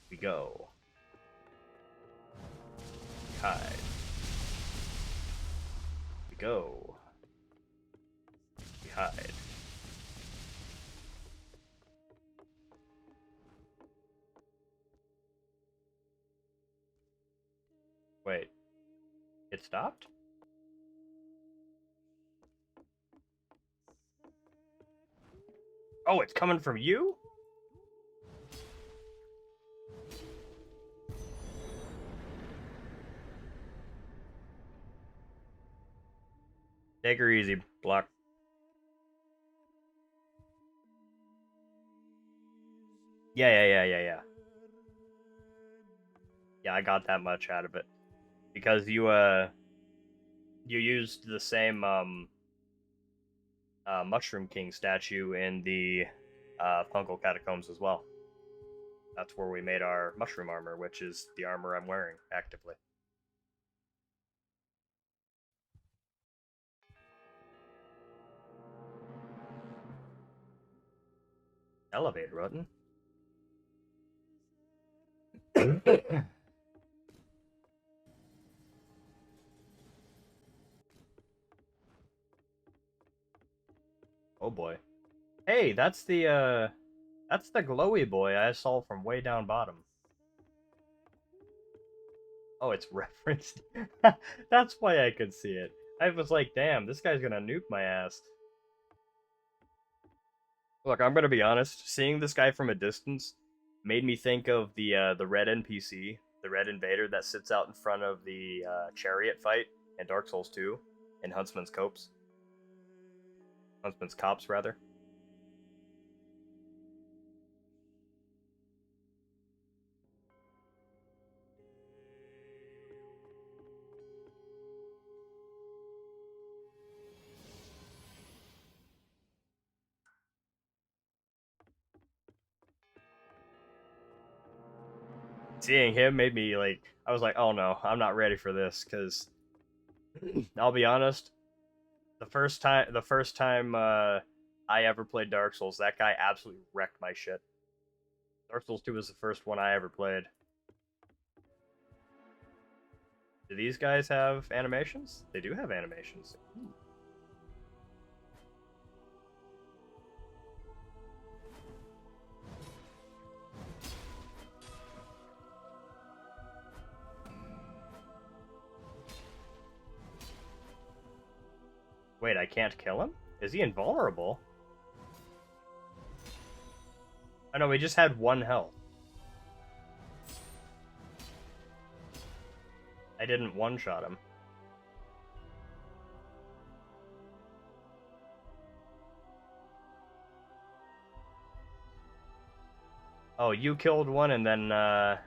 We go. We hide. We go. We hide. Wait. It stopped? Oh, it's coming from you? Take her easy, block. Yeah. Yeah, I got that much out of it. Because you used the same Mushroom King statue in the Fungal Catacombs as well. That's where we made our mushroom armor, which is the armor I'm wearing actively. Elevate, Rotten. boy. Hey, that's the glowy boy I saw from way down bottom. Oh, it's referenced. That's why I could see it. I was like, damn, this guy's gonna nuke my ass. Look, I'm gonna be honest. Seeing this guy from a distance made me think of the red NPC, the red invader that sits out in front of the chariot fight in Dark Souls 2, in Huntsman's Copse. Huntsman's Copse, rather. Seeing him made me like, I was like, oh no, I'm not ready for this, because I'll be honest, the first time I ever played Dark Souls, that guy absolutely wrecked my shit. Dark Souls 2 was the first one I ever played. Do these guys have animations? They do have animations. Ooh. Wait, I can't kill him? Is he invulnerable? Oh no, he just had 1 health. I didn't one-shot him. Oh, you killed one and then, I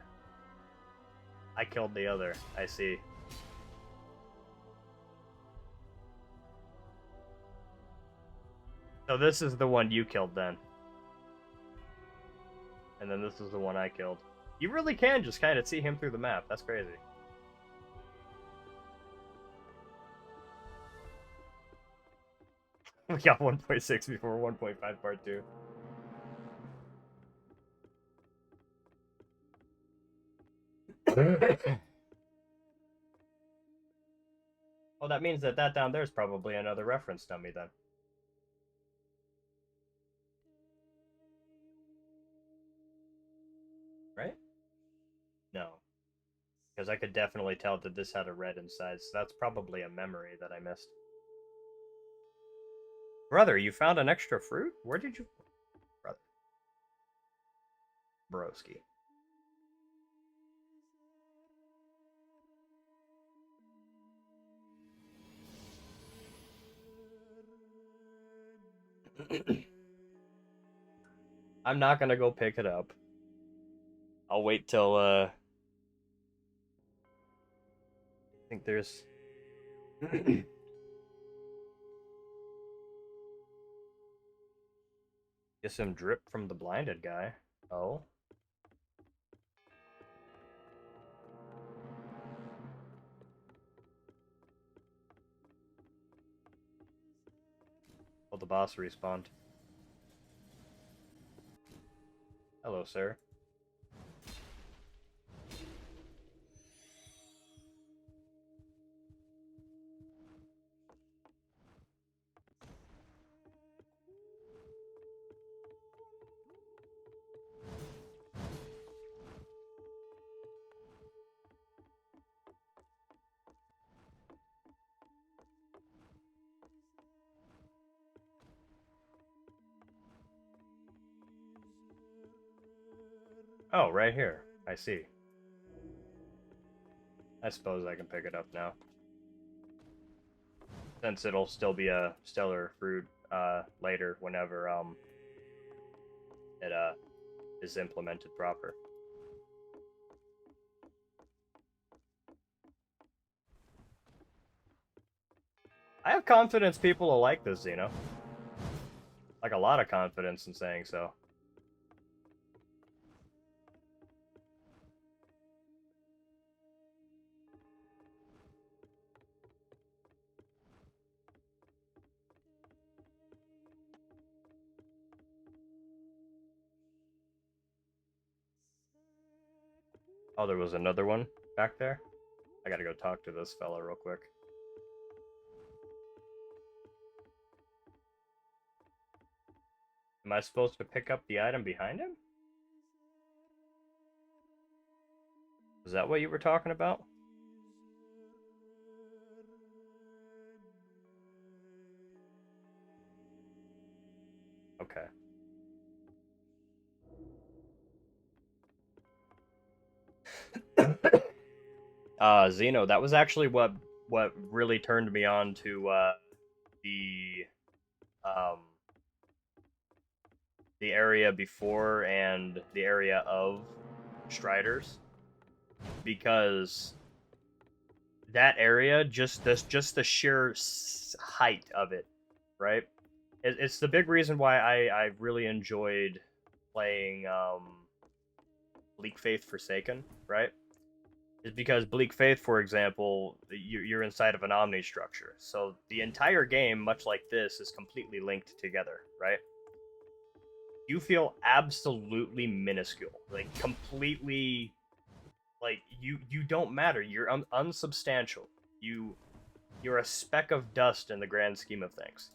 killed the other. I see. So this is the one you killed then. And then this is the one I killed. You really can just kind of see him through the map. That's crazy. We got 1.6 before 1.5 part 2. Well, that means that down there is probably another reference dummy then. Right? No. Because I could definitely tell that this had a red inside, so that's probably a memory that I missed. Brother, you found an extra fruit? Where did you... Brother. Broski. I'm not gonna go pick it up. I'll wait till, I think there's... Get some drip from the blinded guy. Oh. Well, the boss respawned. Hello, sir. Oh, right here. I see. I suppose I can pick it up now. Since it'll still be a stellar fruit later whenever it is implemented proper. I have confidence people will like this, Xeno. Like a lot of confidence in saying so. Oh, there was another one back there? I gotta go talk to this fella real quick. Am I supposed to pick up the item behind him? Is that what you were talking about? Okay. Zeno, that was actually what really turned me on to the um the area before and the area of Striders, because that area, just the sheer height of it, right? It's the big reason why I really enjoyed playing Bleak Faith Forsaken, right? Is because Bleak Faith, for example, you're inside of an Omni structure, so the entire game, much like this, is completely linked together, right? You feel absolutely minuscule, like completely, like you don't matter. You're unsubstantial. You're a speck of dust in the grand scheme of things,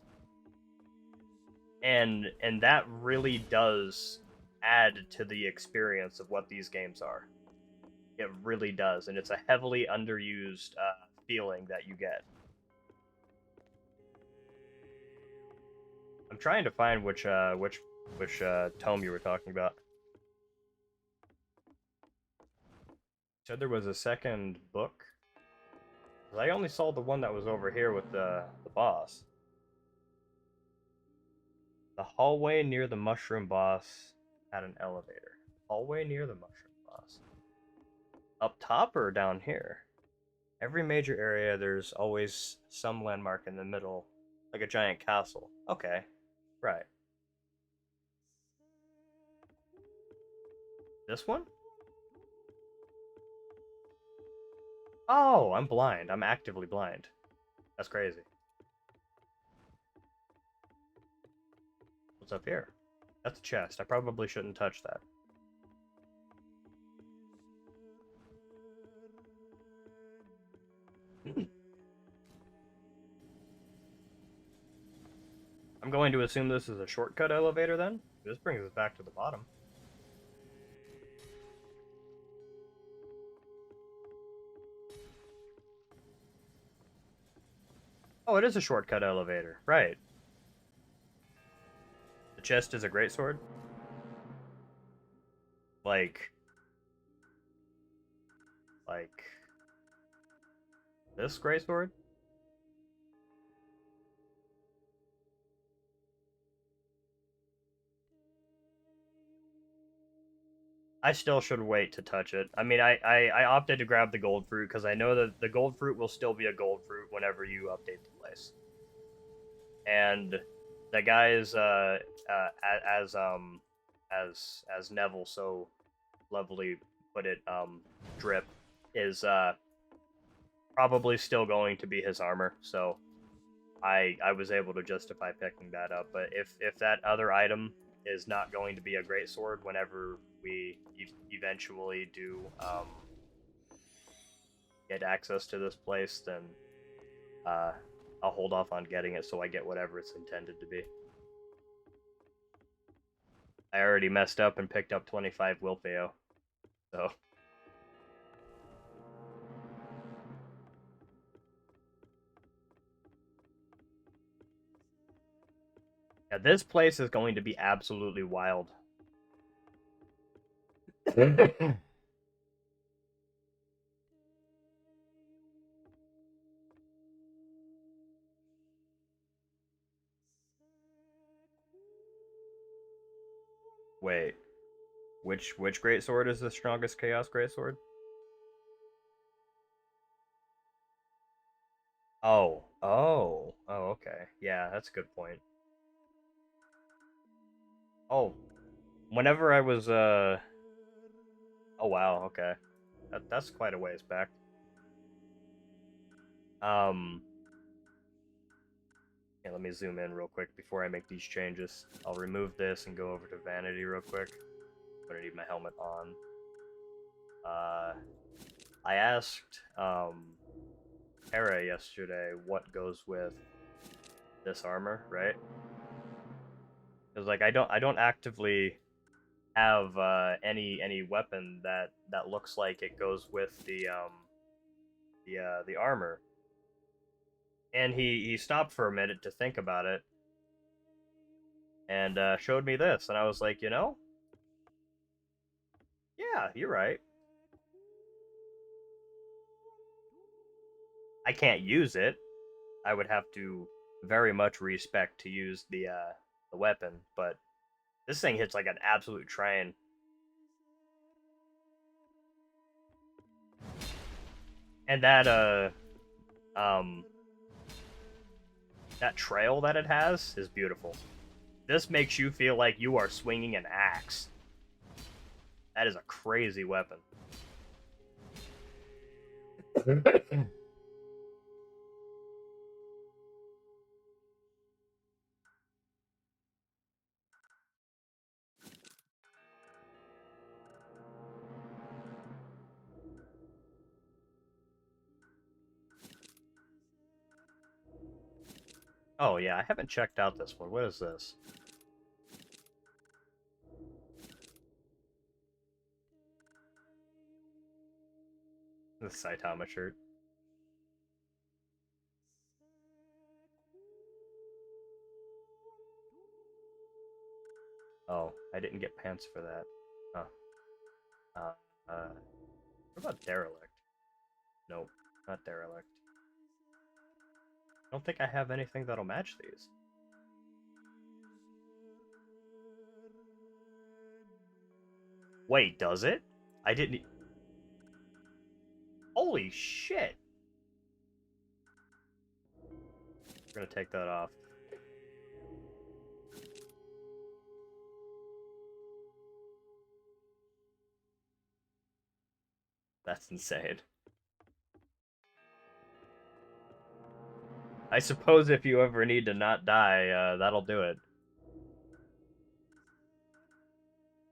and that really does add to the experience of what these games are. It really does, and it's a heavily underused feeling that you get. I'm trying to find which tome you were talking about. You said there was a second book. I only saw the one that was over here with the boss. The hallway near the mushroom boss had an elevator. Hallway near the mushroom boss. Up top or down here? Every major area, there's always some landmark in the middle, like a giant castle. Okay, right. This one? Oh, I'm blind. I'm actively blind. That's crazy. What's up here? That's a chest. I probably shouldn't touch that. I'm going to assume this is a shortcut elevator then. This brings us back to the bottom. Oh, it is a shortcut elevator. Right. The chest is a greatsword. Like this greatsword? I still should wait to touch it. I mean, I opted to grab the gold fruit because I know that the gold fruit will still be a gold fruit whenever you update the place. And the guys, as Neville so lovely put it, drip is probably still going to be his armor. So I was able to justify picking that up. But if that other item is not going to be a great sword whenever we eventually do get access to this place, then I'll hold off on getting it so I get whatever it's intended to be. I already messed up and picked up 25 Wilfeo, so... Yeah, this place is going to be absolutely wild. Wait, which greatsword is the strongest Chaos Greatsword? Oh, okay. Yeah, that's a good point. Oh, whenever I was, oh wow, okay. That's quite a ways back. Yeah, let me zoom in real quick before I make these changes. I'll remove this and go over to Vanity real quick. I'm gonna need my helmet on. I asked, Hera yesterday what goes with this armor, right? Because like I don't actively have any weapon that looks like it goes with the armor. And he stopped for a minute to think about it and showed me this, and I was like, yeah, you're right. I can't use it. I would have to very much respect to use the weapon, but this thing hits like an absolute train. And um that trail that it has is beautiful. This makes you feel like you are swinging an axe. That is a crazy weapon. Oh yeah, I haven't checked out this one. What is this? The Saitama shirt. Oh, I didn't get pants for that. Huh. What about Derelict? Nope, not Derelict. I don't think I have anything that'll match these. Wait, does it? I didn't. Holy shit! We're gonna take that off. That's insane. I suppose if you ever need to not die, that'll do it.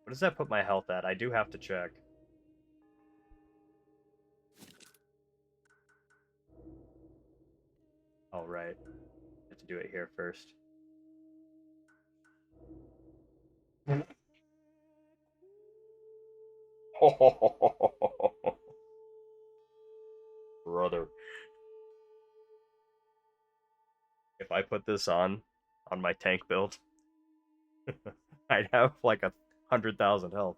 What does that put my health at? I do have to check. Oh, right. I have to do it here first. Brother. If I put this on my tank build, I'd have like 100,000 health.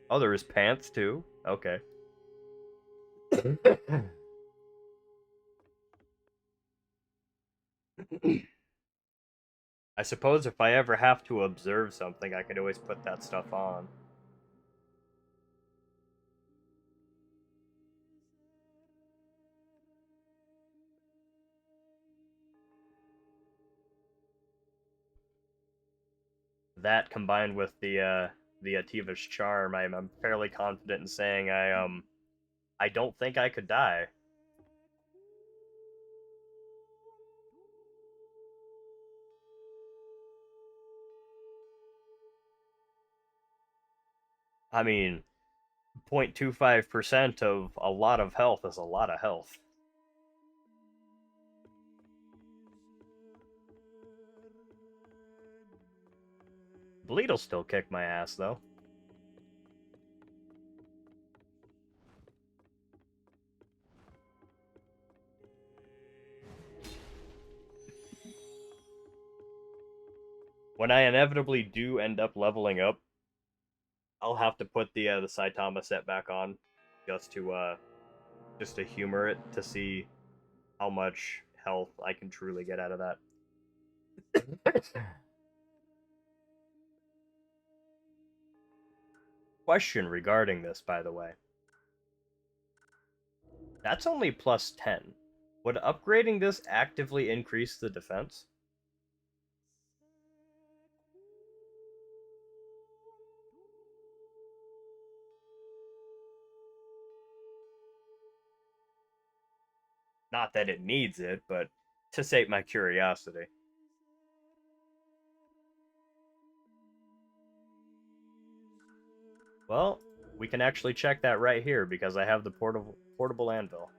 Oh, there is pants too? Okay. I suppose if I ever have to observe something, I could always put that stuff on. That combined with the Ativa's charm, I'm fairly confident in saying I don't think I could die. I mean, 0.25% of a lot of health is a lot of health. Bleed'll still kick my ass though. When I inevitably do end up leveling up, I'll have to put the Saitama set back on just to humor it, to see how much health I can truly get out of that. Question regarding this, by the way. That's only plus 10. Would upgrading this actively increase the defense? Not that it needs it, but to sate my curiosity. Well, we can actually check that right here because I have the portable anvil.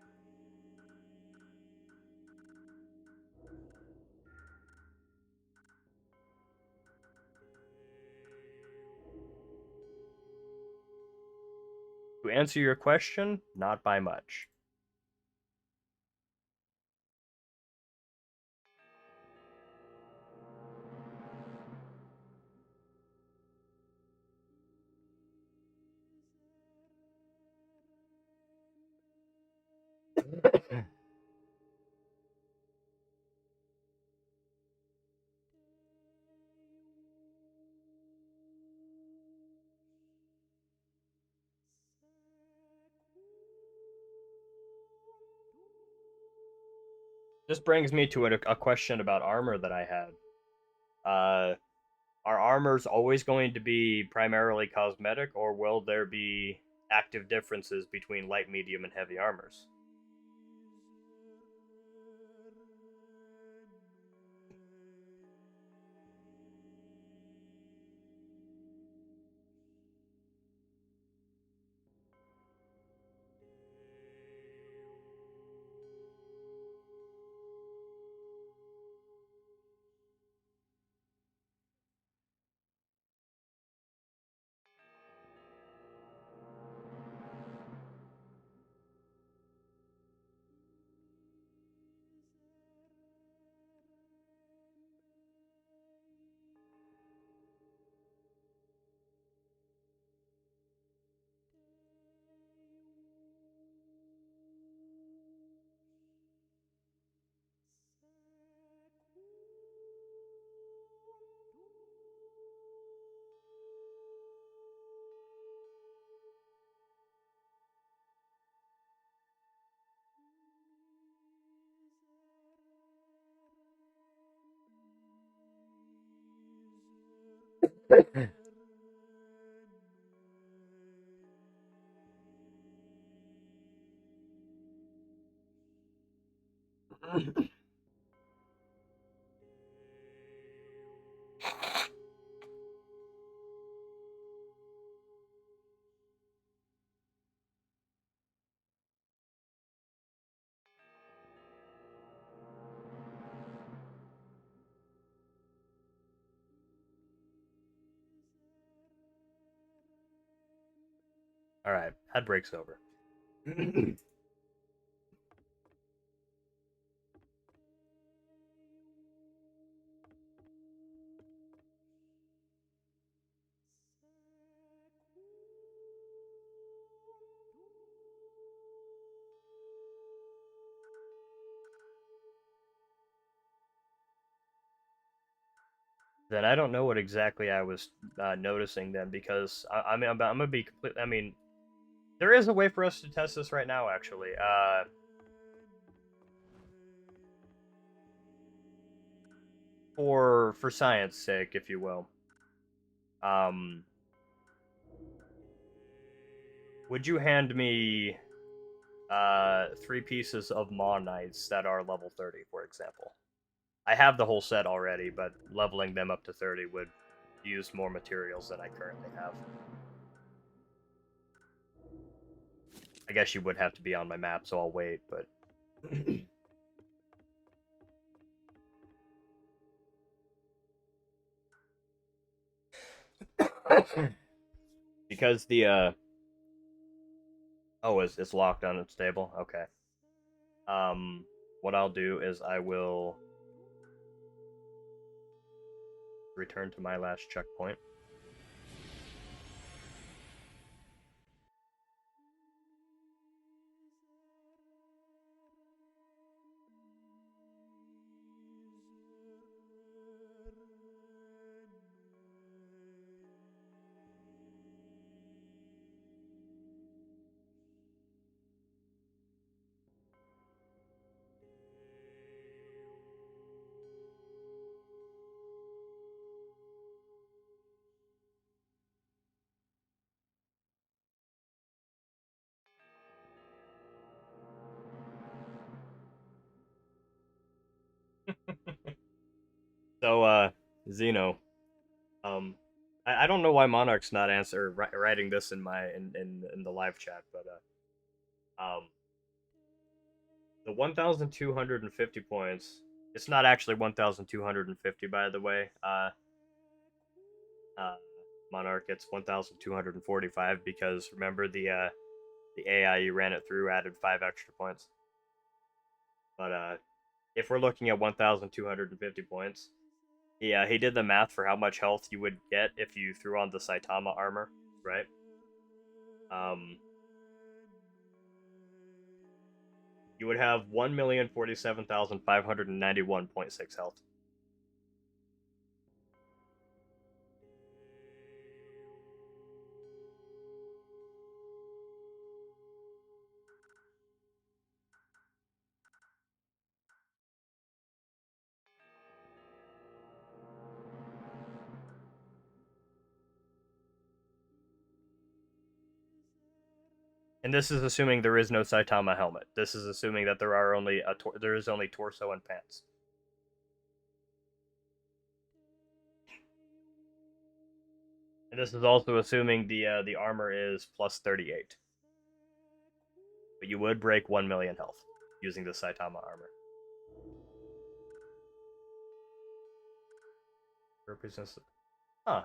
To answer your question, not by much. This brings me to a question about armor that I had. Uh, are armors always going to be primarily cosmetic, or will there be active differences between light, medium, and heavy armors? All right, head breaks over. Then I don't know what exactly I was noticing then because I mean I'm gonna be complete. I mean, there is a way for us to test this right now, actually. For science sake, if you will. Um, would you hand me 3 pieces of Maw Knights that are level 30, for example? I have the whole set already, but leveling them up to 30 would use more materials than I currently have. I guess you would have to be on my map, so I'll wait, but because the oh, it's locked on its table. Okay. What I'll do is I will return to my last checkpoint. So, Zeno, um, I don't know why Monarch's not writing this in in the live chat, but the 1,250 points. It's not actually 1,250, by the way. Uh, Monarch, it's 1,245 because remember the AI you ran it through added 5 extra points. But if we're looking at 1,250 points, yeah, he did the math for how much health you would get if you threw on the Saitama armor, right? Um, you would have 1,047,591.6 health. And this is assuming there is no Saitama helmet. This is assuming that there is only torso and pants. And this is also assuming the armor is plus 38. But you would break 1 million health using the Saitama armor. Represents. Huh.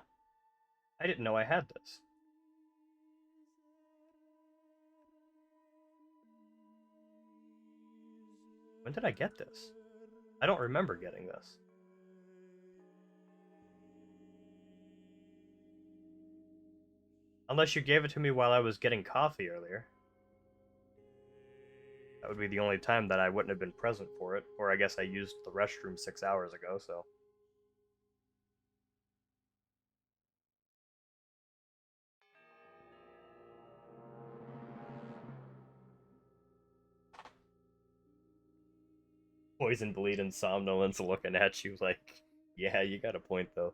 I didn't know I had this. When did I get this? I don't remember getting this. Unless you gave it to me while I was getting coffee earlier. That would be the only time that I wouldn't have been present for it. Or I guess I used the restroom 6 hours ago, so. Poison, bleed, and somnolence looking at you like, yeah, you got a point though.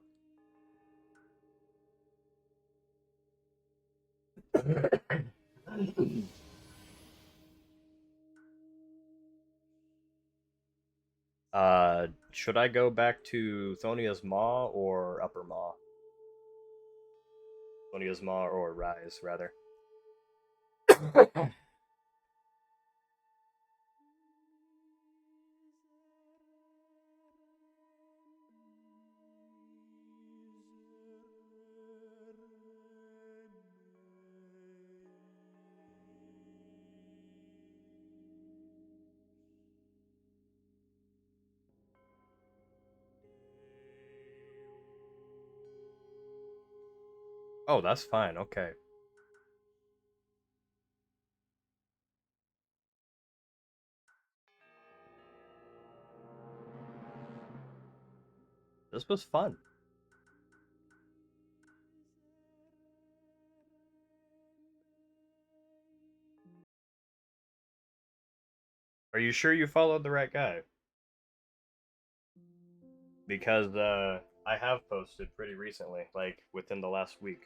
Should I go back to Thonia's Maw or Upper Maw? Thonia's Maw or Reiz, rather. Oh, that's fine, okay. This was fun. Are you sure you followed the right guy? Because I have posted pretty recently, like within the last week.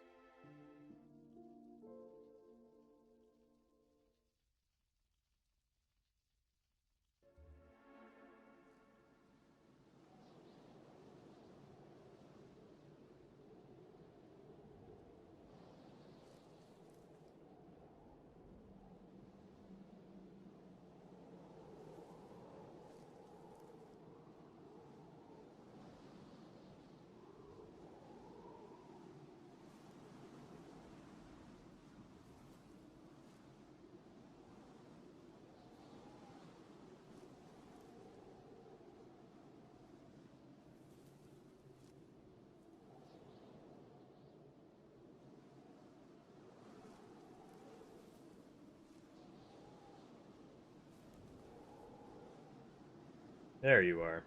There you are.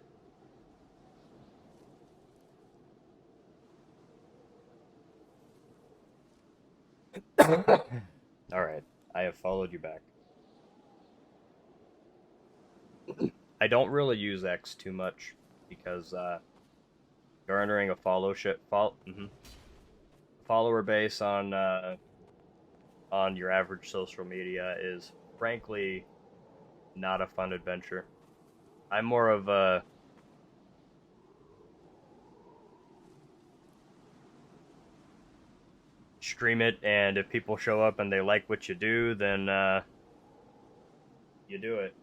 Alright, I have followed you back. I don't really use X too much because garnering a follower base on your average social media is frankly not a fun adventure. I'm more of a stream it, and if people show up and they like what you do, then you do it.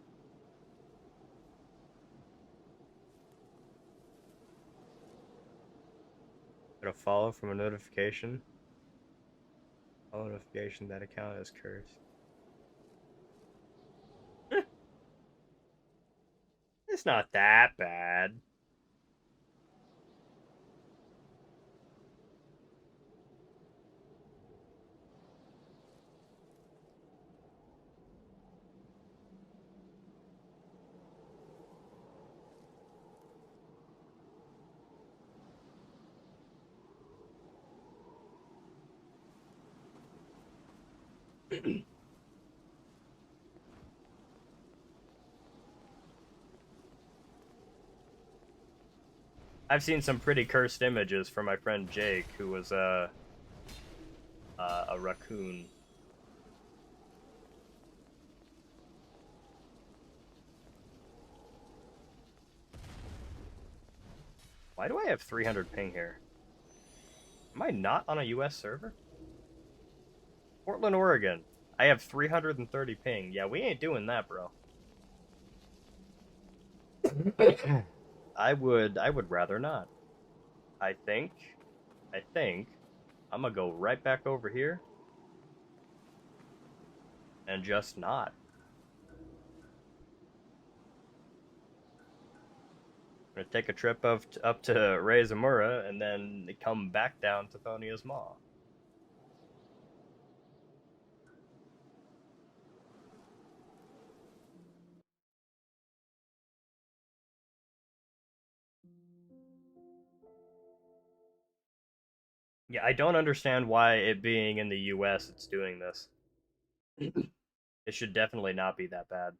Get a follow from a notification. Follow notification, that account is cursed. It's not that bad. I've seen some pretty cursed images from my friend Jake, who was a raccoon. Why do I have 300 ping here? Am I not on a US server? Portland, Oregon. I have 330 ping. Yeah, we ain't doing that, bro. I would rather not. I think I'm gonna go right back over here and just not. I'm gonna take a trip up to Reiz Amura and then come back down to Thonia's Maw. Yeah, I don't understand why it being in the US it's doing this. It should definitely not be that bad.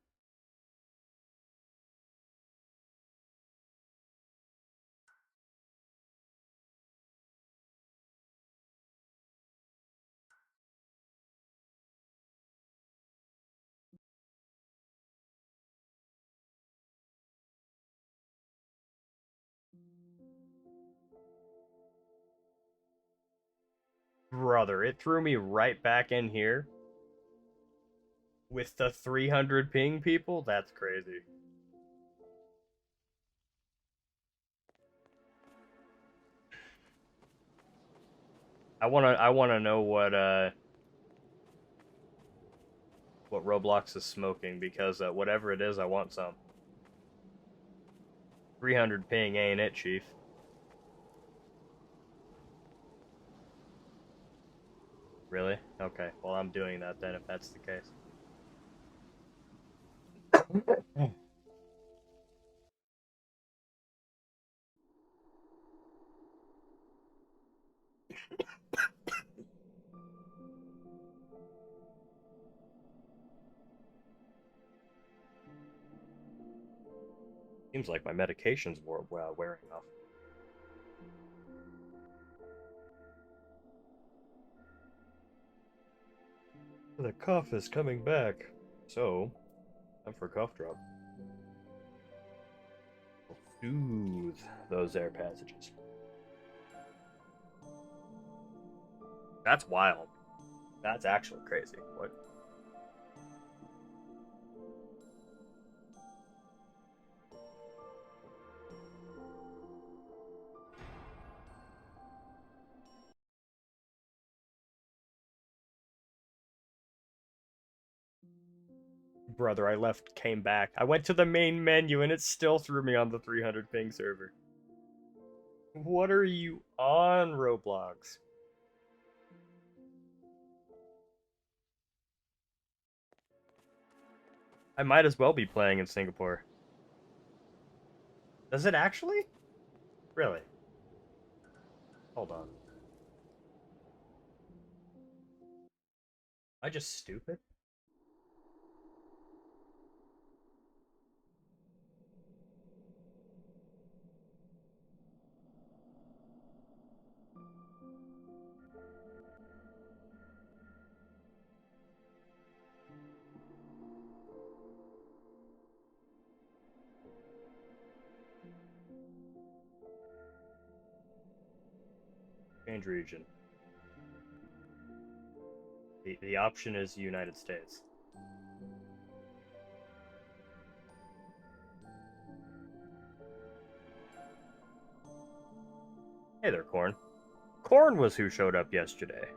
Brother, it threw me right back in here with the 300 ping people. That's crazy. I wanna know what Roblox is smoking, because whatever it is, I want some. 300 ping ain't it, chief. Really? Okay. Well, I'm doing that then if that's the case. Seems like my medication's wearing off. The cough is coming back, so time for a cough drop. Soothe those air passages. That's wild. That's actually crazy. What? Brother, I left, came back. I went to the main menu and it still threw me on the 300 ping server. What are you on, Roblox? I might as well be playing in Singapore. Does it actually? Really? Hold on. Am I just stupid? Change region. The option is United States. Hey there, Corn. Corn was who showed up yesterday.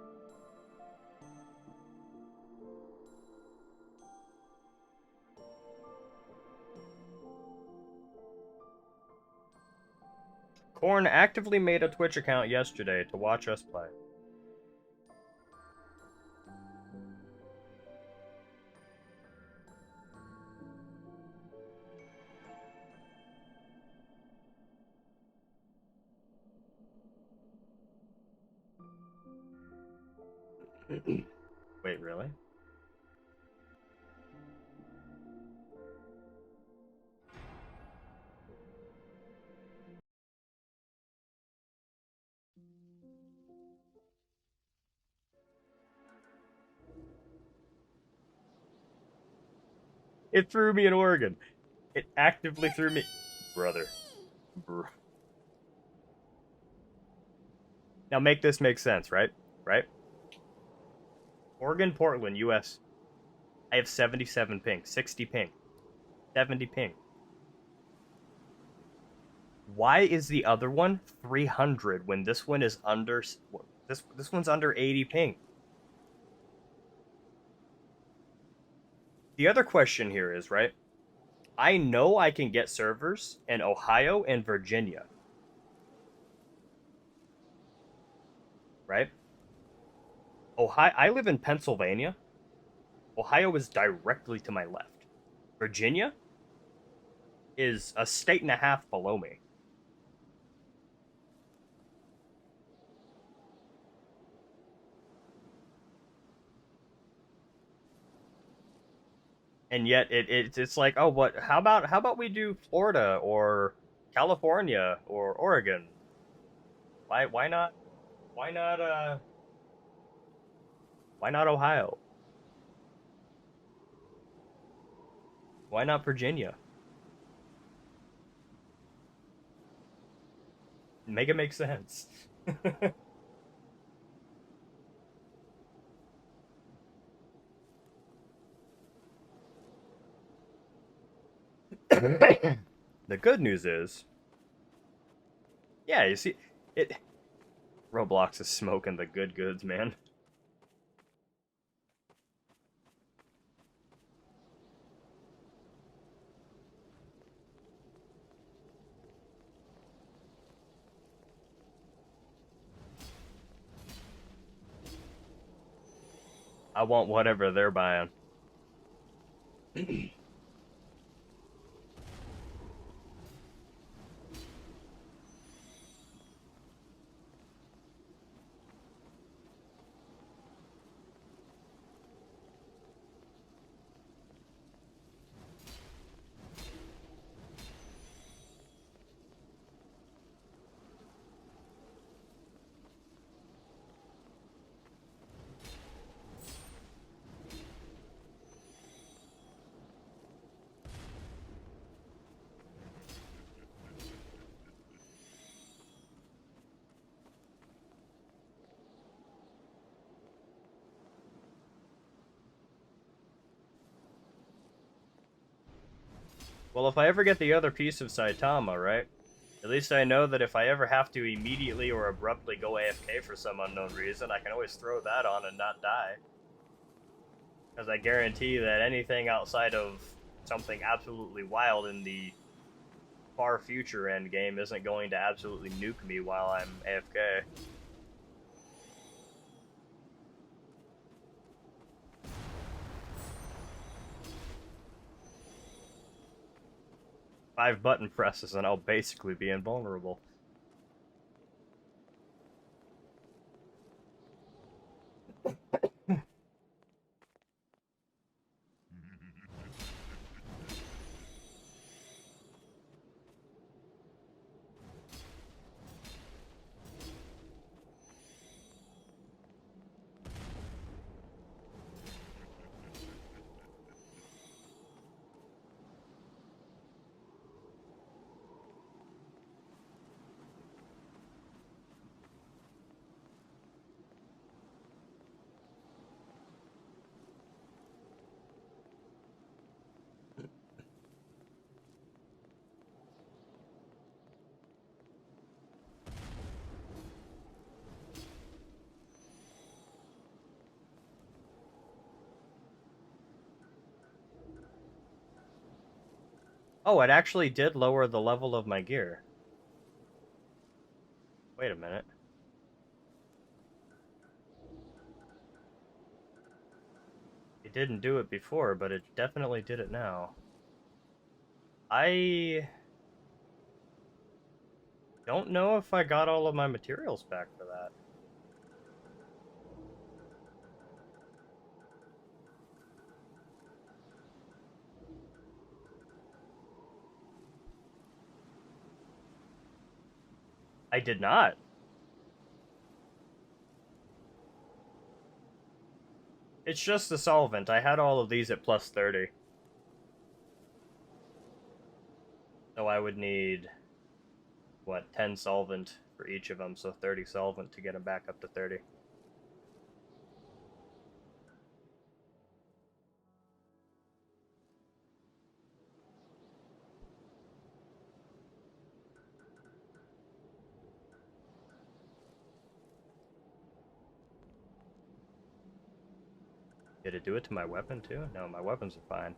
Corn actively made a Twitch account yesterday to watch us play. Wait, really? It threw me in Oregon. It actively threw me. Brother. Now make this make sense, right? Right? Oregon, Portland, US. I have 77 ping, 60 ping, 70 ping. Why is the other one 300 when this one is under this one's under 80 ping? The other question here is, right? I know I can get servers in Ohio and Virginia. Right? Ohio, I live in Pennsylvania. Ohio is directly to my left. Virginia is a state and a half below me. And yet it's like, oh, what? How about we do Florida or California or Oregon? Why not? Why not? Why not Ohio? Why not Virginia? Make it make sense. The good news is, yeah, you see, it. Roblox is smoking the good goods, man. I want whatever they're buying. Well, if I ever get the other piece of Saitama, right? At least I know that if I ever have to immediately or abruptly go AFK for some unknown reason, I can always throw that on and not die. Because I guarantee that anything outside of something absolutely wild in the far future endgame isn't going to absolutely nuke me while I'm AFK. Five button presses and I'll basically be invulnerable. Oh, it actually did lower the level of my gear. Wait a minute. It didn't do it before, but it definitely did it now. I don't know if I got all of my materials back for that. I did not. It's just the solvent. I had all of these at plus 30. So I would need, what, 10 solvent for each of them, so 30 solvent to get them back up to 30. Did it do it to my weapon too? No, my weapons are fine.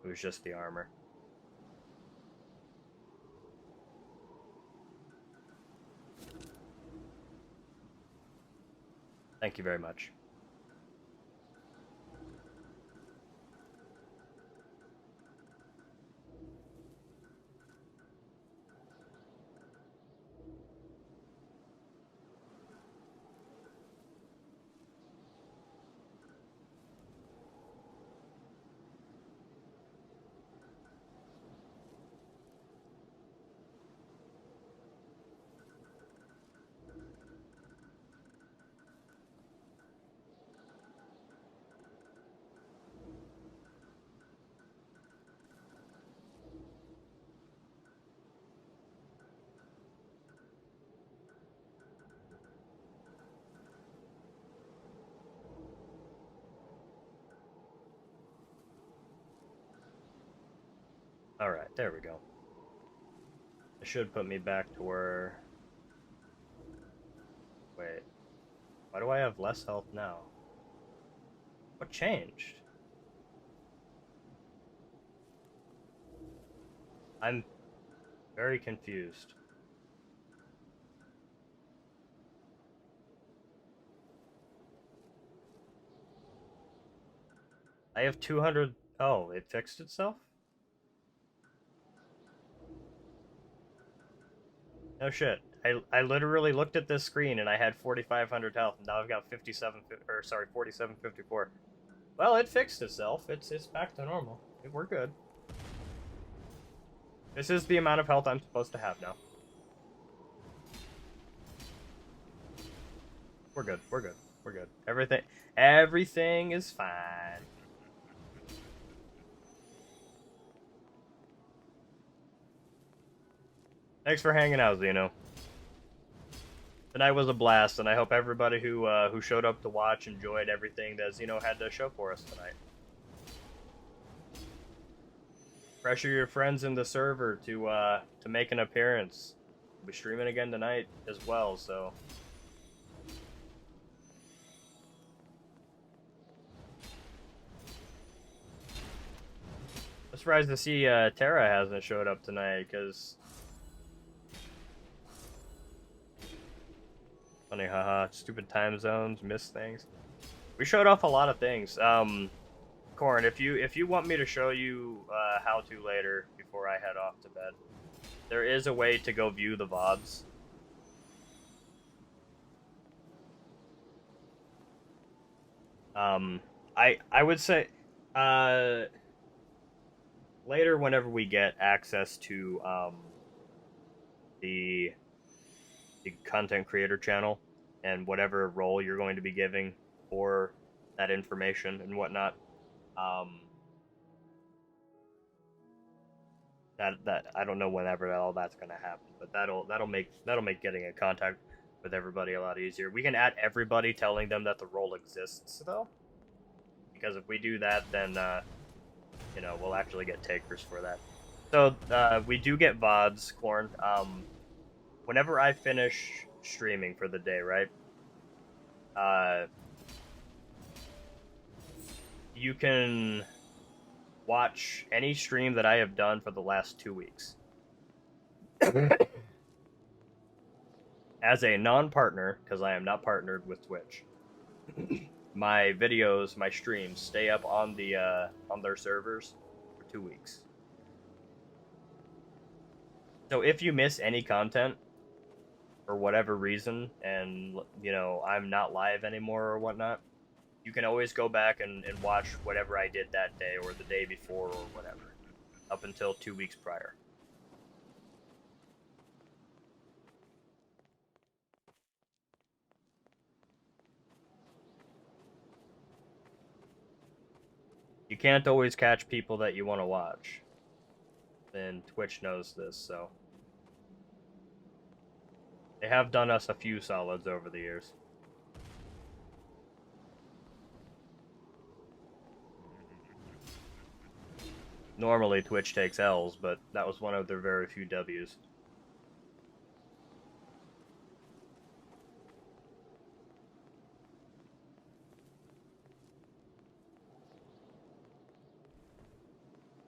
It was just the armor. Thank you very much. Alright, there we go. It should put me back to where... Wait. Why do I have less health now? What changed? I'm very confused. I have 200... Oh, it fixed itself? No shit. I literally looked at this screen and I had 4,500 health, and now I've got 4754. Well, it fixed itself. It's back to normal. We're good. This is the amount of health I'm supposed to have now. We're good. We're good. We're good. Everything is fine. Thanks for hanging out, Zeno. Tonight was a blast, and I hope everybody who showed up to watch enjoyed everything that Zeno had to show for us tonight. Pressure your friends in the server to make an appearance. We'll be streaming again tonight as well, so. I'm surprised to see Terra hasn't showed up tonight, because... Funny, haha. Stupid time zones, miss things. We showed off a lot of things. Corn, if you want me to show you how to later before I head off to bed, there is a way to go view the VODs. I would say later whenever we get access to the content creator channel and whatever role you're going to be giving for that information and whatnot, that I don't know whenever all that's going to happen, but that'll make getting in contact with everybody a lot easier. We can add everybody, telling them that the role exists though, because if we do that, then you know, we'll actually get takers for that. So we do get VODs, Corn. Whenever I finish streaming for the day, right? You can watch any stream that I have done for the last 2 weeks. As a non-partner, because I am not partnered with Twitch, my videos, my streams, stay up on their servers for 2 weeks. So if you miss any content, for whatever reason, and, you know, I'm not live anymore or whatnot, you can always go back and watch whatever I did that day or the day before or whatever, up until 2 weeks prior. You can't always catch people that you want to watch, and Twitch knows this, so they have done us a few solids over the years. Normally Twitch takes L's, but that was one of their very few W's.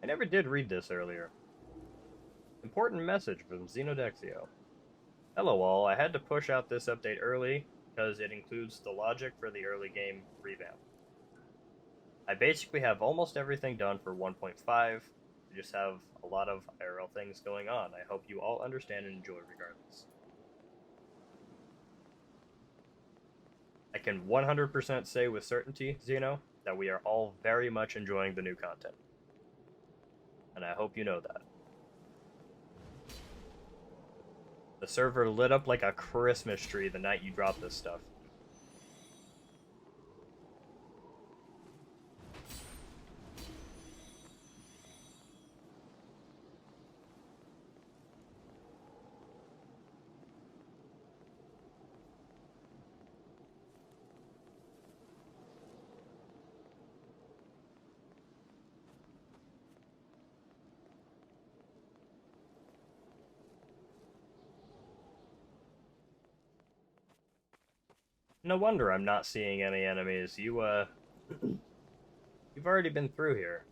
I never did read this earlier. Important message from Zenodexio. Hello all, I had to push out this update early because it includes the logic for the early game revamp. I basically have almost everything done for 1.5. I just have a lot of IRL things going on. I hope you all understand and enjoy regardless. I can 100% say with certainty, Zeno, that we are all very much enjoying the new content. And I hope you know that. The server lit up like a Christmas tree the night you dropped this stuff. No wonder I'm not seeing any enemies. You've already been through here.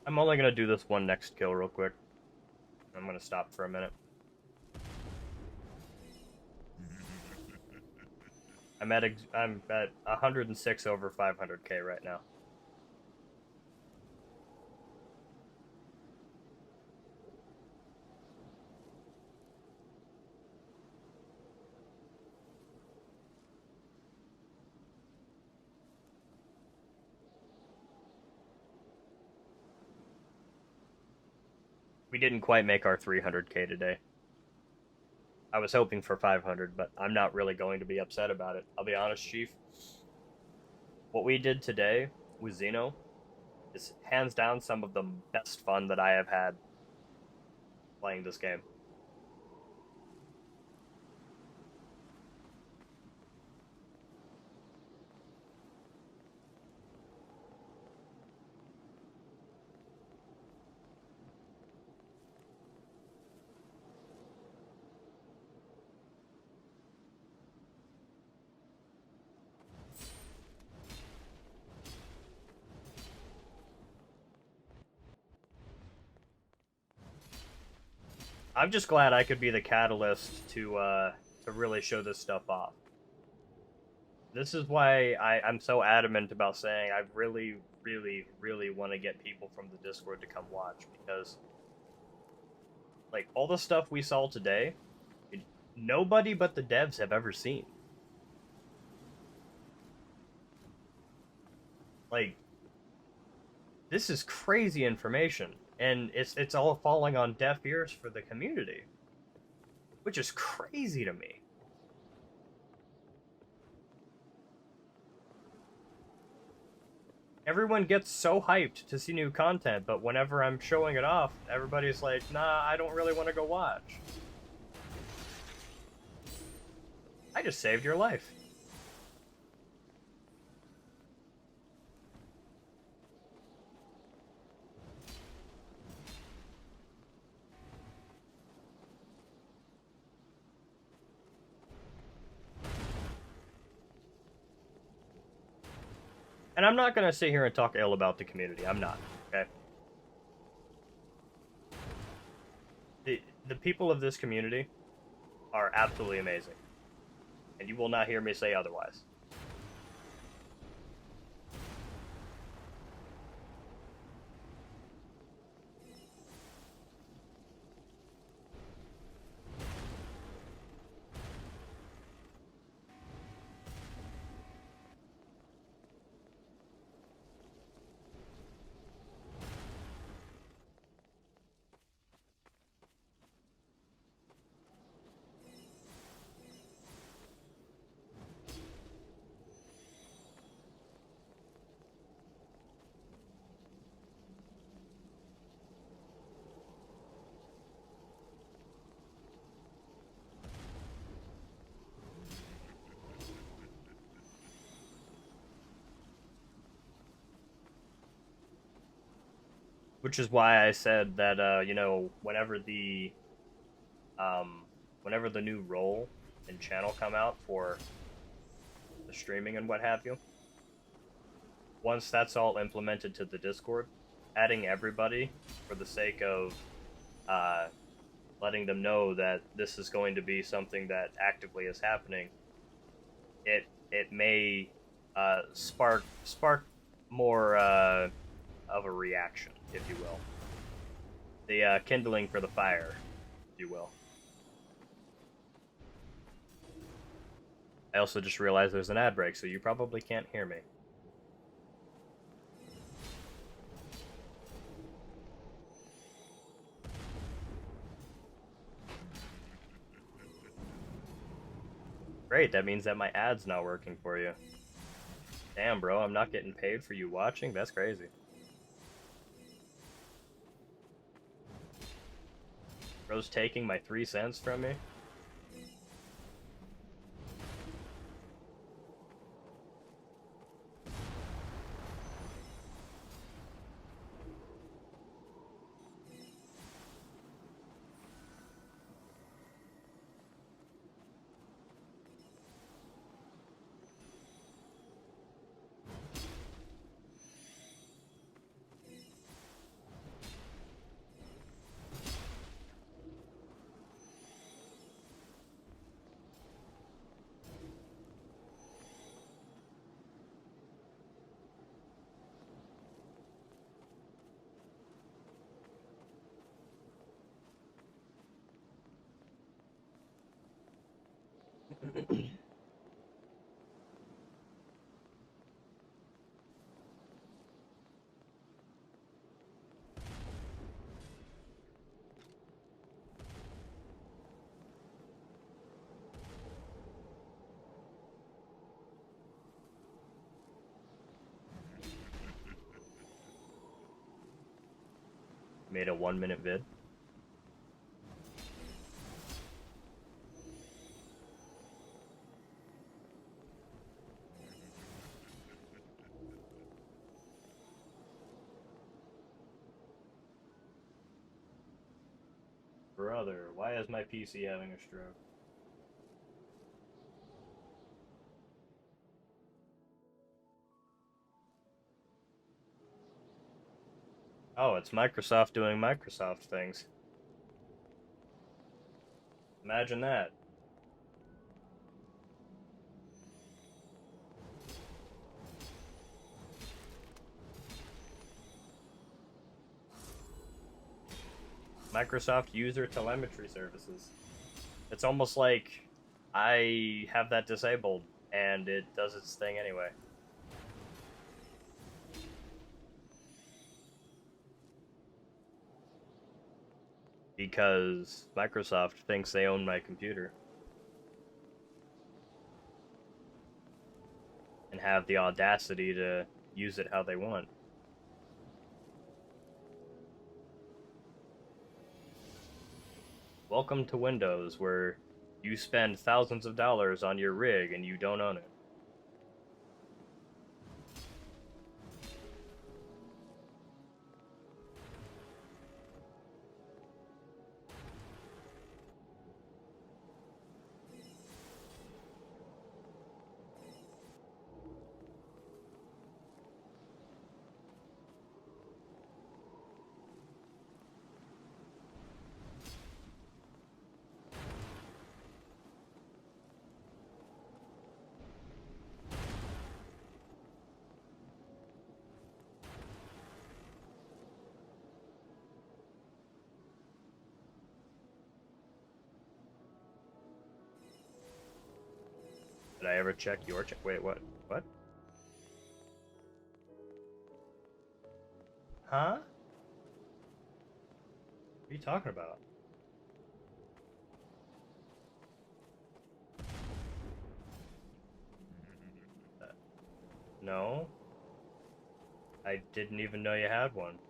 I'm only gonna do this one next kill real quick. I'm gonna stop for a minute. I'm at 106 over 500k right now. We didn't quite make our 300k today. I was hoping for 500, but I'm not really going to be upset about it. I'll be honest, Chief. What we did today with Zeno is hands down some of the best fun that I have had playing this game. I'm just glad I could be the catalyst to really show this stuff off. This is why I'm so adamant about saying I really, really, really want to get people from the Discord to come watch, because, like, all the stuff we saw today, nobody but the devs have ever seen. Like, this is crazy information. And it's all falling on deaf ears for the community, which is crazy to me. Everyone gets so hyped to see new content, but whenever I'm showing it off, everybody's like, nah, I don't really want to go watch. I just saved your life. And I'm not gonna sit here and talk ill about the community. I'm not, okay? The people of this community are absolutely amazing. And you will not hear me say otherwise. Which is why I said that, you know, whenever the new role and channel come out for the streaming and what have you, once that's all implemented to the Discord, adding everybody for the sake of letting them know that this is going to be something that actively is happening, it may spark more of a reaction, if you will. The kindling for the fire, if you will. I also just realized there's an ad break, so you probably can't hear me. Great, that means that my ad's not working for you. Damn, bro, I'm not getting paid for you watching? That's crazy. Bro's taking my 3 cents from me? Made a 1-minute vid. Brother, why is my PC having a stroke? Oh, it's Microsoft doing Microsoft things. Imagine that. Microsoft user telemetry services. It's almost like I have that disabled and it does its thing anyway. Because Microsoft thinks they own my computer. And have the audacity to use it how they want. Welcome to Windows, where You spend thousands of dollars on your rig and you don't own it. Did I ever check your check? Wait, what? What? Huh? What are you talking about? No. I didn't even know you had one.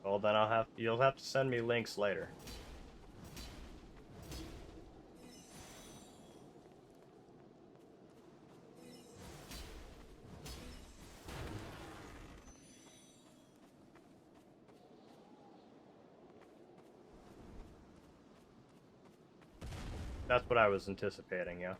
Well, then you'll have to send me links later. That's what I was anticipating, yeah.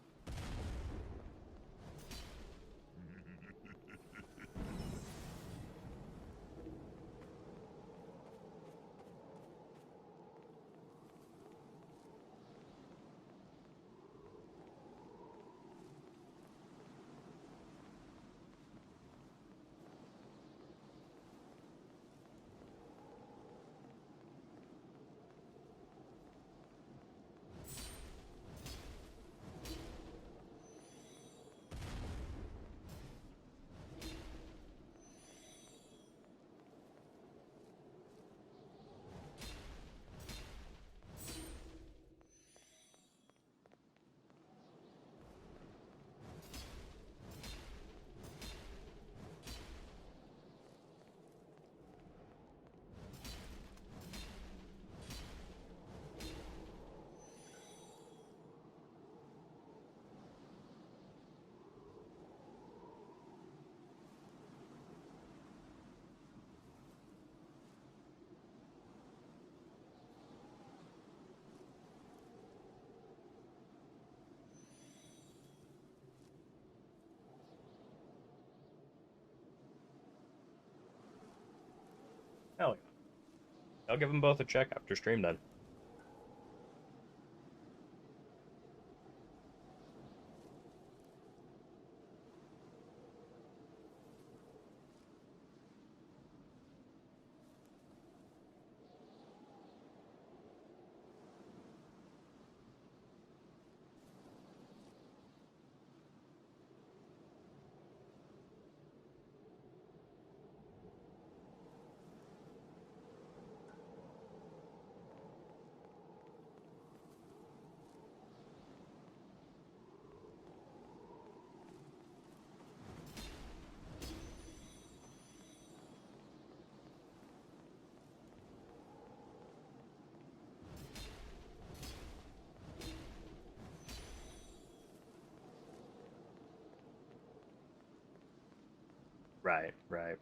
Hell yeah. I'll give them both a check after stream then. Right, right.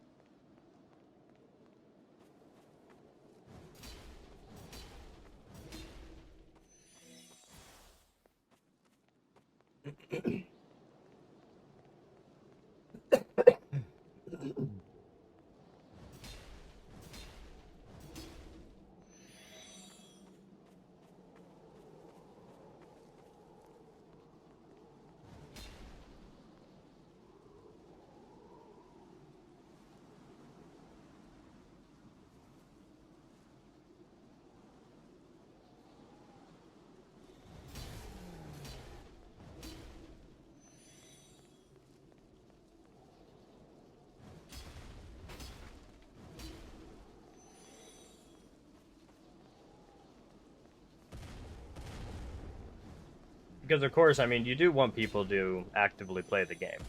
Because of course, I mean, you do want people to actively play the game.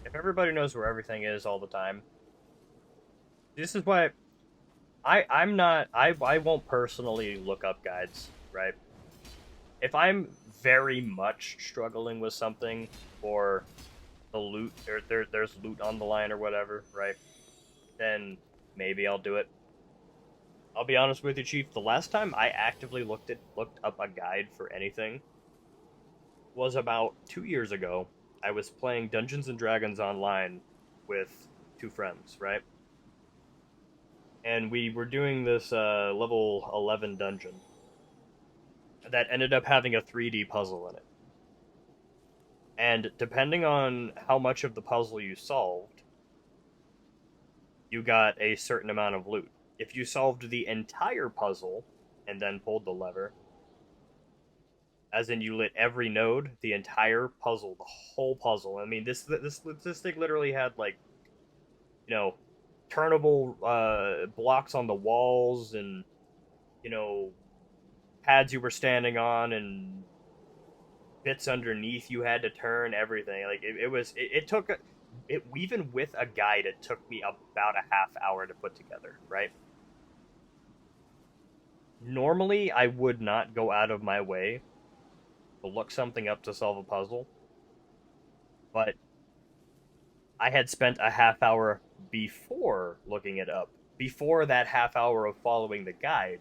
If everybody knows where everything is all the time, this is why I won't personally look up guides, right? If I'm very much struggling with something, or the loot, there's loot on the line or whatever, right? Then maybe I'll do it. I'll be honest with you, Chief. The last time I actively looked up a guide for anything was about 2 years ago. I was playing Dungeons and Dragons online with two friends, right? And we were doing this level 11 dungeon that ended up having a 3D puzzle in it. And depending on how much of the puzzle you solved, you got a certain amount of loot. If you solved the entire puzzle and then pulled the lever, as in you lit every node, the entire puzzle, the whole puzzle. I mean, this thing literally had, like, you know, turnable blocks on the walls, and, you know, pads you were standing on, and bits underneath you had to turn, everything. Like, it took it, even with a guide, it took me about a half hour to put together, right? Normally I would not go out of my way to look something up to solve a puzzle, but I had spent a half hour before looking it up, before that half hour of following the guide,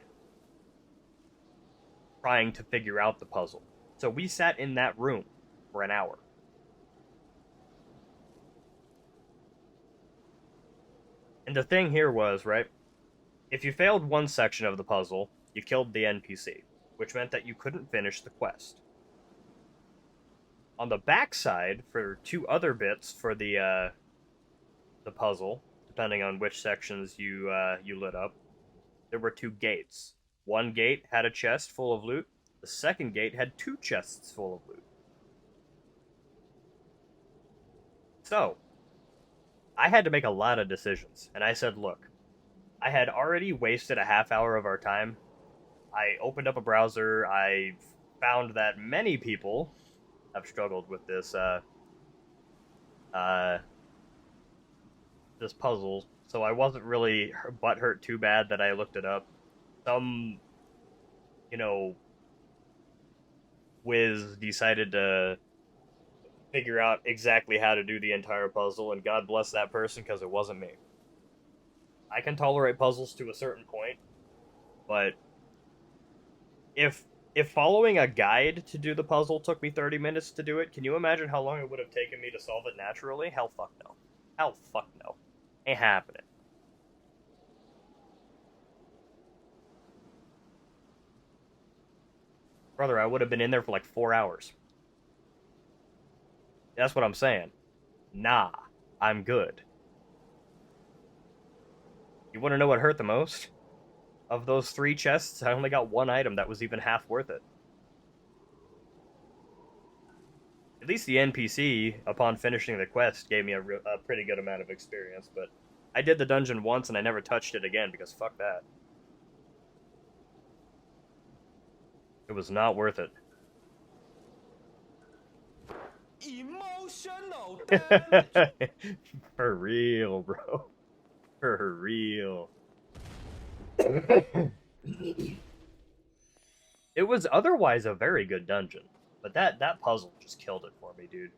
trying to figure out the puzzle. So we sat in that room for an hour. And the thing here was, right, if you failed one section of the puzzle, you killed the NPC, which meant that you couldn't finish the quest. On the backside, for two other bits for the puzzle, depending on which sections you lit up, there were two gates. One gate had a chest full of loot. The second gate had two chests full of loot. So, I had to make a lot of decisions, and I said, look, I had already wasted a half hour of our time. I opened up a browser. I found that many people have struggled with uh, this puzzle, so I wasn't really butthurt too bad that I looked it up. Some, you know, whiz decided to figure out exactly how to do the entire puzzle, and God bless that person, because it wasn't me. I can tolerate puzzles to a certain point, but if following a guide to do the puzzle took me 30 minutes to do it, can you imagine how long it would have taken me to solve it naturally? Hell fuck no. Hell fuck no. Ain't happening. Brother, I would have been in there for like 4 hours. That's what I'm saying. Nah, I'm good. You want to know what hurt the most? Of those three chests, I only got one item that was even half worth it. At least the NPC, upon finishing the quest, gave me a pretty good amount of experience, but I did the dungeon once and I never touched it again, because fuck that. It was not worth it. Emotional damage. For real, bro. For real. It was otherwise a very good dungeon, but that puzzle just killed it for me, dude.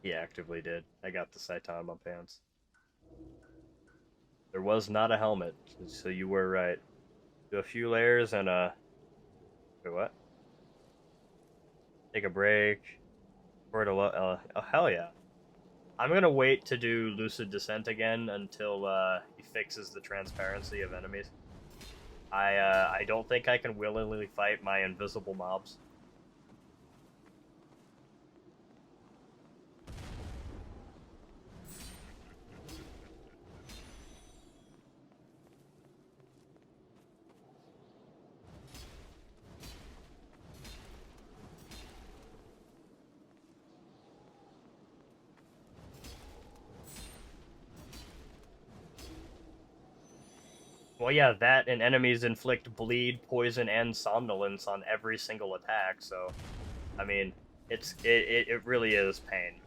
He actively did. I got the Saitan on my pants. There was not a helmet, so you were right. Do a few layers and wait, what? Take a break. Oh hell yeah! I'm gonna wait to do Lucid Descent again until he fixes the transparency of enemies. I don't think I can willingly fight my invisible mobs. Well, yeah, that and enemies inflict bleed, poison, and somnolence on every single attack. So, I mean, it really is pain.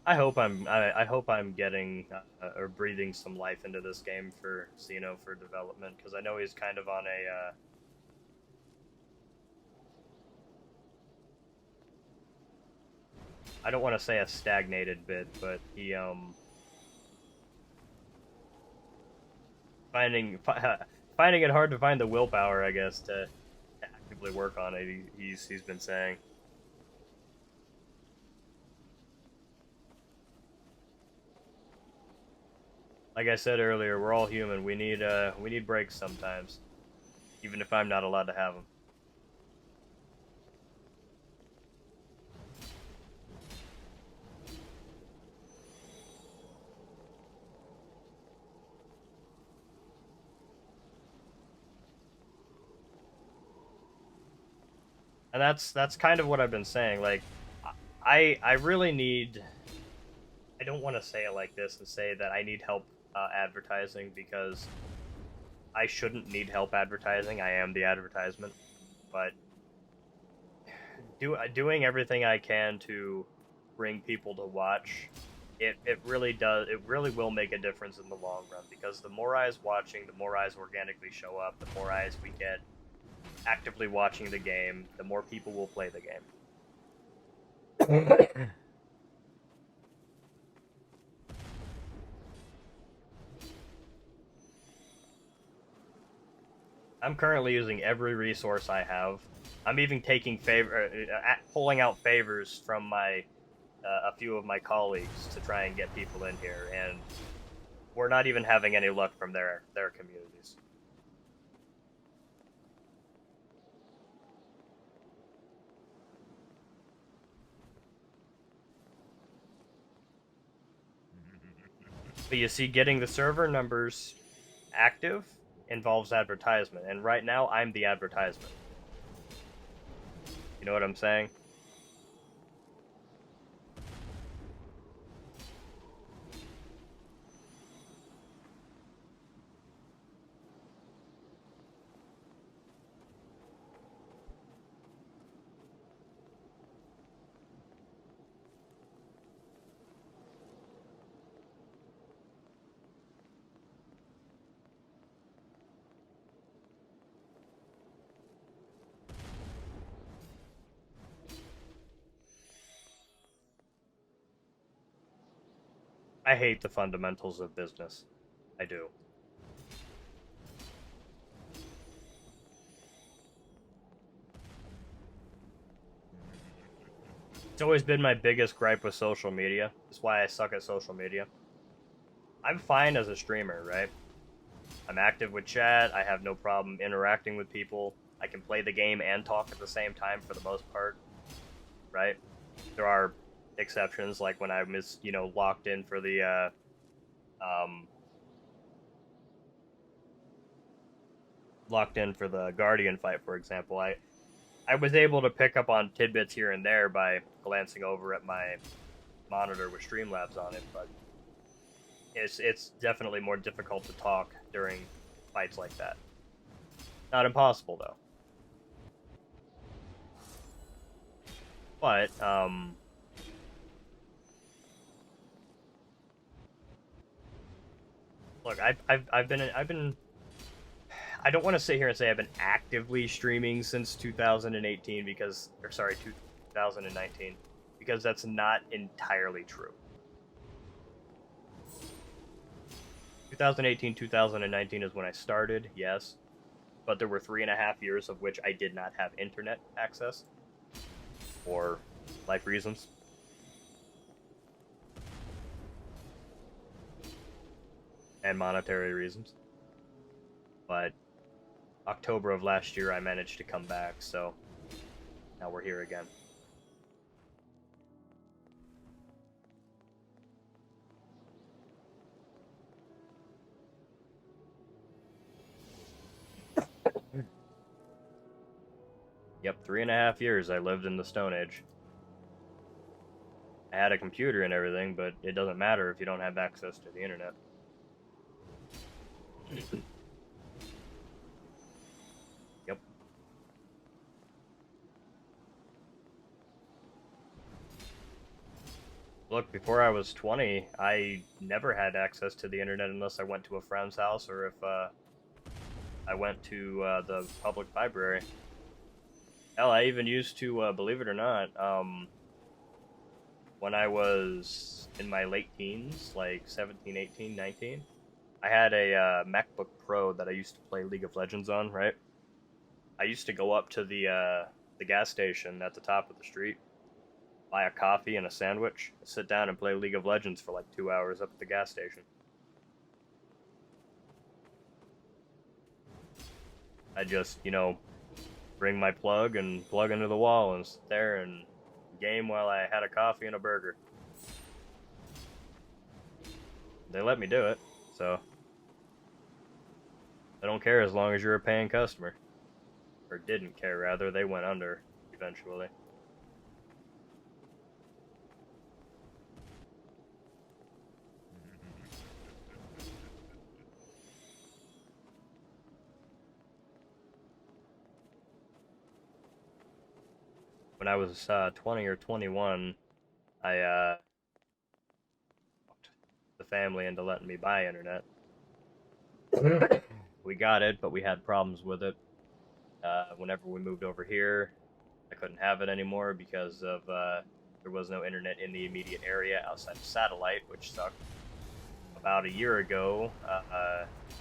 I hope I'm getting or breathing some life into this game for Xeno for development, because I know he's kind of on a I don't want to say a stagnated bit, but he finding finding it hard to find the willpower, I guess, to actively work on it. He's been saying. Like I said earlier, we're all human. We need breaks sometimes, even if I'm not allowed to have them. And that's kind of what I've been saying. Like, I really need. I don't want to say it like this and say that I need help advertising, because I shouldn't need help advertising. I am the advertisement, but doing everything I can to bring people to watch, it really does. It really will make a difference in the long run, because the more eyes watching, the more eyes organically show up. The more eyes we get actively watching the game, the more people will play the game. I'm currently using every resource I have. I'm even taking pulling out favors from my a few of my colleagues to try and get people in here, and we're not even having any luck from their communities. But you see, getting the server numbers active involves advertisement, and right now I'm the advertisement. You know what I'm saying? I hate the fundamentals of business. I do. It's always been my biggest gripe with social media. That's why I suck at social media. I'm fine as a streamer, right? I'm active with chat. I have no problem interacting with people. I can play the game and talk at the same time for the most part, right? There are exceptions, like when I was, locked in for the, Guardian fight, for example. I was able to pick up on tidbits here and there by glancing over at my monitor with Streamlabs on it, but it's definitely more difficult to talk during fights like that. Not impossible, though. But, look, I've been I don't want to sit here and say I've been actively streaming since 2018 because, or sorry, 2019, because that's not entirely true. 2018, 2019 is when I started, yes, but there were 3.5 years of which I did not have internet access for life reasons. And monetary reasons. But October of last year, I managed to come back, so now we're here again. Yep, 3.5 years I lived in the Stone Age. I had a computer and everything, but it doesn't matter if you don't have access to the internet. Yep. Look, before I was 20, I never had access to the internet unless I went to a friend's house or if I went to the public library. Hell, I even used to, believe it or not, when I was in my late teens, like 17, 18, 19, I had a MacBook Pro that I used to play League of Legends on, right? I used to go up to the gas station at the top of the street, buy a coffee and a sandwich, sit down and play League of Legends for like 2 hours up at the gas station. I just, bring my plug and plug into the wall and sit there and game while I had a coffee and a burger. They let me do it, so I don't care as long as you're a paying customer. Or didn't care, rather. They went under eventually. When I was 20 or 21, I talked the family into letting me buy internet. We got it, but we had problems with it. Whenever we moved over here, I couldn't have it anymore because of there was no internet in the immediate area outside of satellite, which sucked. About a year ago,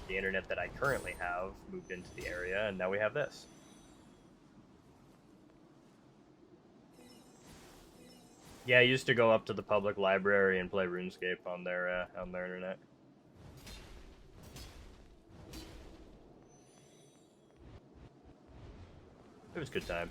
the internet that I currently have moved into the area, and now we have this. Yeah, I used to go up to the public library and play RuneScape on their internet. It was a good time.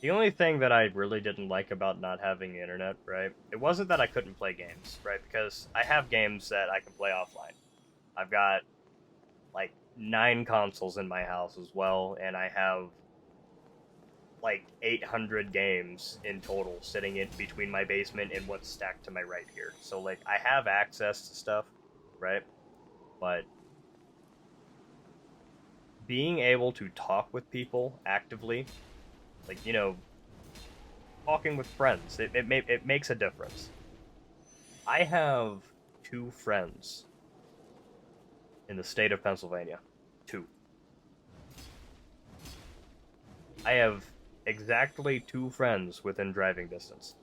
The only thing that I really didn't like about not having the internet, right? It wasn't that I couldn't play games, right? Because I have games that I can play offline. I've got like 9 consoles in my house as well, and I have like 800 games in total sitting in between my basement and what's stacked to my right here. So like I have access to stuff, right? But being able to talk with people actively, like, talking with friends, it makes a difference. I have 2 friends in the state of Pennsylvania. 2. I have exactly 2 friends within driving distance.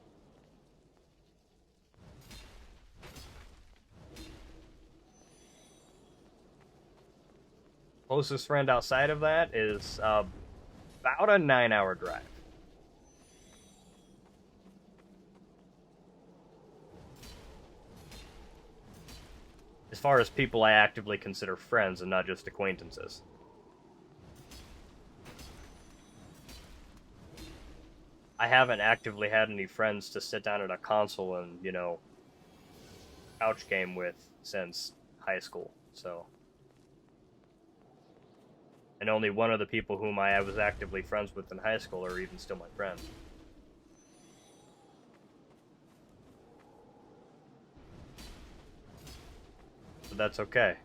Closest friend outside of that is about a 9-hour drive. As far as people I actively consider friends and not just acquaintances. I haven't actively had any friends to sit down at a console and, you know, couch game with since high school, so. And only one of the people whom I was actively friends with in high school are even still my friends. But that's okay.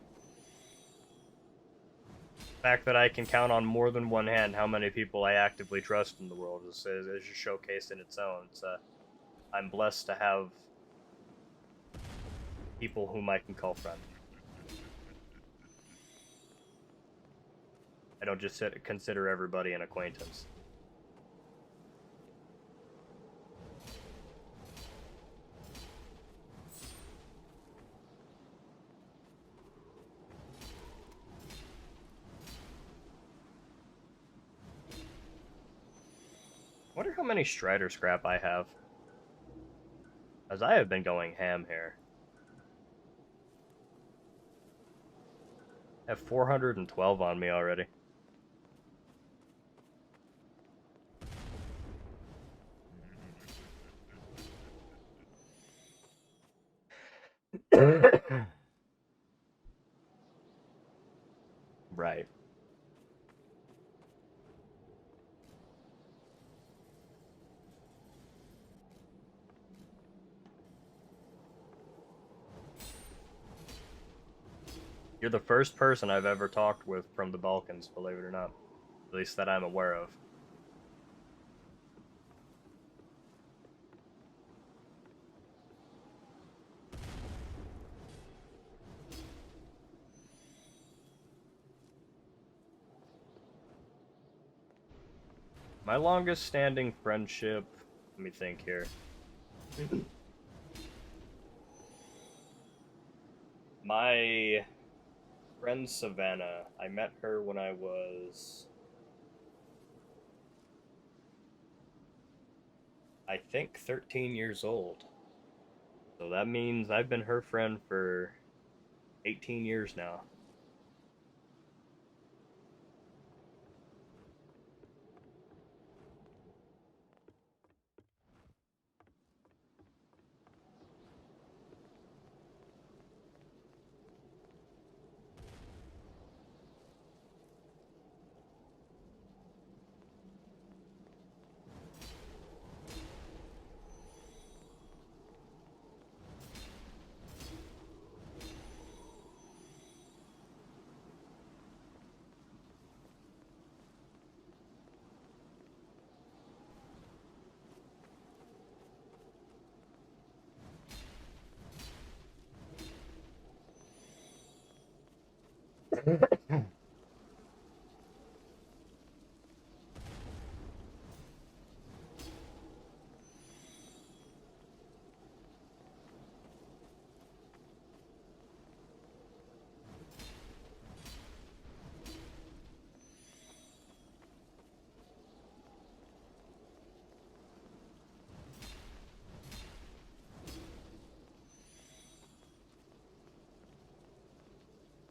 The fact that I can count on more than one hand how many people I actively trust in the world is just showcased in its own. I'm blessed to have people whom I can call friends. I don't just consider everybody an acquaintance. I wonder how many Strider scrap I have. As I have been going ham here. I have 412 on me already. Right. You're the first person I've ever talked with from the Balkans, believe it or not. At least that I'm aware of. My longest standing friendship, let me think here. My friend Savannah, I met her when I was, I think, 13 years old. So that means I've been her friend for 18 years now.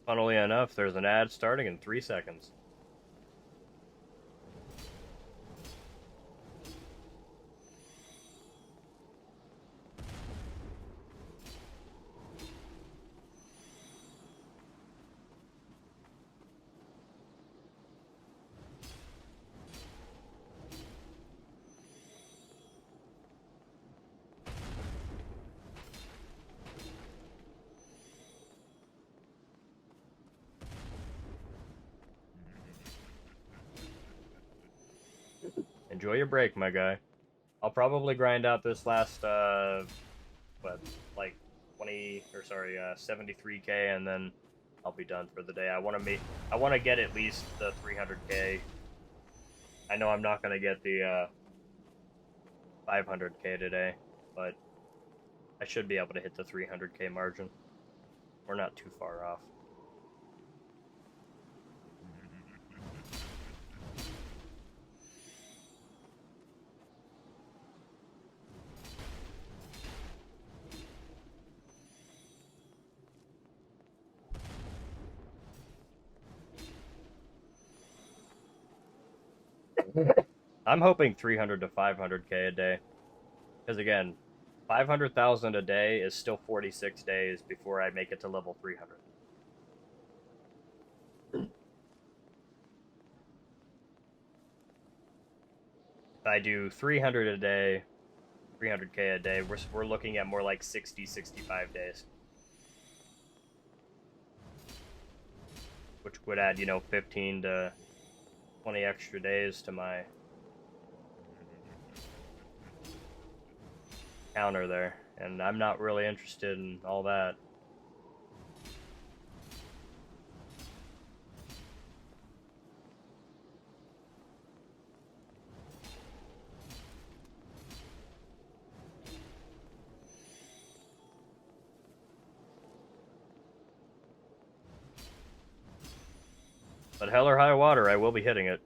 Funnily enough, there's an ad starting in 3 seconds. Enjoy your break, my guy. I'll probably grind out this last, what, like 73k, and then I'll be done for the day. I want to get at least the 300k. I know I'm not gonna get the 500k today, but I should be able to hit the 300k margin. We're not too far off. I'm hoping 300 to 500k a day. Because again, 500,000 a day is still 46 days before I make it to level 300. If I do 300 a day, 300k a day, we're looking at more like 60, 65 days. Which would add, 15 to 20 extra days to my counter there, and I'm not really interested in all that. But hell or high water, I will be hitting it.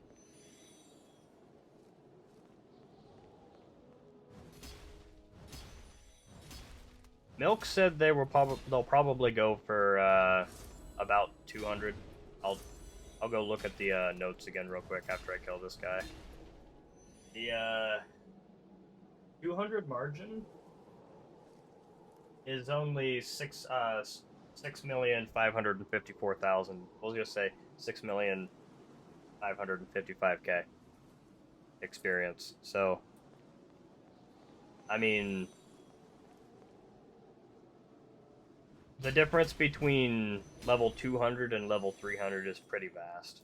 Milk said they'll probably go for about 200. I'll go look at the notes again real quick after I kill this guy. The 200 margin is only 6,554,000. We'll just say 6,555k experience. So, I mean, the difference between level 200 and level 300 is pretty vast.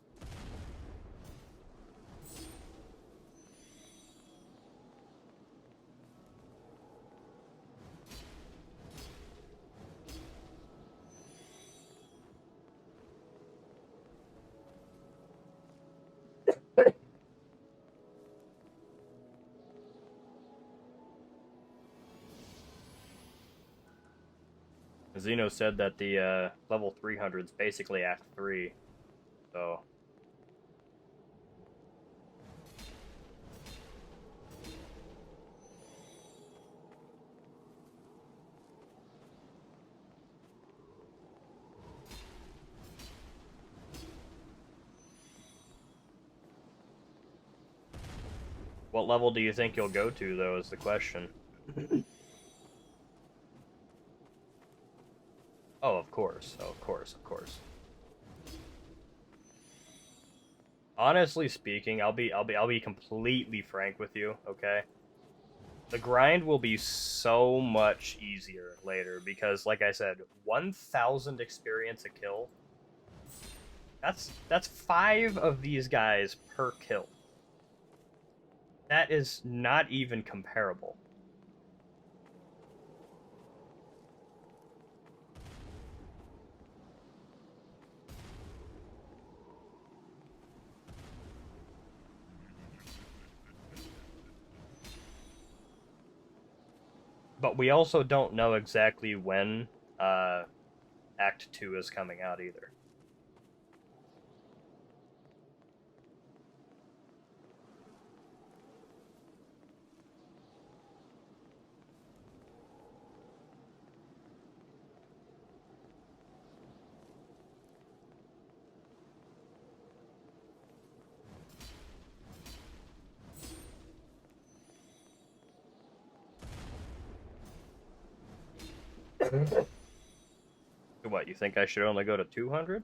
Zeno said that the level 300 is basically Act 3, so... What level do you think you'll go to, though, is the question. Oh, of course. Oh, of course, of course. Honestly speaking, I'll be completely frank with you, okay? The grind will be so much easier later because, like I said, 1,000 experience a kill. That's 5 of these guys per kill. That is not even comparable. But we also don't know exactly when Act 2 is coming out either. What, you think I should only go to 200?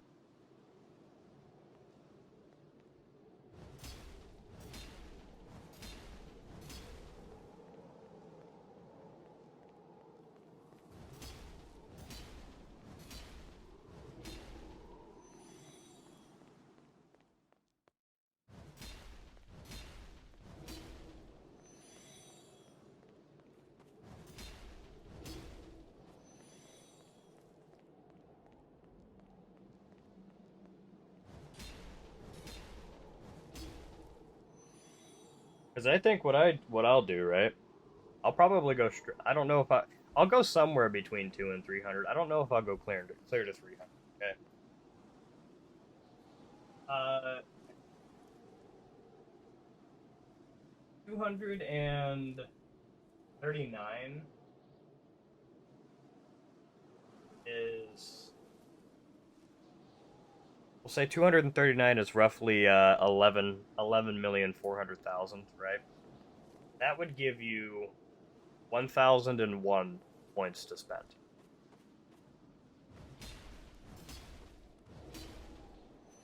Because I think what I'll do, right? I'll probably go straight. I don't know if I'll go somewhere between 2 and 300. I don't know if I'll go clear to 300. Okay. 239 is, we'll say 239 is roughly 11,400,000, right? That would give you 1,001 points to spend.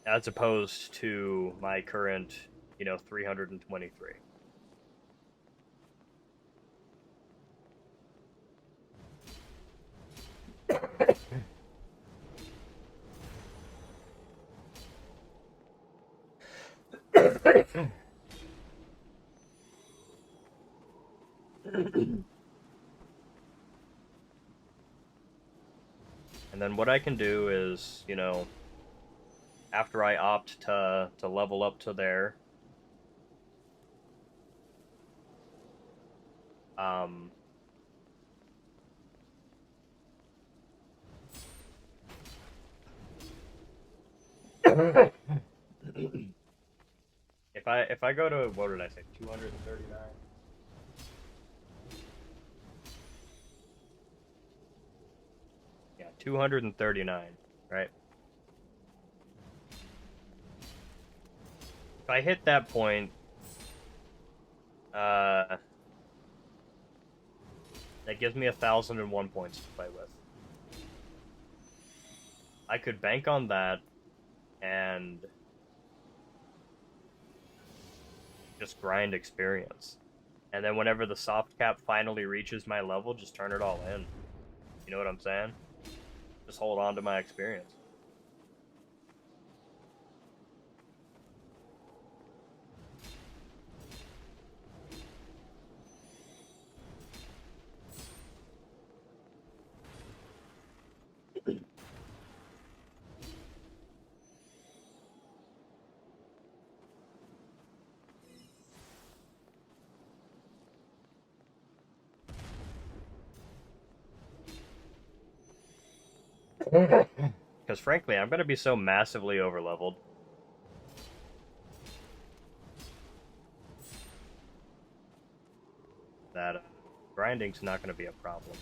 As opposed to my current, 323. And then what I can do is, after I opt to level up to there, if I go to, what did I say, 239? Yeah, 239, right? If I hit that point, that gives me 1,001 points to play with. I could bank on that and just grind experience. And then whenever the soft cap finally reaches my level, just turn it all in. You know what I'm saying? Just hold on to my experience. Because frankly, I'm going to be so massively overleveled. That grinding's not going to be a problem.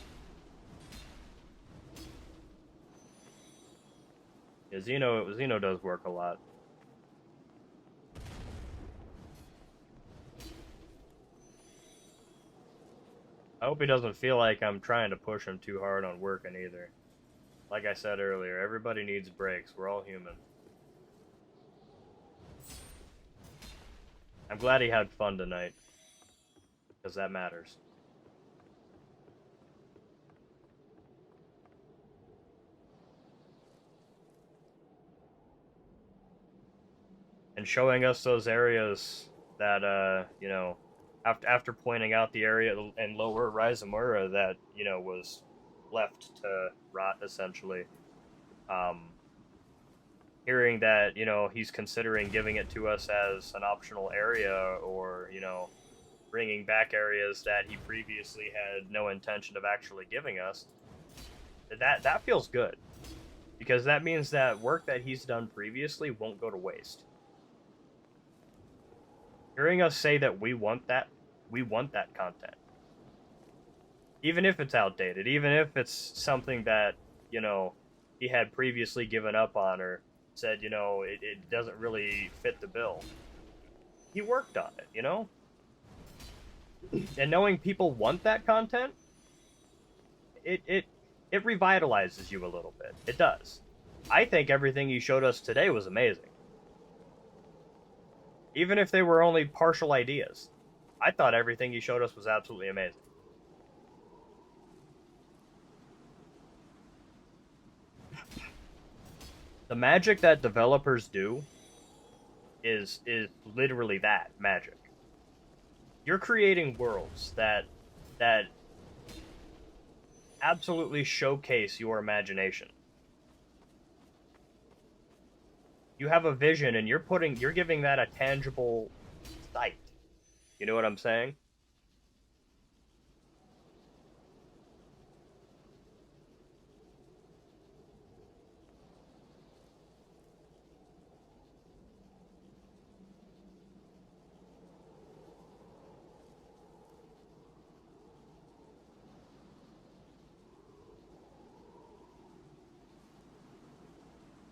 Yeah, Xeno does work a lot. I hope he doesn't feel like I'm trying to push him too hard on working either. Like I said earlier, everybody needs breaks. We're all human. I'm glad he had fun tonight. Because that matters. And showing us those areas that, after pointing out the area in lower Reiz Amura that, was left to rot, essentially. Hearing that, he's considering giving it to us as an optional area, or, bringing back areas that he previously had no intention of actually giving us, that feels good. Because that means that work that he's done previously won't go to waste. Hearing us say that we want that content. Even if it's outdated, even if it's something that, he had previously given up on, or said, it doesn't really fit the bill. He worked on it, And knowing people want that content, it revitalizes you a little bit. It does. I think everything he showed us today was amazing. Even if they were only partial ideas. I thought everything he showed us was absolutely amazing. The magic that developers do is literally that, magic. You're creating worlds that absolutely showcase your imagination. You have a vision and you're giving that a tangible sight. You know what I'm saying?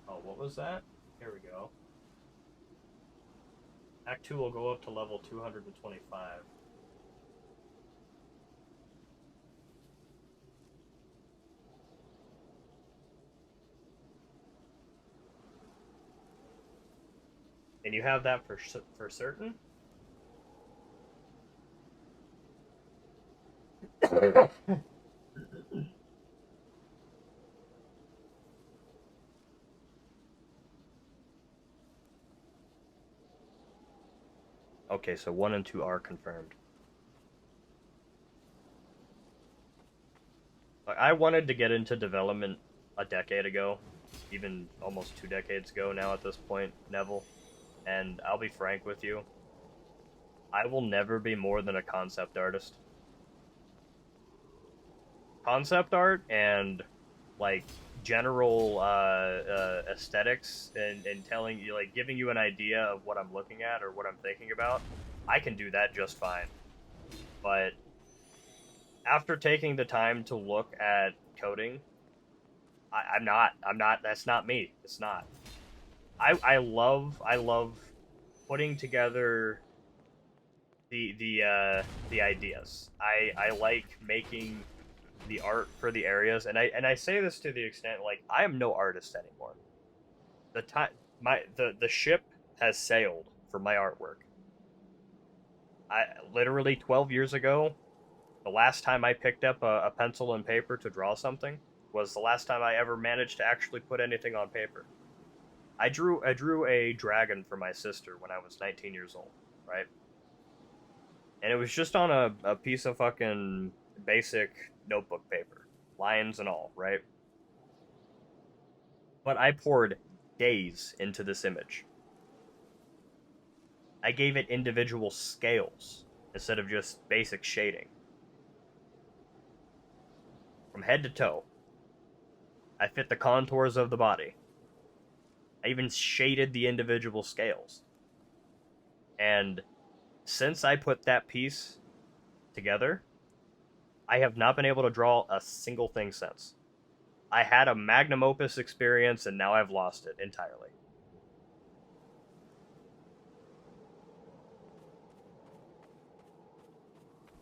Oh, what was that? Here we go. Act 2 will go up to level 225. And you have that for certain? Okay, so 1 and 2 are confirmed. I wanted to get into development a decade ago, even almost 2 decades ago now at this point, Neville. And I'll be frank with you, I will never be more than a concept artist. Concept art and, like, general aesthetics and telling you, like, giving you an idea of what I'm looking at or what I'm thinking about, I can do that just fine. But after taking the time to look at coding, I'm not, that's not me. It's not. I love putting together the ideas. I like making the art for the areas, and I say this to the extent, like, I am no artist anymore. The ship has sailed for my artwork. I literally 12 years ago, the last time I picked up a pencil and paper to draw something was the last time I ever managed to actually put anything on paper. I drew a dragon for my sister when I was 19 years old, right? And it was just on a piece of fucking basic notebook paper, lines and all, right? But I poured days into this image. I gave it individual scales instead of just basic shading. From head to toe. I fit the contours of the body. I even shaded the individual scales. And since I put that piece together, I have not been able to draw a single thing since. I had a magnum opus experience, and now I've lost it entirely.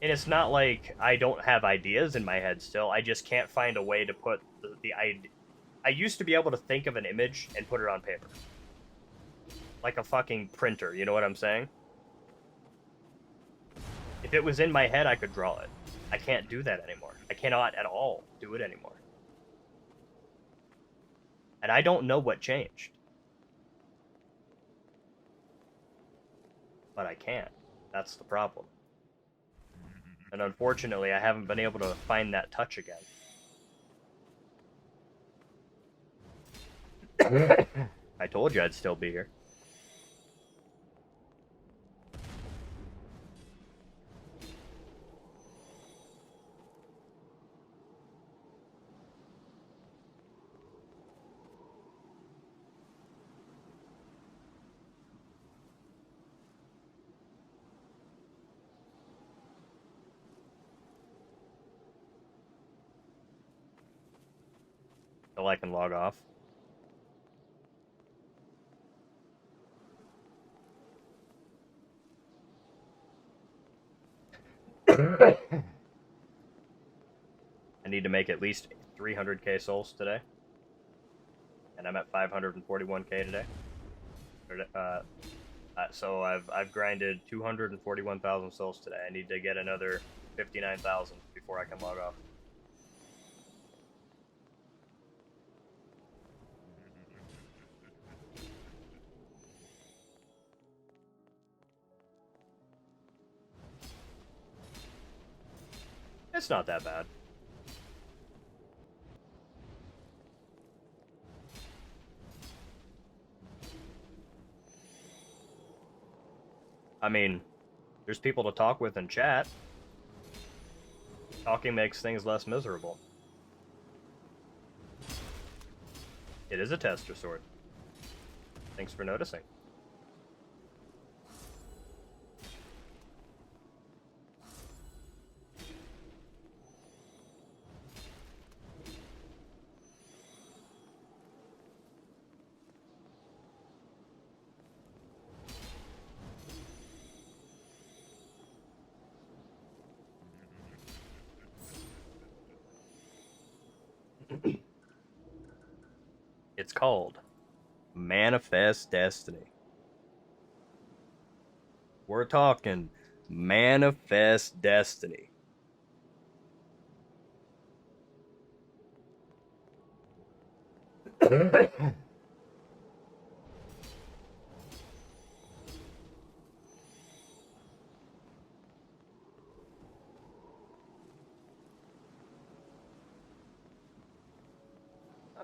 And it's not like I don't have ideas in my head still, I just can't find a way to put the idea. I used to be able to think of an image and put it on paper. Like a fucking printer, you know what I'm saying? If it was in my head, I could draw it. I can't do that anymore. I cannot at all do it anymore. And I don't know what changed. But I can't. That's the problem. And unfortunately, I haven't been able to find that touch again. I told you I'd still be here. So I can log off. I need to make at least 300k souls today. And I'm at 541k today. So I've grinded 241,000 souls today. I need to get another 59,000 before I can log off. It's not that bad. I mean, There's people to talk with in chat. Talking makes things less miserable. It is a tester sword. Thanks for noticing. It's called Manifest Destiny. We're talking Manifest Destiny. I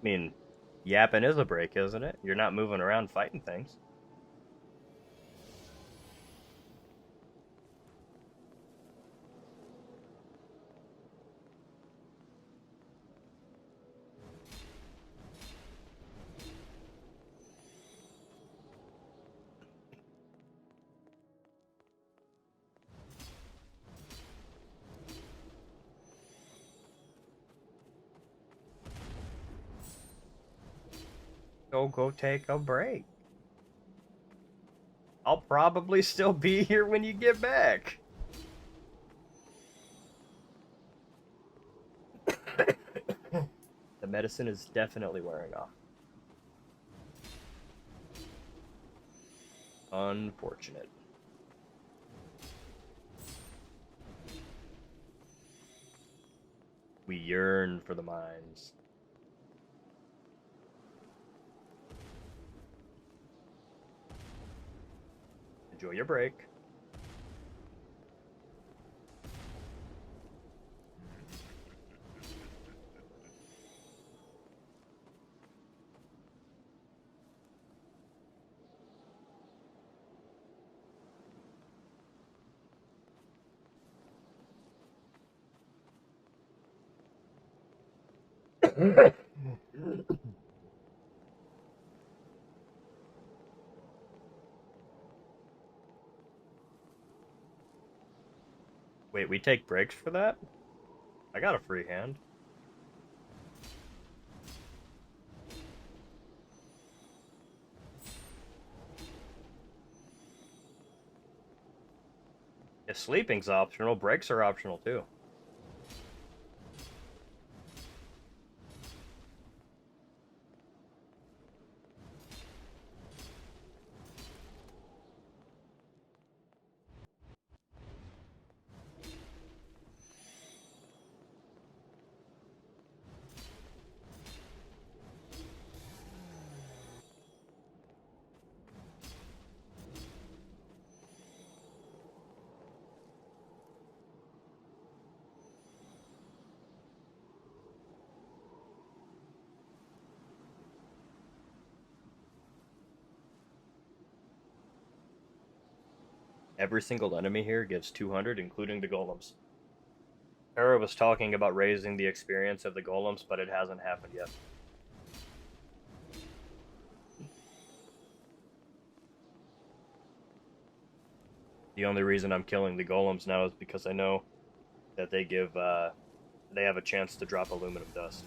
mean, yapping is a break, isn't it? You're not moving around fighting things. Go take a break. I'll probably still be here when you get back. The medicine is definitely wearing off. Unfortunate. We yearn for the mines. Enjoy your break. Wait, we take breaks for that? I got a free hand. If sleeping's optional, breaks are optional too. Every single enemy here gives 200, including the golems. Hera was talking about raising the experience of the golems, but it hasn't happened yet. The only reason I'm killing the golems now is because I know that they have a chance to drop aluminum dust.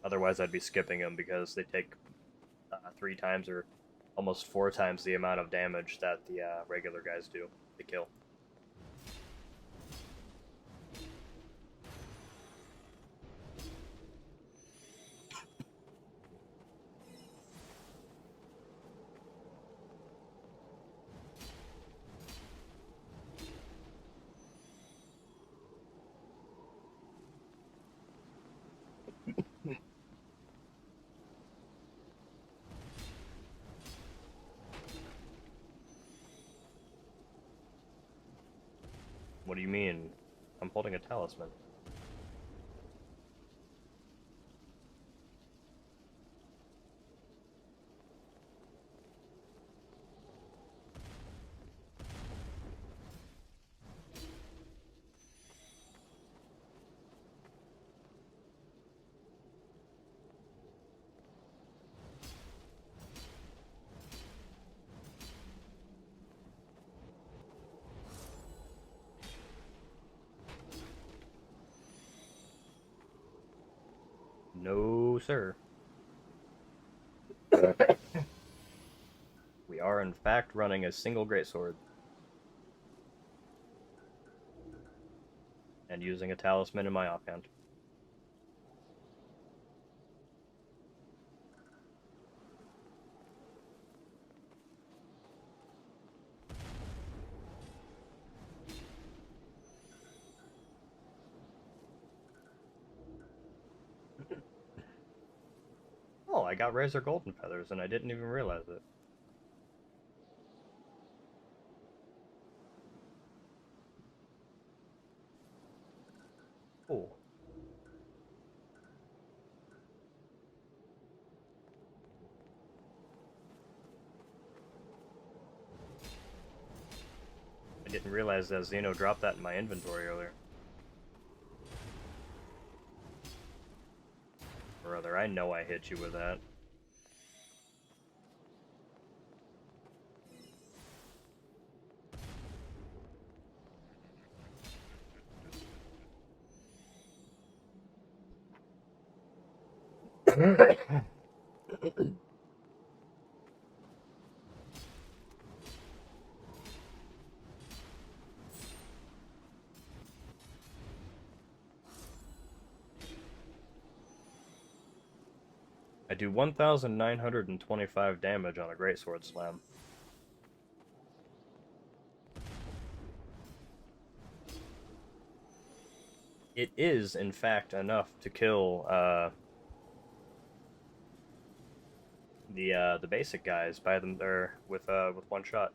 Otherwise, I'd be skipping them because they take 3 times or almost 4 times the amount of damage that the regular guys do to kill. What do you mean? I'm holding a talisman. No, sir. We are, in fact, running a single greatsword. And using a talisman in my offhand. Oh, I got Razor Golden Feathers and I didn't even realize it. Cool. I didn't realize that Xeno dropped that in my inventory earlier. Brother, I know I hit you with that. I do 1,925 damage on a greatsword slam. It is, in fact, enough to kill the basic guys by them there with one shot.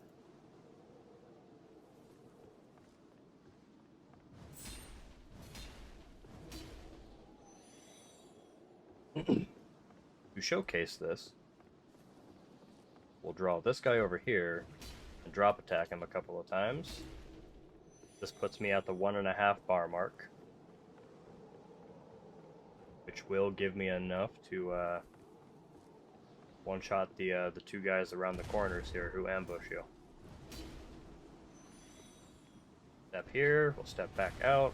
To showcase this, we'll draw this guy over here and drop attack him a couple of times. This puts me at the 1.5 bar mark, which will give me enough to one-shot the two guys around the corners here who ambush you. Step here, we'll step back out.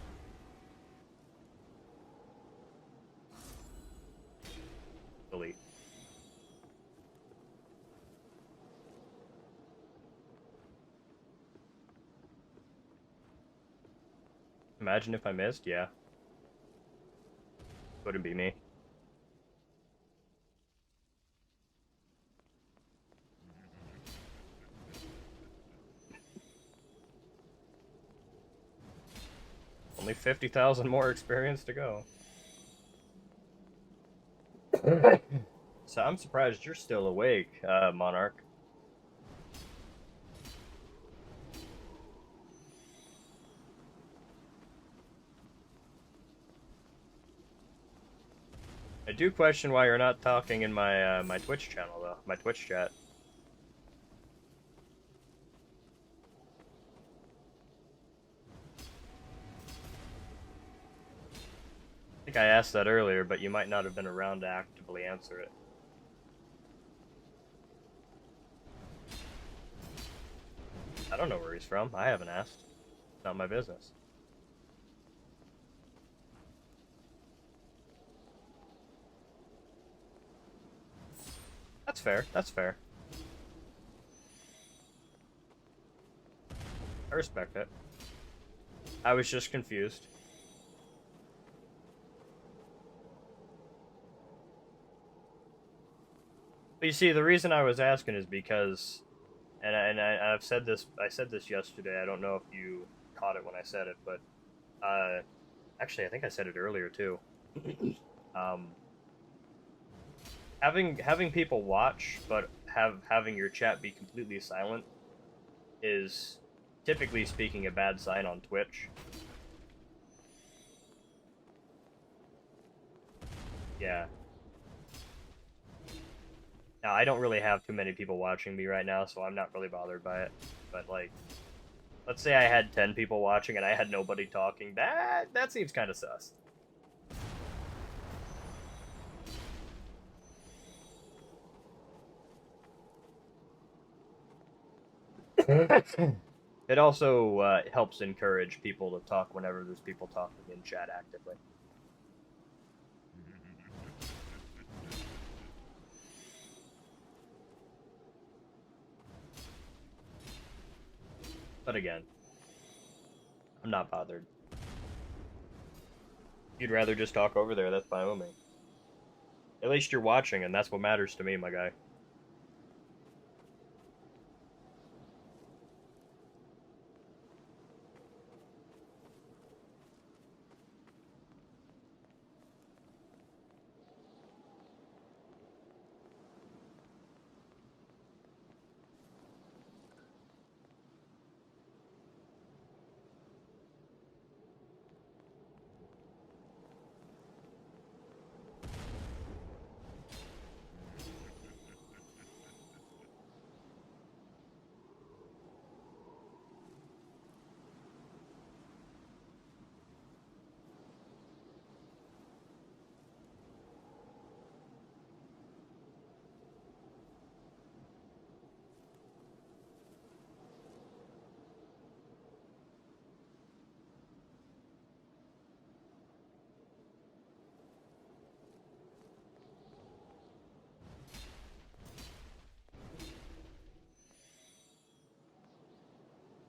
Delete. Imagine if I missed, yeah. Wouldn't be me. Only 50,000 more experience to go. So I'm surprised you're still awake, Monarch. I do question why you're not talking in my my Twitch channel though, my Twitch chat. I think I asked that earlier, but you might not have been around to actively answer it. I don't know where he's from. I haven't asked. It's not my business. That's fair. That's fair. I respect it. I was just confused. But you see, the reason I was asking is because, I've said this. I said this yesterday. I don't know if you caught it when I said it, but actually, I think I said it earlier too. Having people watch, but having your chat be completely silent, is typically speaking a bad sign on Twitch. Yeah. Now, I don't really have too many people watching me right now, so I'm not really bothered by it. But, like, let's say I had 10 people watching and I had nobody talking. That seems kind of sus. It also helps encourage people to talk whenever there's people talking in chat actively. But again, I'm not bothered. If you'd rather just talk over there, that's fine with me. At least you're watching, and that's what matters to me, my guy.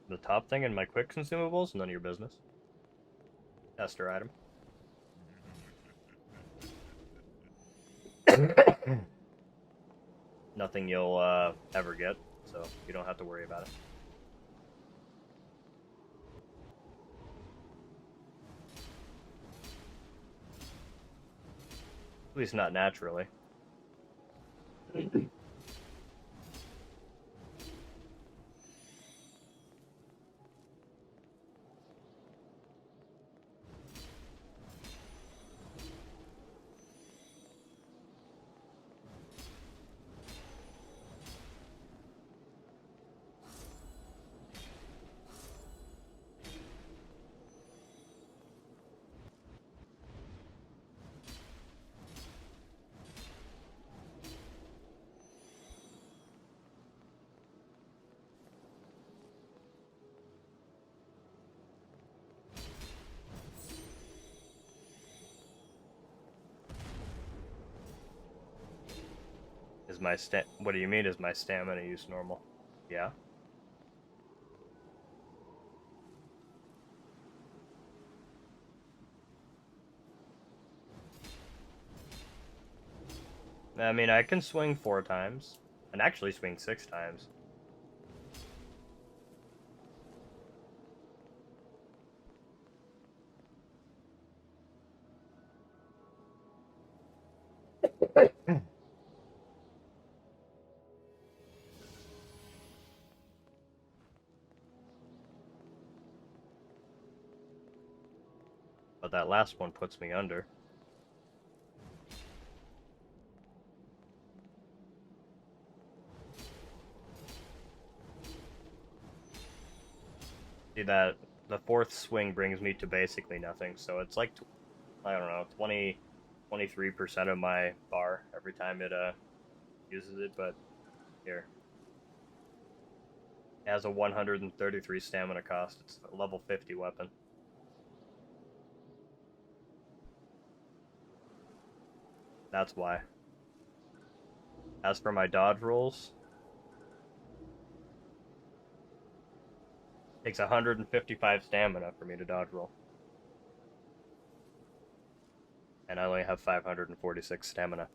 The top thing in my quick consumables, none of your business. Tester item. Nothing you'll ever get, so you don't have to worry about it. At least not naturally. Is my what do you mean, is my stamina use normal? Yeah? I mean, I can swing 4 times, and actually swing 6 times. But that last one puts me under. See that the 4th swing brings me to basically nothing, so it's like, I don't know, 23% of my bar every time it uses it, but here. It has a 133 stamina cost. It's a level 50 weapon. That's why. As for my dodge rolls, it takes 155 stamina for me to dodge roll. And I only have 546 stamina.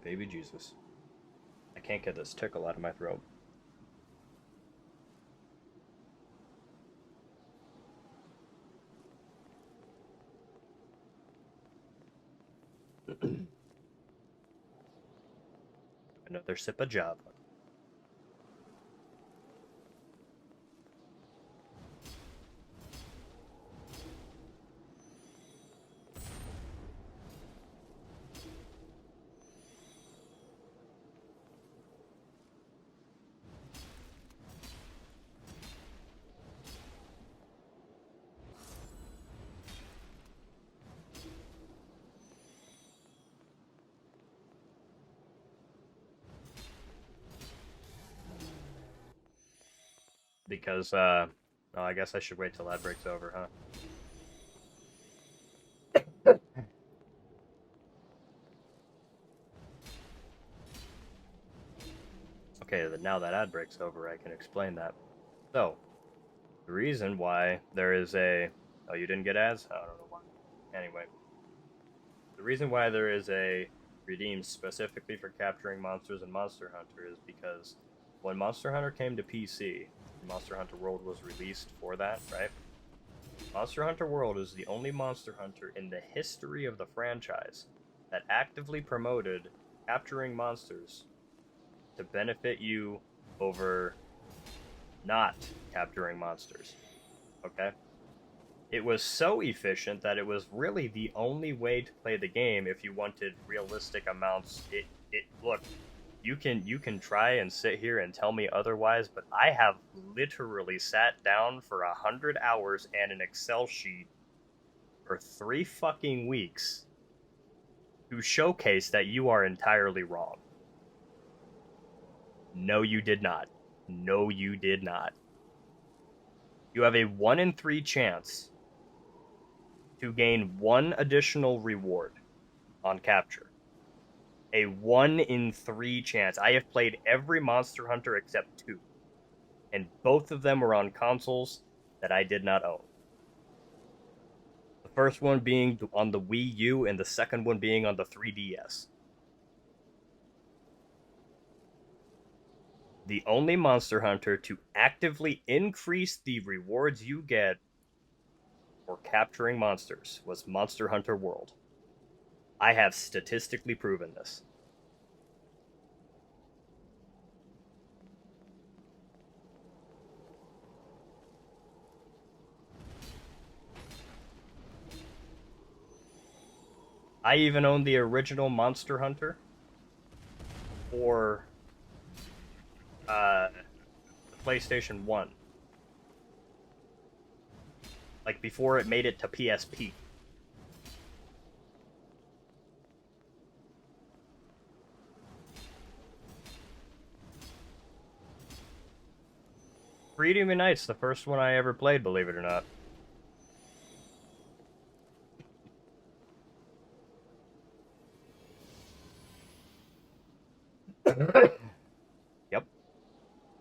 Baby Jesus. I can't get this tickle out of my throat. Another sip of Java. Because, oh, I guess I should wait till that breaks over, huh? Okay, then now that ad breaks over, I can explain that. So, the reason why there is a... Oh, you didn't get ads? I don't know why. Anyway. The reason why there is a redeem specifically for capturing monsters in Monster Hunter is because when Monster Hunter came to PC, Monster Hunter World was released for that, right? Monster Hunter World is the only Monster Hunter in the history of the franchise that actively promoted capturing monsters to benefit you over not capturing monsters. Okay? It was so efficient that it was really the only way to play the game if you wanted realistic amounts. Look, you can try and sit here and tell me otherwise, but I have literally sat down for 100 hours and an Excel sheet for 3 fucking weeks to showcase that you are entirely wrong. No, you did not. No, you did not. You have a 1 in 3 chance to gain 1 additional reward on capture. A 1 in 3 chance. I have played every Monster Hunter except 2. And both of them were on consoles that I did not own. The first one being on the Wii U and the second one being on the 3DS. The only Monster Hunter to actively increase the rewards you get for capturing monsters was Monster Hunter World. I have statistically proven this. I even own the original Monster Hunter for the PlayStation 1. Like before it made it to PSP. Freedom Unite's the first one I ever played, believe it or not. Yep.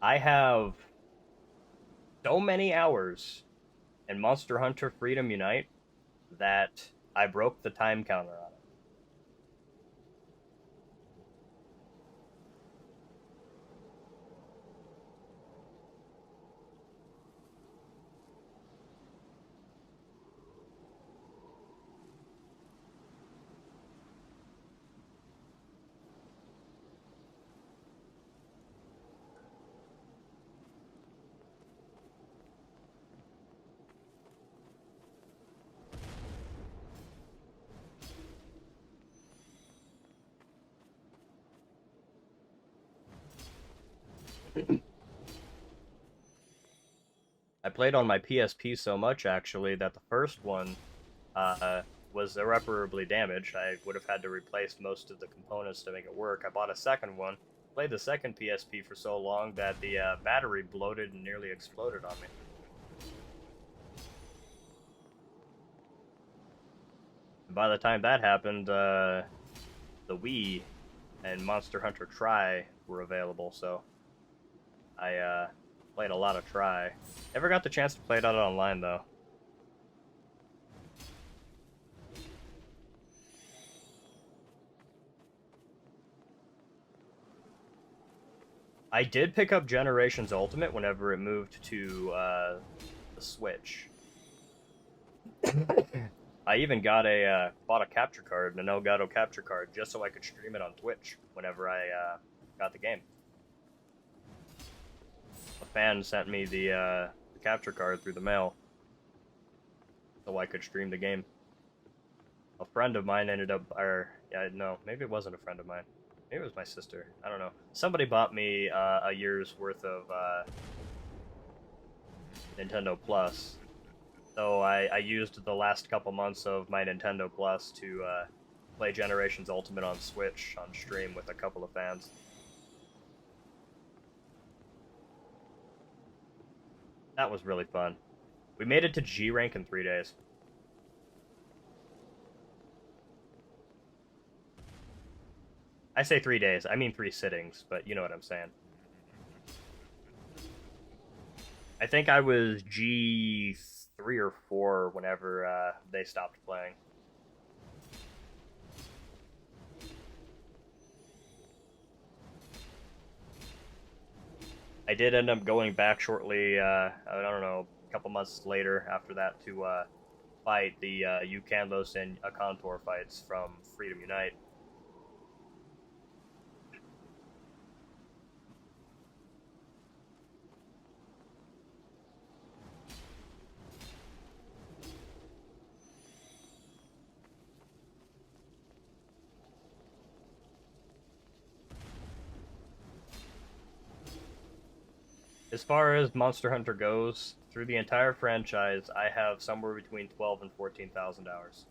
I have so many hours in Monster Hunter Freedom Unite that I broke the time counter on it. I played on my PSP so much, actually, that the first one was irreparably damaged. I would have had to replace most of the components to make it work. I bought a second one, played the second PSP for so long that the battery bloated and nearly exploded on me. And by the time that happened, the Wii and Monster Hunter Tri were available, so I played a lot of Tri. Never got the chance to play it out online, though. I did pick up Generations Ultimate whenever it moved to the Switch. I even got bought a capture card, an Elgato capture card, just so I could stream it on Twitch whenever I got the game. A fan sent me the capture card through the mail, so I could stream the game. A friend of mine ended up, or yeah, no, maybe it wasn't a friend of mine. Maybe it was my sister. I don't know. Somebody bought me a year's worth of Nintendo Plus. So I used the last couple months of my Nintendo Plus to play Generations Ultimate on Switch on stream with a couple of fans. That was really fun. We made it to G rank in 3 days. I say 3 days, I mean 3 sittings, but you know what I'm saying. I think I was G3 or 4 whenever they stopped playing. I did end up going back shortly, I don't know, a couple months later after that to fight the Ucanlos and Contour fights from Freedom Unite. As far as Monster Hunter goes, through the entire franchise, I have somewhere between 12 and 14,000 hours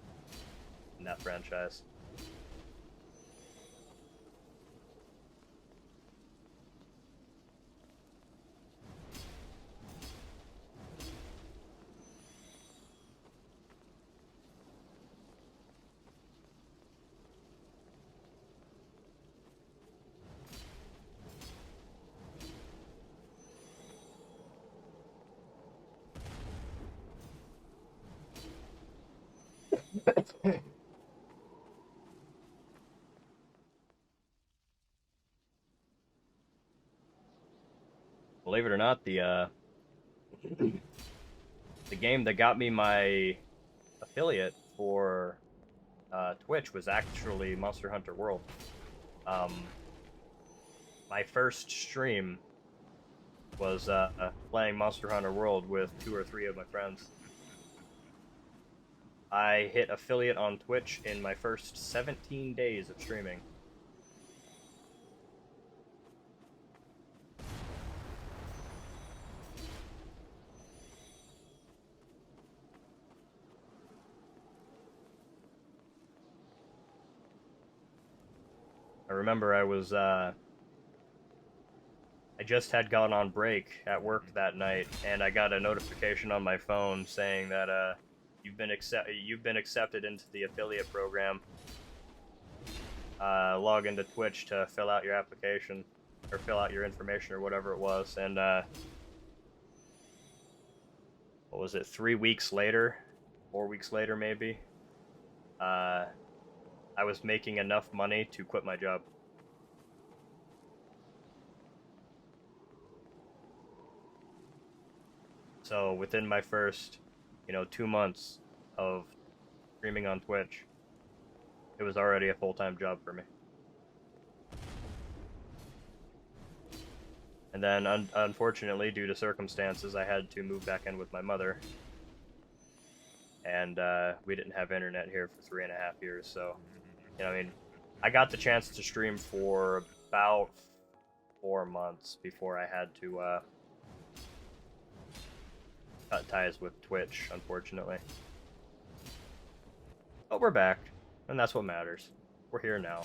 in that franchise. Believe it or not, the game that got me my affiliate for Twitch was actually Monster Hunter World. My first stream was playing Monster Hunter World with 2 or 3 of my friends. I hit affiliate on Twitch in my first 17 days of streaming. I remember I just had gone on break at work that night, and I got a notification on my phone saying that you've been accepted into the affiliate program. Log into Twitch to fill out your application, or fill out your information, or whatever it was. And what was it? 3 weeks later, 4 weeks later, maybe. I was making enough money to quit my job. So within my first, 2 months of streaming on Twitch, it was already a full-time job for me. And then, unfortunately, due to circumstances, I had to move back in with my mother. And we didn't have internet here for 3.5 years, so, I got the chance to stream for about 4 months before I had to cut ties with Twitch, unfortunately. But we're back, and that's what matters. We're here now.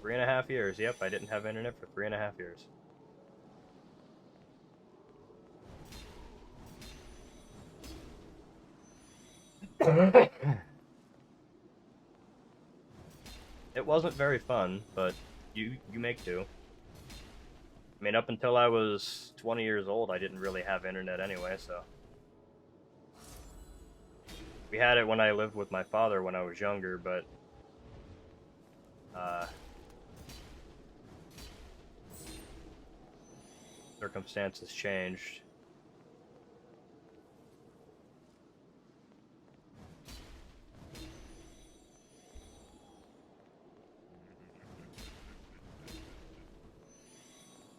3.5 years. Yep, I didn't have internet for 3.5 years. It wasn't very fun, but you make do. I mean, up until I was 20 years old, I didn't really have internet anyway, so... We had it when I lived with my father when I was younger, but... circumstances changed.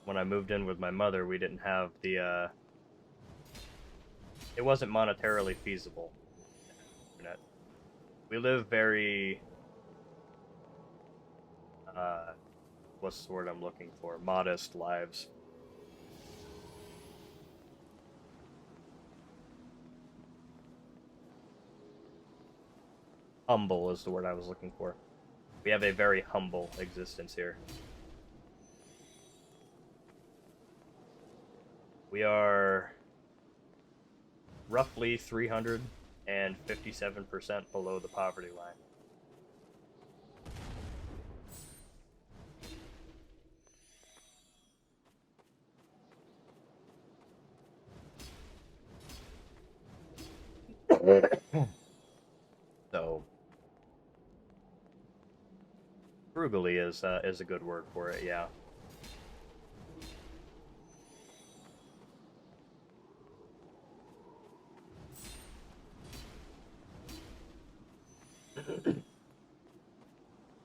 When I moved in with my mother, we didn't have the, it wasn't monetarily feasible. Internet. We live very, what's the word I'm looking for? Modest lives. Humble is the word I was looking for. We have a very humble existence here. We are roughly 357% below the poverty line. So, frugally is a good word for it, yeah.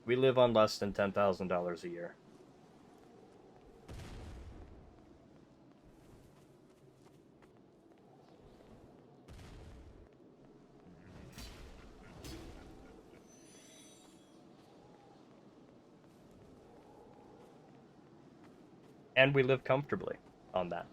We live on less than $10,000 a year. And we live comfortably on that.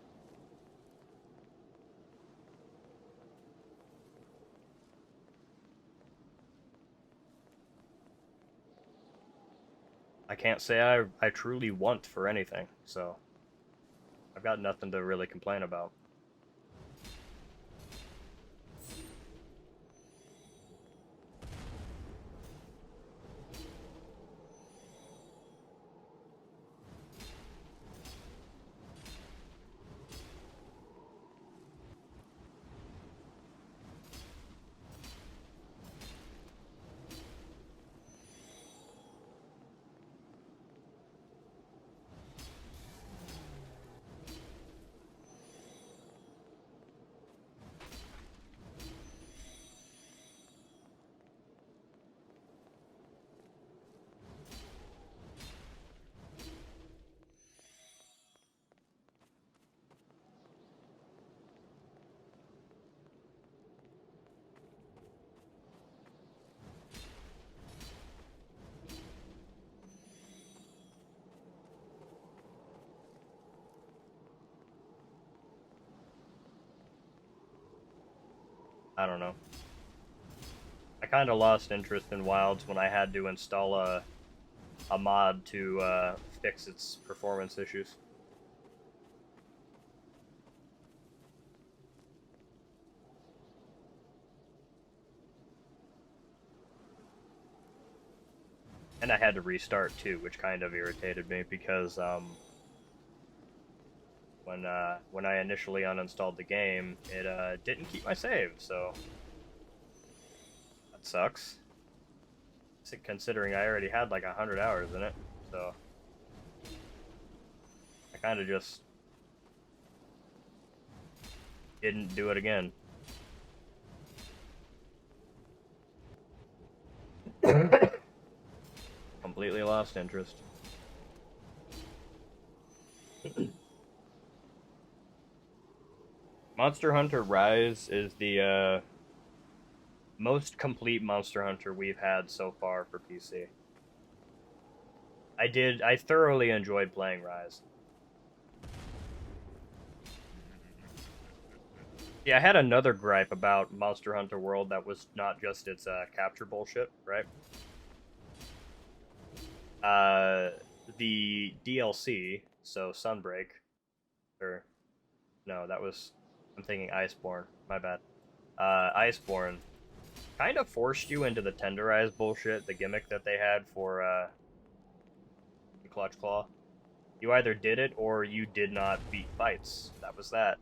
I can't say I truly want for anything, so I've got nothing to really complain about. I don't know. I kind of lost interest in Wilds when I had to install a mod to fix its performance issues. And I had to restart too, which kind of irritated me because when I initially uninstalled the game, it didn't keep my save, so that sucks. Considering I already had like 100 hours in it, so I kind of just didn't do it again. Completely lost interest. Monster Hunter Rise is the most complete Monster Hunter we've had so far for PC. I thoroughly enjoyed playing Rise. Yeah, I had another gripe about Monster Hunter World that was not just its capture bullshit, right? The DLC, so Sunbreak, or no, that was, I'm thinking Iceborne, my bad. Iceborne kind of forced you into the tenderized bullshit, the gimmick that they had for the Clutch Claw. You either did it or you did not beat fights. That was that.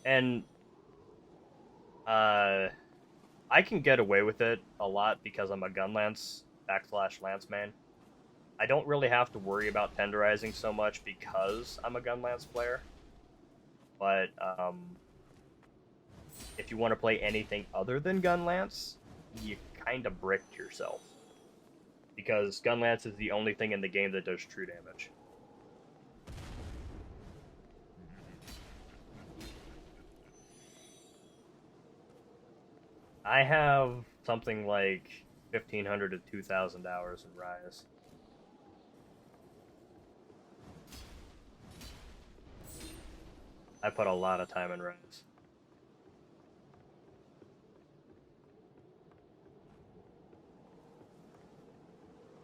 And I can get away with it a lot because I'm a Gunlance /Lance man. I don't really have to worry about tenderizing so much because I'm a Gunlance player. But if you want to play anything other than Gunlance, you kind of bricked yourself. Because Gunlance is the only thing in the game that does true damage. I have something like 1,500 to 2,000 hours in Reiz. I put a lot of time in Reiz.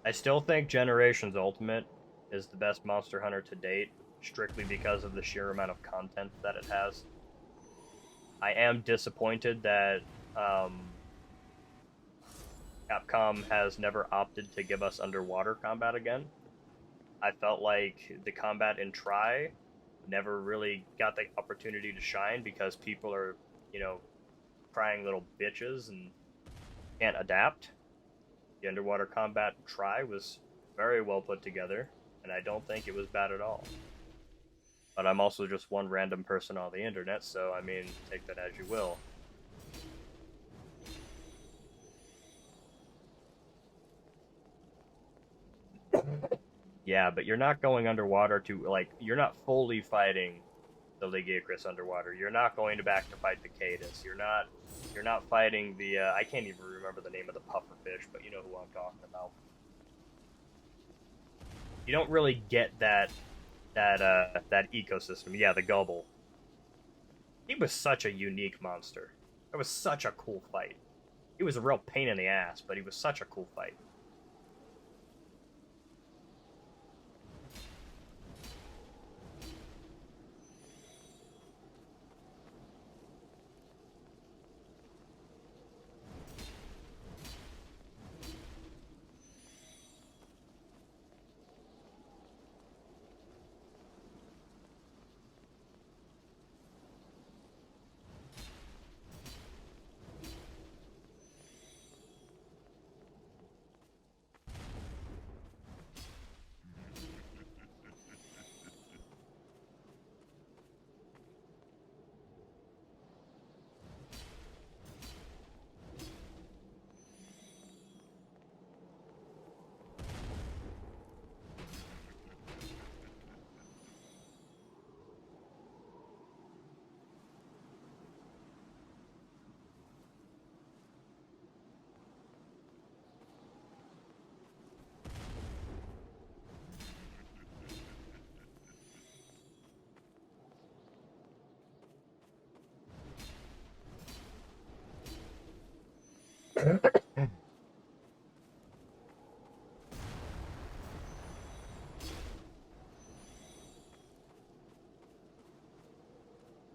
I still think Generations Ultimate is the best Monster Hunter to date, strictly because of the sheer amount of content that it has. I am disappointed that Capcom has never opted to give us underwater combat again. I felt like the combat in Tri never really got the opportunity to shine because people are, you know, crying little bitches and can't adapt. The underwater combat Tri was very well put together, and I don't think it was bad at all. But I'm also just one random person on the internet, so I mean, take that as you will. Yeah, but you're not going underwater to, like, you're not fully fighting the Ligiacris underwater. You're not going back to fight the Cadus. You're not fighting the, I can't even remember the name of the pufferfish, but you know who I'm talking about. You don't really get that ecosystem. Yeah, the Gobble. He was such a unique monster. It was such a cool fight. He was a real pain in the ass, but he was such a cool fight.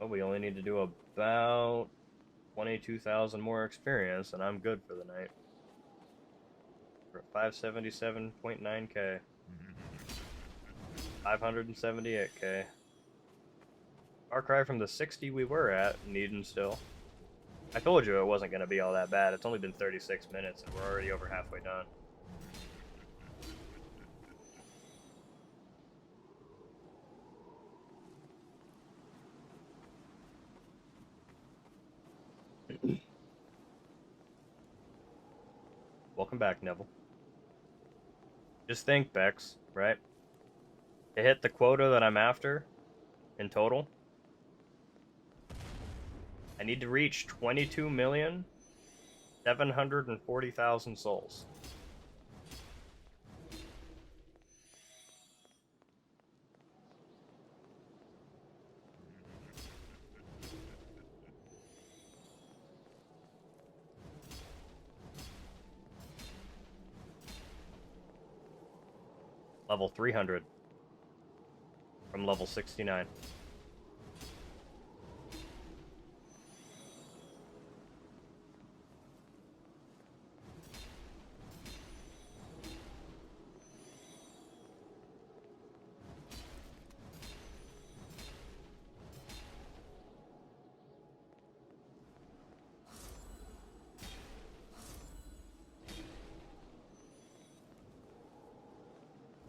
Well, we only need to do about 22,000 more experience, and I'm good for the night. We're at 577.9k. 578k. Far cry from the 60 we were at, needing still. I told you it wasn't going to be all that bad. It's only been 36 minutes, and we're already over halfway done. Welcome back, Neville. Just think, Bex, right? To hit the quota that I'm after, in total, I need to reach 22,740,000 souls. Level 300 from level 69.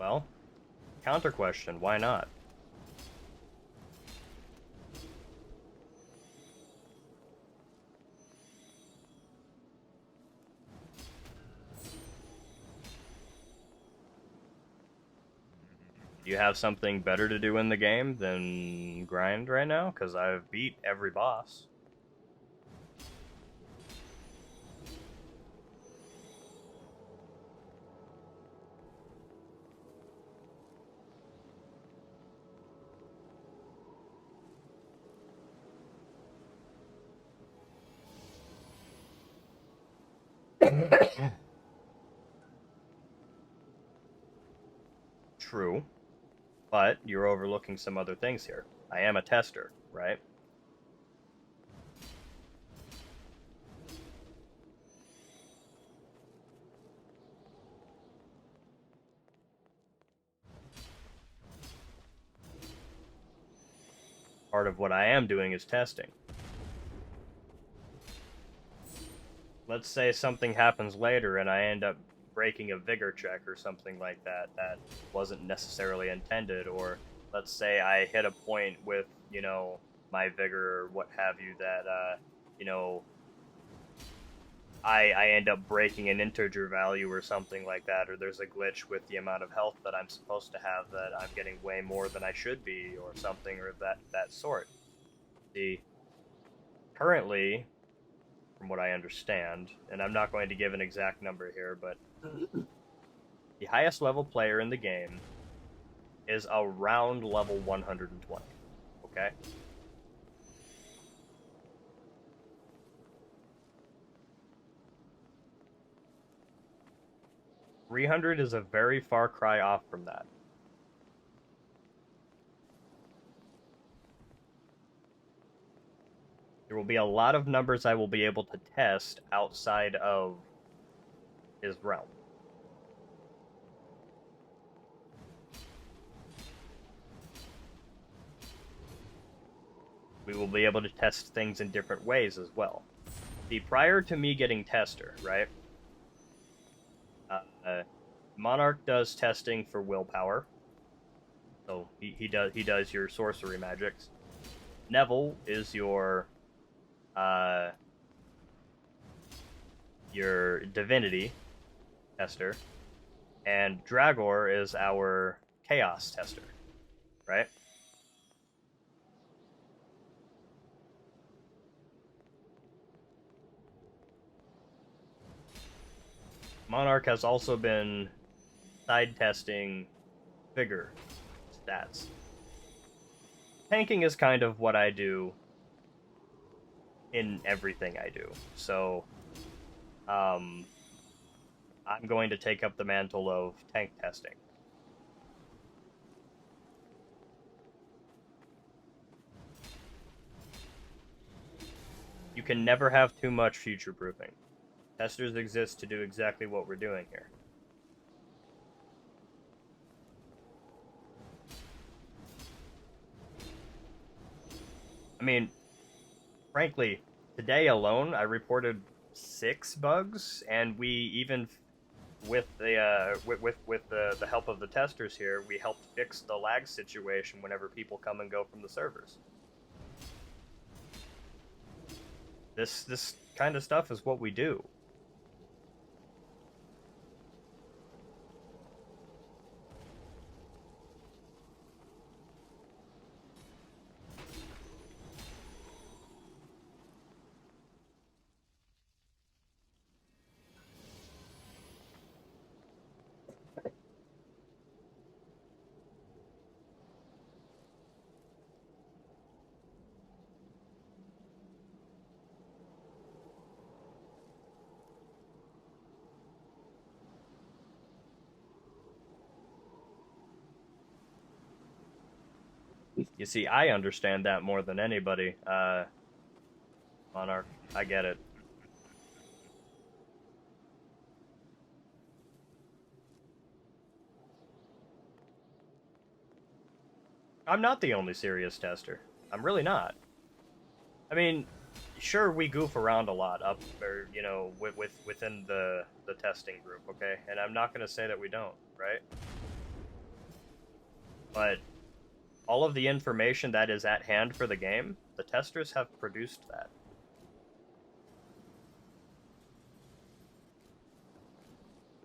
Well, counter question, why not? Do you have something better to do in the game than grind right now? Because I've beat every boss. True, but you're overlooking some other things here. I am a tester, right? Part of what I am doing is testing. Let's say something happens later and I end up breaking a vigor check or something like that that wasn't necessarily intended, or let's say I hit a point with, you know, my vigor or what have you that, you know, I end up breaking an integer value or something like that, or there's a glitch with the amount of health that I'm supposed to have that I'm getting way more than I should be, or something, or that sort. See, currently, from what I understand, and I'm not going to give an exact number here, but the highest level player in the game is around level 120, okay? $300 is a very far cry off from that. There will be a lot of numbers I will be able to test outside of his realm. We will be able to test things in different ways as well. See, prior to me getting Tester, right? Monarch does testing for willpower, so he does your sorcery magics. Nevil is your divinity tester, and Dragor is our chaos tester, right? Monarch has also been side testing vigor stats. Tanking is kind of what I do in everything I do, so I'm going to take up the mantle of tank testing. You can never have too much future-proofing. Testers exist to do exactly what we're doing here. I mean, frankly, today alone, I reported 6 bugs, and we even, with the the help of the testers here, we helped fix the lag situation whenever people come and go from the servers. This kind of stuff is what we do. You see, I understand that more than anybody. Monarch, I get it. I'm not the only serious tester. I'm really not. I mean, sure, we goof around a lot up there, you know, within the testing group, okay? And I'm not going to say that we don't, right? But all of the information that is at hand for the game, the testers have produced that.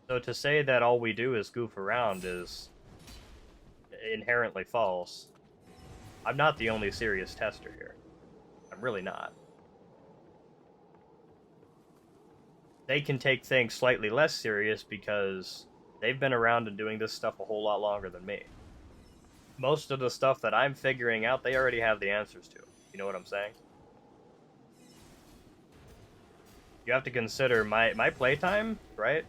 So to say that all we do is goof around is inherently false. I'm not the only serious tester here. I'm really not. They can take things slightly less serious because they've been around and doing this stuff a whole lot longer than me. Most of the stuff that I'm figuring out, they already have the answers to. You know what I'm saying? You have to consider my playtime, right?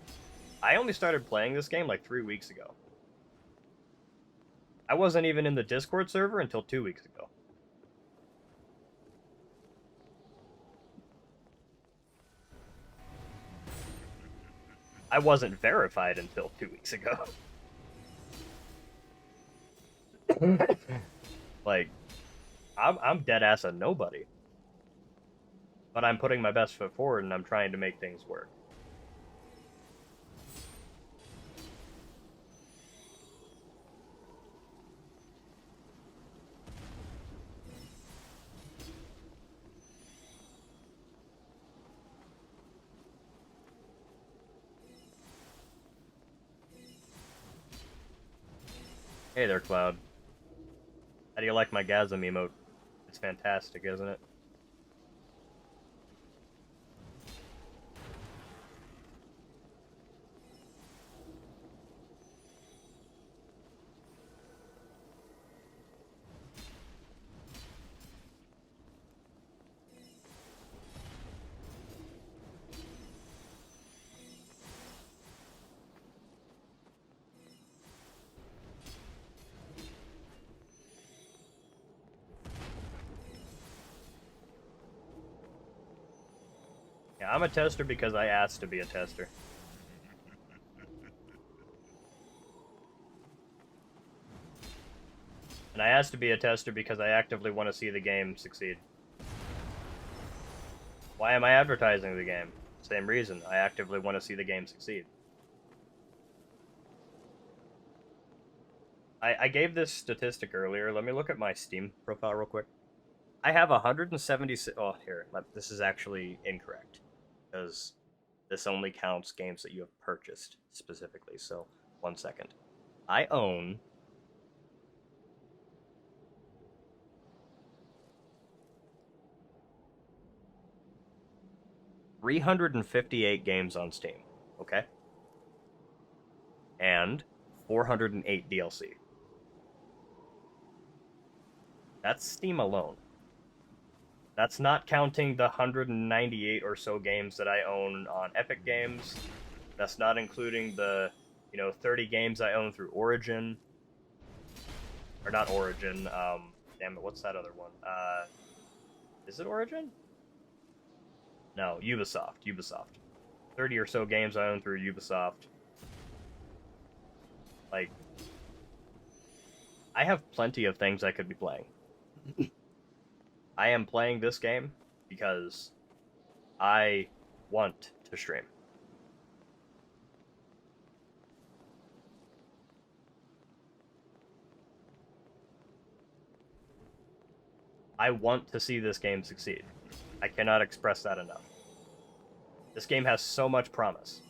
I only started playing this game like 3 weeks ago. I wasn't even in the Discord server until 2 weeks ago. I wasn't verified until 2 weeks ago. Like, I'm dead ass a nobody. But I'm putting my best foot forward and I'm trying to make things work. Hey there, Cloud. How do you like my Gasm emote? It's fantastic, isn't it? Yeah, I'm a tester because I asked to be a tester. And I asked to be a tester because I actively want to see the game succeed. Why am I advertising the game? Same reason. I actively want to see the game succeed. I gave this statistic earlier. Let me look at my Steam profile real quick. I have 176... Oh, here. This is actually incorrect. Because this only counts games that you have purchased specifically. So, 1 second. I own... 358 games on Steam, okay? And 408 DLC. That's Steam alone. That's not counting the 198 or so games that I own on Epic Games. That's not including the, 30 games I own through Origin. Or not Origin, damn it, what's that other one? Is it Origin? No, Ubisoft. 30 or so games I own through Ubisoft. Like, I have plenty of things I could be playing. I am playing this game because I want to stream. I want to see this game succeed. I cannot express that enough. This game has so much promise.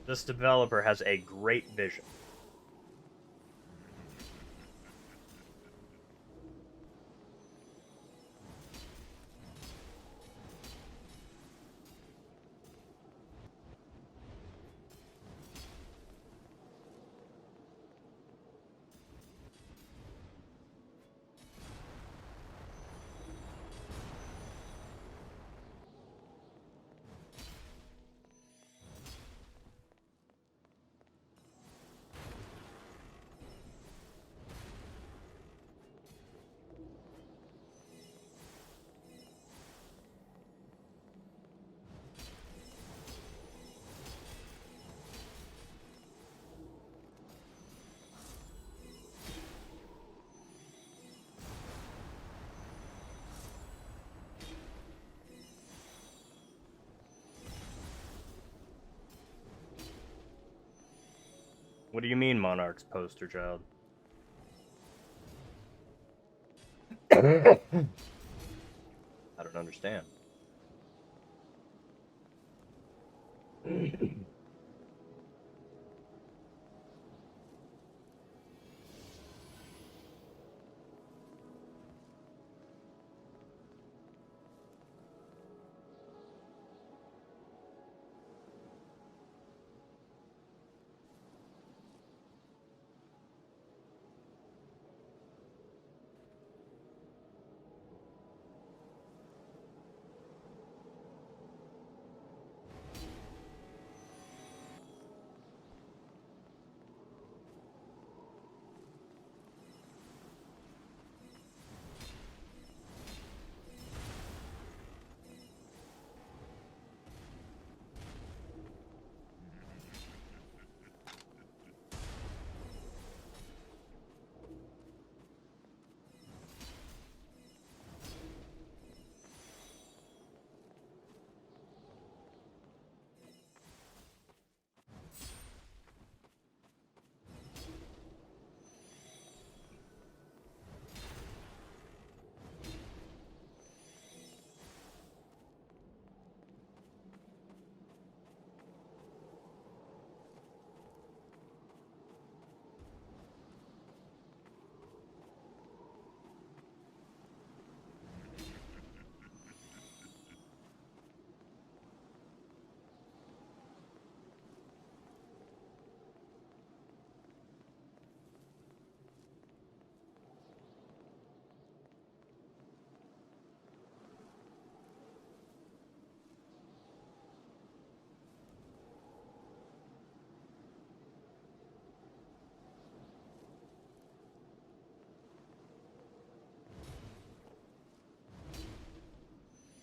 This developer has a great vision. What do you mean, Monarch's poster child? I don't understand.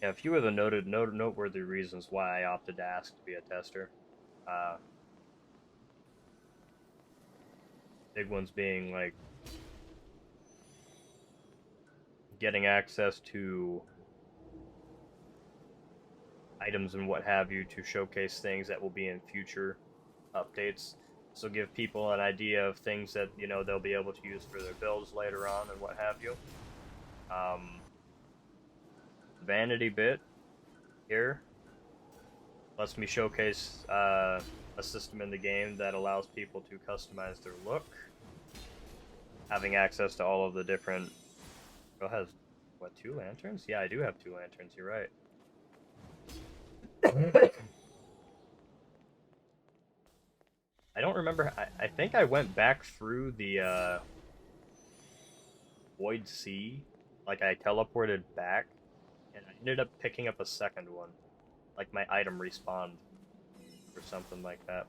Yeah, a few of the noteworthy reasons why I opted to ask to be a tester. Big ones being like getting access to items and what have you to showcase things that will be in future updates. So give people an idea of things that, you know, they'll be able to use for their builds later on and what have you. Vanity bit here lets me showcase a system in the game that allows people to customize their look. Having access to all of the different... Oh, has, what, 2 lanterns? Yeah, I do have 2 lanterns, you're right. I don't remember... I think I went back through the Void Sea. Like, I teleported back, and I ended up picking up a second one. Like, my item respawned, or something like that.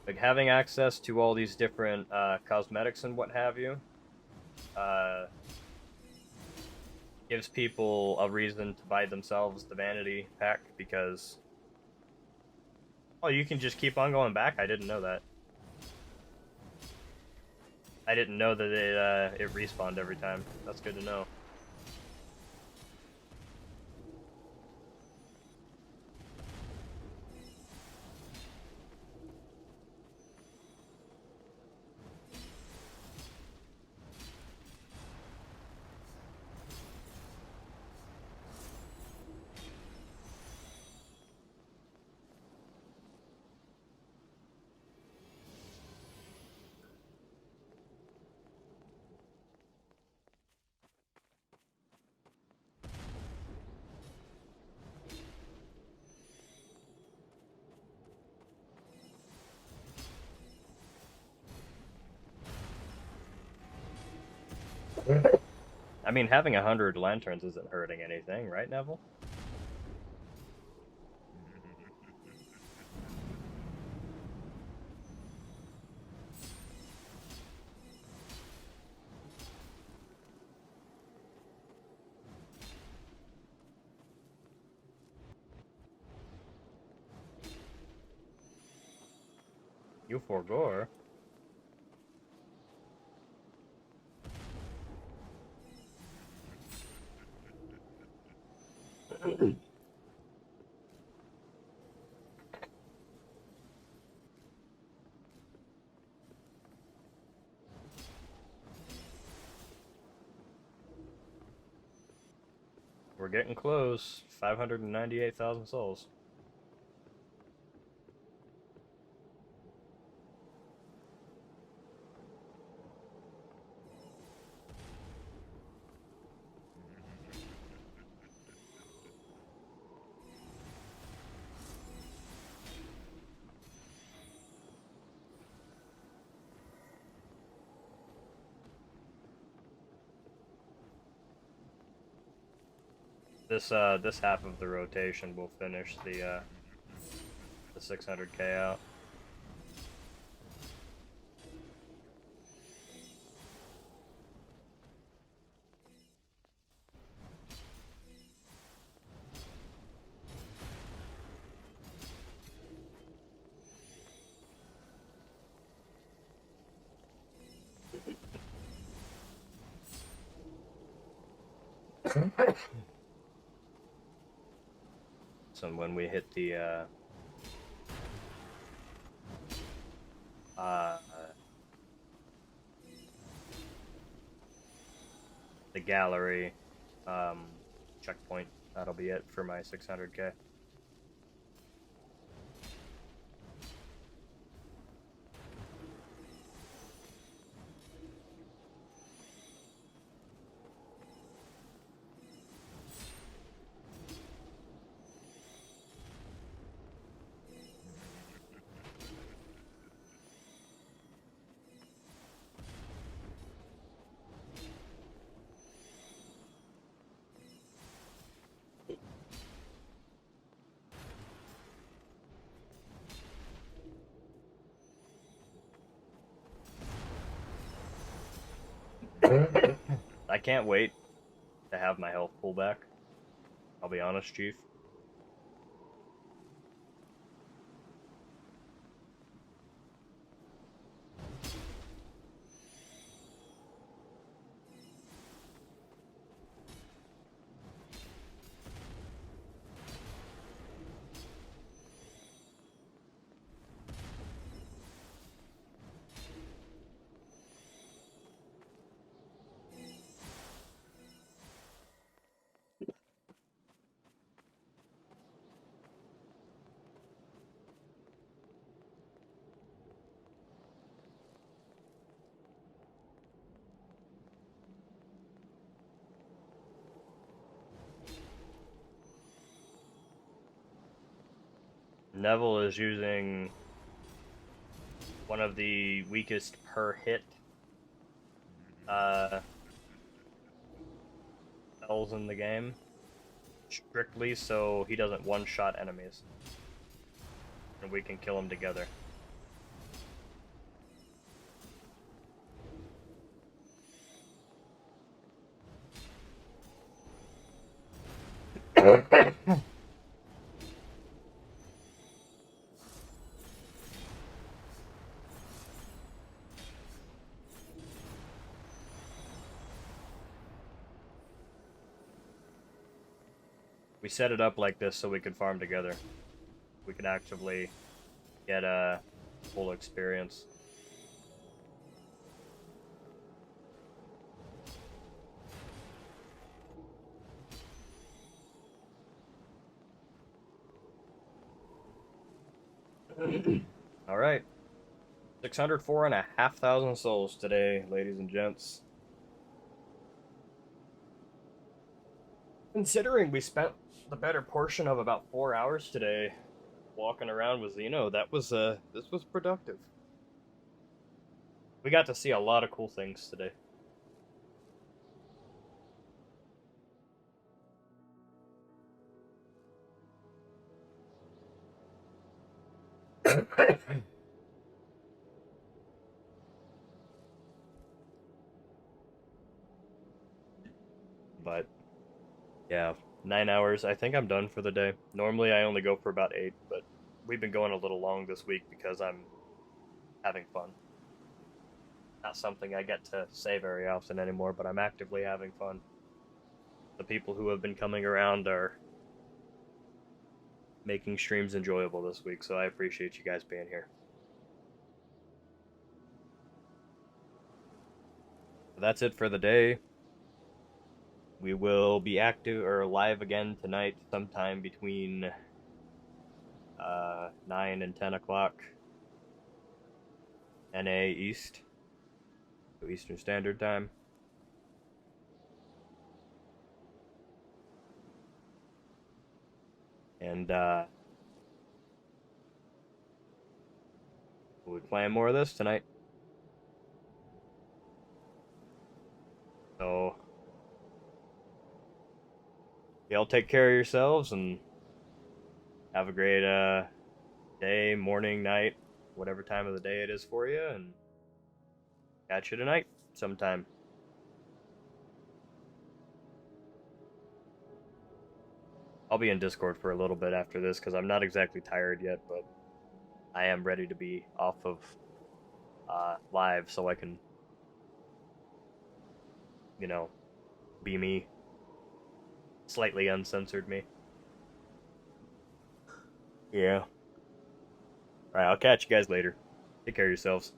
Like, having access to all these different cosmetics and what have you gives people a reason to buy themselves the vanity pack, because... Oh, you can just keep on going back? I didn't know that. I didn't know that it respawned every time. That's good to know. I mean, having 100 lanterns isn't hurting anything, right, Neville? You forgore. getting close. 598,000 souls. This half of the rotation will finish the 600k out. So when we hit the gallery checkpoint, that'll be it for my 600k. I can't wait to have my health pull back. I'll be honest, Chief. Nevil is using one of the weakest per hit spells in the game, strictly so he doesn't one-shot enemies, and we can kill him together. We set it up like this so we could farm together. We could actively get a full experience. All right. 604,500 souls today, ladies and gents. Considering we spent the better portion of about 4 hours today walking around with Zeno, this was productive. We got to see a lot of cool things today. But yeah, 9 hours. I think I'm done for the day. Normally I only go for about 8, but we've been going a little long this week because I'm having fun. Not something I get to say very often anymore, but I'm actively having fun. The people who have been coming around are making streams enjoyable this week, so I appreciate you guys being here. That's it for the day. we will be active or live again tonight, sometime between 9 and 10 o'clock NA East, so Eastern Standard Time. And we'll be playing more of this tonight. So, y'all take care of yourselves and have a great day, morning, night, whatever time of the day it is for you, and catch you tonight sometime. I'll be in Discord for a little bit after this because I'm not exactly tired yet, but I am ready to be off of live so I can, you know, be me. Slightly uncensored me. Yeah. Alright, I'll catch you guys later. Take care of yourselves.